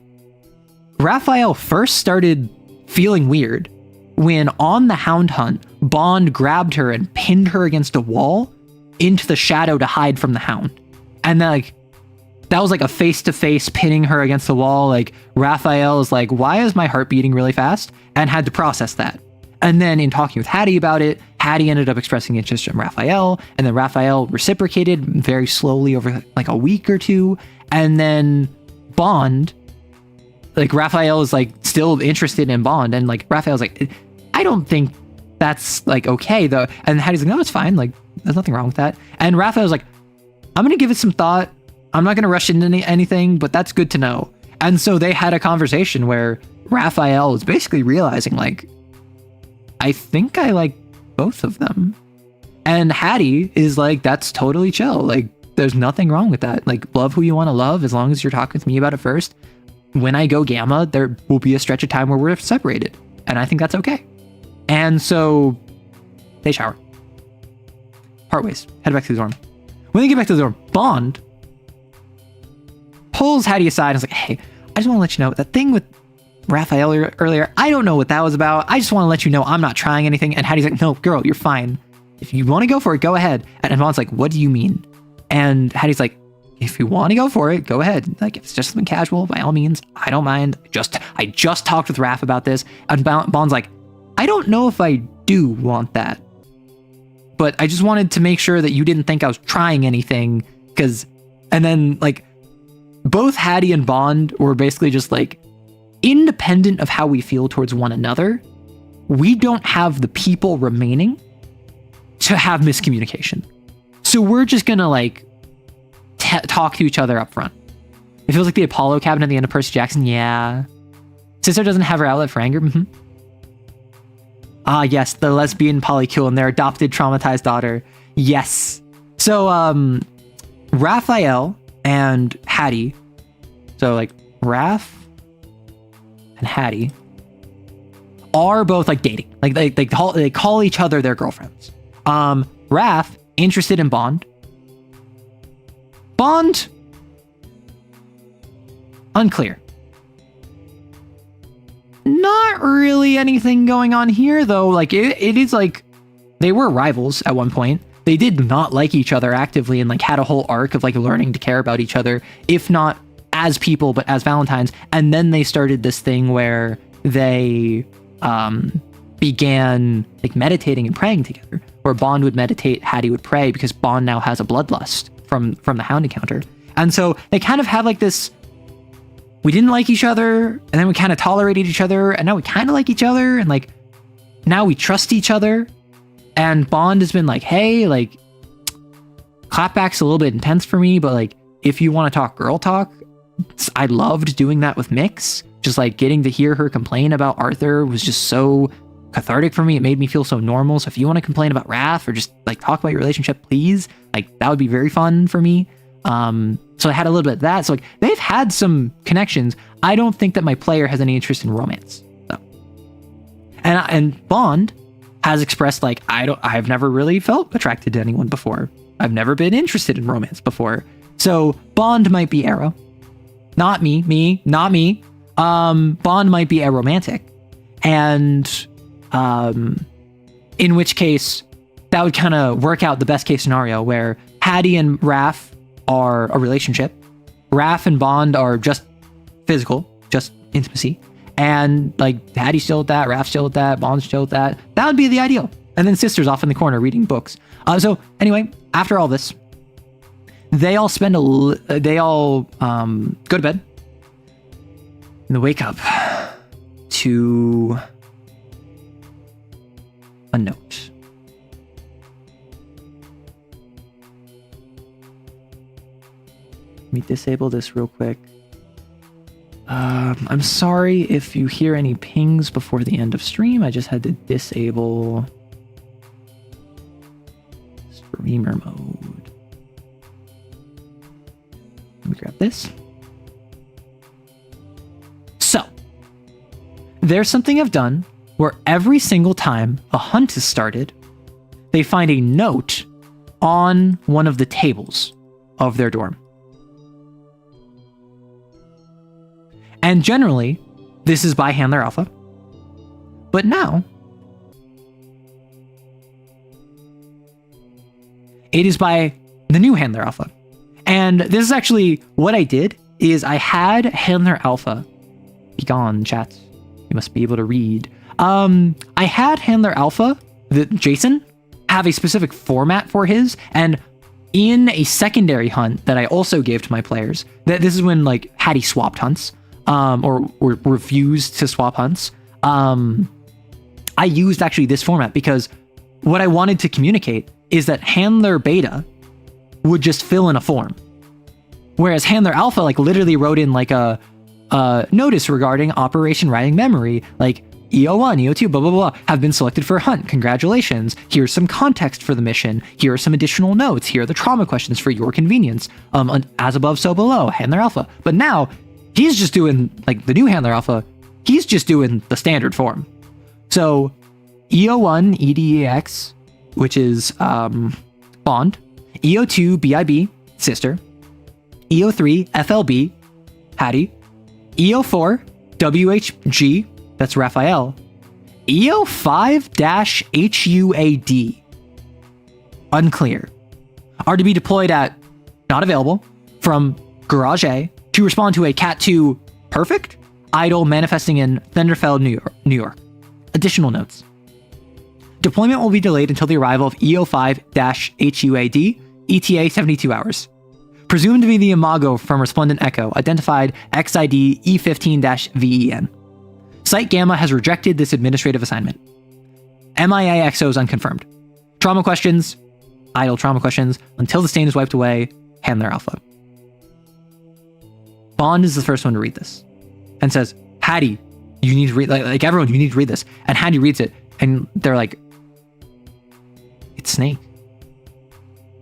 Raphael first started feeling weird when on the Hound Hunt, Bond grabbed her and pinned her against a wall into the shadow to hide from the Hound. And then, like, that was like a face-to-face pinning her against the wall. Like, Raphael is like, why is my heart beating really fast? And had to process that. And then in talking with Hattie about it, Hattie ended up expressing interest in Raphael, and then Raphael reciprocated very slowly over like a week or two. And then Bond, like, Raphael is like still interested in Bond, and like Raphael's like, I don't think that's like okay though. And Hattie's like, no, it's fine. Like, there's nothing wrong with that. And Raphael's like, I'm gonna give it some thought. I'm not gonna rush into anything, but that's good to know. And so they had a conversation where Raphael was basically realizing, like, I think I like both of them. And Hattie is like, that's totally chill. Like, there's nothing wrong with that. Like, love who you want to love as long as you're talking with me about it first. When I go gamma, there will be a stretch of time where we're separated. And I think that's okay. And so they shower. Part ways. Head back to the dorm. When they get back to the dorm, Bond pulls Hattie aside and is like, hey, I just want to let you know that thing with Raphael earlier, I don't know what that was about. I just want to let you know I'm not trying anything. And Hattie's like, no, girl, you're fine. If you want to go for it, go ahead. And Bond's like, what do you mean? And Hattie's like, if you want to go for it, go ahead. Like, if it's just something casual, by all means, I don't mind. I just talked with Raph about this. And Bond's like, I don't know if I do want that, but I just wanted to make sure that you didn't think I was trying anything. And then like, both Hattie and Bond were basically just like, independent of how we feel towards one another, we don't have the people remaining to have miscommunication. So we're just gonna like talk to each other up front. It feels like the Apollo cabin at the end of Percy Jackson. Yeah. Sister doesn't have her outlet for anger. Mm-hmm. Ah, yes, the lesbian polycule and their adopted traumatized daughter. Yes. So Raphael and Hattie, so like Raph and Hattie are both like dating. Like they call each other their girlfriends. Raph interested in Bond. Bond unclear. Not really anything going on here though. Like it is like they were rivals at one point. They did not like each other actively and like had a whole arc of like learning to care about each other, if not as people, but as Valentines. And then they started this thing where they began like meditating and praying together, where Bond would meditate, Hattie would pray, because Bond now has a bloodlust from the Hound encounter. And so they kind of have like this, we didn't like each other, and then we kind of tolerated each other, and now we kind of like each other, and like now we trust each other. And Bond has been like, hey, like, clapback's a little bit intense for me, but like, if you want to talk girl talk, I loved doing that with Mix. Just like getting to hear her complain about Arthur was just so cathartic for me. It made me feel so normal. So if you want to complain about Raph or just like talk about your relationship, please, like that would be very fun for me. So I had a little bit of that. So like they've had some connections. I don't think that my player has any interest in romance. So, and Bond has expressed like, I've never really felt attracted to anyone before. I've never been interested in romance before. So Bond might be Arrow. Not me. Bond might be aromantic. And in which case that would kind of work out the best case scenario where Hattie and Raph are a relationship. Raph and Bond are just physical, just intimacy. And like Hattie's still with that, Raph's still with that, Bond's still with that. That would be the ideal. And then Sister's off in the corner reading books. So anyway, after all this, they all go to bed. And they wake up. to a note. Let me disable this real quick. I'm sorry if you hear any pings before the end of stream. I just had to disable streamer mode. Let me grab this. So, there's something I've done where every single time a hunt is started, they find a note on one of the tables of their dorm. And generally, this is by Handler Alpha. But now, it is by the new Handler Alpha. And this is actually what I did, is I had Handler Alpha. Be gone, chat. You must be able to read. I had Handler Alpha, Jason, have a specific format for his, and in a secondary hunt that I also gave to my players, this is when like Hattie swapped hunts, or refused to swap hunts. I used actually this format because what I wanted to communicate is that Handler Beta would just fill in a form, whereas Handler Alpha like literally wrote in like a notice regarding Operation Writing Memory, like EO1, EO2, blah, blah, blah, have been selected for a hunt. Congratulations. Here's some context for the mission. Here are some additional notes. Here are the trauma questions for your convenience. As above, so below, Handler Alpha. But now, he's just doing, like, the new Handler Alpha, he's just doing the standard form. So, EO1, EDEX, which is Bond. EO2, BIB, Sister. EO3, FLB, Hattie. EO4, WHG, that's Raphael. EO5-HUAD, unclear, are to be deployed at not available from Garage A to respond to a Cat 2 perfect idol manifesting in Thunderfell, New York. Additional notes. Deployment will be delayed until the arrival of EO5-HUAD, ETA 72 hours. Presumed to be the Imago from Resplendent Echo, identified XID E15-VEN. Site Gamma has rejected this administrative assignment. MIA XOs unconfirmed. Trauma questions, idle trauma questions, until the stain is wiped away, Handler Alpha. Bond is the first one to read this and says, Hattie, you need to read, like everyone, you need to read this. And Hattie reads it, and they're like, it's Snake.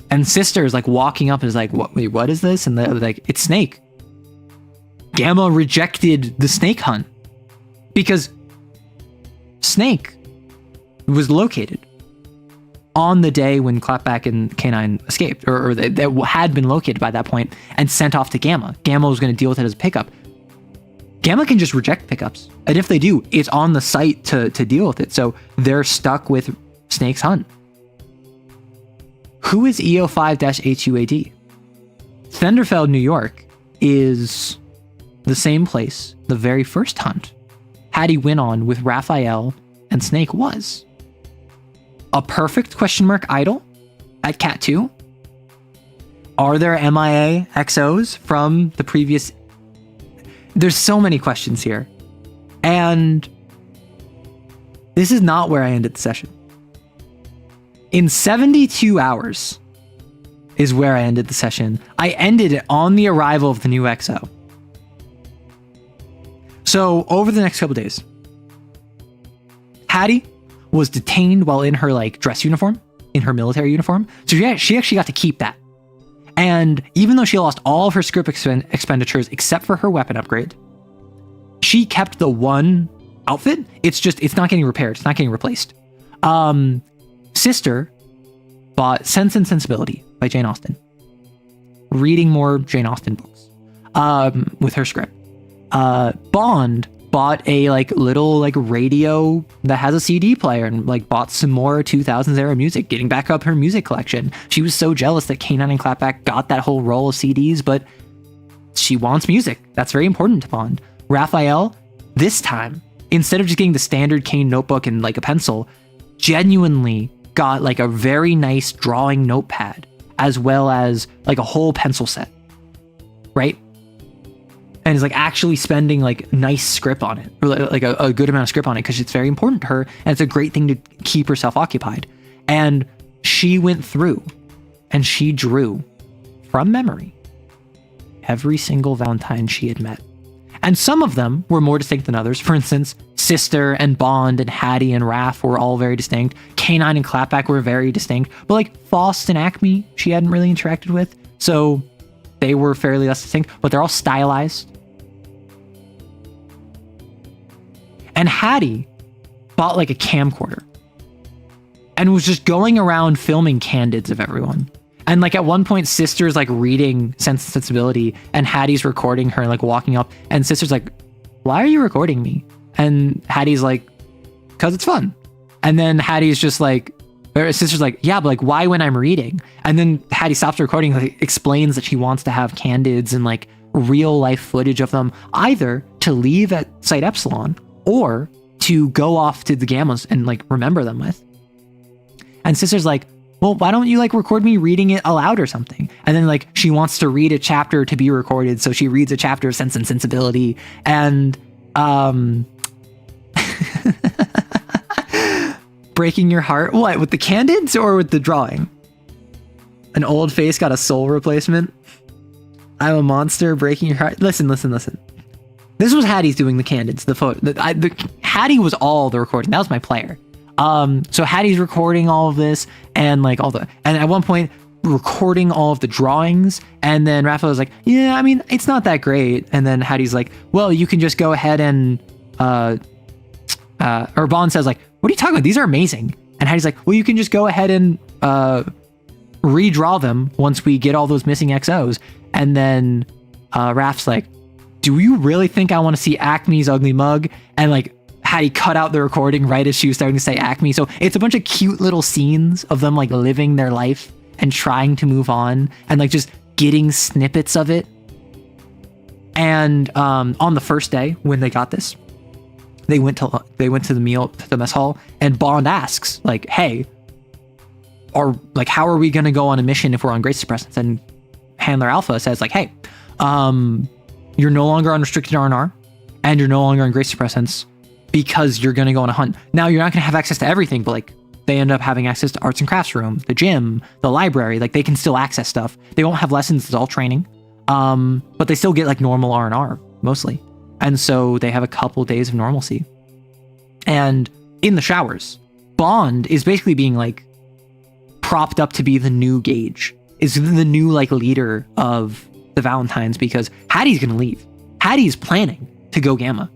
And Sister is like walking up and is like, wait, what is this? And they're like, it's Snake. Gamma rejected the Snake hunt because Snake was located on the day when Clapback and K9 escaped, or they had been located by that point and sent off to Gamma. Gamma was going to deal with it as a pickup. Gamma can just reject pickups. And if they do, it's on the site to deal with it. So they're stuck with Snake's hunt. Who is EO5-HUAD? Thunderfell, New York is the same place the very first hunt Hattie went on with Raphael and Snake was. A perfect ? Idol at Cat 2? Are there MIA XOs from the previous? There's so many questions here. And this is not where I ended the session. In 72 hours is where I ended the session. I ended it on the arrival of the new XO. So over the next couple days, Hattie was detained while in her like dress uniform, in her military uniform. So she actually got to keep that. And even though she lost all of her script expenditures except for her weapon upgrade, she kept the one outfit. It's not getting repaired. It's not getting replaced. Sister bought Sense and Sensibility by Jane Austen. Reading more Jane Austen books with her script. Bond bought a like little like radio that has a CD player and like bought some more 2000s era music, getting back up her music collection. She was so jealous that K9 and Clapback got that whole roll of CDs, but she wants music. That's very important to Bond. Raphael, this time, instead of just getting the standard Kane notebook and like a pencil, genuinely got like a very nice drawing notepad as well as like a whole pencil set, right? and is like actually spending like nice script on it, or like a good amount of script on it, because it's very important to her and it's a great thing to keep herself occupied. And she went through and she drew from memory every single Valentine she had met. And some of them were more distinct than others. For instance, Sister and Bond and Hattie and Raph were all very distinct. K9 and Clapback were very distinct. But like Faust and Acme, she hadn't really interacted with. So they were fairly less distinct, but they're all stylized. And Hattie bought like a camcorder and was just going around filming candids of everyone. And like at one point, Sister's like reading Sense and Sensibility, and Hattie's recording her, like walking up, and Sister's like, "Why are you recording me?" And Hattie's like, "'Cause it's fun." And then Hattie's just like, or Sister's like, "Yeah, but like, why when I'm reading?" And then Hattie stops recording, like, explains that she wants to have candids and like real life footage of them, either to leave at Site Epsilon or to go off to the Gammas and like remember them with. And Sister's like, "Well, why don't you like record me reading it aloud or something?" And then like she wants to read a chapter to be recorded, so she reads a chapter of Sense and Sensibility. And breaking your heart, what, with the candids or with the drawing? An old face got a soul replacement. I'm a monster, breaking your heart. Listen. This was Hattie's doing the candids, the photo. Hattie was all the recording. That was my player. So Hattie's recording all of this and like and at one point recording all of the drawings, and then Raphael was like, "Yeah, I mean, it's not that great." And then Hattie's like, "Well, you can just go ahead and or Bond says like, "What are you talking about? These are amazing." And Hattie's like, "Well, you can just go ahead and redraw them once we get all those missing XOs." And then Raph's like, "Do you really think I want to see Acme's ugly mug?" And like Hattie cut out the recording right as she was starting to say Acme. So it's a bunch of cute little scenes of them like living their life and trying to move on and like just getting snippets of it. And on the first day when they got this, they went to the mess hall, and Bond asks like, "Hey, how are we gonna go on a mission if we're on grace suppressants?" And Handler Alpha says like, "Hey, you're no longer on restricted R&R, and you're no longer on grace suppressants, because you're going to go on a hunt. Now, you're not going to have access to everything, but like they end up having access to arts and crafts room, the gym, the library. Like they can still access stuff. They won't have lessons. It's all training. But they still get like normal R&R mostly. And so they have a couple days of normalcy. And in the showers, Bond is basically being like propped up to be the new Gage, is the new like leader of the Valentines, because Hattie's going to leave. Hattie's planning to go Gamma.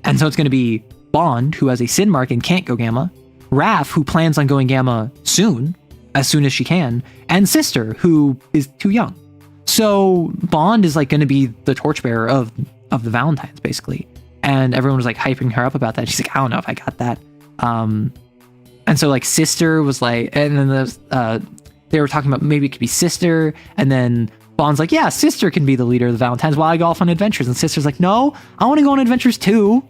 And so it's going to be Bond, who has a sin mark and can't go Gamma, Raph, who plans on going Gamma soon as she can, and Sister, who is too young. So Bond is like going to be the torchbearer of the Valentines, basically. And everyone was like hyping her up about that. She's like, "I don't know if I got that." And so like Sister was like, and then they were talking about maybe it could be Sister, and then Bond's like, "Yeah, Sister can be the leader of the Valentines while I go off on adventures." And Sister's like, "No, I want to go on adventures too."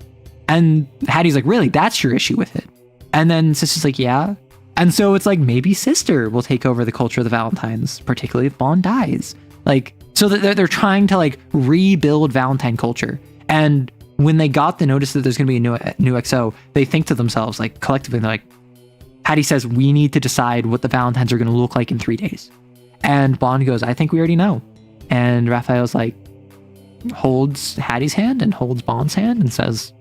And Hattie's like, "Really? That's your issue with it?" And then Sister's like, "Yeah." And so it's like, maybe Sister will take over the culture of the Valentines, particularly if Bond dies. Like, so they're trying to like rebuild Valentine culture. And when they got the notice that there's going to be a new XO, they think to themselves, like collectively, they're like, Hattie says, "We need to decide what the Valentines are going to look like in 3 days." And Bond goes, "I think we already know." And Raphael's like, holds Hattie's hand and holds Bond's hand and says,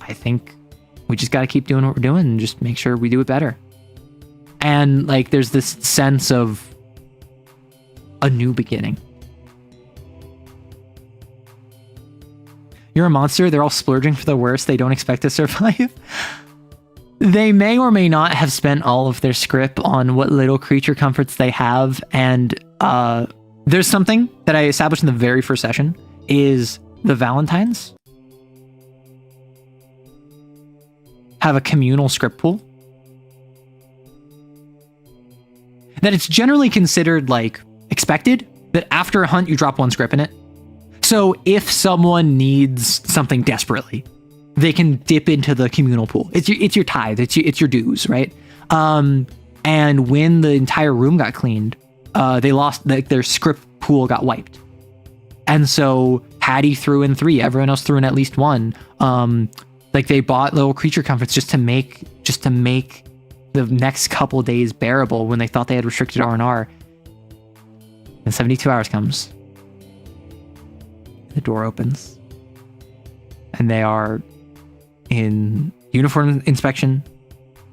"I think we just got to keep doing what we're doing and just make sure we do it better." And like, there's this sense of a new beginning. You're a monster. They're all splurging for the worst. They don't expect to survive. They may or may not have spent all of their script on what little creature comforts they have. And there's something that I established in the very first session is the Valentines have a communal script pool. That it's generally considered like expected that after a hunt, you drop 1 script in it. So if someone needs something desperately, they can dip into the communal pool. It's your tithe. It's your dues, right? And when the entire room got cleaned, they lost their script pool got wiped. And so Hattie threw in 3. Everyone else threw in at least 1. Like they bought little creature comforts just to make the next couple days bearable when they thought they had restricted R&R. And 72 hours comes. The door opens. And they are in uniform inspection,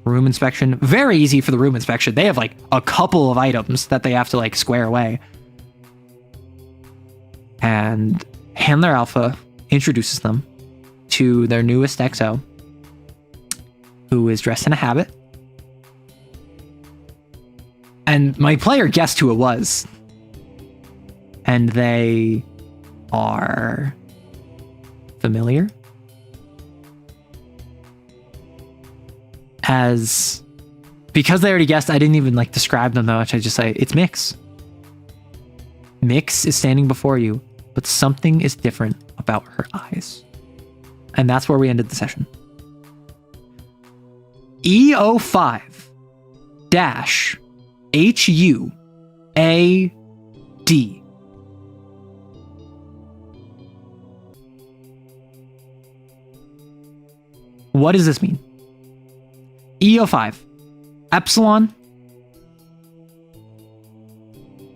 room inspection. Very easy for the room inspection. They have like a couple of items that they have to like square away. And Handler Alpha introduces them to their newest XO, who is dressed in a habit. And my player guessed who it was. And they are familiar. Because they already guessed, I didn't even like describe them that much. I just say, it's Mix. Mix is standing before you, but something is different about her eyes. And that's where we ended the session. EO5-HUAD. What does this mean? EO5, Epsilon,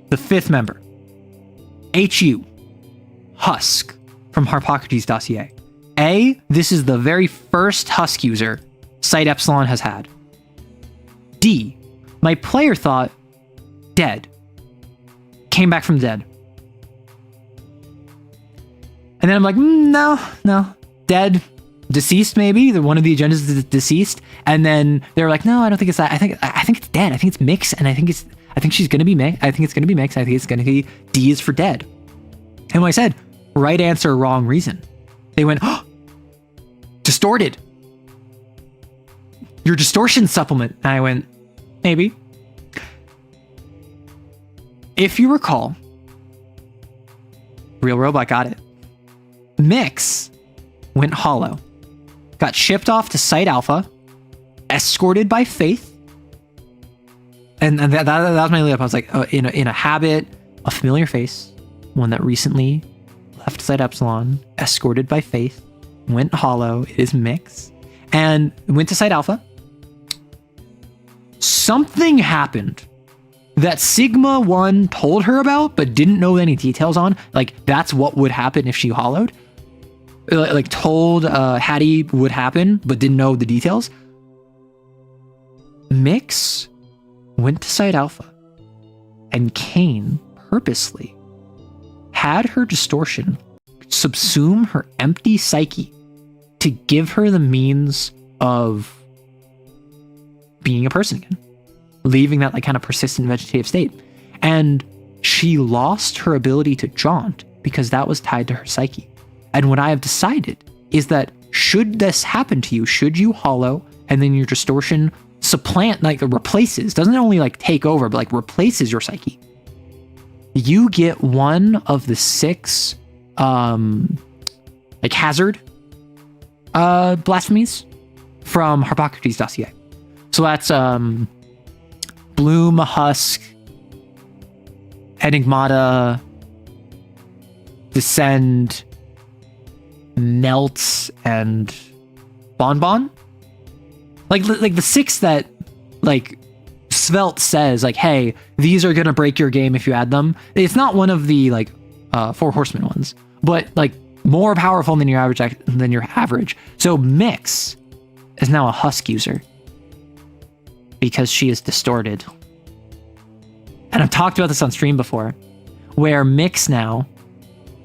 the 5th member. HU, Husk, from Harpocrates dossier. A, this is the very first Husk user Site Epsilon has had. D, my player thought dead. Came back from dead. And then I'm like, no, dead. Deceased, maybe. One of the agendas is deceased. And then they're like, no, I don't think it's that. I think it's dead. I think it's Mix, and I think she's gonna be Mix. I think it's gonna be Mix. I think it's gonna be D is for dead. And when I said right answer, wrong reason, they went, oh, distorted. Your distortion supplement. And I went, maybe. If you recall, Real Robot got it. Mix went hollow. Got shipped off to Site Alpha, escorted by Faith. And that was my lead up. I was like, in a habit, a familiar face, one that recently left Site Epsilon, escorted by Faith, went hollow. It is Mix. And went to Site Alpha. Something happened that Sigma 1 told her about, but didn't know any details on. Like, that's what would happen if she hollowed. Like told Hattie would happen, but didn't know the details. Mix went to Site Alpha, and Kane purposely had her distortion subsume her empty psyche to give her the means of being a person again, leaving that like kind of persistent vegetative state. And she lost her ability to jaunt because that was tied to her psyche. And what I have decided is that should this happen to you, should you hollow and then your distortion supplant, like replaces, doesn't only like take over, but like replaces your psyche, you get one of the 6 like hazard blasphemies from Harpocrates dossier. So that's Bloom, Husk, Enigmata, Descend, Melts, and Bonbon. Like the 6 that like Svelte says like, hey, these are gonna break your game if you add them. It's not one of the like 4 horsemen ones, but like more powerful than your average. So Mix is now a Husk user because she is distorted. And I've talked about this on stream before, where Mix now,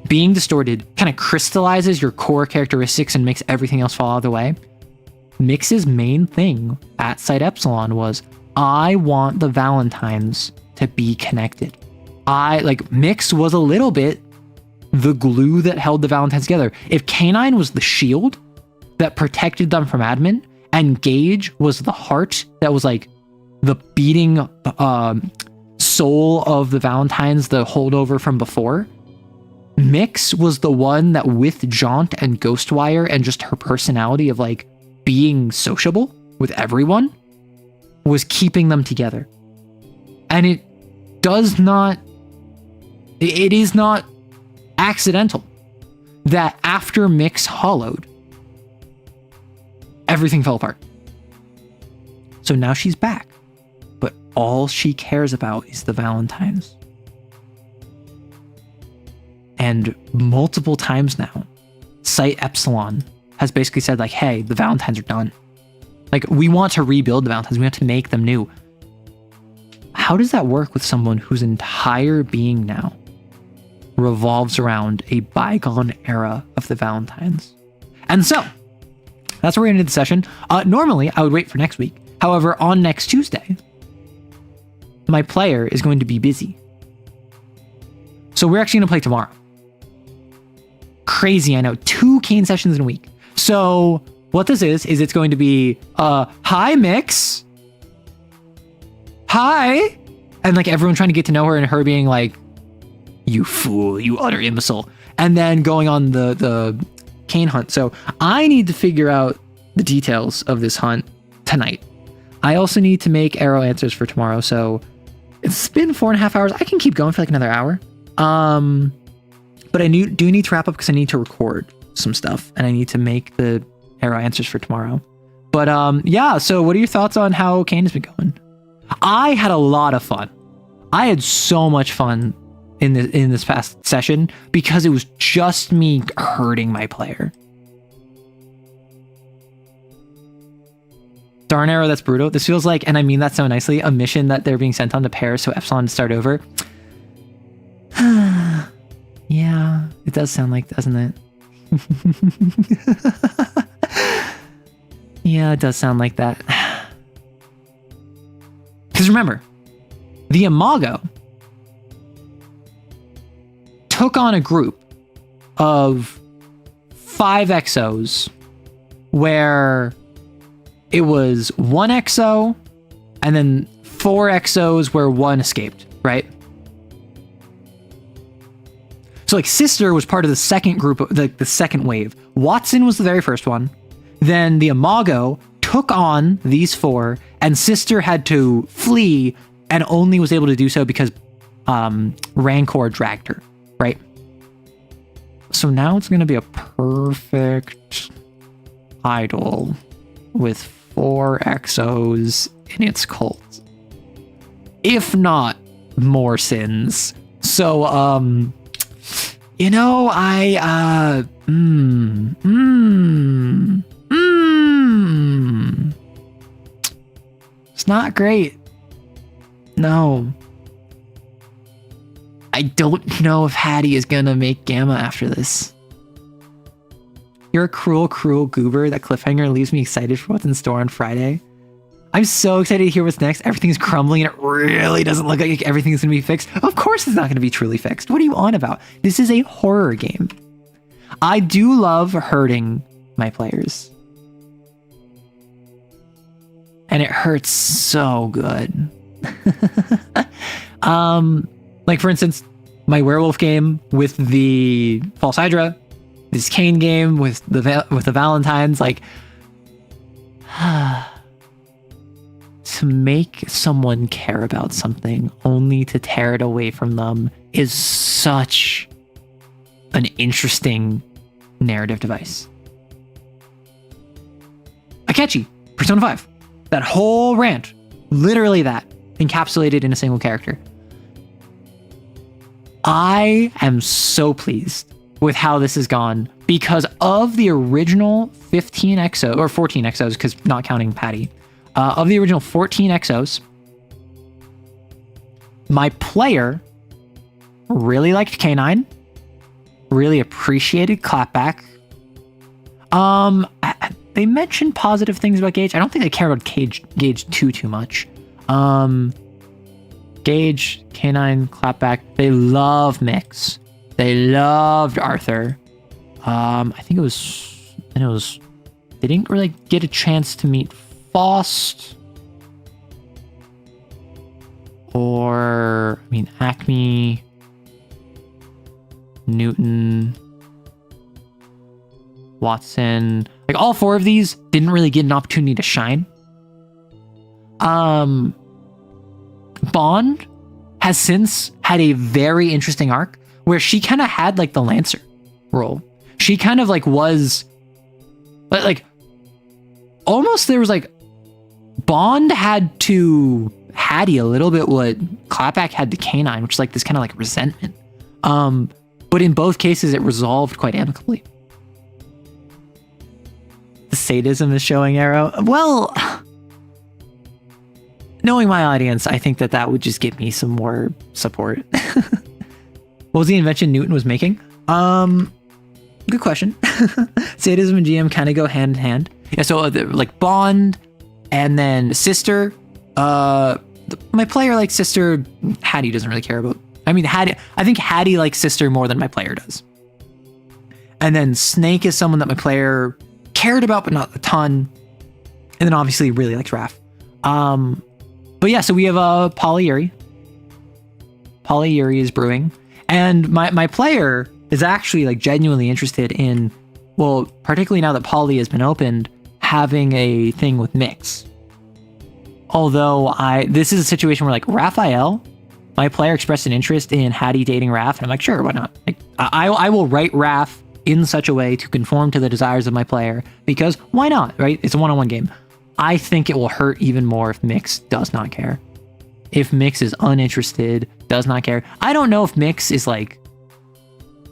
being distorted, kind of crystallizes your core characteristics and makes everything else fall out of the way. Mix's main thing at Site Epsilon was, I want the Valentines to be connected. Mix was a little bit the glue that held the Valentines together. If Canine was the shield that protected them from admin, and Gage was the heart that was like the beating soul of the Valentines, the holdover from before, Mix was the one that with Jaunt and Ghostwire and just her personality of like being sociable with everyone was keeping them together. And it is not accidental that after Mix hollowed, everything fell apart. So now she's back, but all she cares about is the Valentines. And multiple times now, Site Epsilon has basically said like, hey, the Valentines are done. Like, we want to rebuild the Valentines. We want to make them new. How does that work with someone whose entire being now revolves around a bygone era of the Valentines? And so, that's where we're going to end the session. Normally, I would wait for next week. However, on next Tuesday, my player is going to be busy. So we're actually going to play tomorrow. Crazy, I know. 2 Kane sessions in a week. So what this is it's going to be, hi, Mix. Hi. And like everyone trying to get to know her and her being like, you fool, you utter imbecile. And then going on the Kane hunt. So I need to figure out the details of this hunt tonight. I also need to make arrow answers for tomorrow. So it's been 4.5 hours. I can keep going for like another hour. But I do need to wrap up because I need to record some stuff and I need to make the arrow answers for tomorrow. But yeah, so what are your thoughts on how Kane has been going? I had a lot of fun. I had so much fun in this past session because it was just me hurting my player. Darn arrow, that's brutal. This feels like, and I mean that so nicely, a mission that they're being sent on to Paris so Epsilon to start over. Yeah, it does sound like, doesn't it? Yeah, it does sound like that. Because remember, the Imago took on a group of 5 exos where it was 1 exo and then 4 exos where 1 escaped, right? So like Sister was part of the second group, the second wave. Watson was the very first one. Then the Imago took on these 4 and Sister had to flee and only was able to do so because Rancor dragged her, right? So now it's going to be a perfect idol with 4 exos in its cult. If not more sins. So, you know, it's not great. No. I don't know if Hattie is gonna make Gamma after this. You're a cruel, cruel goober. That cliffhanger leaves me excited for what's in store on Friday. I'm so excited to hear what's next. Everything's crumbling and it really doesn't look like everything's gonna be fixed. Of course it's not gonna be truly fixed. What are you on about? This is a horror game. I do love hurting my players. And it hurts so good. Like for instance, my werewolf game with the False Hydra, this Kane game with the Valentines, like to make someone care about something only to tear it away from them is such an interesting narrative device. Akechi, Persona 5. That whole rant, literally that, encapsulated in a single character. I am so pleased with how this has gone because of the original 15 exos, or 14 exos, because not counting Patty, of the original 14 exos, my player really liked K9, really appreciated Clapback. They mentioned positive things about Gage. I don't think they care about Gage too much. Gage, K9, Clapback. They love Mix. They loved Arthur. I think it was. They didn't really get a chance to meet Faust. Or, I mean, Acme, Newton, Watson. Like all 4 of these didn't really get an opportunity to shine. Bond has since had a very interesting arc, where she kind of had like the Lancer role. She kind of like was like almost there was like Bond had to Hattie a little bit what Clapback had to Canine, which is like this kind of like resentment. But in both cases, it resolved quite amicably. The sadism is showing Arrow. Well, knowing my audience, I think that would just give me some more support. What was the invention Newton was making? Good question. Sadism and GM kind of go hand in hand. Yeah, so like Bond and then Sister. My player likes Sister. Hattie doesn't really care about. I mean, I think Hattie likes Sister more than my player does. And then Snake is someone that my player cared about, but not a ton. And then obviously really likes Raph. But yeah, so we have Polyuri. Polyuri is brewing. And my player is actually like genuinely interested in, well, particularly now that Poly has been opened, having a thing with Mix. Although this is a situation where like Raphael, my player expressed an interest in Hattie dating Raph, and I'm like, sure, why not? Like, I will write Raph in such a way to conform to the desires of my player, because why not, right? It's a one-on-one game. I think it will hurt even more if Mix does not care. If Mix is uninterested, does not care. I don't know if Mix is like,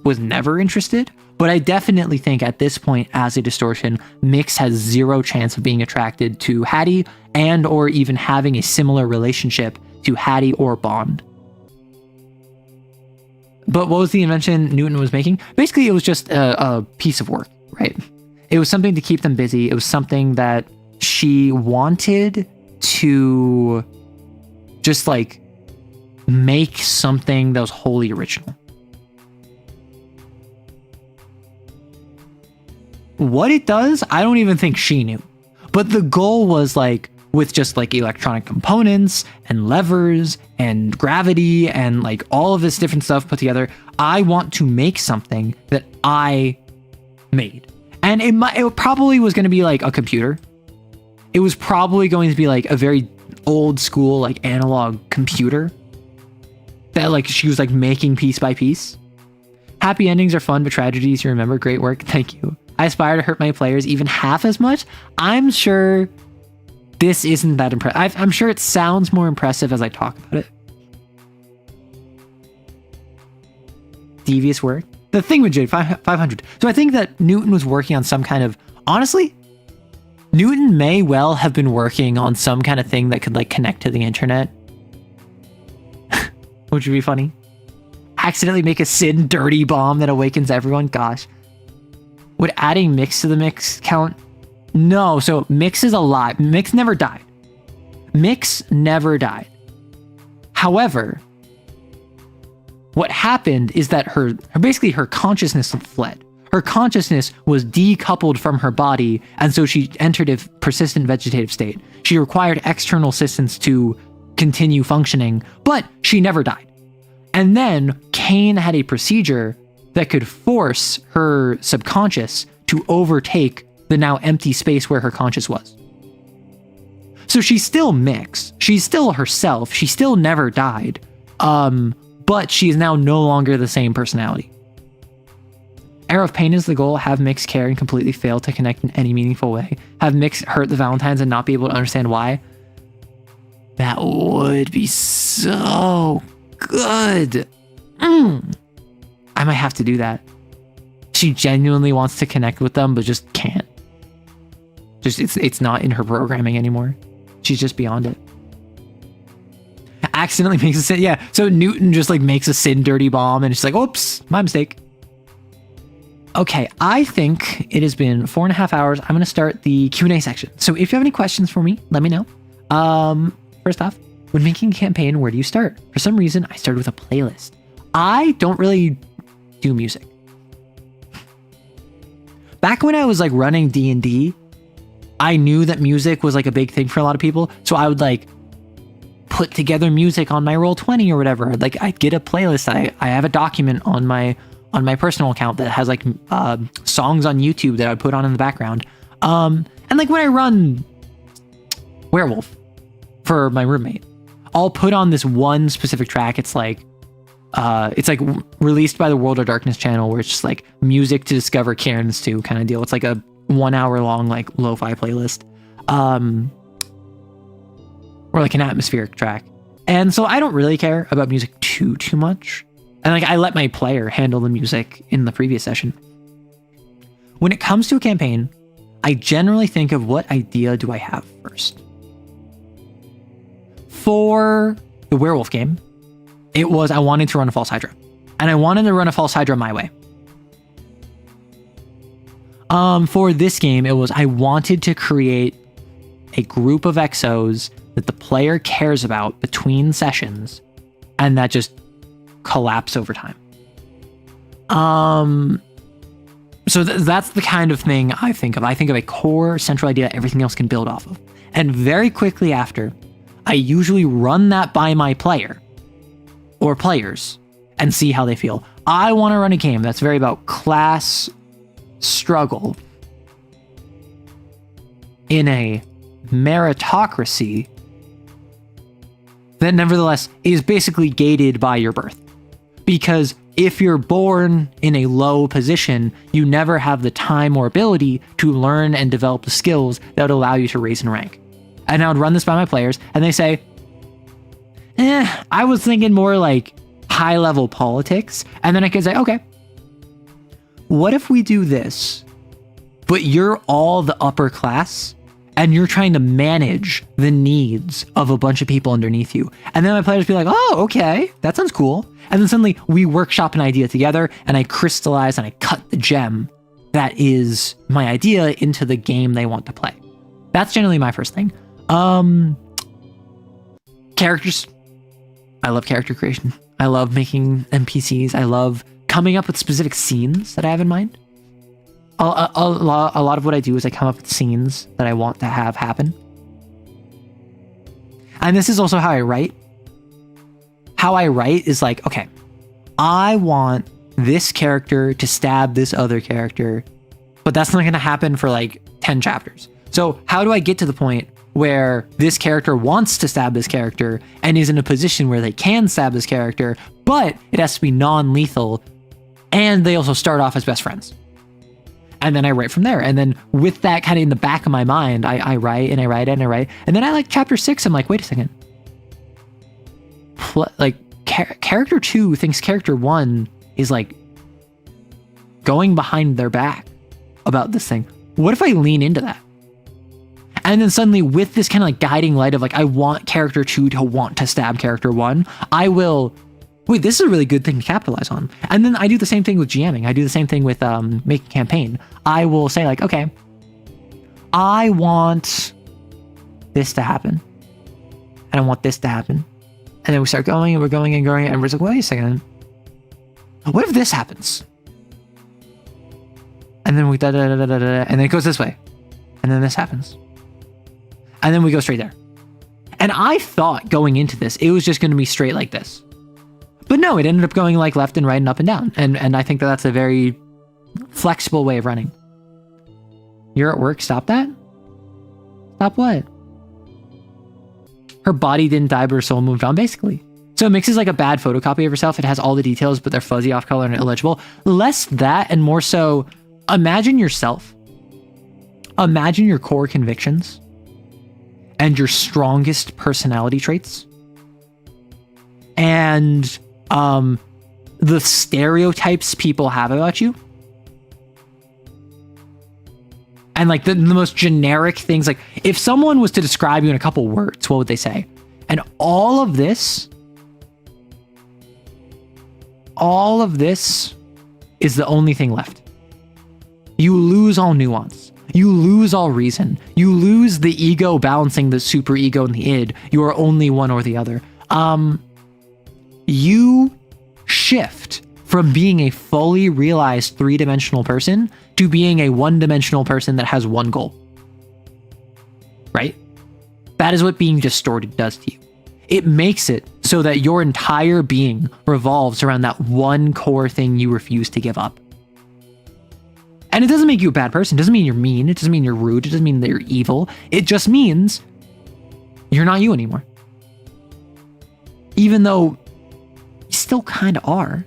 was never interested, but I definitely think at this point as a distortion, Mix has zero chance of being attracted to Hattie and or even having a similar relationship to Hattie or Bond. But what was the invention Newton was making? Basically, it was just a piece of work, right? It was something to keep them busy. It was something that she wanted to just like make something that was wholly original. What it does, I don't even think she knew. But the goal was like, with just like electronic components and levers and gravity and like all of this different stuff put together, I want to make something that I made. And it probably was going to be like a computer. It was probably going to be like a very old school, like analog computer that like she was like making piece by piece. Happy endings are fun, but tragedies you remember. Great work. Thank you. I aspire to hurt my players even half as much. I'm sure this isn't that impressive. I'm sure it sounds more impressive as I talk about it. Devious work. The thing with Jade, 500. So I think that Newton was working on some kind of, honestly, Newton may well have been working on some kind of thing that could like connect to the internet. Which would be funny. Accidentally make a Sin dirty bomb that awakens everyone. Gosh. Would adding Mix to the mix count? No, so Mix is alive. Mix never died. Mix never died. However, what happened is that her consciousness fled. Her consciousness was decoupled from her body, and so she entered a persistent vegetative state. She required external assistance to continue functioning, but she never died. And then Kane had a procedure that could force her subconscious to overtake the now empty space where her conscious was. So she's still Mix. She's still herself. She still never died. But she is now no longer the same personality. Arrow of Pain is the goal. Have Mix care and completely fail to connect in any meaningful way. Have Mix hurt the Valentines and not be able to understand why. That would be so good. I might have to do that. She genuinely wants to connect with them, but just can't. Just it's not in her programming anymore. She's just beyond it. Accidentally makes a sin. Yeah. So Newton just like makes a Sin dirty bomb, and it's like, oops, my mistake. Okay, I think it has been 4.5 hours. I'm going to start the Q&A section. So if you have any questions for me, let me know. First off, when making a campaign, where do you start? For some reason, I started with a playlist. I don't really do music. Back when I was like running D&D, I knew that music was like a big thing for a lot of people. So I would like put together music on my Roll20 or whatever. Like I'd get a playlist. I have a document on my personal account that has like songs on YouTube that I'd put on in the background. And like when I run Werewolf for my roommate, I'll put on this one specific track. It's like It's like released by the World of Darkness channel, where it's just like music to discover cairns to kind of deal. It's like a 1 hour long like lo-fi playlist, or like an atmospheric track. And so I don't really care about music too much, and like I let my player handle the music in the previous session. When it comes to a campaign, I generally think of what idea do I have first. For the werewolf game, it was I wanted to run a false hydra, and I wanted to run a false hydra my way. For this game, it was I wanted to create a group of exos that the player cares about between sessions, and that just collapse over time. So that's the kind of thing I think of. I think of a core central idea everything else can build off of. And very quickly after, I usually run that by my player or players and see how they feel. I want to run a game that's very about class struggle in a meritocracy that nevertheless is basically gated by your birth. Because if you're born in a low position, you never have the time or ability to learn and develop the skills that would allow you to raise in rank. And I would run this by my players, and they say, I was thinking more like high-level politics. And then I could say, okay, what if we do this, but you're all the upper class, and you're trying to manage the needs of a bunch of people underneath you. And then my players be like, oh, okay, that sounds cool. And then suddenly we workshop an idea together, and I crystallize and I cut the gem that is my idea into the game they want to play. That's generally my first thing. Characters. I love character creation. I love making NPCs. I love coming up with specific scenes that I have in mind. A lot of what I do is I come up with scenes that I want to have happen. And this is also how I write. How I write is like, okay, I want this character to stab this other character, but that's not going to happen for like 10 chapters. So how do I get to the point where this character wants to stab this character and is in a position where they can stab this character, but it has to be non-lethal, and they also start off as best friends? And then I write from there. And then with that kind of in the back of my mind, I write and I write and I write. And then I like chapter 6, I'm like, wait a second. Character 2 thinks character 1 is like going behind their back about this thing. What if I lean into that? And then suddenly with this kind of like guiding light of like, I want character 2 to want to stab character 1, I will, wait, this is a really good thing to capitalize on. And then I do the same thing with GMing. I do the same thing with making campaign. I will say like, okay, I want this to happen. And I want this to happen. And then we start going and we're going and going. And we're like, wait a second. What if this happens? And then we and then it goes this way. And then this happens. And then we go straight there. And I thought going into this, it was just going to be straight like this. But no, it ended up going like left and right and up and down. And I think that that's a very flexible way of running. You're at work, stop that? Stop what? Her body didn't die, but her soul moved on, basically. So it mixes like a bad photocopy of herself. It has all the details, but they're fuzzy, off color, and illegible. Less that and more so, imagine yourself. Imagine your core convictions and your strongest personality traits. And the stereotypes people have about you. And like the most generic things, like if someone was to describe you in a couple words, what would they say? And all of this is the only thing left. You lose all nuance. You lose all reason. You lose the ego balancing the super ego and the id. You are only one or the other. You shift from being a fully realized 3-dimensional person to being a 1-dimensional person that has one goal. Right? That is what being distorted does to you. It makes it so that your entire being revolves around that one core thing you refuse to give up. And it doesn't make you a bad person. It doesn't mean you're mean. It doesn't mean you're rude. It doesn't mean that you're evil. It just means you're not you anymore. Even though still kind of are.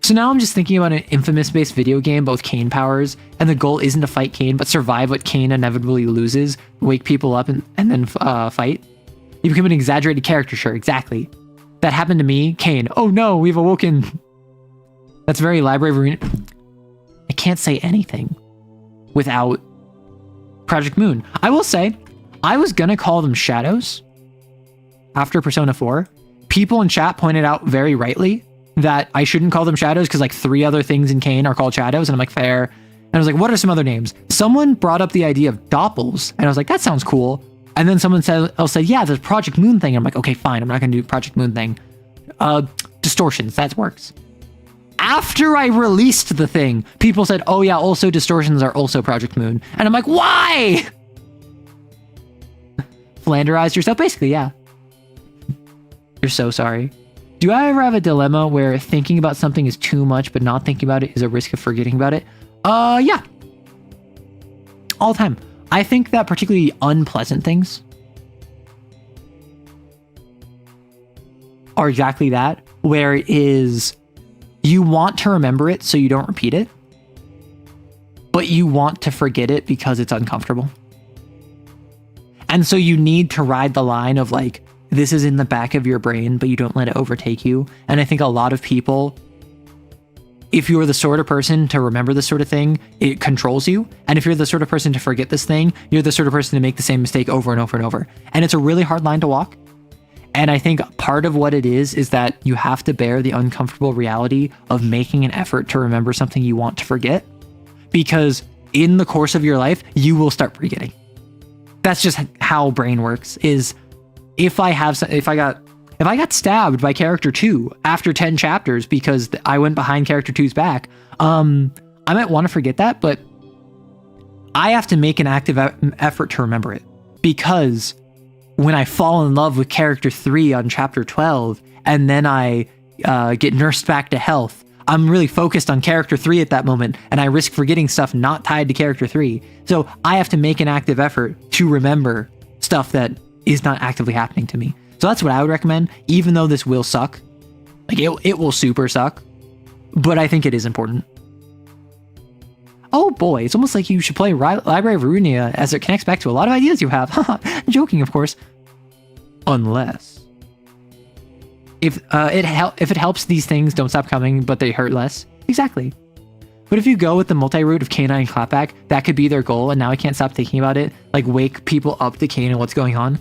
So now I'm just thinking about an Infamous-based video game, both Kane powers, and the goal isn't to fight Kane, but survive what Kane inevitably loses, wake people up, and then fight. You become an exaggerated character, sure, exactly. That happened to me, Kane. Oh no, we've awoken. That's very Library of Ruin. I can't say anything without Project Moon. I will say, I was gonna call them shadows after Persona 4. People in chat pointed out very rightly that I shouldn't call them shadows because like 3 other things in Kane are called shadows, and I'm like, fair. And I was like, what are some other names? Someone brought up the idea of doppels, and I was like, that sounds cool. And then someone else said, yeah, the Project Moon thing. I'm like, okay, fine, I'm not gonna do Project Moon thing. Distortions, that works. After I released the thing, people said, oh yeah, also distortions are also Project Moon. And I'm like, why? Flanderized yourself? Basically, yeah. You're so sorry. Do I ever have a dilemma where thinking about something is too much, but not thinking about it is a risk of forgetting about it? Yeah. All the time. I think that particularly unpleasant things are exactly that, where it is you want to remember it so you don't repeat it, but you want to forget it because it's uncomfortable. And so you need to ride the line of like, this is in the back of your brain, but you don't let it overtake you. And I think a lot of people, if you're the sort of person to remember this sort of thing, it controls you. And if you're the sort of person to forget this thing, you're the sort of person to make the same mistake over and over and over. And it's a really hard line to walk. And I think part of what it is that you have to bear the uncomfortable reality of making an effort to remember something you want to forget, because in the course of your life, you will start forgetting. That's just how brain works. Is if I got stabbed by character 2 after 10 chapters because I went behind character 2's back, I might want to forget that, but I have to make an active effort to remember it, because when I fall in love with character 3 on chapter 12 and then I get nursed back to health, I'm really focused on character 3 at that moment, and I risk forgetting stuff not tied to character 3. So I have to make an active effort to remember stuff that is not actively happening to me. So that's what I would recommend, even though this will suck. Like, it will super suck, but I think it is important. Oh boy, it's almost like you should play Library of Runia, as it connects back to a lot of ideas you have. Joking, of course. Unless if it helps, these things don't stop coming, but they hurt less. Exactly. But if you go with the multi-route of Canine and Clapback, that could be their goal, and now I can't stop thinking about it. Like, wake people up to Kane and what's going on.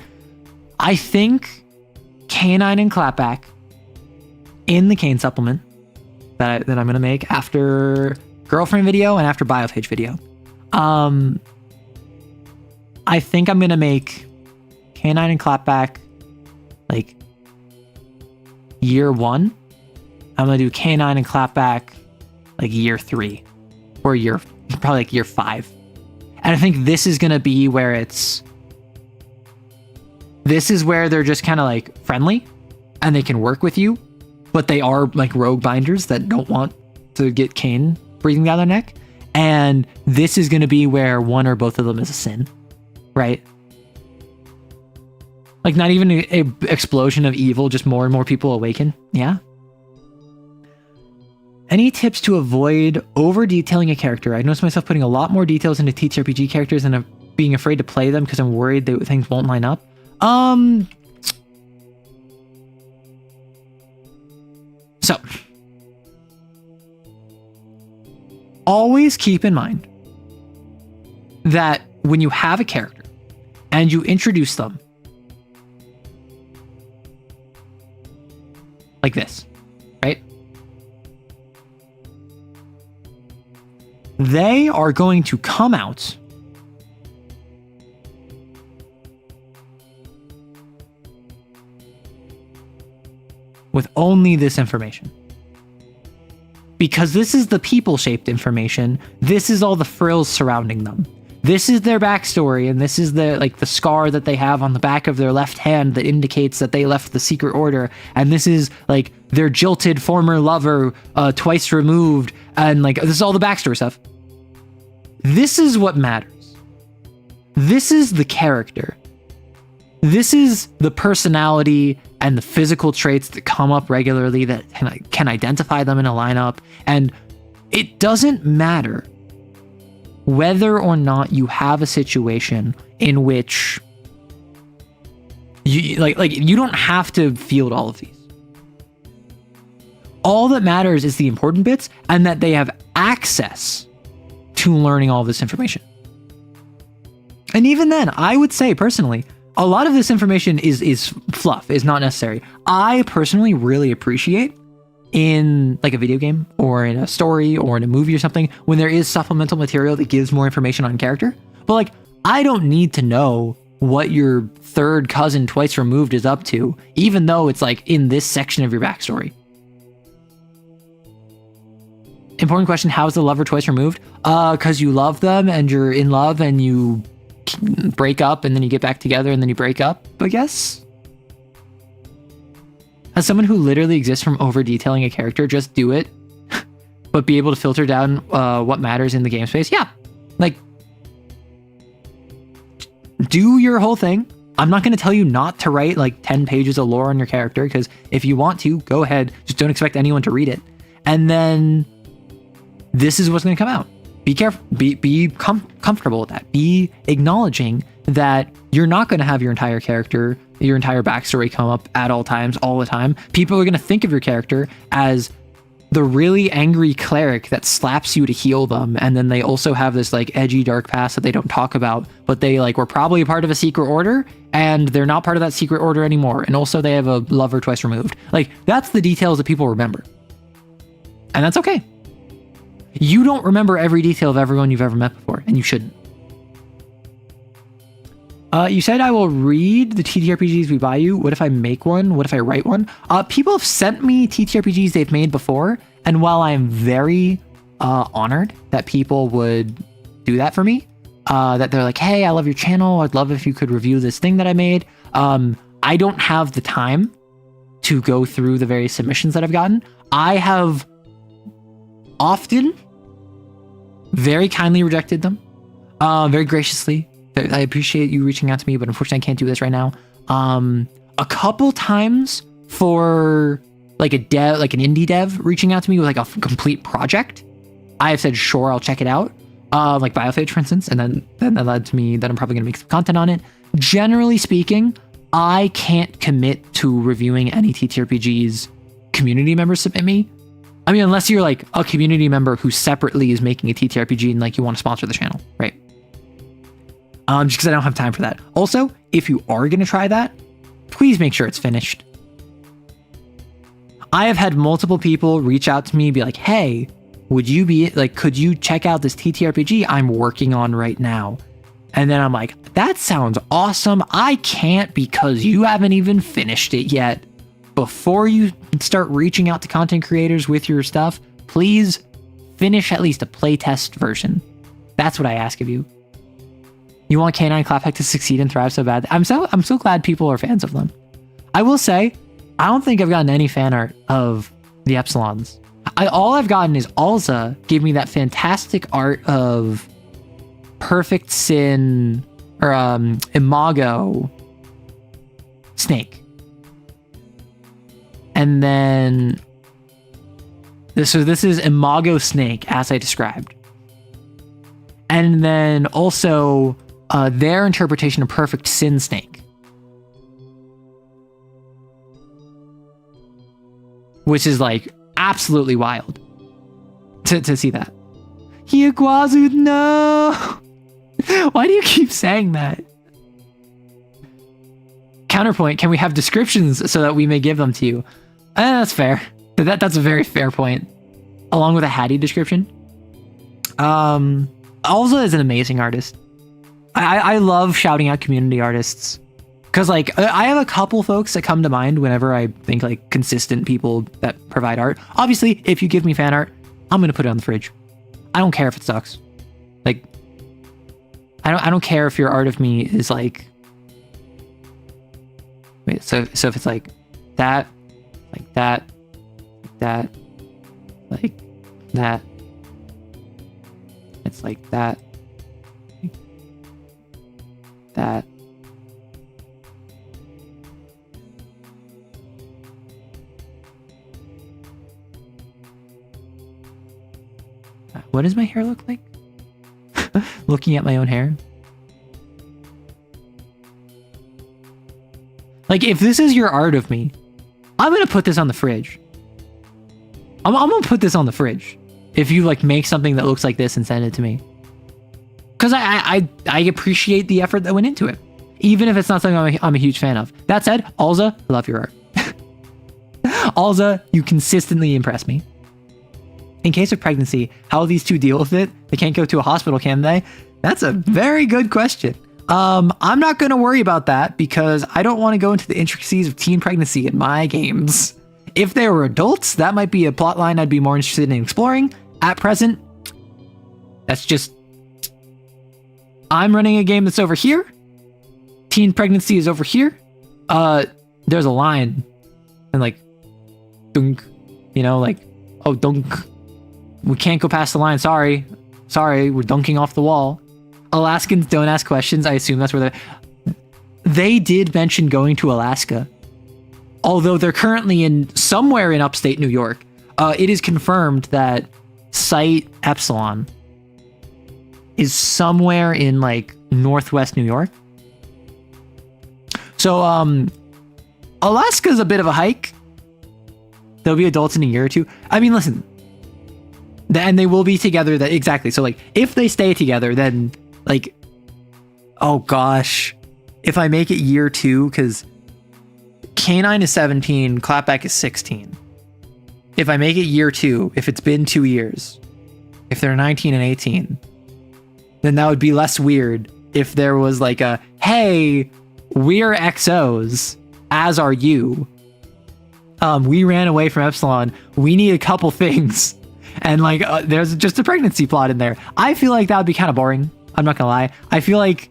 I think Canine and Clapback in the Kane supplement that I'm gonna make after Girlfriend video and after Biopage video. I think I'm gonna make Canine and Clapback like year 1. I'm gonna do Canine and Clapback like year 3 or probably like year 5. And I think this is gonna be where this is where they're just kind of like friendly and they can work with you, but they are like rogue binders that don't want to get Kane breathing down their neck. And this is going to be where one or both of them is a sin, right? Like, not even a explosion of evil, just more and more people awaken. Yeah. Any tips to avoid over detailing a character? I notice myself putting a lot more details into TTRPG characters and being afraid to play them because I'm worried that things won't line up. So always keep in mind that when you have a character and you introduce them like this, right? They are going to come out with only this information. Because this is the people-shaped information. This is all the frills surrounding them. This is their backstory, and this is the scar that they have on the back of their left hand that indicates that they left the secret order. And this is like their jilted former lover, twice removed, and like this is all the backstory stuff. This is what matters. This is the character. this is the personality and the physical traits that come up regularly that can identify them in a lineup. And it doesn't matter whether or not you have a situation in which you you don't have to field all of these. All that matters is the important bits and that they have access to learning all this information. And even then, I would say personally, a lot of this information is fluff, is not necessary. I personally really appreciate in like a video game or in a story or in a movie or something when there is supplemental material that gives more information on character. But like, I don't need to know what your third cousin twice removed is up to, even though it's like in this section of your backstory. Important question, how is the lover twice removed? Because you love them and you're in love and you break up and then you get back together and then you break up, I guess? As someone who literally exists from over detailing a character, just do it, but be able to filter down what matters in the game space. Yeah, like, do your whole thing. I'm not going to tell you not to write like 10 pages of lore on your character, because if you want to, go ahead. Just don't expect anyone to read it. And then this is what's going to come out. Be careful, be comfortable with that. Be acknowledging that you're not going to have your entire character, your entire backstory come up at all times, all the time. People are going to think of your character as the really angry cleric that slaps you to heal them, and then they also have this like edgy dark past that they don't talk about, but they like were probably a part of a secret order, and they're not part of that secret order anymore, and also they have a lover twice removed. Like, that's the details that people remember. And that's okay. You don't remember every detail of everyone you've ever met before, and you shouldn't. You said I will read the TTRPGs we buy you. What if I make one? What if I write one? People have sent me TTRPGs they've made before, and while I'm very honored that people would do that for me, that they're like, hey, I love your channel, I'd love if you could review this thing that I made. I don't have the time to go through the various submissions that I've gotten. I have often very kindly rejected them, very graciously. I appreciate you reaching out to me, but unfortunately I can't do this right now. A couple times for like an indie dev reaching out to me with like a complete project, I have said, sure, I'll check it out. Like Biophage, for instance, and then that led to me that I'm probably gonna make some content on it. Generally speaking, I can't commit to reviewing any TTRPGs community members submit me. I mean, unless you're like a community member who separately is making a TTRPG and like you want to sponsor the channel, right? Just because I don't have time for that. Also, if you are going to try that, please make sure it's finished. I have had multiple people reach out to me and be like, hey, would you be like, could you check out this TTRPG I'm working on right now? And then I'm like, that sounds awesome. I can't because you haven't even finished it yet. Before you start reaching out to content creators with your stuff, please finish at least a playtest version. That's what I ask of you. You want Canine Claphack to succeed and thrive so bad. I'm so glad people are fans of them. I will say, I don't think I've gotten any fan art of the Epsilons. All I've gotten is Alza gave me that fantastic art of Perfect Sin or Imago Snake. And then this is Imago Snake as I described. And then also their interpretation of Perfect Sin Snake, which is like absolutely wild to see that. Hiyaguazu, no! Why do you keep saying that? Counterpoint, can we have descriptions so that we may give them to you? That's fair. That's a very fair point. Along with a Hattie description. Alza is an amazing artist. I love shouting out community artists. Because, like, I have a couple folks that come to mind whenever I think, like, consistent people that provide art. Obviously, if you give me fan art, I'm going to put it on the fridge. I don't care if it sucks. Like, I don't care if your art of me is, like... Wait, so if it's, like, that, like that, like that, like that, it's like that, like that, what does my hair look like? Looking at my own hair. Like, if this is your art of me, I'm gonna put this on the fridge. I'm gonna put this on the fridge. If you like make something that looks like this and send it to me. Because I appreciate the effort that went into it. Even if it's not something I'm a huge fan of. That said, Alza, I love your art. Alza, you consistently impress me. In case of pregnancy, how will these two deal with it? They can't go to a hospital, can they? That's a very good question. I'm not going to worry about that because I don't want to go into the intricacies of teen pregnancy in my games. If they were adults, that might be a plotline I'd be more interested in exploring. At present, that's just... I'm running a game that's over here. Teen pregnancy is over here. There's a line. And like, dunk. You know, like, oh, dunk. We can't go past the line. Sorry, we're dunking off the wall. Alaskans don't ask questions. I assume that's where they did mention going to Alaska. Although they're currently in somewhere in upstate New York. It is confirmed that Site Epsilon is somewhere in like northwest New York. So Alaska's a bit of a hike. They'll be adults in a year or two. I mean, listen. And they will be together. Exactly. So like if they stay together, then like, oh gosh, if I make it year 2, because K9 is 17, Clapback is 16. If I make it year 2, if it's been 2 years, if they're 19 and 18, then that would be less weird if there was like a, hey, we're XOs, as are you. We ran away from Epsilon. We need a couple things. And like, there's just a pregnancy plot in there. I feel like that would be kind of boring. I'm not gonna lie. I feel like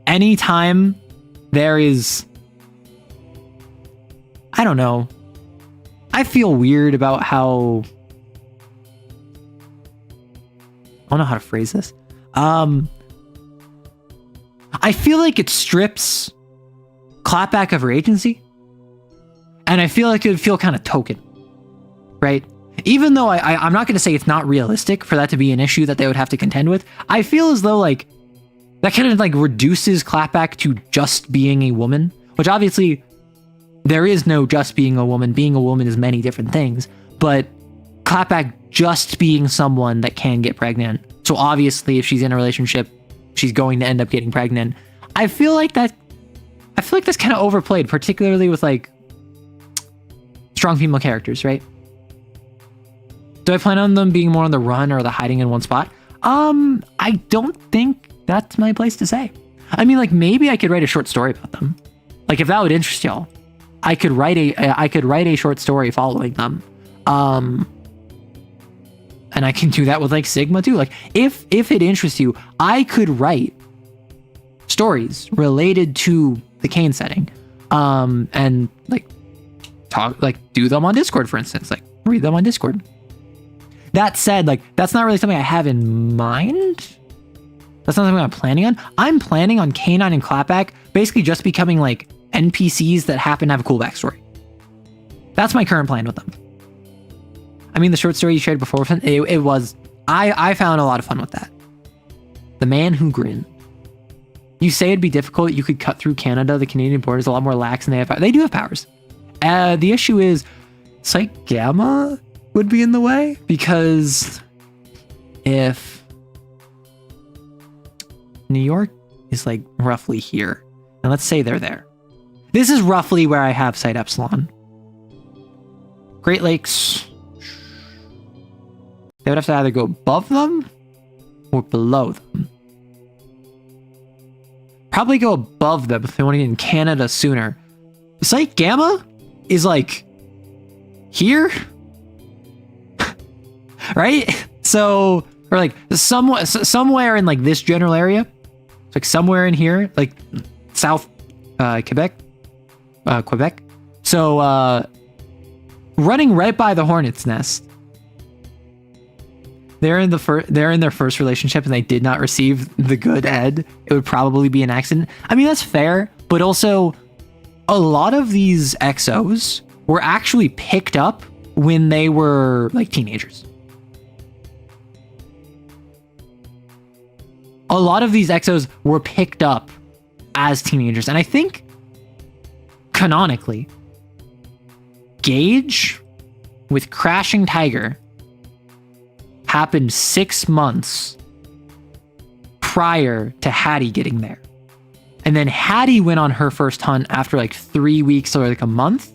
anytime there is, I don't know. I feel weird about how, I don't know how to phrase this. I feel like it strips Clapback of her agency. And I feel like it would feel kind of token, right? Even though I'm not going to say it's not realistic for that to be an issue that they would have to contend with, I feel as though like that kind of like reduces Clapback to just being a woman, which obviously there is no just being a woman. Being a woman is many different things, but Clapback just being someone that can get pregnant. So obviously if she's in a relationship, she's going to end up getting pregnant. I feel like that's kind of overplayed, particularly with like strong female characters, right? Do I plan on them being more on the run or the hiding in one spot? I don't think that's my place to say. I mean, like maybe I could write a short story about them. Like if that would interest y'all, I could write a short story following them. And I can do that with like Sigma too. Like if it interests you, I could write stories related to the Kane setting. And like do them on Discord, for instance, like read them on Discord. That said, like, that's not really something I have in mind. That's not something I'm planning on. I'm planning on K9 and Clapback basically just becoming like NPCs that happen to have a cool backstory. That's my current plan with them. I mean, the short story you shared before, it was, I found a lot of fun with that. The Man Who Grinned. You say it'd be difficult. You could cut through Canada. The Canadian border is a lot more lax, and they do have powers. The issue is Psych Gamma would be in the way, because if New York is like roughly here, and let's say they're there. This is roughly where I have Site Epsilon. Great Lakes. They would have to either go above them or below them. Probably go above them if they want to get in Canada sooner. Site Gamma is like here. Right? So, or like somewhere in like this general area. It's like somewhere in here, like South Quebec. So, running right by the Hornet's Nest. They're in their first relationship and they did not receive the good ed. It would probably be an accident. I mean, that's fair, but also a lot of these XOs were actually picked up when they were like teenagers. a lot of these exos were picked up as teenagers. And I think canonically, Gage with Crashing Tiger happened 6 months prior to Hattie getting there. And then Hattie went on her first hunt after like 3 weeks or like a month.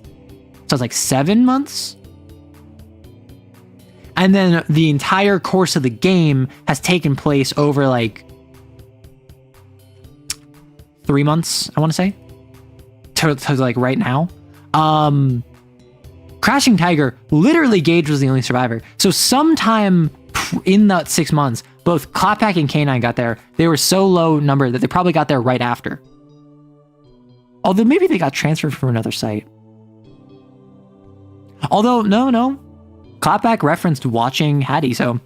So it's like 7 months. And then the entire course of the game has taken place over like 3 months, I want to say. To like right now. Crashing Tiger, literally Gage was the only survivor. So sometime in that 6 months, both Clapback and K9 got there. They were so low number that they probably got there right after. Although maybe they got transferred from another site. Although, no. Clapback referenced watching Hattie, so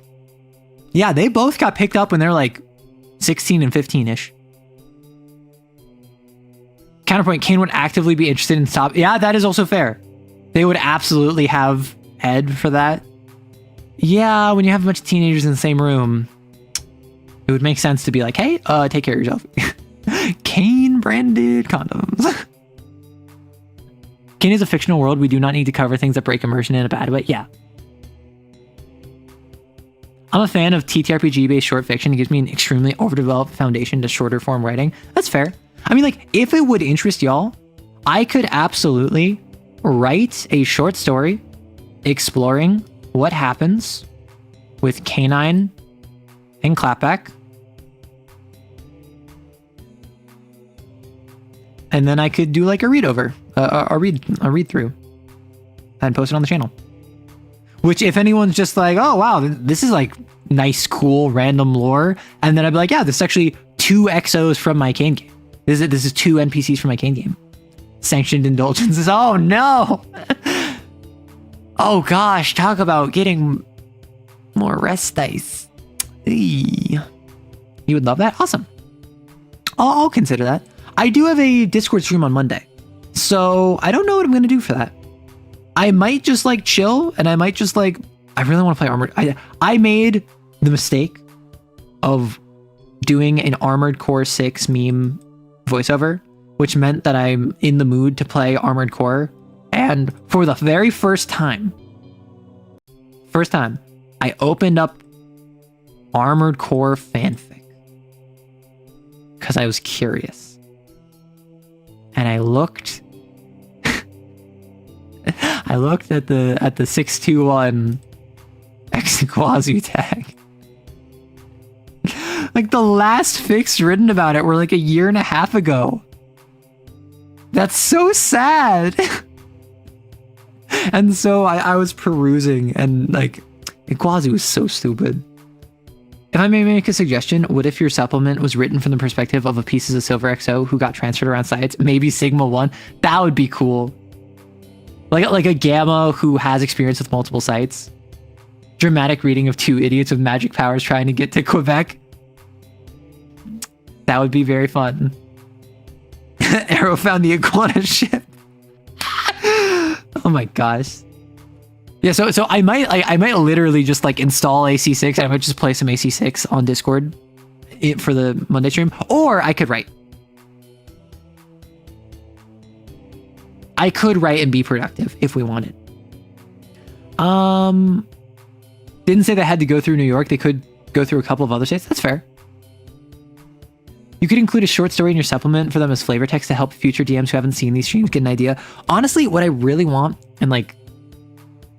yeah, they both got picked up when they're like 16 and 15-ish. Counterpoint, Kane would actively be interested in stop. Yeah, that is also fair. They would absolutely have head for that. Yeah, when you have a bunch of teenagers in the same room, it would make sense to be like, hey, take care of yourself. Kane branded condoms. Kane is a fictional world. We do not need to cover things that break immersion in a bad way. Yeah. I'm a fan of TTRPG-based short fiction. It gives me an extremely overdeveloped foundation to shorter form writing. That's fair. I mean, like, if it would interest y'all, I could absolutely write a short story exploring what happens with K9 and Clapback. And then I could do like a read over, a read through, and post it on the channel. Which, if anyone's just like, oh wow, this is like nice, cool, random lore, and then I'd be like, yeah, this is actually 2 XOs from my Kane game. This is 2 NPCs from my Kane game. Sanctioned indulgences. Oh no! Oh gosh, talk about getting more rest dice. Eee. You would love that? Awesome. I'll consider that. I do have a Discord stream on Monday, so I don't know what I'm going to do for that. I might just like chill, and I might just like, I really want to play Armored. I made the mistake of doing an Armored Core 6 meme voiceover, which meant that I'm in the mood to play Armored Core. And for the very first time, I opened up Armored Core fanfic because I was curious. And I looked at the 621 Exquazu tag. Like, the last fics written about it were like a year and a half ago. That's so sad. And so I was perusing, and like, Iguazu was so stupid. If I may make a suggestion, what if your supplement was written from the perspective of a Pieces of Silver XO who got transferred around sites? Maybe Sigma 1? That would be cool. Like a Gamma who has experience with multiple sites. Dramatic reading of 2 idiots with magic powers trying to get to Quebec. That would be very fun. Arrow found the iguana ship. Oh my gosh. Yeah, so I might literally just like install AC6, and I might just play some AC6 on Discord for the Monday stream, or I could write. I could write and be productive if we wanted. Didn't say they had to go through New York. They could go through a couple of other states. That's fair. You could include a short story in your supplement for them as flavor text to help future DMs who haven't seen these streams get an idea. Honestly, what I really want, and like,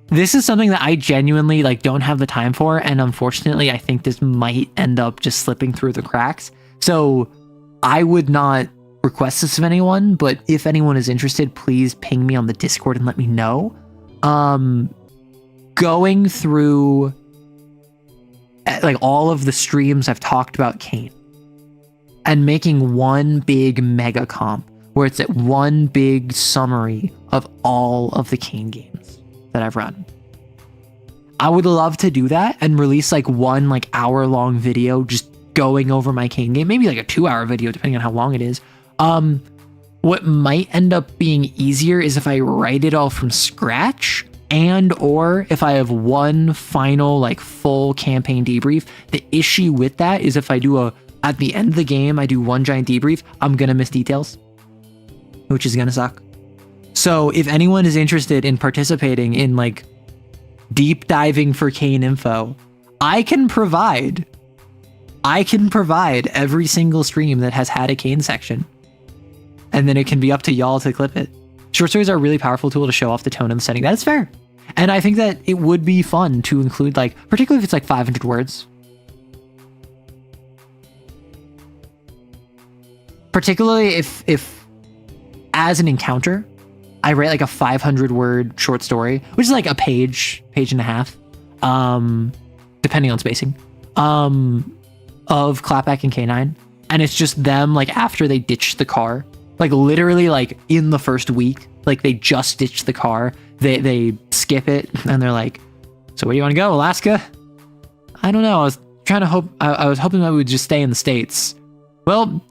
this is something that I genuinely like don't have the time for, and unfortunately I think this might end up just slipping through the cracks. So I would not request this of anyone, but if anyone is interested, please ping me on the Discord and let me know. Going through like all of the streams I've talked about Kane, and making one big mega comp where it's at one big summary of all of the Kane games that I've run. I would love to do that and release like one like hour-long video just going over my Kane game, maybe like a 2-hour video depending on how long it is. What might end up being easier is if I write it all from scratch, and or if I have one final like full campaign debrief. The issue with that is if I do at the end of the game, I do one giant debrief, I'm gonna miss details, which is gonna suck. So if anyone is interested in participating in like deep diving for Kane info, I can provide every single stream that has had a Kane section. And then it can be up to y'all to clip it. Short stories are a really powerful tool to show off the tone and the setting. That is fair. And I think that it would be fun to include, like, particularly if it's like 500 words. Particularly if as an encounter, I write like a 500 word short story, which is like a page and a half, depending on spacing, of Clapback and K9. And it's just them, like, after they ditch the car, like literally like in the first week, like they just ditched the car, they skip it and they're like, so where do you want to go, Alaska? I don't know. I was hoping that we would just stay in the States. Well,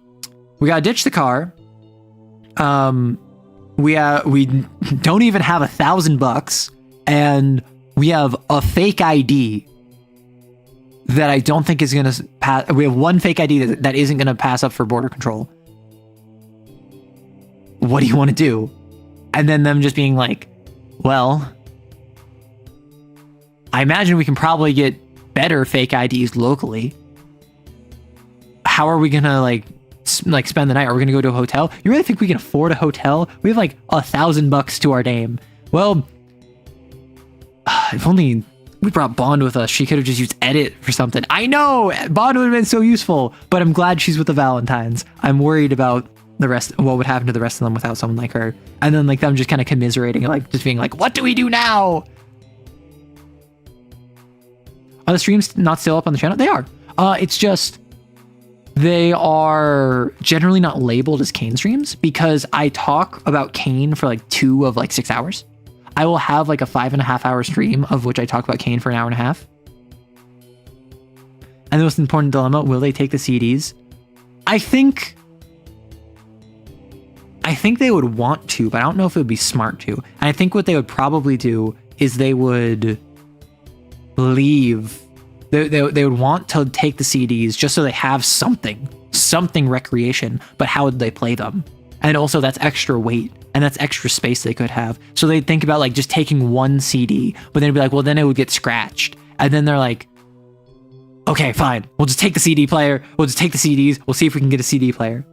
we gotta ditch the car. We don't even have $1,000, and we have a fake ID that I don't think is gonna pass. We have one fake ID that isn't gonna pass up for border control. What do you want to do? And then them just being like, well, I imagine we can probably get better fake IDs locally. How are we gonna like spend the night? Are we gonna go to a hotel? You really think we can afford a hotel? We have like $1,000 to our name. Well, if only we brought Bond with us. She could have just used edit for something. I know Bond would have been so useful, but I'm glad she's with the Valentines. I'm worried about the rest, what would happen to the rest of them without someone like her. And then like them just kind of commiserating, like just being like, what do we do now? Are the streams not still up on the channel? They are. It's just they are generally not labeled as Kane streams because I talk about Kane for like 2 of like 6 hours. I will have like a 5.5 hour stream of which I talk about Kane for an hour and a half. And the most important dilemma, will they take the CDs? I think they would want to, but I don't know if it would be smart to. And I think what they would probably do is they would leave. They would want to take the CDs just so they have something recreation, but how would they play them? And also that's extra weight and that's extra space they could have. So they'd think about like just taking one CD, but then it'd be like, well, then it would get scratched. And then they're like, okay, fine. We'll just take the CD player. We'll just take the CDs. We'll see if we can get a CD player.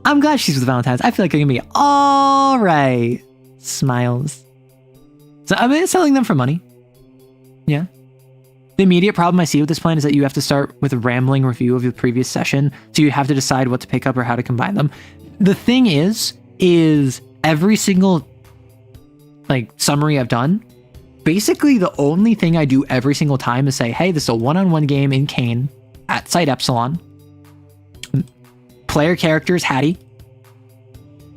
I'm glad she's with the Valentines. I feel like they're gonna be all right. Smiles. So I've been selling them for money. Yeah. The immediate problem I see with this plan is that you have to start with a rambling review of your previous session, so you have to decide what to pick up or how to combine them. The thing is every single like summary I've done, basically the only thing I do every single time is say, hey, this is a one-on-one game in Kane at Site Epsilon. Player character is Hattie.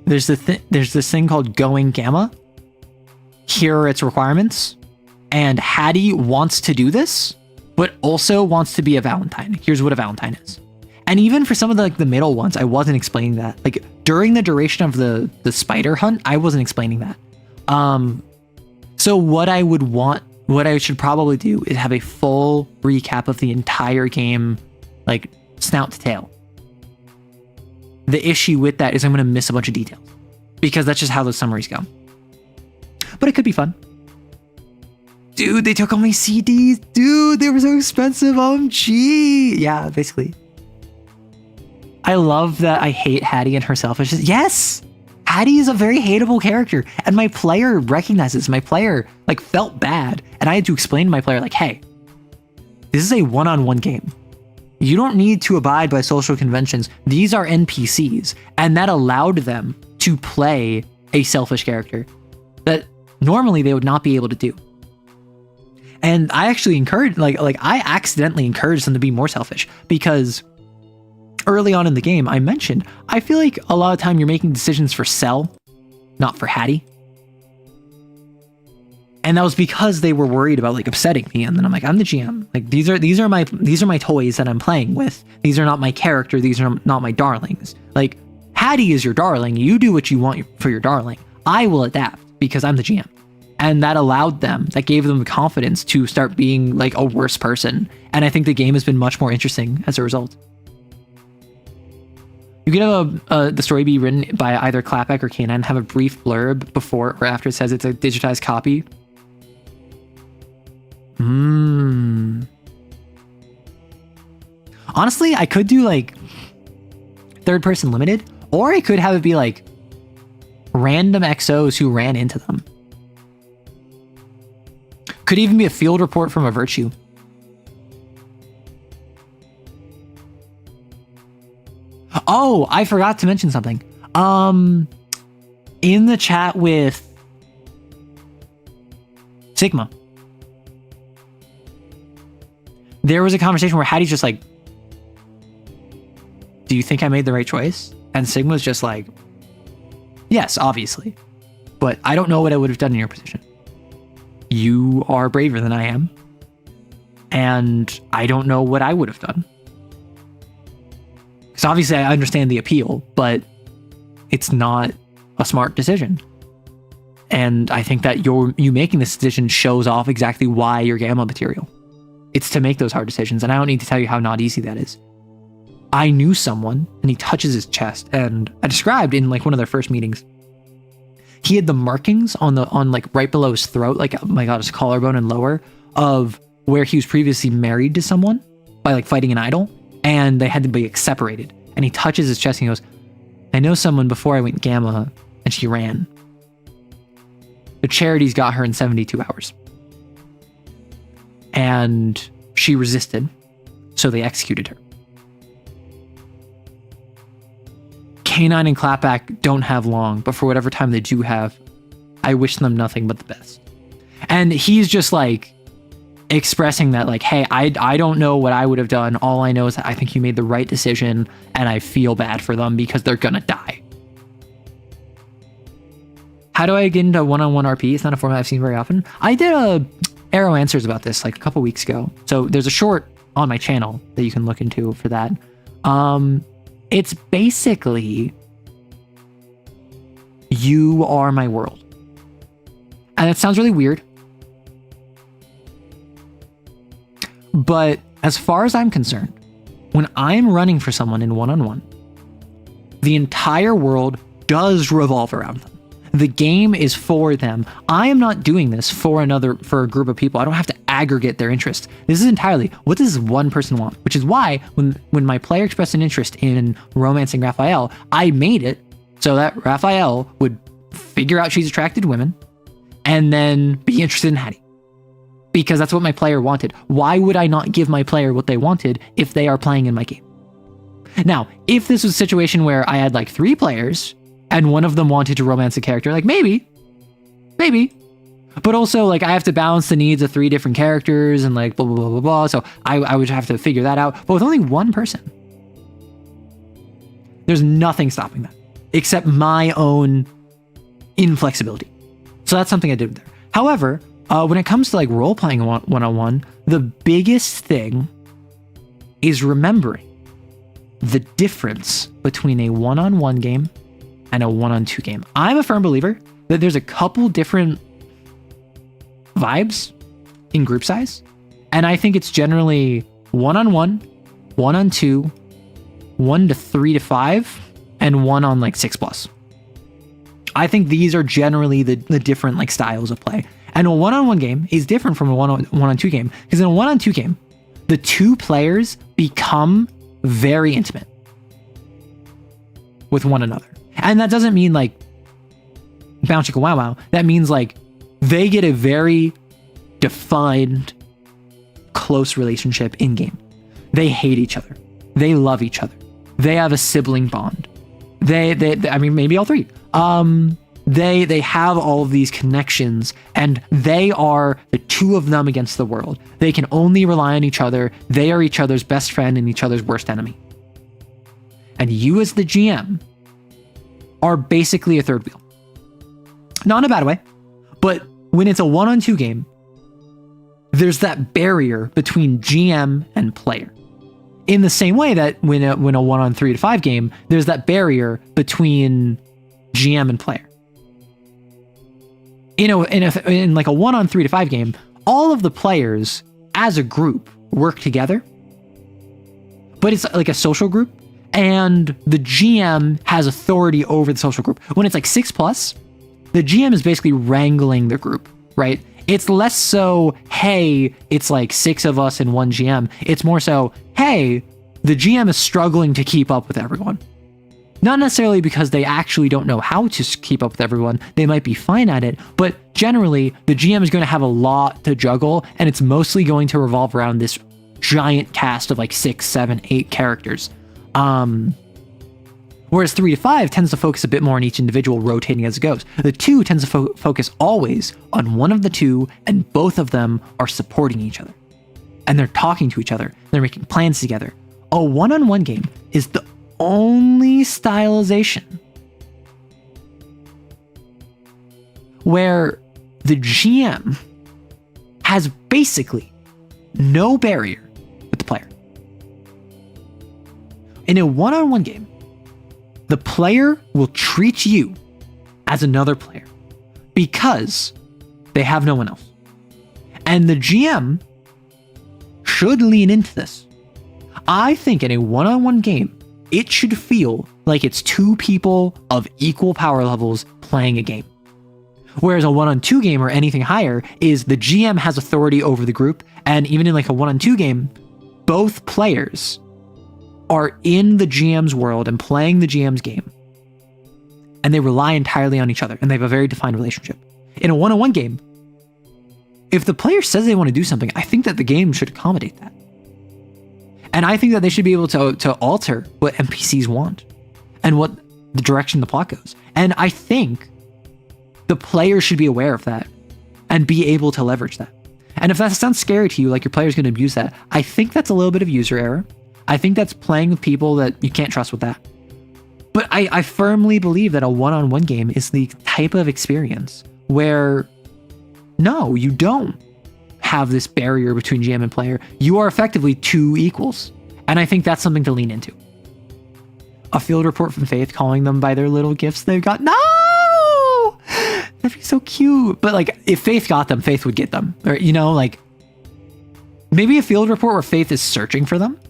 There's this thing called Going Gamma. Here are its requirements. And Hattie wants to do this, but also wants to be a Valentine. Here's what a Valentine is. And even for some of the middle ones, I wasn't explaining that. Like during the duration of the spider hunt, I wasn't explaining that. So what I should probably do is have a full recap of the entire game, like snout to tail. The issue with that is I'm going to miss a bunch of details because that's just how those summaries go. But it could be fun. Dude, they took all my CDs. Dude, they were so expensive. OMG. Yeah, basically. I love that I hate Hattie and her selfishness. Yes! Hattie is a very hateable character. And my player recognizes. My player like felt bad. And I had to explain to my player like, hey, this is a one-on-one game. You don't need to abide by social conventions. These are NPCs. And that allowed them to play a selfish character that normally they would not be able to do. And I actually I accidentally encouraged them to be more selfish because early on in the game, I mentioned, I feel like a lot of time you're making decisions for Cell, not for Hattie. And that was because they were worried about like upsetting me. And then I'm like, I'm the GM. Like these are my toys that I'm playing with. These are not my character. These are not my darlings. Like Hattie is your darling. You do what you want for your darling. I will adapt because I'm the GM. And that gave them the confidence to start being like a worse person. And I think the game has been much more interesting as a result. You could have the story be written by either Clapback or K9, have a brief blurb before or after it says it's a digitized copy. Honestly, I could do like third person limited, or I could have it be like random XOs who ran into them. Could even be a field report from a virtue. Oh, I forgot to mention something. In the chat with Sigma, there was a conversation where Hattie's just like, do you think I made the right choice? And Sigma's just like, yes, obviously. But I don't know what I would have done in your position. You are braver than I am. And I don't know what I would have done. Because obviously I understand the appeal, but it's not a smart decision. And I think that you making this decision shows off exactly why you're Gamma material. It's to make those hard decisions, and I don't need to tell you how not easy that is. I knew someone, and he touches his chest, and I described in like one of their first meetings, he had the markings on like right below his throat, like, oh my god, his collarbone and lower, of where he was previously married to someone by like fighting an idol, and they had to be like, separated. And he touches his chest and he goes, I know someone before I went Gamma, and she ran. The charities got her in 72 hours. And she resisted, so they executed her. K9 and Clapback don't have long, but for whatever time they do have, I wish them nothing but the best. And he's just like expressing that like, hey, I don't know what I would have done. All I know is that I think you made the right decision, and I feel bad for them because they're gonna die. How do I get into one-on-one RP? It's not a format I've seen very often. I did a Arrow Answers about this like a couple weeks ago. So there's a short on my channel that you can look into for that. It's basically, you are my world. And it sounds really weird. But as far as I'm concerned, when I'm running for someone in one-on-one, the entire world does revolve around them. The game is for them. I am not doing this for a group of people. I don't have to aggregate their interest. This is entirely, what does one person want? Which is why when my player expressed an interest in romancing Raphael, I made it so that Raphael would figure out she's attracted to women and then be interested in Hattie. Because that's what my player wanted. Why would I not give my player what they wanted if they are playing in my game? Now, if this was a situation where I had like 3 players and one of them wanted to romance a character, like maybe. But also, like, I have to balance the needs of 3 different characters and like blah, blah, blah, blah, blah. So I would have to figure that out. But with only one person, there's nothing stopping that except my own inflexibility. So that's something I did there. However, when it comes to like role-playing one-on-one, the biggest thing is remembering the difference between a one-on-one game and a one-on-2 game. I'm a firm believer that there's a couple different vibes in group size, and I think it's generally one-on-1, one-on-2, 1 to 3 to 5, and 1 on like 6+. I think these are generally the different like styles of play. And a one-on-one game is different from a one-on-2 game, because in a one-on-2 game, the 2 players become very intimate with one another. And that doesn't mean like bounce chicka wow wow. That means like they get a very defined close relationship in game. They hate each other. They love each other. They have a sibling bond. They I mean, maybe all 3. They have all of these connections, and they are the 2 of them against the world. They can only rely on each other. They are each other's best friend and each other's worst enemy. And you as the GM are basically a third wheel. Not in a bad way, but when it's a one-on-2 game, there's that barrier between GM and player. In the same way that when a 1-on-3 to 5 game, there's that barrier between GM and player. in like a 1 on 3 to 5 game, all of the players as a group work together, but it's like a social group, and the GM has authority over the social group. When it's like 6+, the GM is basically wrangling the group, right? It's less so, hey, it's like 6 of us and 1 GM. It's more so, hey, the GM is struggling to keep up with everyone. Not necessarily because they actually don't know how to keep up with everyone. They might be fine at it, but generally the GM is going to have a lot to juggle, and it's mostly going to revolve around this giant cast of like 6, 7, 8 characters. Whereas 3 to 5 tends to focus a bit more on each individual, rotating as it goes. The 2 tends to focus always on one of the 2, and both of them are supporting each other. And they're talking to each other. They're making plans together. A 1-on-1 game is the only stylization where the GM has basically no barrier with the player. In a 1-on-1 game, the player will treat you as another player because they have no one else. And the GM should lean into this. I think in a 1-on-1 game, it should feel like it's 2 people of equal power levels playing a game. Whereas a 1-on-2 game or anything higher is the GM has authority over the group, and even in like a 1-on-2 game, both players are in the GM's world and playing the GM's game, and they rely entirely on each other, and they have a very defined relationship. In a 1-on-1 game, if the player says they want to do something, I think that the game should accommodate that. And I think that they should be able to alter what NPCs want and what the direction the plot goes. And I think the player should be aware of that and be able to leverage that. And if that sounds scary to you, like your player's going to abuse that, I think that's a little bit of user error. I think that's playing with people that you can't trust with that. But I firmly believe that a 1-on-1 game is the type of experience where, no, you don't have this barrier between GM and player. You are effectively 2 equals. And I think that's something to lean into. A field report from Faith calling them by their little gifts they've got. No! That'd be so cute. But like, if Faith got them, Faith would get them. Or, like, maybe a field report where Faith is searching for them.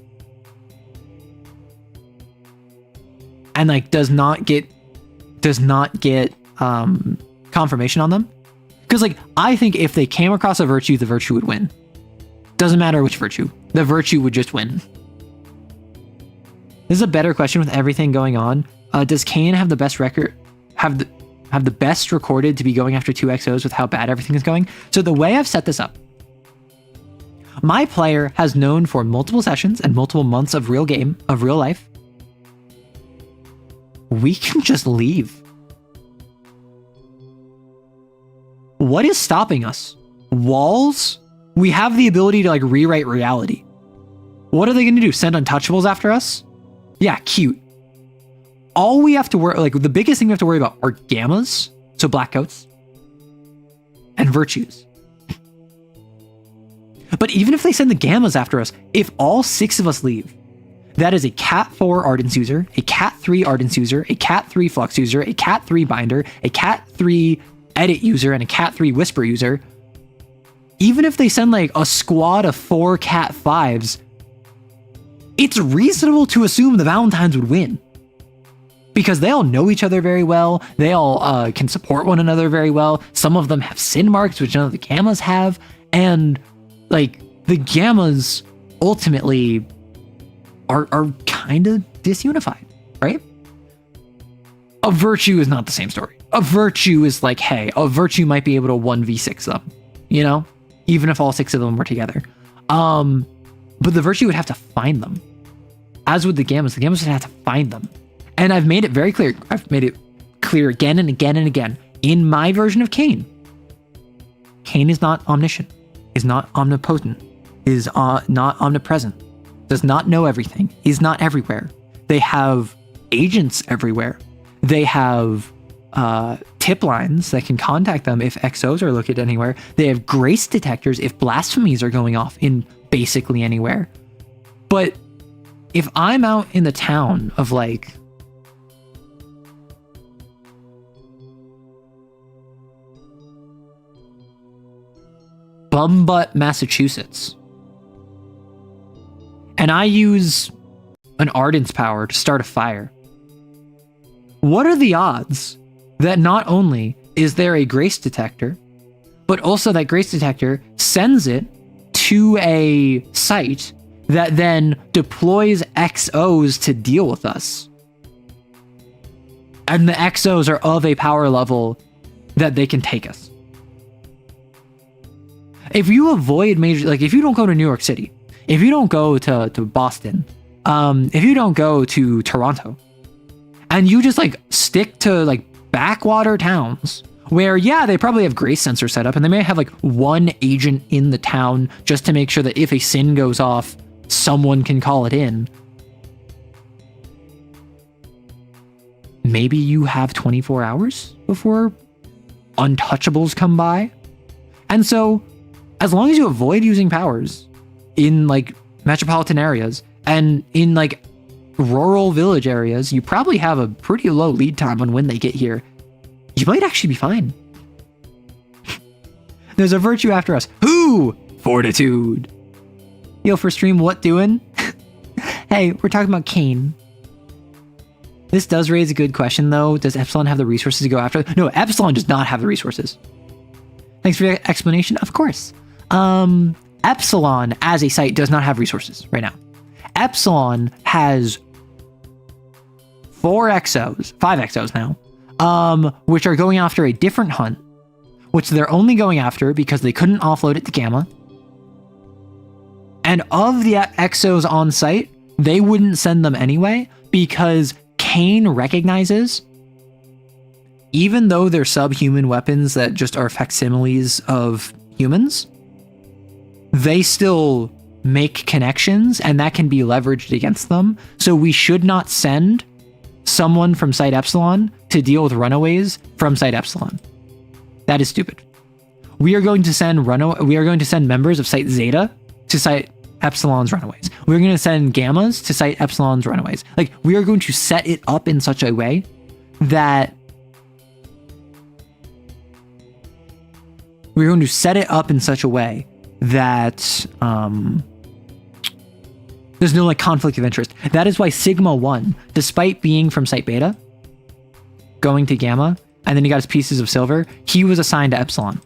And like does not get confirmation on them. Because like, I think if they came across a virtue, the virtue would win. Doesn't matter which virtue. The virtue would just win. This is a better question with everything going on. Does Kane have the best record? Have the best recorded to be going after 2 XOs with how bad everything is going? So the way I've set this up, my player has known for multiple sessions and multiple months of real life. We can just leave. What is stopping us? Walls? We have the ability to like rewrite reality. What are they going to do? Send untouchables after us? Yeah, cute. All we have to worry, like the biggest thing we have to worry about are gammas, so black coats, and virtues. But even if they send the gammas after us, if all 6 of us leave, that is a Cat 4 Ardence user, a Cat 3 Ardence user, a Cat 3 Flux user, a Cat 3 Binder, a Cat 3 Edit user, and a Cat 3 Whisper user. Even if they send like a squad of 4 Cat 5s, it's reasonable to assume the Valentines would win. Because they all know each other very well. They all can support one another very well. Some of them have sin marks, which none of the gammas have. And like the gammas ultimately are kind of disunified, right? A virtue is not the same story. A virtue is like, hey, a virtue might be able to 1v6 them, even if all 6 of them were together. But the virtue would have to find them. As with the gammas would have to find them. And I've made it very clear. I've made it clear again and again and again. In my version of Cain, Cain is not omniscient, is not omnipotent, is not omnipresent, does not know everything, is not everywhere. They have agents everywhere. They have tip lines that can contact them if XOs are located anywhere. They have grace detectors if blasphemies are going off in basically anywhere. But if I'm out in the town of like, Bumbutt, Massachusetts. And I use an Ardent's power to start a fire. What are the odds that not only is there a grace detector, but also that grace detector sends it to a site that then deploys XOs to deal with us? And the XOs are of a power level that they can take us. If you avoid major, like if you don't go to New York City, if you don't go to Boston, if you don't go to Toronto, and you just like stick to like backwater towns where, yeah, they probably have grace sensor set up and they may have like one agent in the town just to make sure that if a sin goes off, someone can call it in. Maybe you have 24 hours before untouchables come by. And so as long as you avoid using powers in like metropolitan areas and in like rural village areas, you probably have a pretty low lead time on when they get here. You might actually be fine. There's a virtue after us. Who? Fortitude. Yo, for stream, what doing? Hey, we're talking about Kane. This does raise a good question, though. Does Epsilon have the resources to go after? No, Epsilon does not have the resources. Thanks for your explanation. Of course. Epsilon, as a site, does not have resources right now. Epsilon has 5 XOs now, which are going after a different hunt, which they're only going after because they couldn't offload it to Gamma. And of the XOs on site, they wouldn't send them anyway because Kane recognizes, even though they're subhuman weapons that just are facsimiles of humans, they still make connections and that can be leveraged against them. So we should not send someone from Site Epsilon to deal with runaways from Site Epsilon. That is stupid. We are going to send members of Site Zeta to Site Epsilon's runaways. We're going to send Gammas to Site Epsilon's runaways. Like, we are going to set it up in such a way that there's no like conflict of interest. That is why Sigma 1, despite being from Site Beta, going to Gamma, and then he got his pieces of silver, he was assigned to Epsilon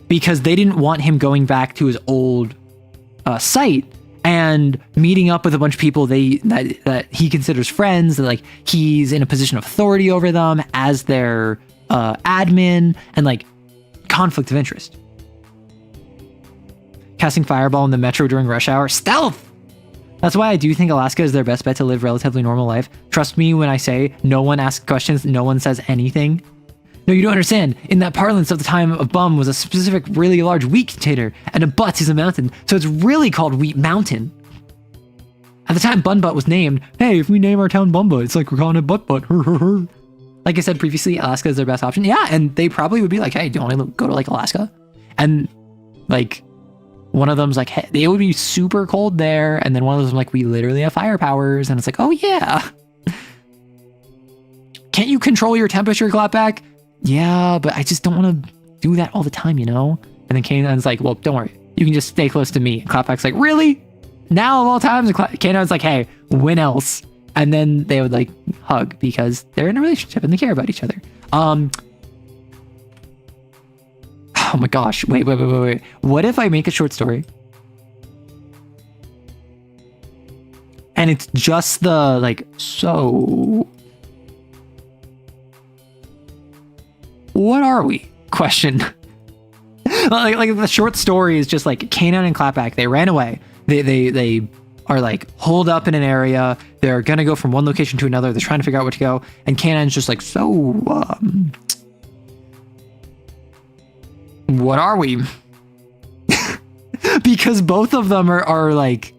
because they didn't want him going back to his old site and meeting up with a bunch of people that he considers friends, that like he's in a position of authority over them as their admin, and like conflict of interest. Casting fireball in the metro during rush hour, stealth. That's why I do think Alaska is their best bet to live relatively normal life. Trust me when I say no one asks questions, no one says anything. No, you don't understand. In that parlance of the time, a bum was a specific really large wheat container, and a butt is a mountain, so it's really called Wheat Mountain. At the time Bun Butt was named, hey, if we name our town Bum Butt, it's like we're calling it Butt Butt. Like I said previously, Alaska is their best option. Yeah, and they probably would be like, hey, do you want to go to like Alaska? And like, one of them's like, hey, it would be super cold there. And then one of them's like, we literally have fire powers. And it's like, oh yeah. Can't you control your temperature, Clapback? Yeah, but I just don't want to do that all the time, you know? And then Kanon's like, well, don't worry. You can just stay close to me. And Clapback's like, really? Now of all times? Kanon's like, hey, when else? And then they would like hug because they're in a relationship and they care about each other. Oh my gosh, wait. What if I make a short story? And it's just the, like, so... what are we? Question. like the short story is just like Kanon and Clapback, they ran away. They are like holed up in an area. They're gonna go from one location to another. They're trying to figure out where to go. And Kanon's just like, so, what are we? Because both of them are like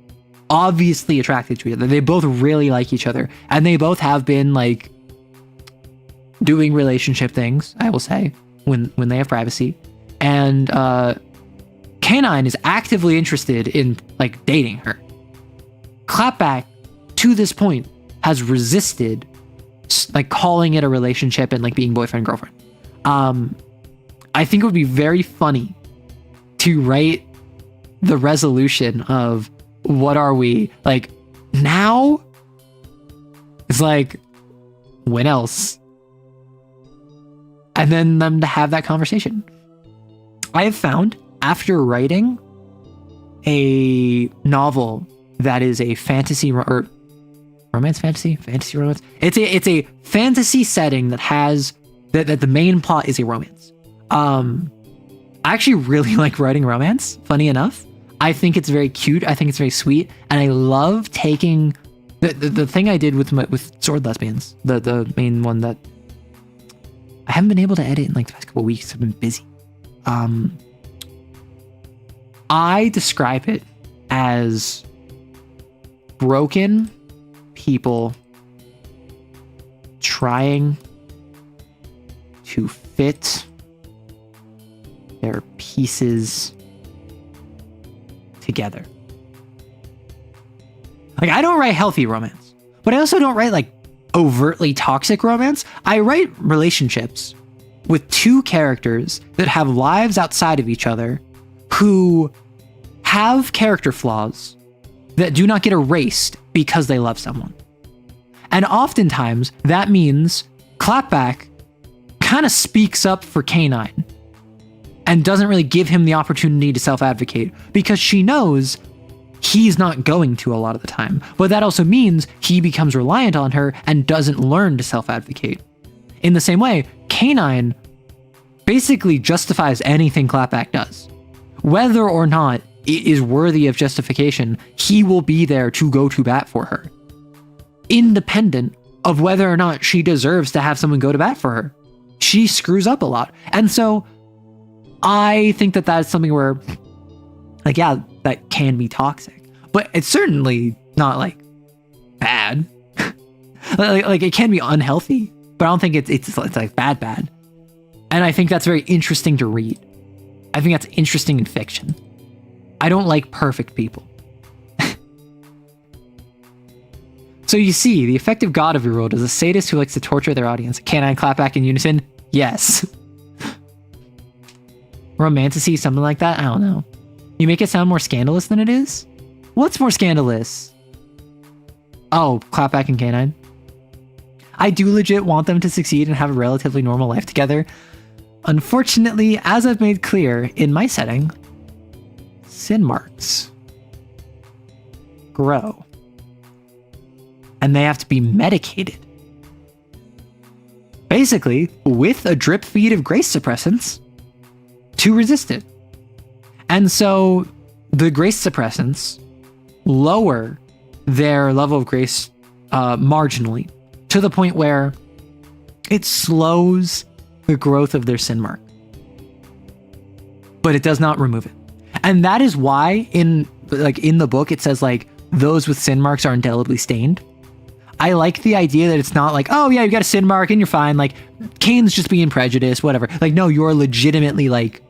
obviously attracted to each other. They both really like each other, and they both have been like doing relationship things, I will say, when they have privacy. And Canine is actively interested in like dating her. Clapback, to this point, has resisted like calling it a relationship and like being boyfriend girlfriend. I think it would be very funny to write the resolution of what are we like now? It's like, when else? And then them to have that conversation. I have found after writing a novel that is a fantasy or romance fantasy romance. It's a fantasy setting that has that the main plot is a romance. I actually really like writing romance, funny enough. I think it's very cute. I think it's very sweet. And I love taking the thing I did with Sword Lesbians, the main one that I haven't been able to edit in like the past couple of weeks. I've been busy. I describe it as broken people trying to fit their pieces together. Like, I don't write healthy romance, but I also don't write like overtly toxic romance. I write relationships with two characters that have lives outside of each other who have character flaws that do not get erased because they love someone. And oftentimes that means Clapback kind of speaks up for K9 and doesn't really give him the opportunity to self-advocate because she knows he's not going to a lot of the time. But that also means he becomes reliant on her and doesn't learn to self-advocate. In the same way, K9 basically justifies anything Clapback does. Whether or not it is worthy of justification, he will be there to go to bat for her, independent of whether or not she deserves to have someone go to bat for her. She screws up a lot. And so I think that that's something where, like, yeah, that can be toxic, but it's certainly not like bad. like it can be unhealthy, but I don't think it's like bad. And I think that's very interesting to read. I think that's interesting in fiction. I don't like perfect people. So you see, the effective god of your world is a sadist who likes to torture their audience. Can I clap back in unison? Yes. Romantasy, something like that? I don't know. You make it sound more scandalous than it is? What's more scandalous? Oh, Clapback and K9. I do legit want them to succeed and have a relatively normal life together. Unfortunately, as I've made clear in my setting, sin marks grow. And they have to be medicated. Basically, with a drip feed of grace suppressants to resist it. And so the grace suppressants lower their level of grace marginally to the point where it slows the growth of their sin mark. But it does not remove it. And that is why in the book it says like those with sin marks are indelibly stained. I like the idea that it's not like, oh yeah, you got a sin mark and you're fine. Like Kane's just being prejudiced, whatever. Like, no, you're legitimately like,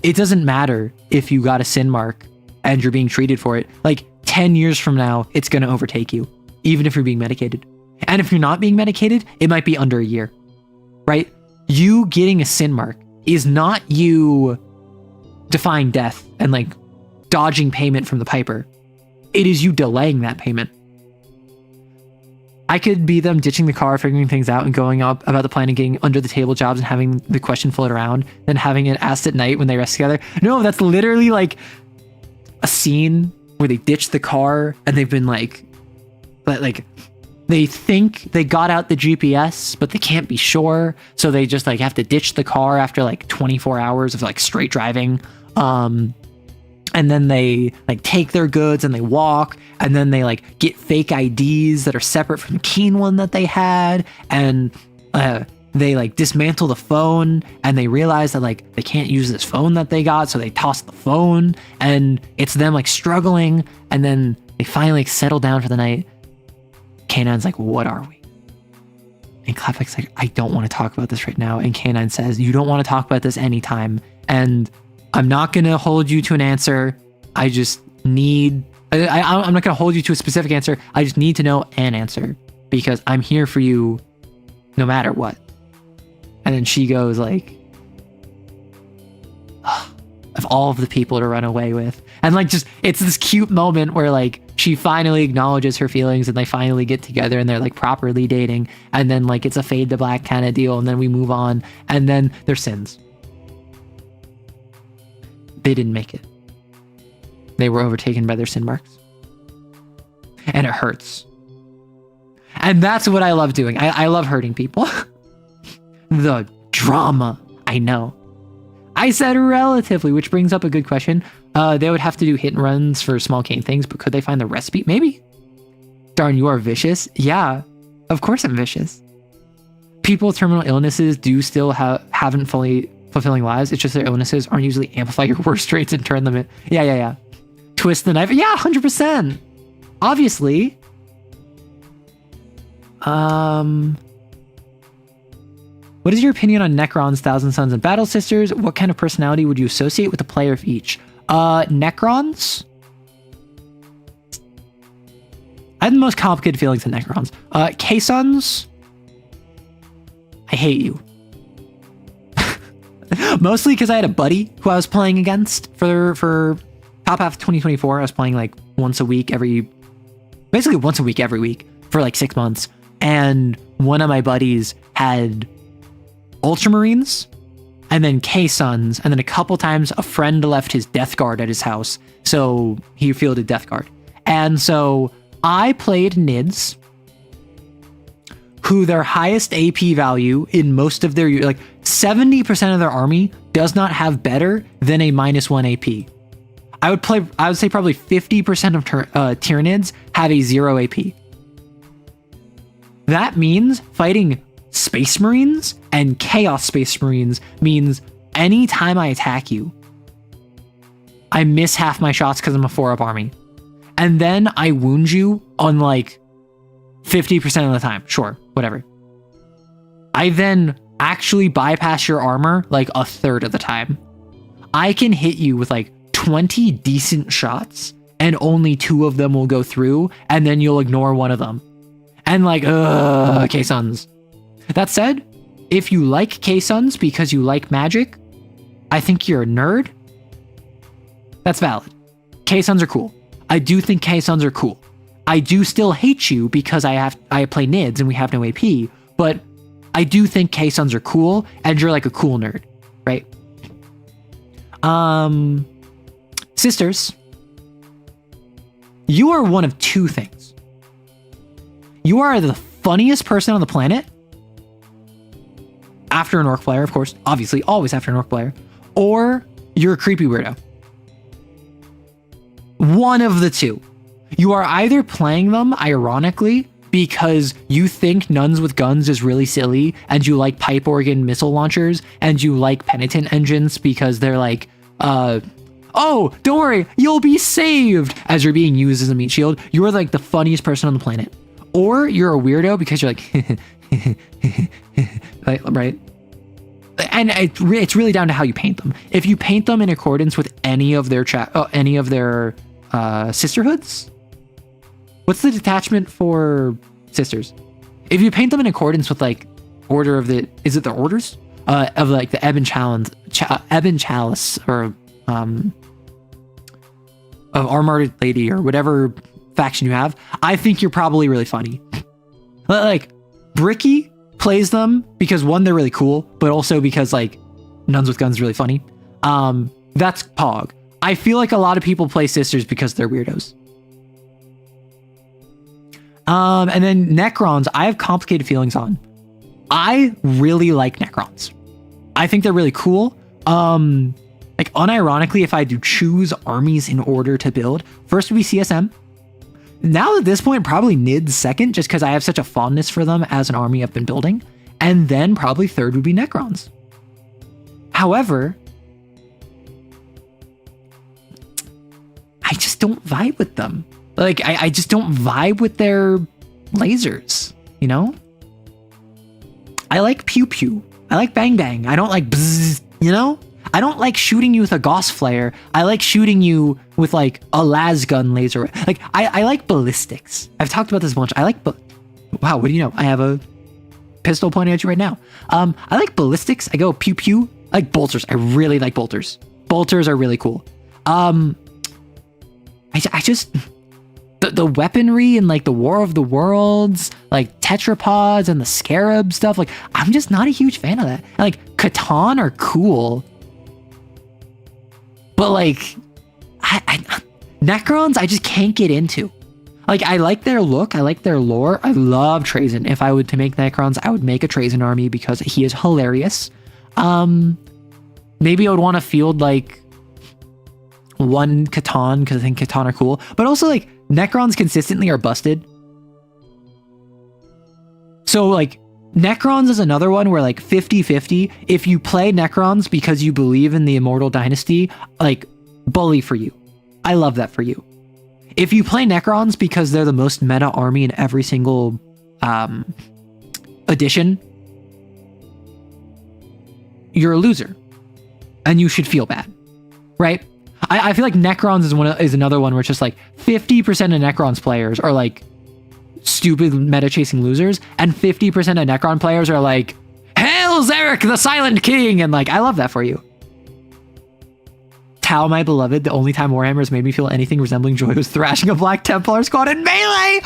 it doesn't matter if you got a sin mark and you're being treated for it. Like 10 years from now, it's going to overtake you, even if you're being medicated. And if you're not being medicated, it might be under a year, right? You getting a sin mark is not you defying death and like dodging payment from the piper. It is you delaying that payment. I could be them ditching the car, figuring things out, and going up about the plan and getting under the table jobs and having the question float around, then having it asked at night when they rest together. No, that's literally like a scene where they ditch the car and they've been like they think they got out the GPS, but they can't be sure. So they just like have to ditch the car after like 24 hours of like straight driving. And then they like take their goods and they walk, and then they like get fake IDs that are separate from the Keen one that they had, and they like dismantle the phone, and they realize that like they can't use this phone that they got, so they toss the phone, and it's them like struggling, and then they finally like settle down for the night. K9's like, what are we? And Clapback's like, I don't want to talk about this right now. And K9 says, you don't want to talk about this anytime. And I'm not going to hold you to an answer. I just need... I'm not going to hold you to a specific answer. I just need to know an answer. Because I'm here for you no matter what. And then she goes like... of all of the people to run away with. And like, just, it's this cute moment where like she finally acknowledges her feelings and they finally get together and they're like properly dating. And then like it's a fade to black kind of deal. And then we move on. And then there's sins. They didn't make it. They were overtaken by their sin marks. And it hurts. And that's what I love doing. I love hurting people. The drama. I know. I said relatively, which brings up a good question. They would have to do hit and runs for small cane things, but could they find the recipe? Maybe. Darn, you are vicious. Yeah, of course I'm vicious. People with terminal illnesses do still haven't fully fulfilling lives. It's just their illnesses aren't usually amplify your worst traits and turn them in. Yeah. Twist the knife. Yeah, 100%. Obviously. What is your opinion on Necrons, Thousand Sons, and Battle Sisters? What kind of personality would you associate with the player of each? Necrons? I have the most complicated feelings in Necrons. K-Sons? I hate you. Mostly because I had a buddy who I was playing against for top half of 2024. I was playing like basically once a week every week for like 6 months. And one of my buddies had Ultramarines and then K-Sons, and then a couple times a friend left his Death Guard at his house, so he fielded Death Guard. And so I played Nids, who their highest AP value in most of their, like 70% of their army does not have better than a -1 AP. I would say probably 50% of Tyranids have a 0 AP. That means fighting Space Marines and Chaos Space Marines means anytime I attack you, I miss half my shots because I'm a 4-up army. And then I wound you on like 50% of the time. Sure, whatever. I then actually bypass your armor like a third of the time. I can hit you with like 20 decent shots and only 2 of them will go through, and then you'll ignore one of them. And like, K-Sons. That said, if you like K-Sons because you like magic, I think you're a nerd. That's valid. K-Sons are cool. I do think K-Sons are cool. I do still hate you because I play Nids and we have no AP, but I do think K-Sons are cool and you're like a cool nerd, right? Sisters, you are one of 2 things. You are the funniest person on the planet, after an orc player, of course, obviously, always after an orc player, or you're a creepy weirdo. One of the 2. You are either playing them ironically because you think nuns with guns is really silly and you like pipe organ missile launchers and you like penitent engines because they're like, oh, don't worry, you'll be saved as you're being used as a meat shield. You are like the funniest person on the planet. Or you're a weirdo because you're like, right? And it's really down to how you paint them. If you paint them in accordance with any of their sisterhoods, what's the detachment for sisters? If you paint them in accordance with like order of the, is it the orders of like the Ebon Chalice or of Armored Lady or whatever faction you have, I think you're probably really funny. Like Bricky plays them because 1, they're really cool, but also because like nuns with guns is really funny. That's Pog. I feel like a lot of people play sisters because they're weirdos. And then Necrons, I have complicated feelings on. I really like Necrons. I think they're really cool. Like unironically, if I do choose armies in order to build, first would be CSM. Now at this point, probably Nids second, just because I have such a fondness for them as an army I've been building. And then probably third would be Necrons. However, I just don't vibe with them. Like, I just don't vibe with their lasers, you know? I like pew pew. I like bang bang. I don't like bzzz, you know? I don't like shooting you with a Gauss flare. I like shooting you with like a lasgun laser. Like I like ballistics. I've talked about this a bunch. Wow, what do you know? I have a pistol pointing at you right now. I like ballistics. I go pew pew. I like bolters. I really like bolters. Bolters are really cool. I just the weaponry and like the War of the Worlds, like tetrapods and the scarab stuff, like I'm just not a huge fan of that. And, like Catan are cool, but like Necrons I just can't get into. Like I like their look, I like their lore, I love Trazen. If I would to make Necrons, I would make a Trazen army because he is hilarious. Maybe I would want to field like one Catan because I think Catan are cool, but also like Necrons consistently are busted. So like Necrons is another one where like 50-50. If you play Necrons because you believe in the Immortal Dynasty, like bully for you. I love that for you. If you play Necrons because they're the most meta army in every single edition, you're a loser and you should feel bad, right? I feel like Necrons is another one where it's just like 50% of Necrons players are like stupid meta chasing losers, and 50% of Necron players are like, Hail Zarek, the Silent King, and like I love that for you. Tau, my beloved, the only time Warhammer has made me feel anything resembling joy was thrashing a Black Templar squad in melee.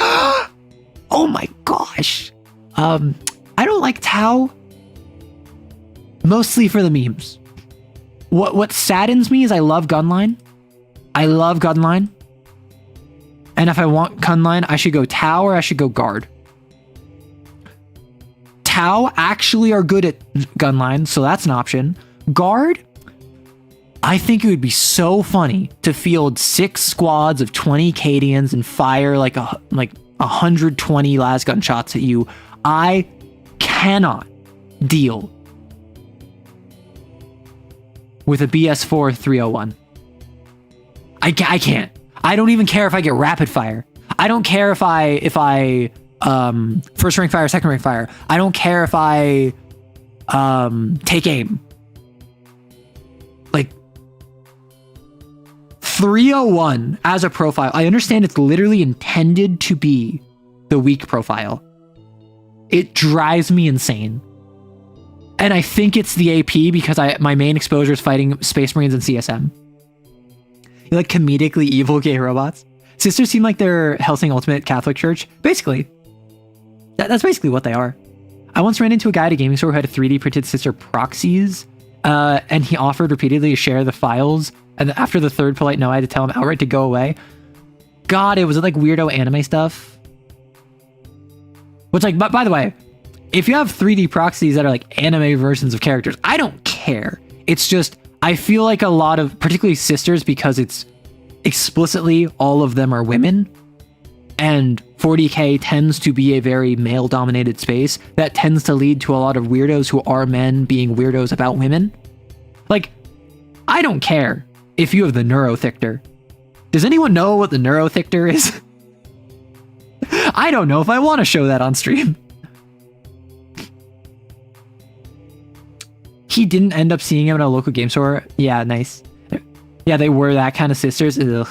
Oh my gosh. I don't like Tau, mostly for the memes. What saddens me is I love Gunline. And if I want Gunline, I should go Tau or I should go Guard. Tau actually are good at Gunline, so that's an option. Guard, I think it would be so funny to field 6 squads of 20 Cadians and fire like 120 las gun shots at you. I cannot deal with a BS4 301. I can't. I don't even care if I get rapid fire. I don't care if I first rank fire, second rank fire. I don't care if I take aim. Like 301 as a profile. I understand it's literally intended to be the weak profile. It drives me insane. And I think it's the AP because my main exposure is fighting Space Marines and CSM. You like comedically evil gay robots? Sisters seem like they're Helsing Ultimate Catholic Church. Basically. That's basically what they are. I once ran into a guy at a gaming store who had a 3D printed sister proxies, and he offered repeatedly to share the files, and after the third polite no, I had to tell him outright to go away. God, it was like weirdo anime stuff. Which, like, by the way, if you have 3D proxies that are like anime versions of characters, I don't care. It's just, I feel like a lot of, particularly sisters, because it's explicitly all of them are women, and 40K tends to be a very male-dominated space, that tends to lead to a lot of weirdos who are men being weirdos about women. Like, I don't care if you have the Neurothictor. Does anyone know what the Neurothictor is? I don't know if I want to show that on stream. He didn't end up seeing him at a local game store. Yeah, nice. Yeah, they were that kind of sisters. Ugh.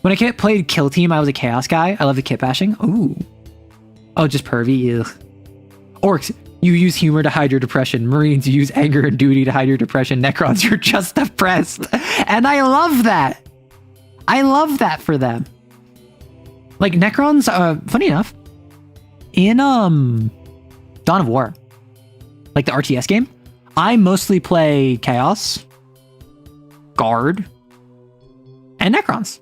When I played Kill Team, I was a Chaos guy. I love the kit bashing. Ooh. Oh, just pervy. Ugh. Orcs, you use humor to hide your depression. Marines, you use anger and duty to hide your depression. Necrons, you're just depressed. And I love that. I love that for them. Like, Necrons, funny enough, in Dawn of War, like the RTS game, I mostly play Chaos, Guard, and Necrons.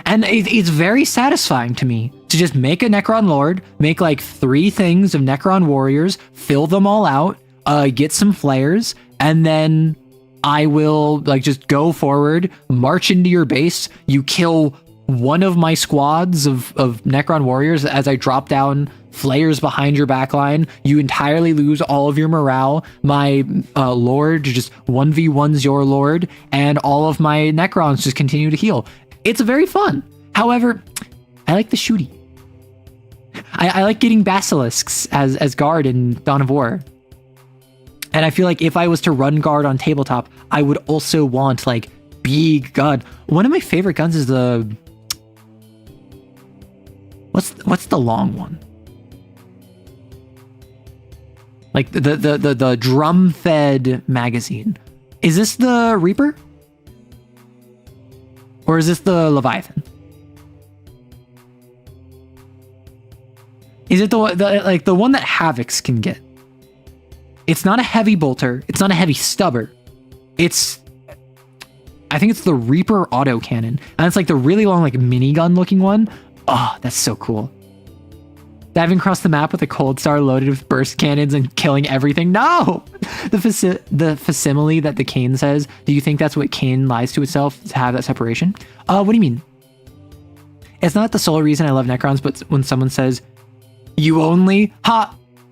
And it's very satisfying to me to just make a Necron Lord, make like 3 things of Necron Warriors, fill them all out, get some flares, and then I will like just go forward, march into your base, you kill one of my squads of Necron Warriors as I drop down flares behind your backline. You entirely lose all of your morale. My Lord just 1v1s your Lord, and all of my Necrons just continue to heal. It's very fun. However, I like the shooty. I like getting basilisks as Guard in Dawn of War. And I feel like if I was to run Guard on tabletop, I would also want like big gun. One of my favorite guns is the... What's the long one? Like the drum-fed magazine. Is this the Reaper? Or is this the Leviathan? Is it the one that Havocs can get? It's not a heavy bolter. It's not a heavy stubber. I think it's the Reaper autocannon. And it's like the really long, like minigun looking one. Oh, that's so cool. Diving across the map with a cold star loaded with burst cannons and killing everything. No! The facsimile that the Kane says, do you think that's what Kane lies to itself to have that separation? What do you mean? It's not the sole reason I love Necrons, but when someone says, you only,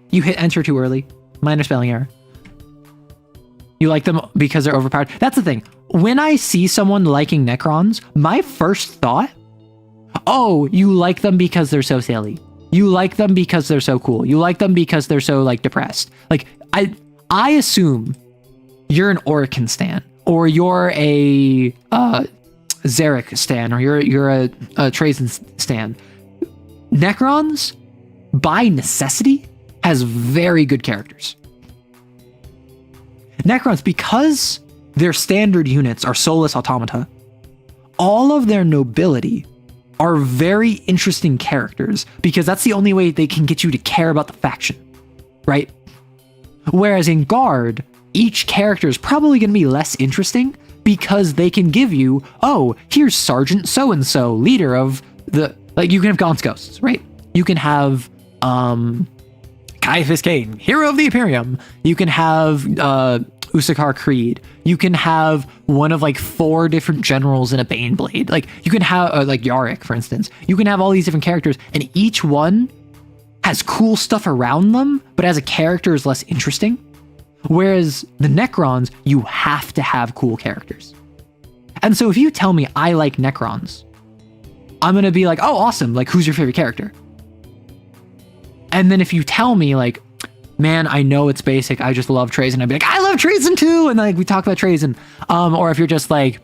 you hit enter too early. Minor spelling error. You like them because they're overpowered. That's the thing. When I see someone liking Necrons, my first thought, oh, you like them because they're so silly. You like them because they're so cool. You like them because they're so like depressed. Like I assume you're an Orican stan, or you're a Zarek stan, or you're a Trazen stan. Necrons, by necessity, has very good characters. Necrons, because their standard units are soulless automata, all of their nobility are very interesting characters, because that's the only way they can get you to care about the faction, right? Whereas in Guard, each character is probably going to be less interesting because they can give you, oh, here's Sergeant so-and-so, leader of the, like, you can have Gaunt's Ghosts, right? You can have Caiaphas Cain, hero of the Imperium. You can have Ussachar Creed. You can have one of like 4 different generals in a Baneblade. Like you can have like Yarick, for instance. You can have all these different characters, and each one has cool stuff around them, but as a character is less interesting. Whereas the Necrons, you have to have cool characters. And so if you tell me I like Necrons, I'm gonna be like, oh, awesome. Like, who's your favorite character? And then if you tell me like, man, I know it's basic, I just love Trazen, I'd be like, I love Trazen too, and like we talk about Trazen. Or if you're just like,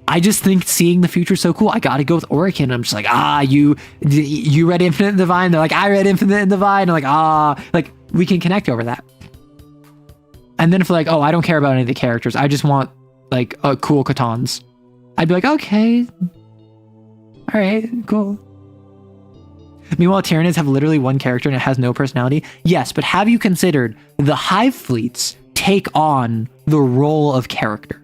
I just think seeing the future is so cool, I gotta go with Orican. I'm just like, you read Infinite and Divine, they're like, I read Infinite and Divine, I'm like, like we can connect over that. And then if like, oh, I don't care about any of the characters, I just want like cool Catons, I'd be like, okay, all right, cool. Meanwhile, Tyranids have literally one character and it has no personality. Yes, but have you considered the Hive fleets take on the role of character?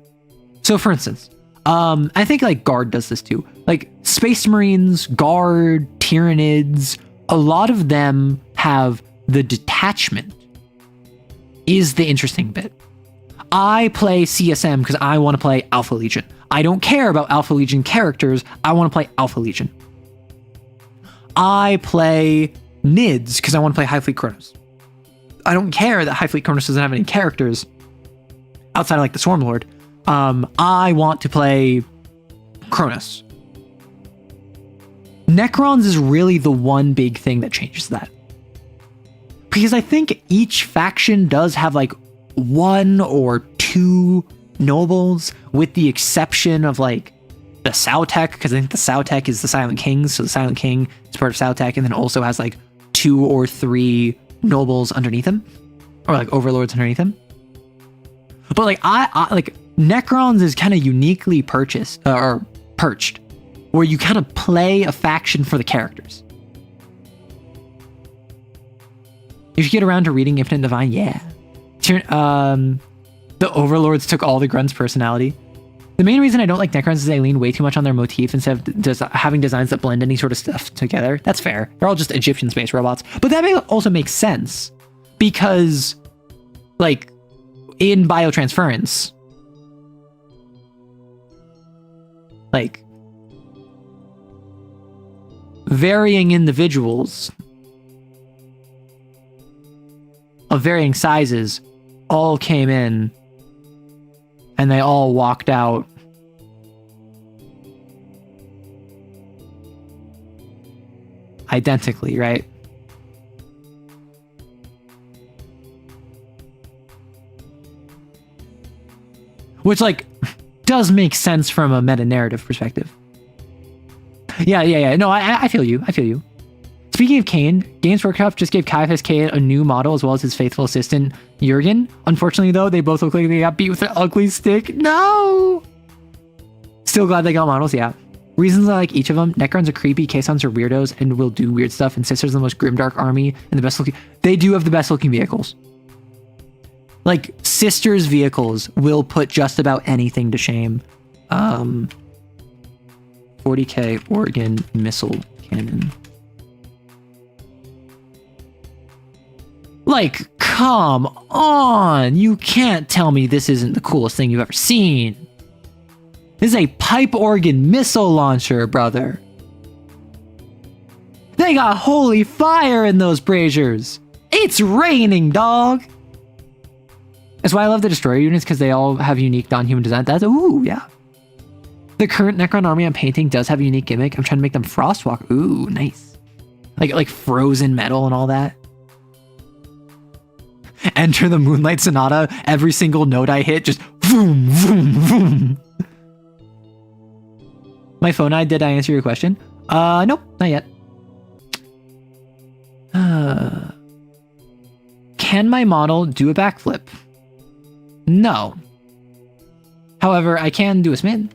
So for instance, I think like Guard does this too. Like Space Marines, Guard, Tyranids, a lot of them have the detachment is the interesting bit. I play CSM because I want to play Alpha Legion. I don't care about Alpha Legion characters. I want to play Alpha Legion. I play Nids because I want to play Hive Fleet Kronos. I don't care that Hive Fleet Kronos doesn't have any characters outside of like the Swarm Lord. I want to play Kronos. Necrons is really the one big thing that changes that. Because I think each faction does have like 1 or 2 nobles, with the exception of like the Sautek, because I think the Sautek is the Silent Kings, so the Silent King is part of Sautek, and then also has like 2 or 3 nobles underneath him, or like overlords underneath him. But like I like Necrons is kind of uniquely perched, where you kind of play a faction for the characters. If you get around to reading Infinite Divine, yeah. The Overlords took all the Grunts' personality. The main reason I don't like Necrons is they lean way too much on their motif instead of having designs that blend any sort of stuff together. That's fair. They're all just Egyptian space robots. But that also makes sense because, like, in biotransference, like, varying individuals of varying sizes all came in and they all walked out identically, right? Which, like, does make sense from a meta-narrative perspective. Yeah. No, I feel you. Speaking of Kane, Games Workshop just gave Caiaphas Cain a new model as well as his faithful assistant, Jurgen. Unfortunately, though, they both look like they got beat with an ugly stick. No! Still glad they got models, yeah. Reasons I like each of them. Necrons are creepy, Caissons are weirdos, and will do weird stuff, and Sisters are the most grimdark army, and the best looking... They do have the best looking vehicles. Like, Sisters vehicles will put just about anything to shame. 40k Oregon missile cannon. Like, come on! You can't tell me this isn't the coolest thing you've ever seen. This is a pipe organ missile launcher, brother. They got holy fire in those braziers. It's raining, dog. That's why I love the destroyer units, because they all have unique non-human design. That's, ooh, yeah. The current Necron army I'm painting does have a unique gimmick. I'm trying to make them frostwalk. Ooh, nice. Like frozen metal and all that. Enter the Moonlight Sonata. Every single note I hit, just boom, boom, boom. My phone eye, did I answer your question? Nope, not yet. Can my model do a backflip? No. However, I can do a spin.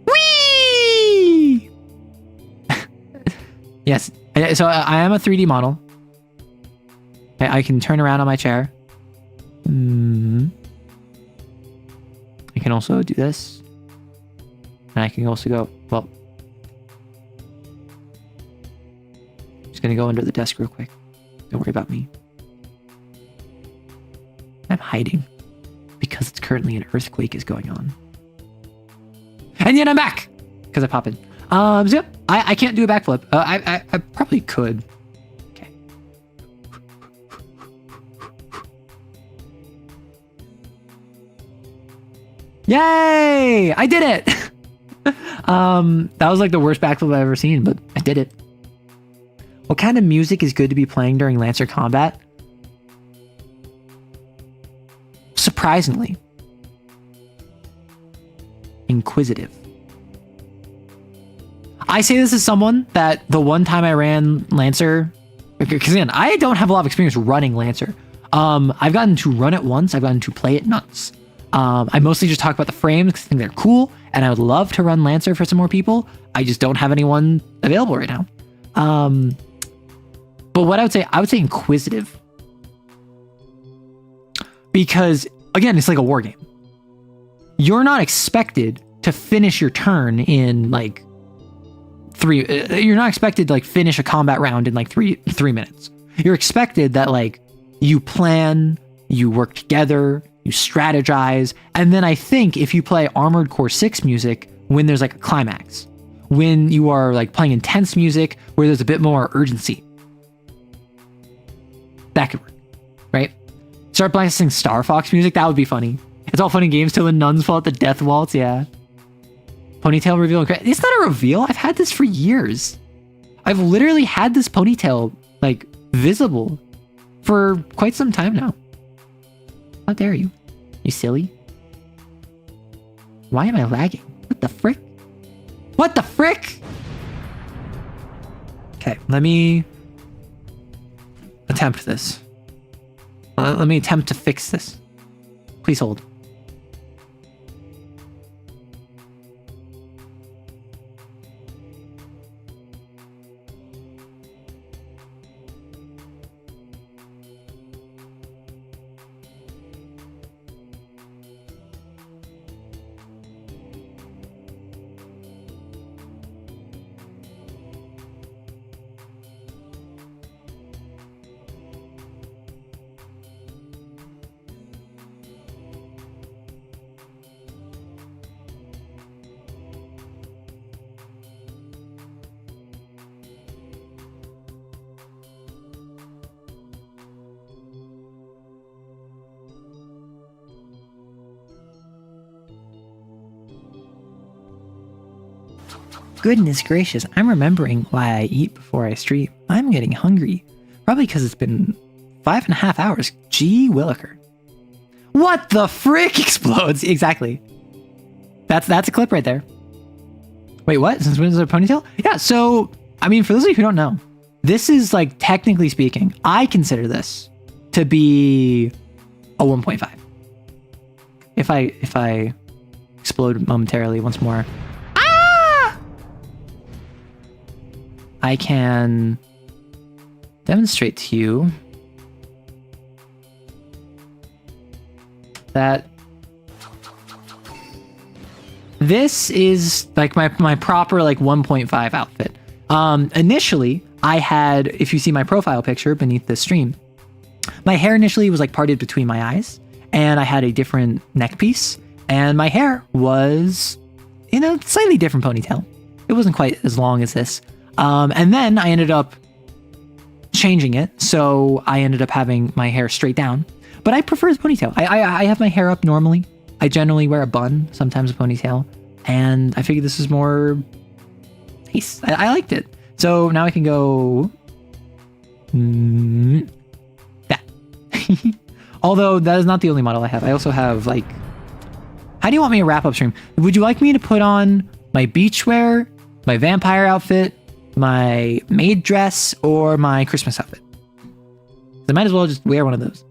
Whee! Yes, so I am a 3D model. I can turn around on my chair. I can also do this. And I can also go, well, just gonna go under the desk real quick. Don't worry about me. I'm hiding because it's currently an earthquake is going on. And yet I'm back because I pop in. So yeah, I can't do a backflip. I probably could. Okay. Yay! I did it! That was like the worst backflip I've ever seen, but I did it. What kind of music is good to be playing during Lancer combat? Surprisingly, inquisitive. I say this as someone that the one time I ran Lancer, because again, I don't have a lot of experience running Lancer. I've gotten to run it once. I've gotten to play it once. I mostly just talk about the frames because I think they're cool, and I would love to run Lancer for some more people. I just don't have anyone available right now. But what I would say inquisitive. Because, again, it's like a war game. You're not expected to finish your turn in, like, you're not expected to, like, finish a combat round in, like, three minutes. You're expected that, like, you plan, you work together, you strategize, and then I think if you play Armored Core 6 music when there's like a climax, when you are like playing intense music where there's a bit more urgency, that could work, right? Start blasting Star Fox music, that would be funny. It's all funny games till the nuns fall at the death waltz, yeah. Ponytail reveal. It's not a reveal. I've had this for years. I've literally had this ponytail like visible for quite some time now. How dare you? You silly? Why am I lagging? What the frick? What the frick? Okay, let me attempt this. Let me attempt to fix this. Please hold. Goodness gracious, I'm remembering why I eat before I stream. I'm getting hungry. Probably because it's been 5.5 hours. Gee Williker. What the frick explodes? Exactly. That's a clip right there. Wait, what? Since when is there a ponytail? Yeah, so, I mean, for those of you who don't know, this is like, technically speaking, I consider this to be a 1.5. If I explode momentarily once more, I can demonstrate to you that this is like my proper like 1.5 outfit. Initially, I had, if you see my profile picture beneath this stream, my hair initially was like parted between my eyes, and I had a different neck piece, and my hair was in a slightly different ponytail. It wasn't quite as long as this. And then I ended up changing it, so I ended up having my hair straight down. But I prefer the ponytail. I have my hair up normally. I generally wear a bun, sometimes a ponytail, and I figured this is more nice. I liked it. So now I can go that. Although that is not the only model I have. I also have like, how do you want me to wrap up stream? Would you like me to put on my beachwear, my vampire outfit, my maid dress, or my Christmas outfit? I might as well just wear one of those.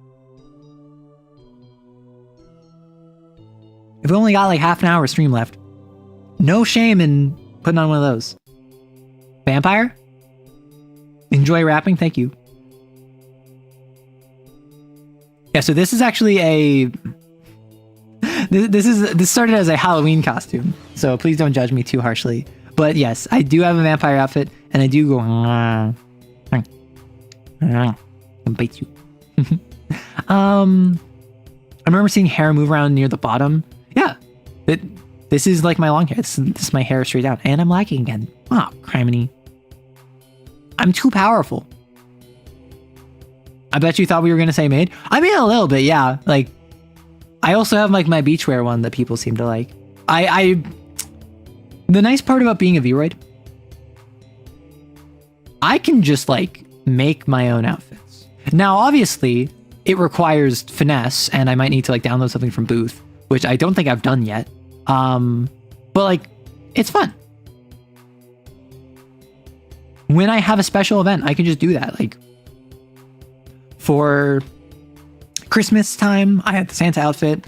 If we only got like half an hour of stream left, no shame in putting on one of those. Vampire? Enjoy rapping? Thank you. Yeah, so this is actually a... This started as a Halloween costume, so please don't judge me too harshly. But yes, I do have a vampire outfit, and I do go... and bite you. I remember seeing hair move around near the bottom. Yeah, this is like my long hair. This is my hair straight down, and I'm lagging again. Oh, criminy. I'm too powerful. I bet you thought we were gonna say maid. I mean, a little bit, yeah. Like, I also have like my beachwear one that people seem to like. The nice part about being a Vroid, I can just like make my own outfits. Now, obviously, it requires finesse, and I might need to like download something from Booth, which I don't think I've done yet. But like, it's fun. When I have a special event, I can just do that. Like, for Christmas time, I had the Santa outfit.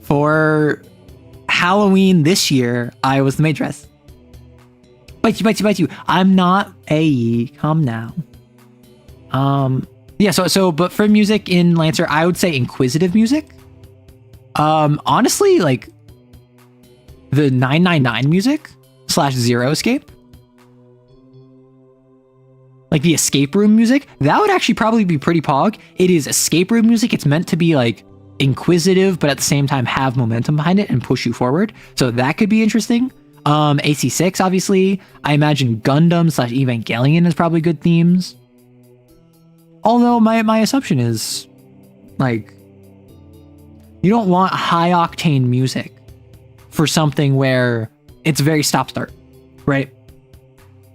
For Halloween this year, I was the maid dress. Bite you. I'm not a come now. Yeah, so but for music in Lancer, I would say inquisitive music. Honestly, like the 999 music / Zero Escape. Like the escape room music, that would actually probably be pretty pog. It is escape room music. It's meant to be like inquisitive, but at the same time have momentum behind it and push you forward. So that could be interesting. AC6, obviously. I imagine Gundam / Evangelion is probably good themes. Although my assumption is, like, you don't want high octane music for something where it's very stop-start, right?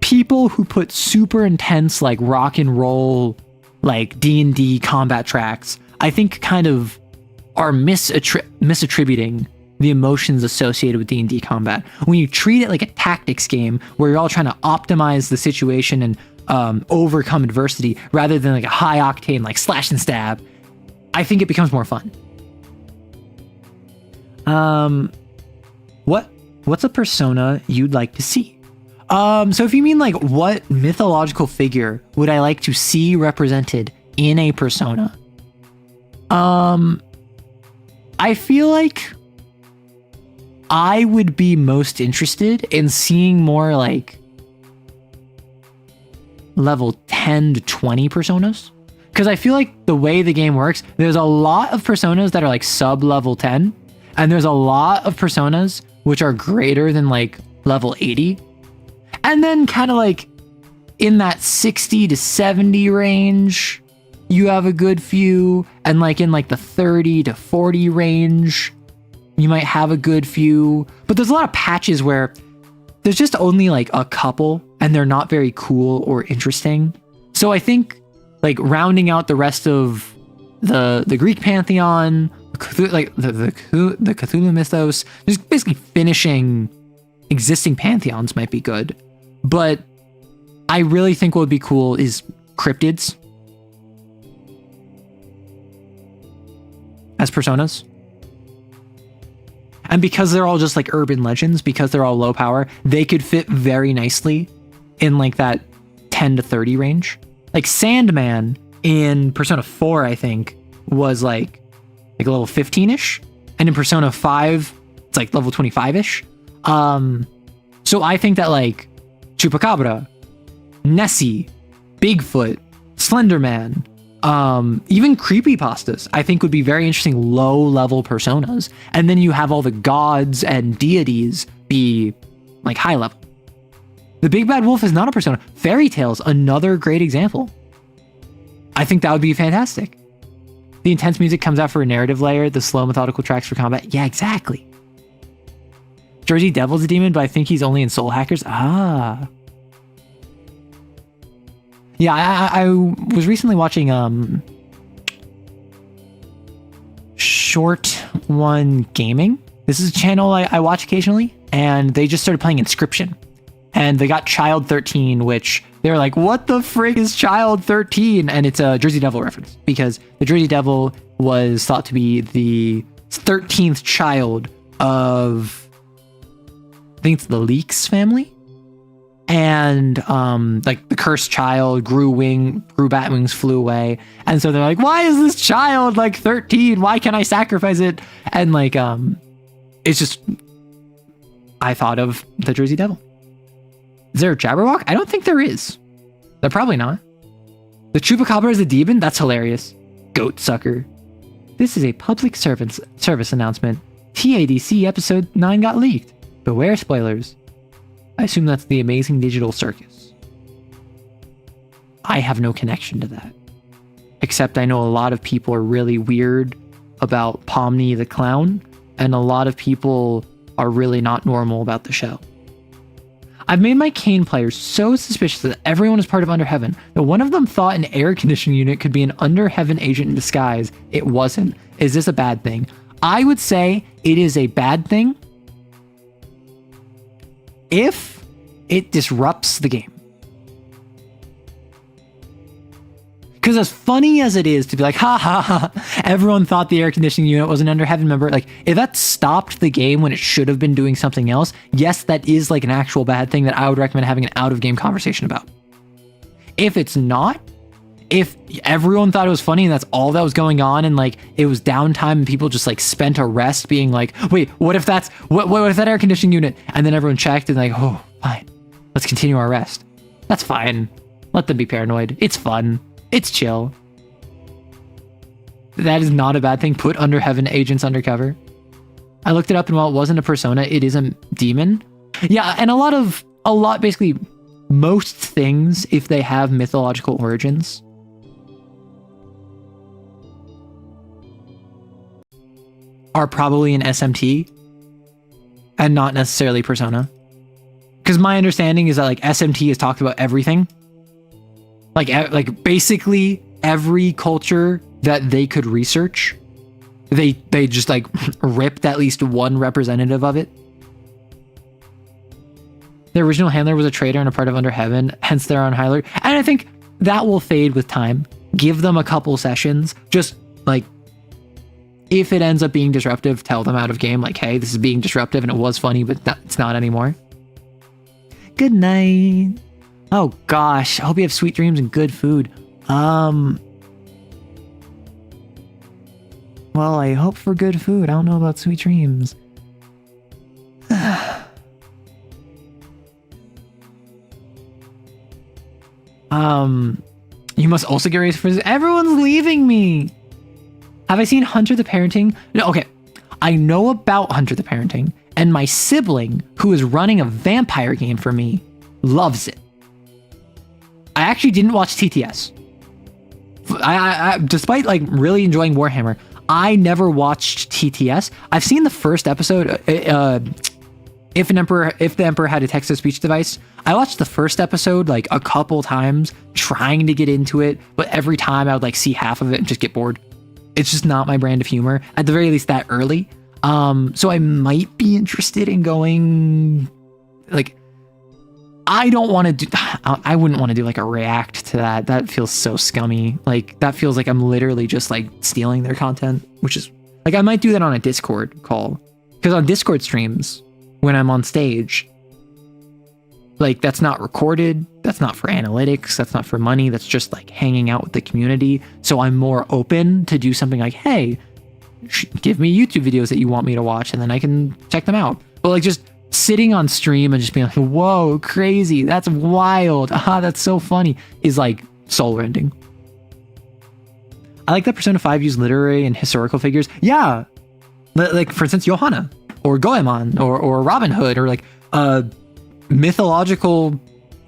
People who put super intense, like, rock and roll, like, D&D combat tracks, I think kind of are misattributing the emotions associated with D&D combat. When you treat it like a tactics game where you're all trying to optimize the situation and overcome adversity rather than like a high octane, like slash and stab, I think it becomes more fun. What's a persona you'd like to see? So if you mean like what mythological figure would I like to see represented in a persona? I feel like I would be most interested in seeing more like level 10 to 20 personas. Because I feel like the way the game works, there's a lot of personas that are like sub level 10, and there's a lot of personas which are greater than like level 80. And then kind of like in that 60 to 70 range, you have a good few, and like in like the 30 to 40 range, you might have a good few. But there's a lot of patches where there's just only like a couple, and they're not very cool or interesting. So I think like rounding out the rest of the Greek pantheon, like the Cthulhu mythos, just basically finishing existing pantheons might be good. But I really think what would be cool is cryptids as personas. And because they're all just like urban legends, because they're all low power, they could fit very nicely in like that 10 to 30 range. Like Sandman in Persona 4, I think, was like a level 15-ish. And in Persona 5, it's like level 25-ish. So I think that like Chupacabra, Nessie, Bigfoot, Slenderman, even creepypastas, I think would be very interesting low-level personas. And then you have all the gods and deities be like high-level. The Big Bad Wolf is not a persona. Fairy Tales, another great example. I think that would be fantastic. The intense music comes out for a narrative layer, the slow methodical tracks for combat. Yeah, exactly. Jersey Devil's a demon, but I think he's only in Soul Hackers. Ah. Yeah, I was recently watching Short One Gaming. This is a channel I watch occasionally, and they just started playing Inscription. And they got Child 13, which they were like, what the frig is Child 13? And it's a Jersey Devil reference, because the Jersey Devil was thought to be the 13th child of, I think it's the Leaks family. And like the cursed child grew bat wings, flew away. And so they're like, why is this child like 13? Why can't I sacrifice it? And like, it's just, I thought of the Jersey Devil. Is there a Jabberwock? I don't think there is. They're probably not. The Chupacabra is a demon? That's hilarious. Goat sucker. This is a public service announcement. TADC episode 9 got leaked. Beware spoilers. I assume that's the Amazing Digital Circus. I have no connection to that. Except I know a lot of people are really weird about Pomni the Clown, and a lot of people are really not normal about the show. I've made my Kane players so suspicious that everyone is part of Under Heaven that one of them thought an air conditioning unit could be an Under Heaven agent in disguise. It wasn't. Is this a bad thing? I would say it is a bad thing if it disrupts the game. Because as funny as it is to be like, ha ha ha, everyone thought the air conditioning unit was an Under Heaven member. Like, if that stopped the game when it should have been doing something else, yes, that is like an actual bad thing that I would recommend having an out-of-game conversation about. If it's not, if everyone thought it was funny and that's all that was going on, and like it was downtime and people just like spent a rest being like, wait, what if that's, what if that air conditioning unit? And then everyone checked and like, oh, fine, let's continue our rest. That's fine. Let them be paranoid. It's fun. It's chill. That is not a bad thing. Put Under Heaven agents undercover. I looked it up, and while it wasn't a persona, it is a demon. Yeah, and basically most things, if they have mythological origins, are probably an SMT and not necessarily persona. Because my understanding is that like SMT has talked about everything. Like basically every culture that they could research, they just like ripped at least one representative of it. The original handler was a traitor and a part of Under Heaven, hence they're on high alert. And I think that will fade with time. Give them a couple sessions. Just like, if it ends up being disruptive, tell them out of game, like, hey, this is being disruptive and it was funny, but it's not anymore. Good night. Oh gosh, I hope you have sweet dreams and good food. Well, I hope for good food. I don't know about sweet dreams. You must also get ready for this. Everyone's leaving me. Have I seen Hunter the Parenting? No, okay. I know about Hunter the Parenting, and my sibling, who is running a vampire game for me, loves it. I actually didn't watch TTS. I despite like really enjoying Warhammer, I never watched TTS. I've seen the first episode. If the Emperor had a text-to-speech device, I watched the first episode like a couple times, trying to get into it, but every time I would like see half of it and just get bored. It's just not my brand of humor, at the very least that early. So I might be interested in going, like, I wouldn't want to do like a react to that. That feels so scummy. Like, that feels like I'm literally just like stealing their content, which is like, I might do that on a Discord call Because on Discord streams, when I'm on stage, like that's not recorded, that's not for analytics, that's not for money, that's just like hanging out with the community. So I'm more open to do something like, hey, give me YouTube videos that you want me to watch and then I can check them out. But like just sitting on stream and just being like, whoa, crazy, that's wild, that's so funny, is like soul rending. I like that Persona 5 used literary and historical figures. Yeah, like for instance, Johanna or Goemon or Robin Hood or like mythological,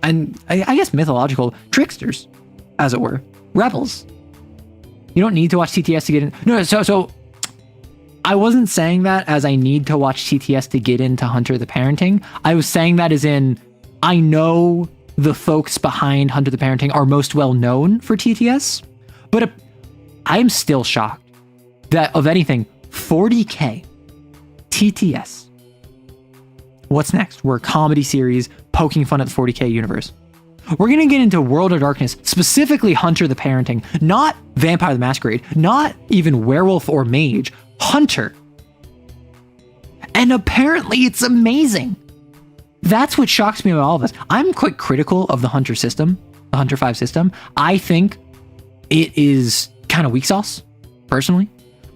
and I guess mythological tricksters, as it were, rebels. You don't need to watch TTS to get in. No, so I wasn't saying that as I need to watch TTS to get into Hunter the Parenting. I was saying that as in, I know the folks behind Hunter the Parenting are most well known for TTS, but I'm still shocked that of anything, 40K, TTS. What's next? We're a comedy series poking fun at the 40K universe. We're going to get into World of Darkness, specifically Hunter the Parenting, not Vampire the Masquerade, not even Werewolf or Mage, Hunter. And apparently it's amazing. That's what shocks me about all of this. I'm quite critical of the Hunter system, the Hunter 5 system. I think it is kind of weak sauce, personally.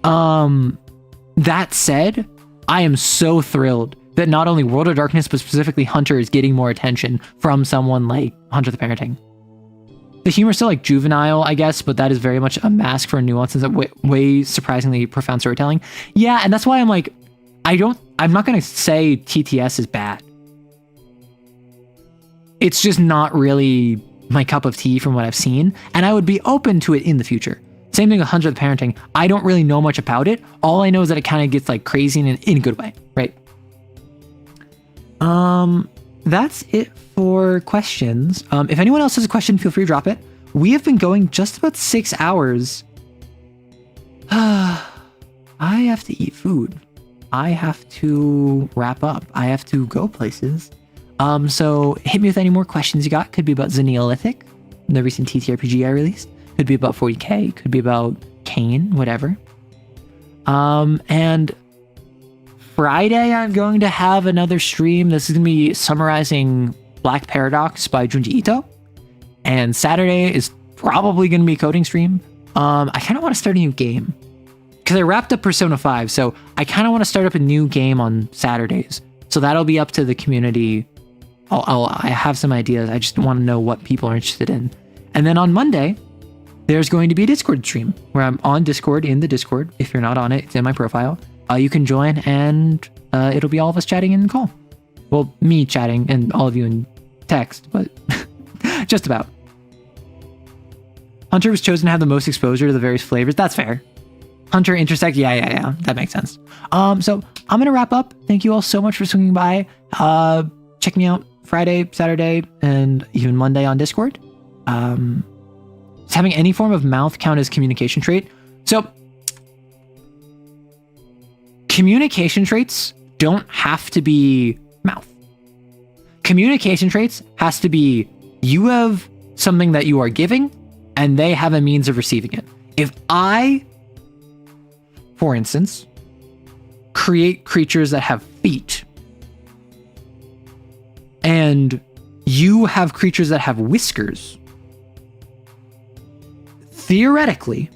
That said, I am so thrilled that not only World of Darkness, but specifically Hunter is getting more attention from someone like Hunter the Parenting. The humor is still like juvenile, I guess, but that is very much a mask for nuances of way surprisingly profound storytelling. Yeah, and that's why I'm like, I'm not going to say TTS is bad. It's just not really my cup of tea from what I've seen, and I would be open to it in the future. Same thing with Hunter the Parenting. I don't really know much about it. All I know is that it kind of gets like crazy in a good way, right? That's it for questions. If anyone else has a question, feel free to drop it. We have been going just about 6 hours. I have to eat food. I have to wrap up. I have to go places. So hit me with any more questions you got. Could be about Xeneolithic, the recent TTRPG I released. Could be about 40K. Could be about Kane, whatever. And Friday, I'm going to have another stream. This is going to be summarizing Black Paradox by Junji Ito. And Saturday is probably going to be a coding stream. I kind of want to start a new game. Because I wrapped up Persona 5, so I kind of want to start up a new game on Saturdays. So that'll be up to the community. I have some ideas. I just want to know what people are interested in. And then on Monday, there's going to be a Discord stream where I'm on Discord, in the Discord. If you're not on it, it's in my profile. You can join and it'll be all of us chatting in the call. Well, me chatting and all of you in text, but just about. Hunter was chosen to have the most exposure to the various flavors. That's fair. Hunter intersect. Yeah. That makes sense. So I'm going to wrap up. Thank you all so much for swinging by. Check me out Friday, Saturday, and even Monday on Discord. Does having any form of mouth count as communication trait? So communication traits don't have to be mouth. Communication traits has to be you have something that you are giving and they have a means of receiving it. If I, for instance, create creatures that have feet and you have creatures that have whiskers, theoretically,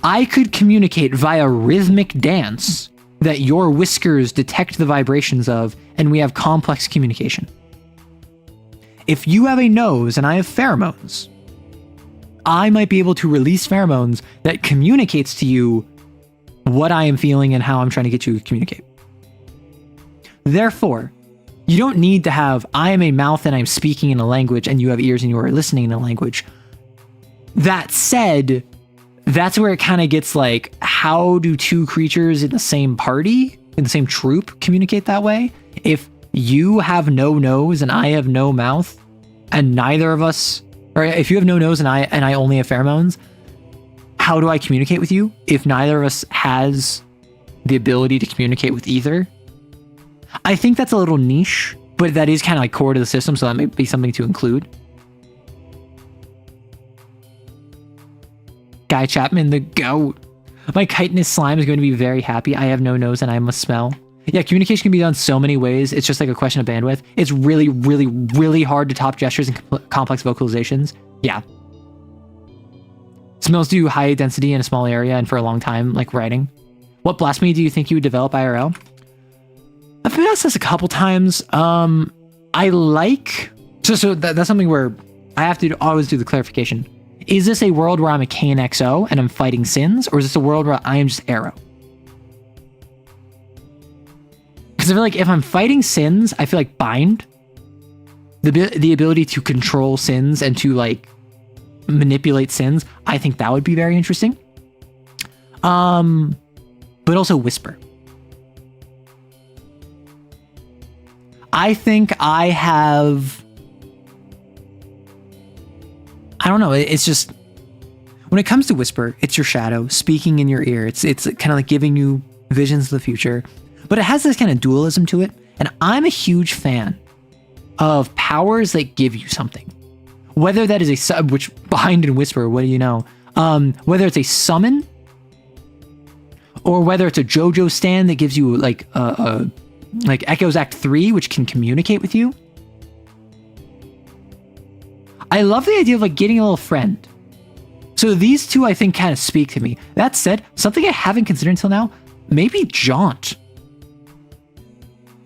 I could communicate via rhythmic dance that your whiskers detect the vibrations of, and we have complex communication. If you have a nose and I have pheromones, I might be able to release pheromones that communicates to you what I am feeling and how I'm trying to get you to communicate. Therefore, you don't need to have, I am a mouth and I'm speaking in a language and you have ears and you are listening in a language. That said, that's where it kind of gets like, how do two creatures in the same party, in the same troop, communicate that way? If you have no nose and I have no mouth, and neither of us, or if you have no nose and I only have pheromones, how do I communicate with you if neither of us has the ability to communicate with either? I think that's a little niche, but that is kind of like core to the system, so that may be something to include. Guy Chapman, the goat. My chitinous slime is going to be very happy. I have no nose and I must smell. Yeah, communication can be done so many ways. It's just like a question of bandwidth. It's really, really, really hard to top gestures and complex vocalizations. Yeah. Some do high density in a small area and for a long time, like writing. What blasphemy do you think you would develop IRL? I've been asked this a couple times. I like... So that's something where I have to always do the clarification. Is this a world where I'm a Cain XO and I'm fighting sins? Or is this a world where I am just Arrow? Because I feel like if I'm fighting sins, I feel like Bind, the ability to control sins and to like manipulate sins, I think that would be very interesting. But also Whisper. I think I have... I don't know. It's just... When it comes to Whisper, it's your shadow speaking in your ear. It's kind of like giving you visions of the future. But it has this kind of dualism to it. And I'm a huge fan of powers that give you something. Whether that is a sub, which Bind and Whisper, what do you know? Whether it's a summon, or whether it's a JoJo stand that gives you like Echoes Act 3, which can communicate with you. I love the idea of like getting a little friend. So these two, I think, kind of speak to me. That said, something I haven't considered until now, maybe Jaunt.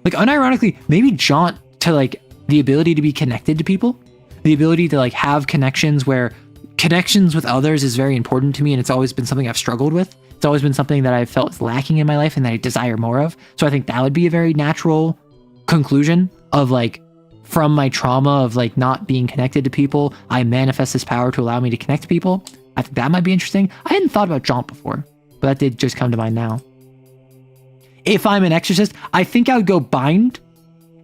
Like unironically, maybe Jaunt to like the ability to be connected to people, the ability to like have connections where connections with others is very important to me. And it's always been something I've struggled with. It's always been something that I felt is lacking in my life and that I desire more of. So I think that would be a very natural conclusion of like, from my trauma of like not being connected to people, I manifest this power to allow me to connect to people. I think that might be interesting. I hadn't thought about Jaunt before, but that did just come to mind now. If I'm an exorcist, I think I would go Bind,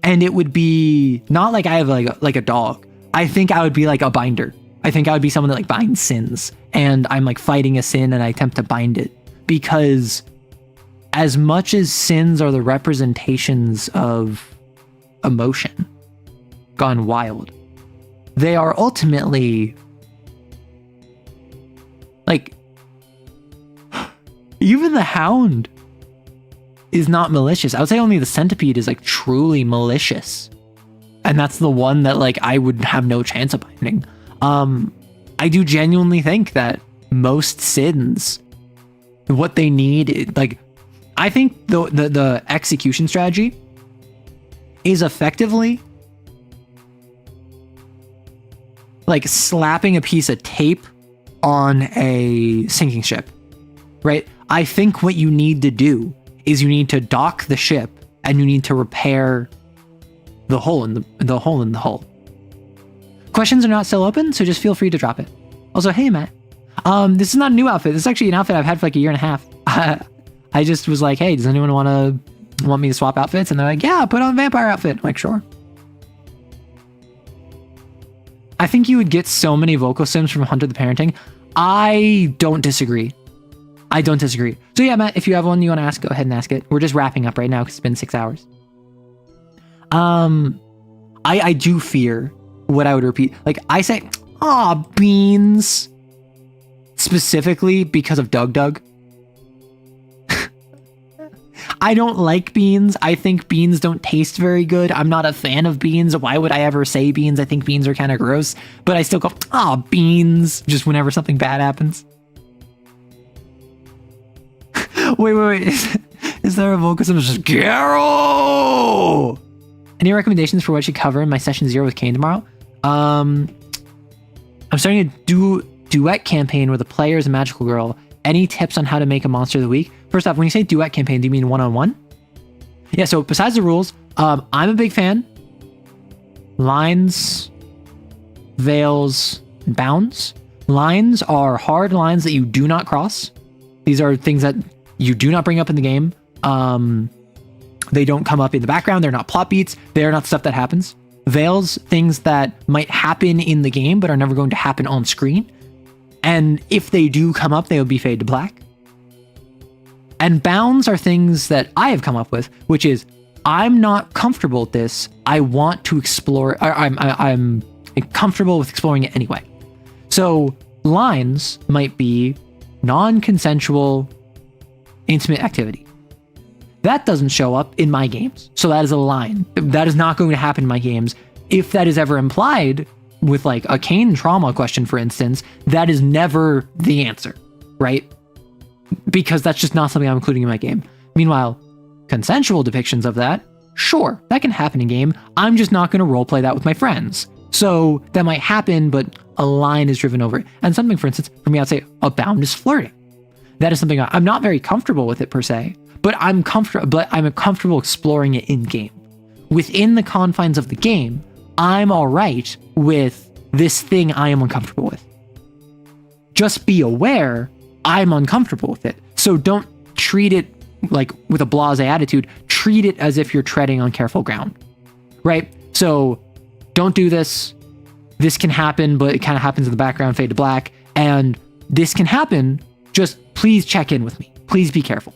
and it would be not like I have like a dog. I think I would be like a binder. I think I would be someone that like binds sins, and I'm like fighting a sin and I attempt to bind it. Because as much as sins are the representations of emotion gone wild, they are ultimately like, even the Hound is not malicious. I would say only the Centipede is like truly malicious. And that's the one that like I would have no chance of binding. I do genuinely think that most sins, what they need, like, I think the execution strategy is effectively like slapping a piece of tape on a sinking ship, right? I think what you need to do is you need to dock the ship and you need to repair the hole in the hull. Questions are not still open, so just feel free to drop it. Also, hey Matt, this is not a new outfit. This is actually an outfit I've had for like a year and a half. I just was like, hey, does anyone want me to swap outfits? And they're like, yeah, put on a vampire outfit. I'm like, sure. I think you would get so many vocal sims from Hunter the Parenting. I don't disagree. So yeah, Matt, if you have one you want to ask, go ahead and ask it. We're just wrapping up right now because it's been 6 hours. I do fear what I would repeat. Like I say, beans, specifically because of Doug. I don't like beans. I think beans don't taste very good. I'm not a fan of beans. Why would I ever say beans? I think beans are kind of gross, but I still go, beans, just whenever something bad happens. Wait. Is there a vocal sim? Just Garo! Any recommendations for what I should cover in my session 0 with Cain tomorrow? I'm starting a duet campaign where the player is a magical girl. Any tips on how to make a monster of the week? First off, when you say duet campaign, do you mean one-on-one? Yeah, so besides the rules, I'm a big fan. Lines, veils, and bounds. Lines are hard lines that you do not cross. These are things that you do not bring up in the game. They don't come up in the background. They're not plot beats. They're not stuff that happens. Veils, things that might happen in the game but are never going to happen on screen. And if they do come up, they will be fade to black. And bounds are things that I have come up with, which is, I'm not comfortable with this. I want to explore. I'm comfortable with exploring it anyway. So lines might be non-consensual intimate activity. That doesn't show up in my games. So that is a line. That is not going to happen in my games. If that is ever implied with like a cane trauma question, for instance, that is never the answer, right? Because that's just not something I'm including in my game. Meanwhile, consensual depictions of that, sure, that can happen in game. I'm just not going to roleplay that with my friends. So that might happen, but a line is driven over it. And something, for instance, for me, I'd say a bound is flirting. That is something I'm not very comfortable with it per se, but I'm comfortable exploring it in game. Within the confines of the game, I'm all right with this thing I am uncomfortable with. Just be aware I'm uncomfortable with it. So don't treat it like with a blasé attitude. Treat it as if you're treading on careful ground, right? So don't do this. This can happen, but it kind of happens in the background, fade to black. And this can happen. Just please check in with me. Please be careful.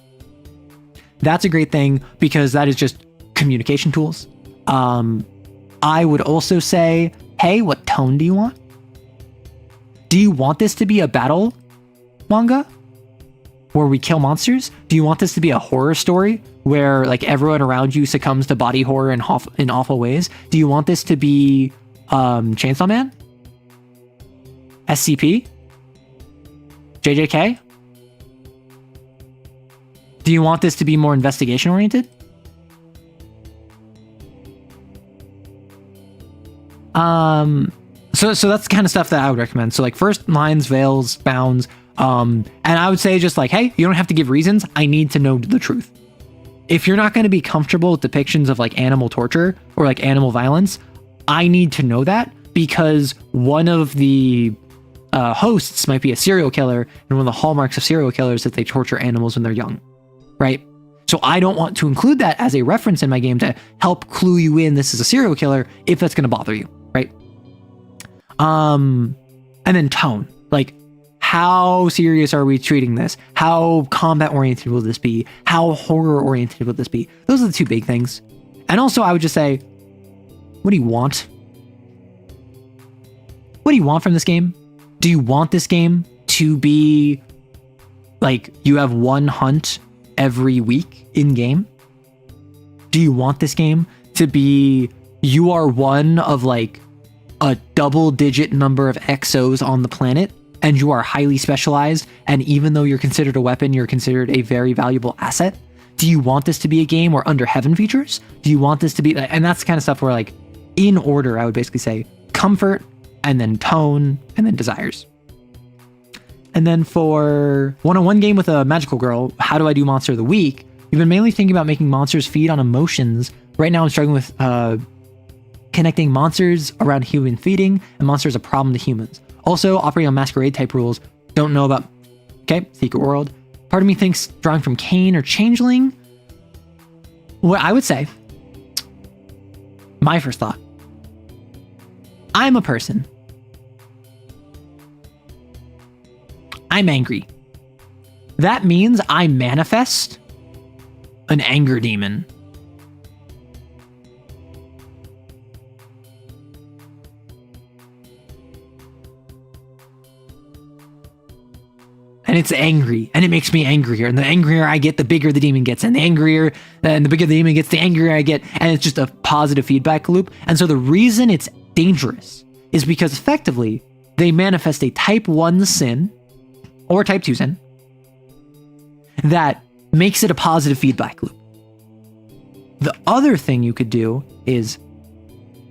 That's a great thing because that is just communication tools. I would also say, hey, what tone do you want? Do you want this to be a battle manga where we kill monsters? Do you want this to be a horror story where like everyone around you succumbs to body horror in awful ways? Do you want this to be Chainsaw Man? SCP? JJK? Do you want this to be more investigation oriented? So that's the kind of stuff that I would recommend. So like first lines, veils, bounds, and I would say just like, hey, you don't have to give reasons. I need to know the truth. If you're not going to be comfortable with depictions of like animal torture or like animal violence, I need to know that because one of the hosts might be a serial killer, and one of the hallmarks of serial killers is that they torture animals when they're young, right? So I don't want to include that as a reference in my game to help clue you in this is a serial killer if that's going to bother you, right? And then tone, like how serious are we treating this? How combat oriented will this be? How horror oriented will this be? Those are the two big things. And also I would just say, what do you want? What do you want from this game? Do you want this game to be like you have one hunt every week in game? Do you want this game to be you are one of like a double-digit number of exos on the planet and you are highly specialized, and even though you're considered a weapon, you're considered a very valuable asset? Do you want this to be a game where under heaven features? Do you want this to be, and that's the kind of stuff where like in order I would basically say comfort and then tone and then desires. And then for one-on-one game with a magical girl, how do I do monster of the week? We've been mainly thinking about making monsters feed on emotions. Right now I'm struggling with connecting monsters around human feeding, and monsters a problem to humans. Also operating on masquerade type rules. Don't know about, okay, Secret World. Part of me thinks drawing from Kane or Changeling. What I would say, my first thought, I'm a person. I'm angry. That means I manifest an anger demon. And it's angry, and it makes me angrier. And the angrier I get, the bigger the demon gets. And the angrier, and the bigger the demon gets, the angrier I get. And it's just a positive feedback loop. And so the reason it's dangerous is because effectively they manifest a type 1 sin or type 2 sin that makes it a positive feedback loop. The other thing you could do is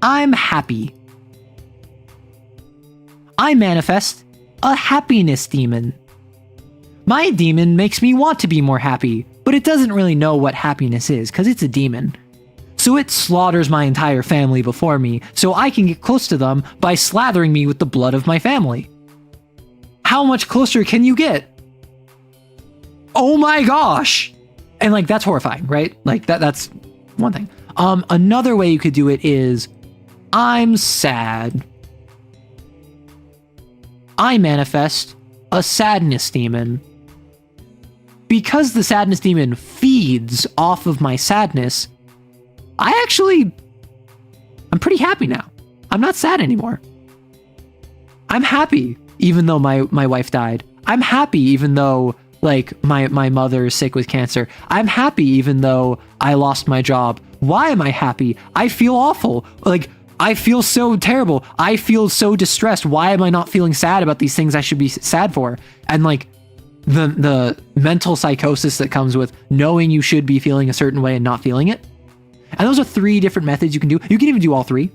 I'm happy. I manifest a happiness demon. My demon makes me want to be more happy, but it doesn't really know what happiness is because it's a demon. So it slaughters my entire family before me so I can get close to them by slathering me with the blood of my family. How much closer can you get? Oh my gosh! And like that's horrifying, right? Like that's one thing. Another way you could do it is I'm sad. I manifest a sadness demon. Because the sadness demon feeds off of my sadness, I'm pretty happy now. I'm not sad anymore. I'm happy even though my wife died. I'm happy even though like my mother is sick with cancer. I'm happy even though I lost my job. Why am I happy? I feel awful. Like, I feel so terrible. I feel so distressed. Why am I not feeling sad about these things I should be sad for? And like the mental psychosis that comes with knowing you should be feeling a certain way and not feeling it. And those are 3 different methods you can do. You can even do all 3.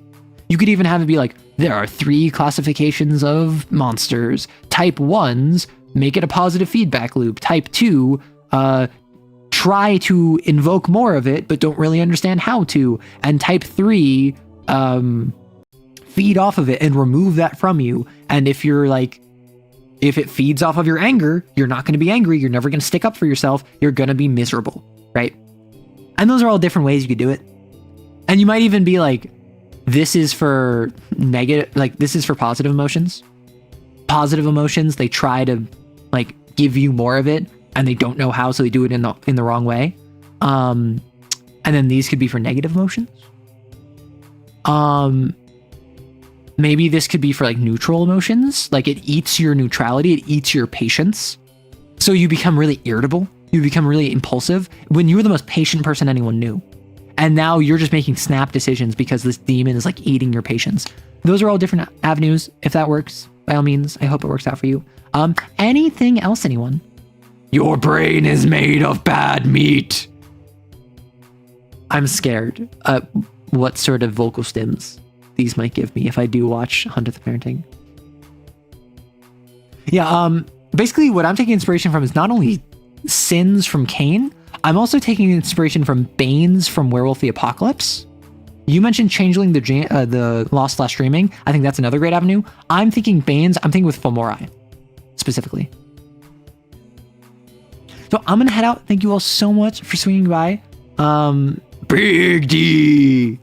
You could even have it be like, there are 3 classifications of monsters. Type 1s, make it a positive feedback loop. Type 2, try to invoke more of it, but don't really understand how to. And type 3, feed off of it and remove that from you. And if it feeds off of your anger, you're not going to be angry. You're never going to stick up for yourself. You're going to be miserable, right? And those are all different ways you could do it. And you might even be like, this is for negative, like this is for positive emotions. Positive emotions, they try to like give you more of it and they don't know how, so they do it in the wrong way. And then these could be for negative emotions. Maybe this could be for like neutral emotions. Like it eats your neutrality, it eats your patience. So you become really irritable. You become really impulsive when you were the most patient person anyone knew. And now you're just making snap decisions because this demon is like eating your patience. Those are all different avenues. If that works, by all means, I hope it works out for you. Anything else, anyone? Your brain is made of bad meat. I'm scared. What sort of vocal stims these might give me if I do watch Hunt of the Parenting. Yeah, basically what I'm taking inspiration from is not only sins from Cain, I'm also taking inspiration from Banes from Werewolf the Apocalypse. You mentioned Changeling the Lost / Dreaming. I think that's another great avenue. I'm thinking Banes, I'm thinking with Fomori, specifically. So I'm gonna head out. Thank you all so much for swinging by. Big D!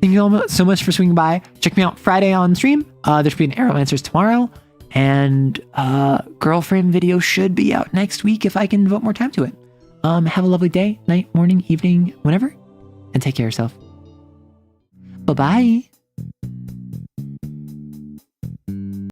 Thank you all so much for swinging by. Check me out Friday on stream. There should be an Arrow Answers tomorrow. And girlfriend video should be out next week if I can devote more time to it. Have a lovely day, night, morning, evening, whenever. And take care of yourself. Bye-bye.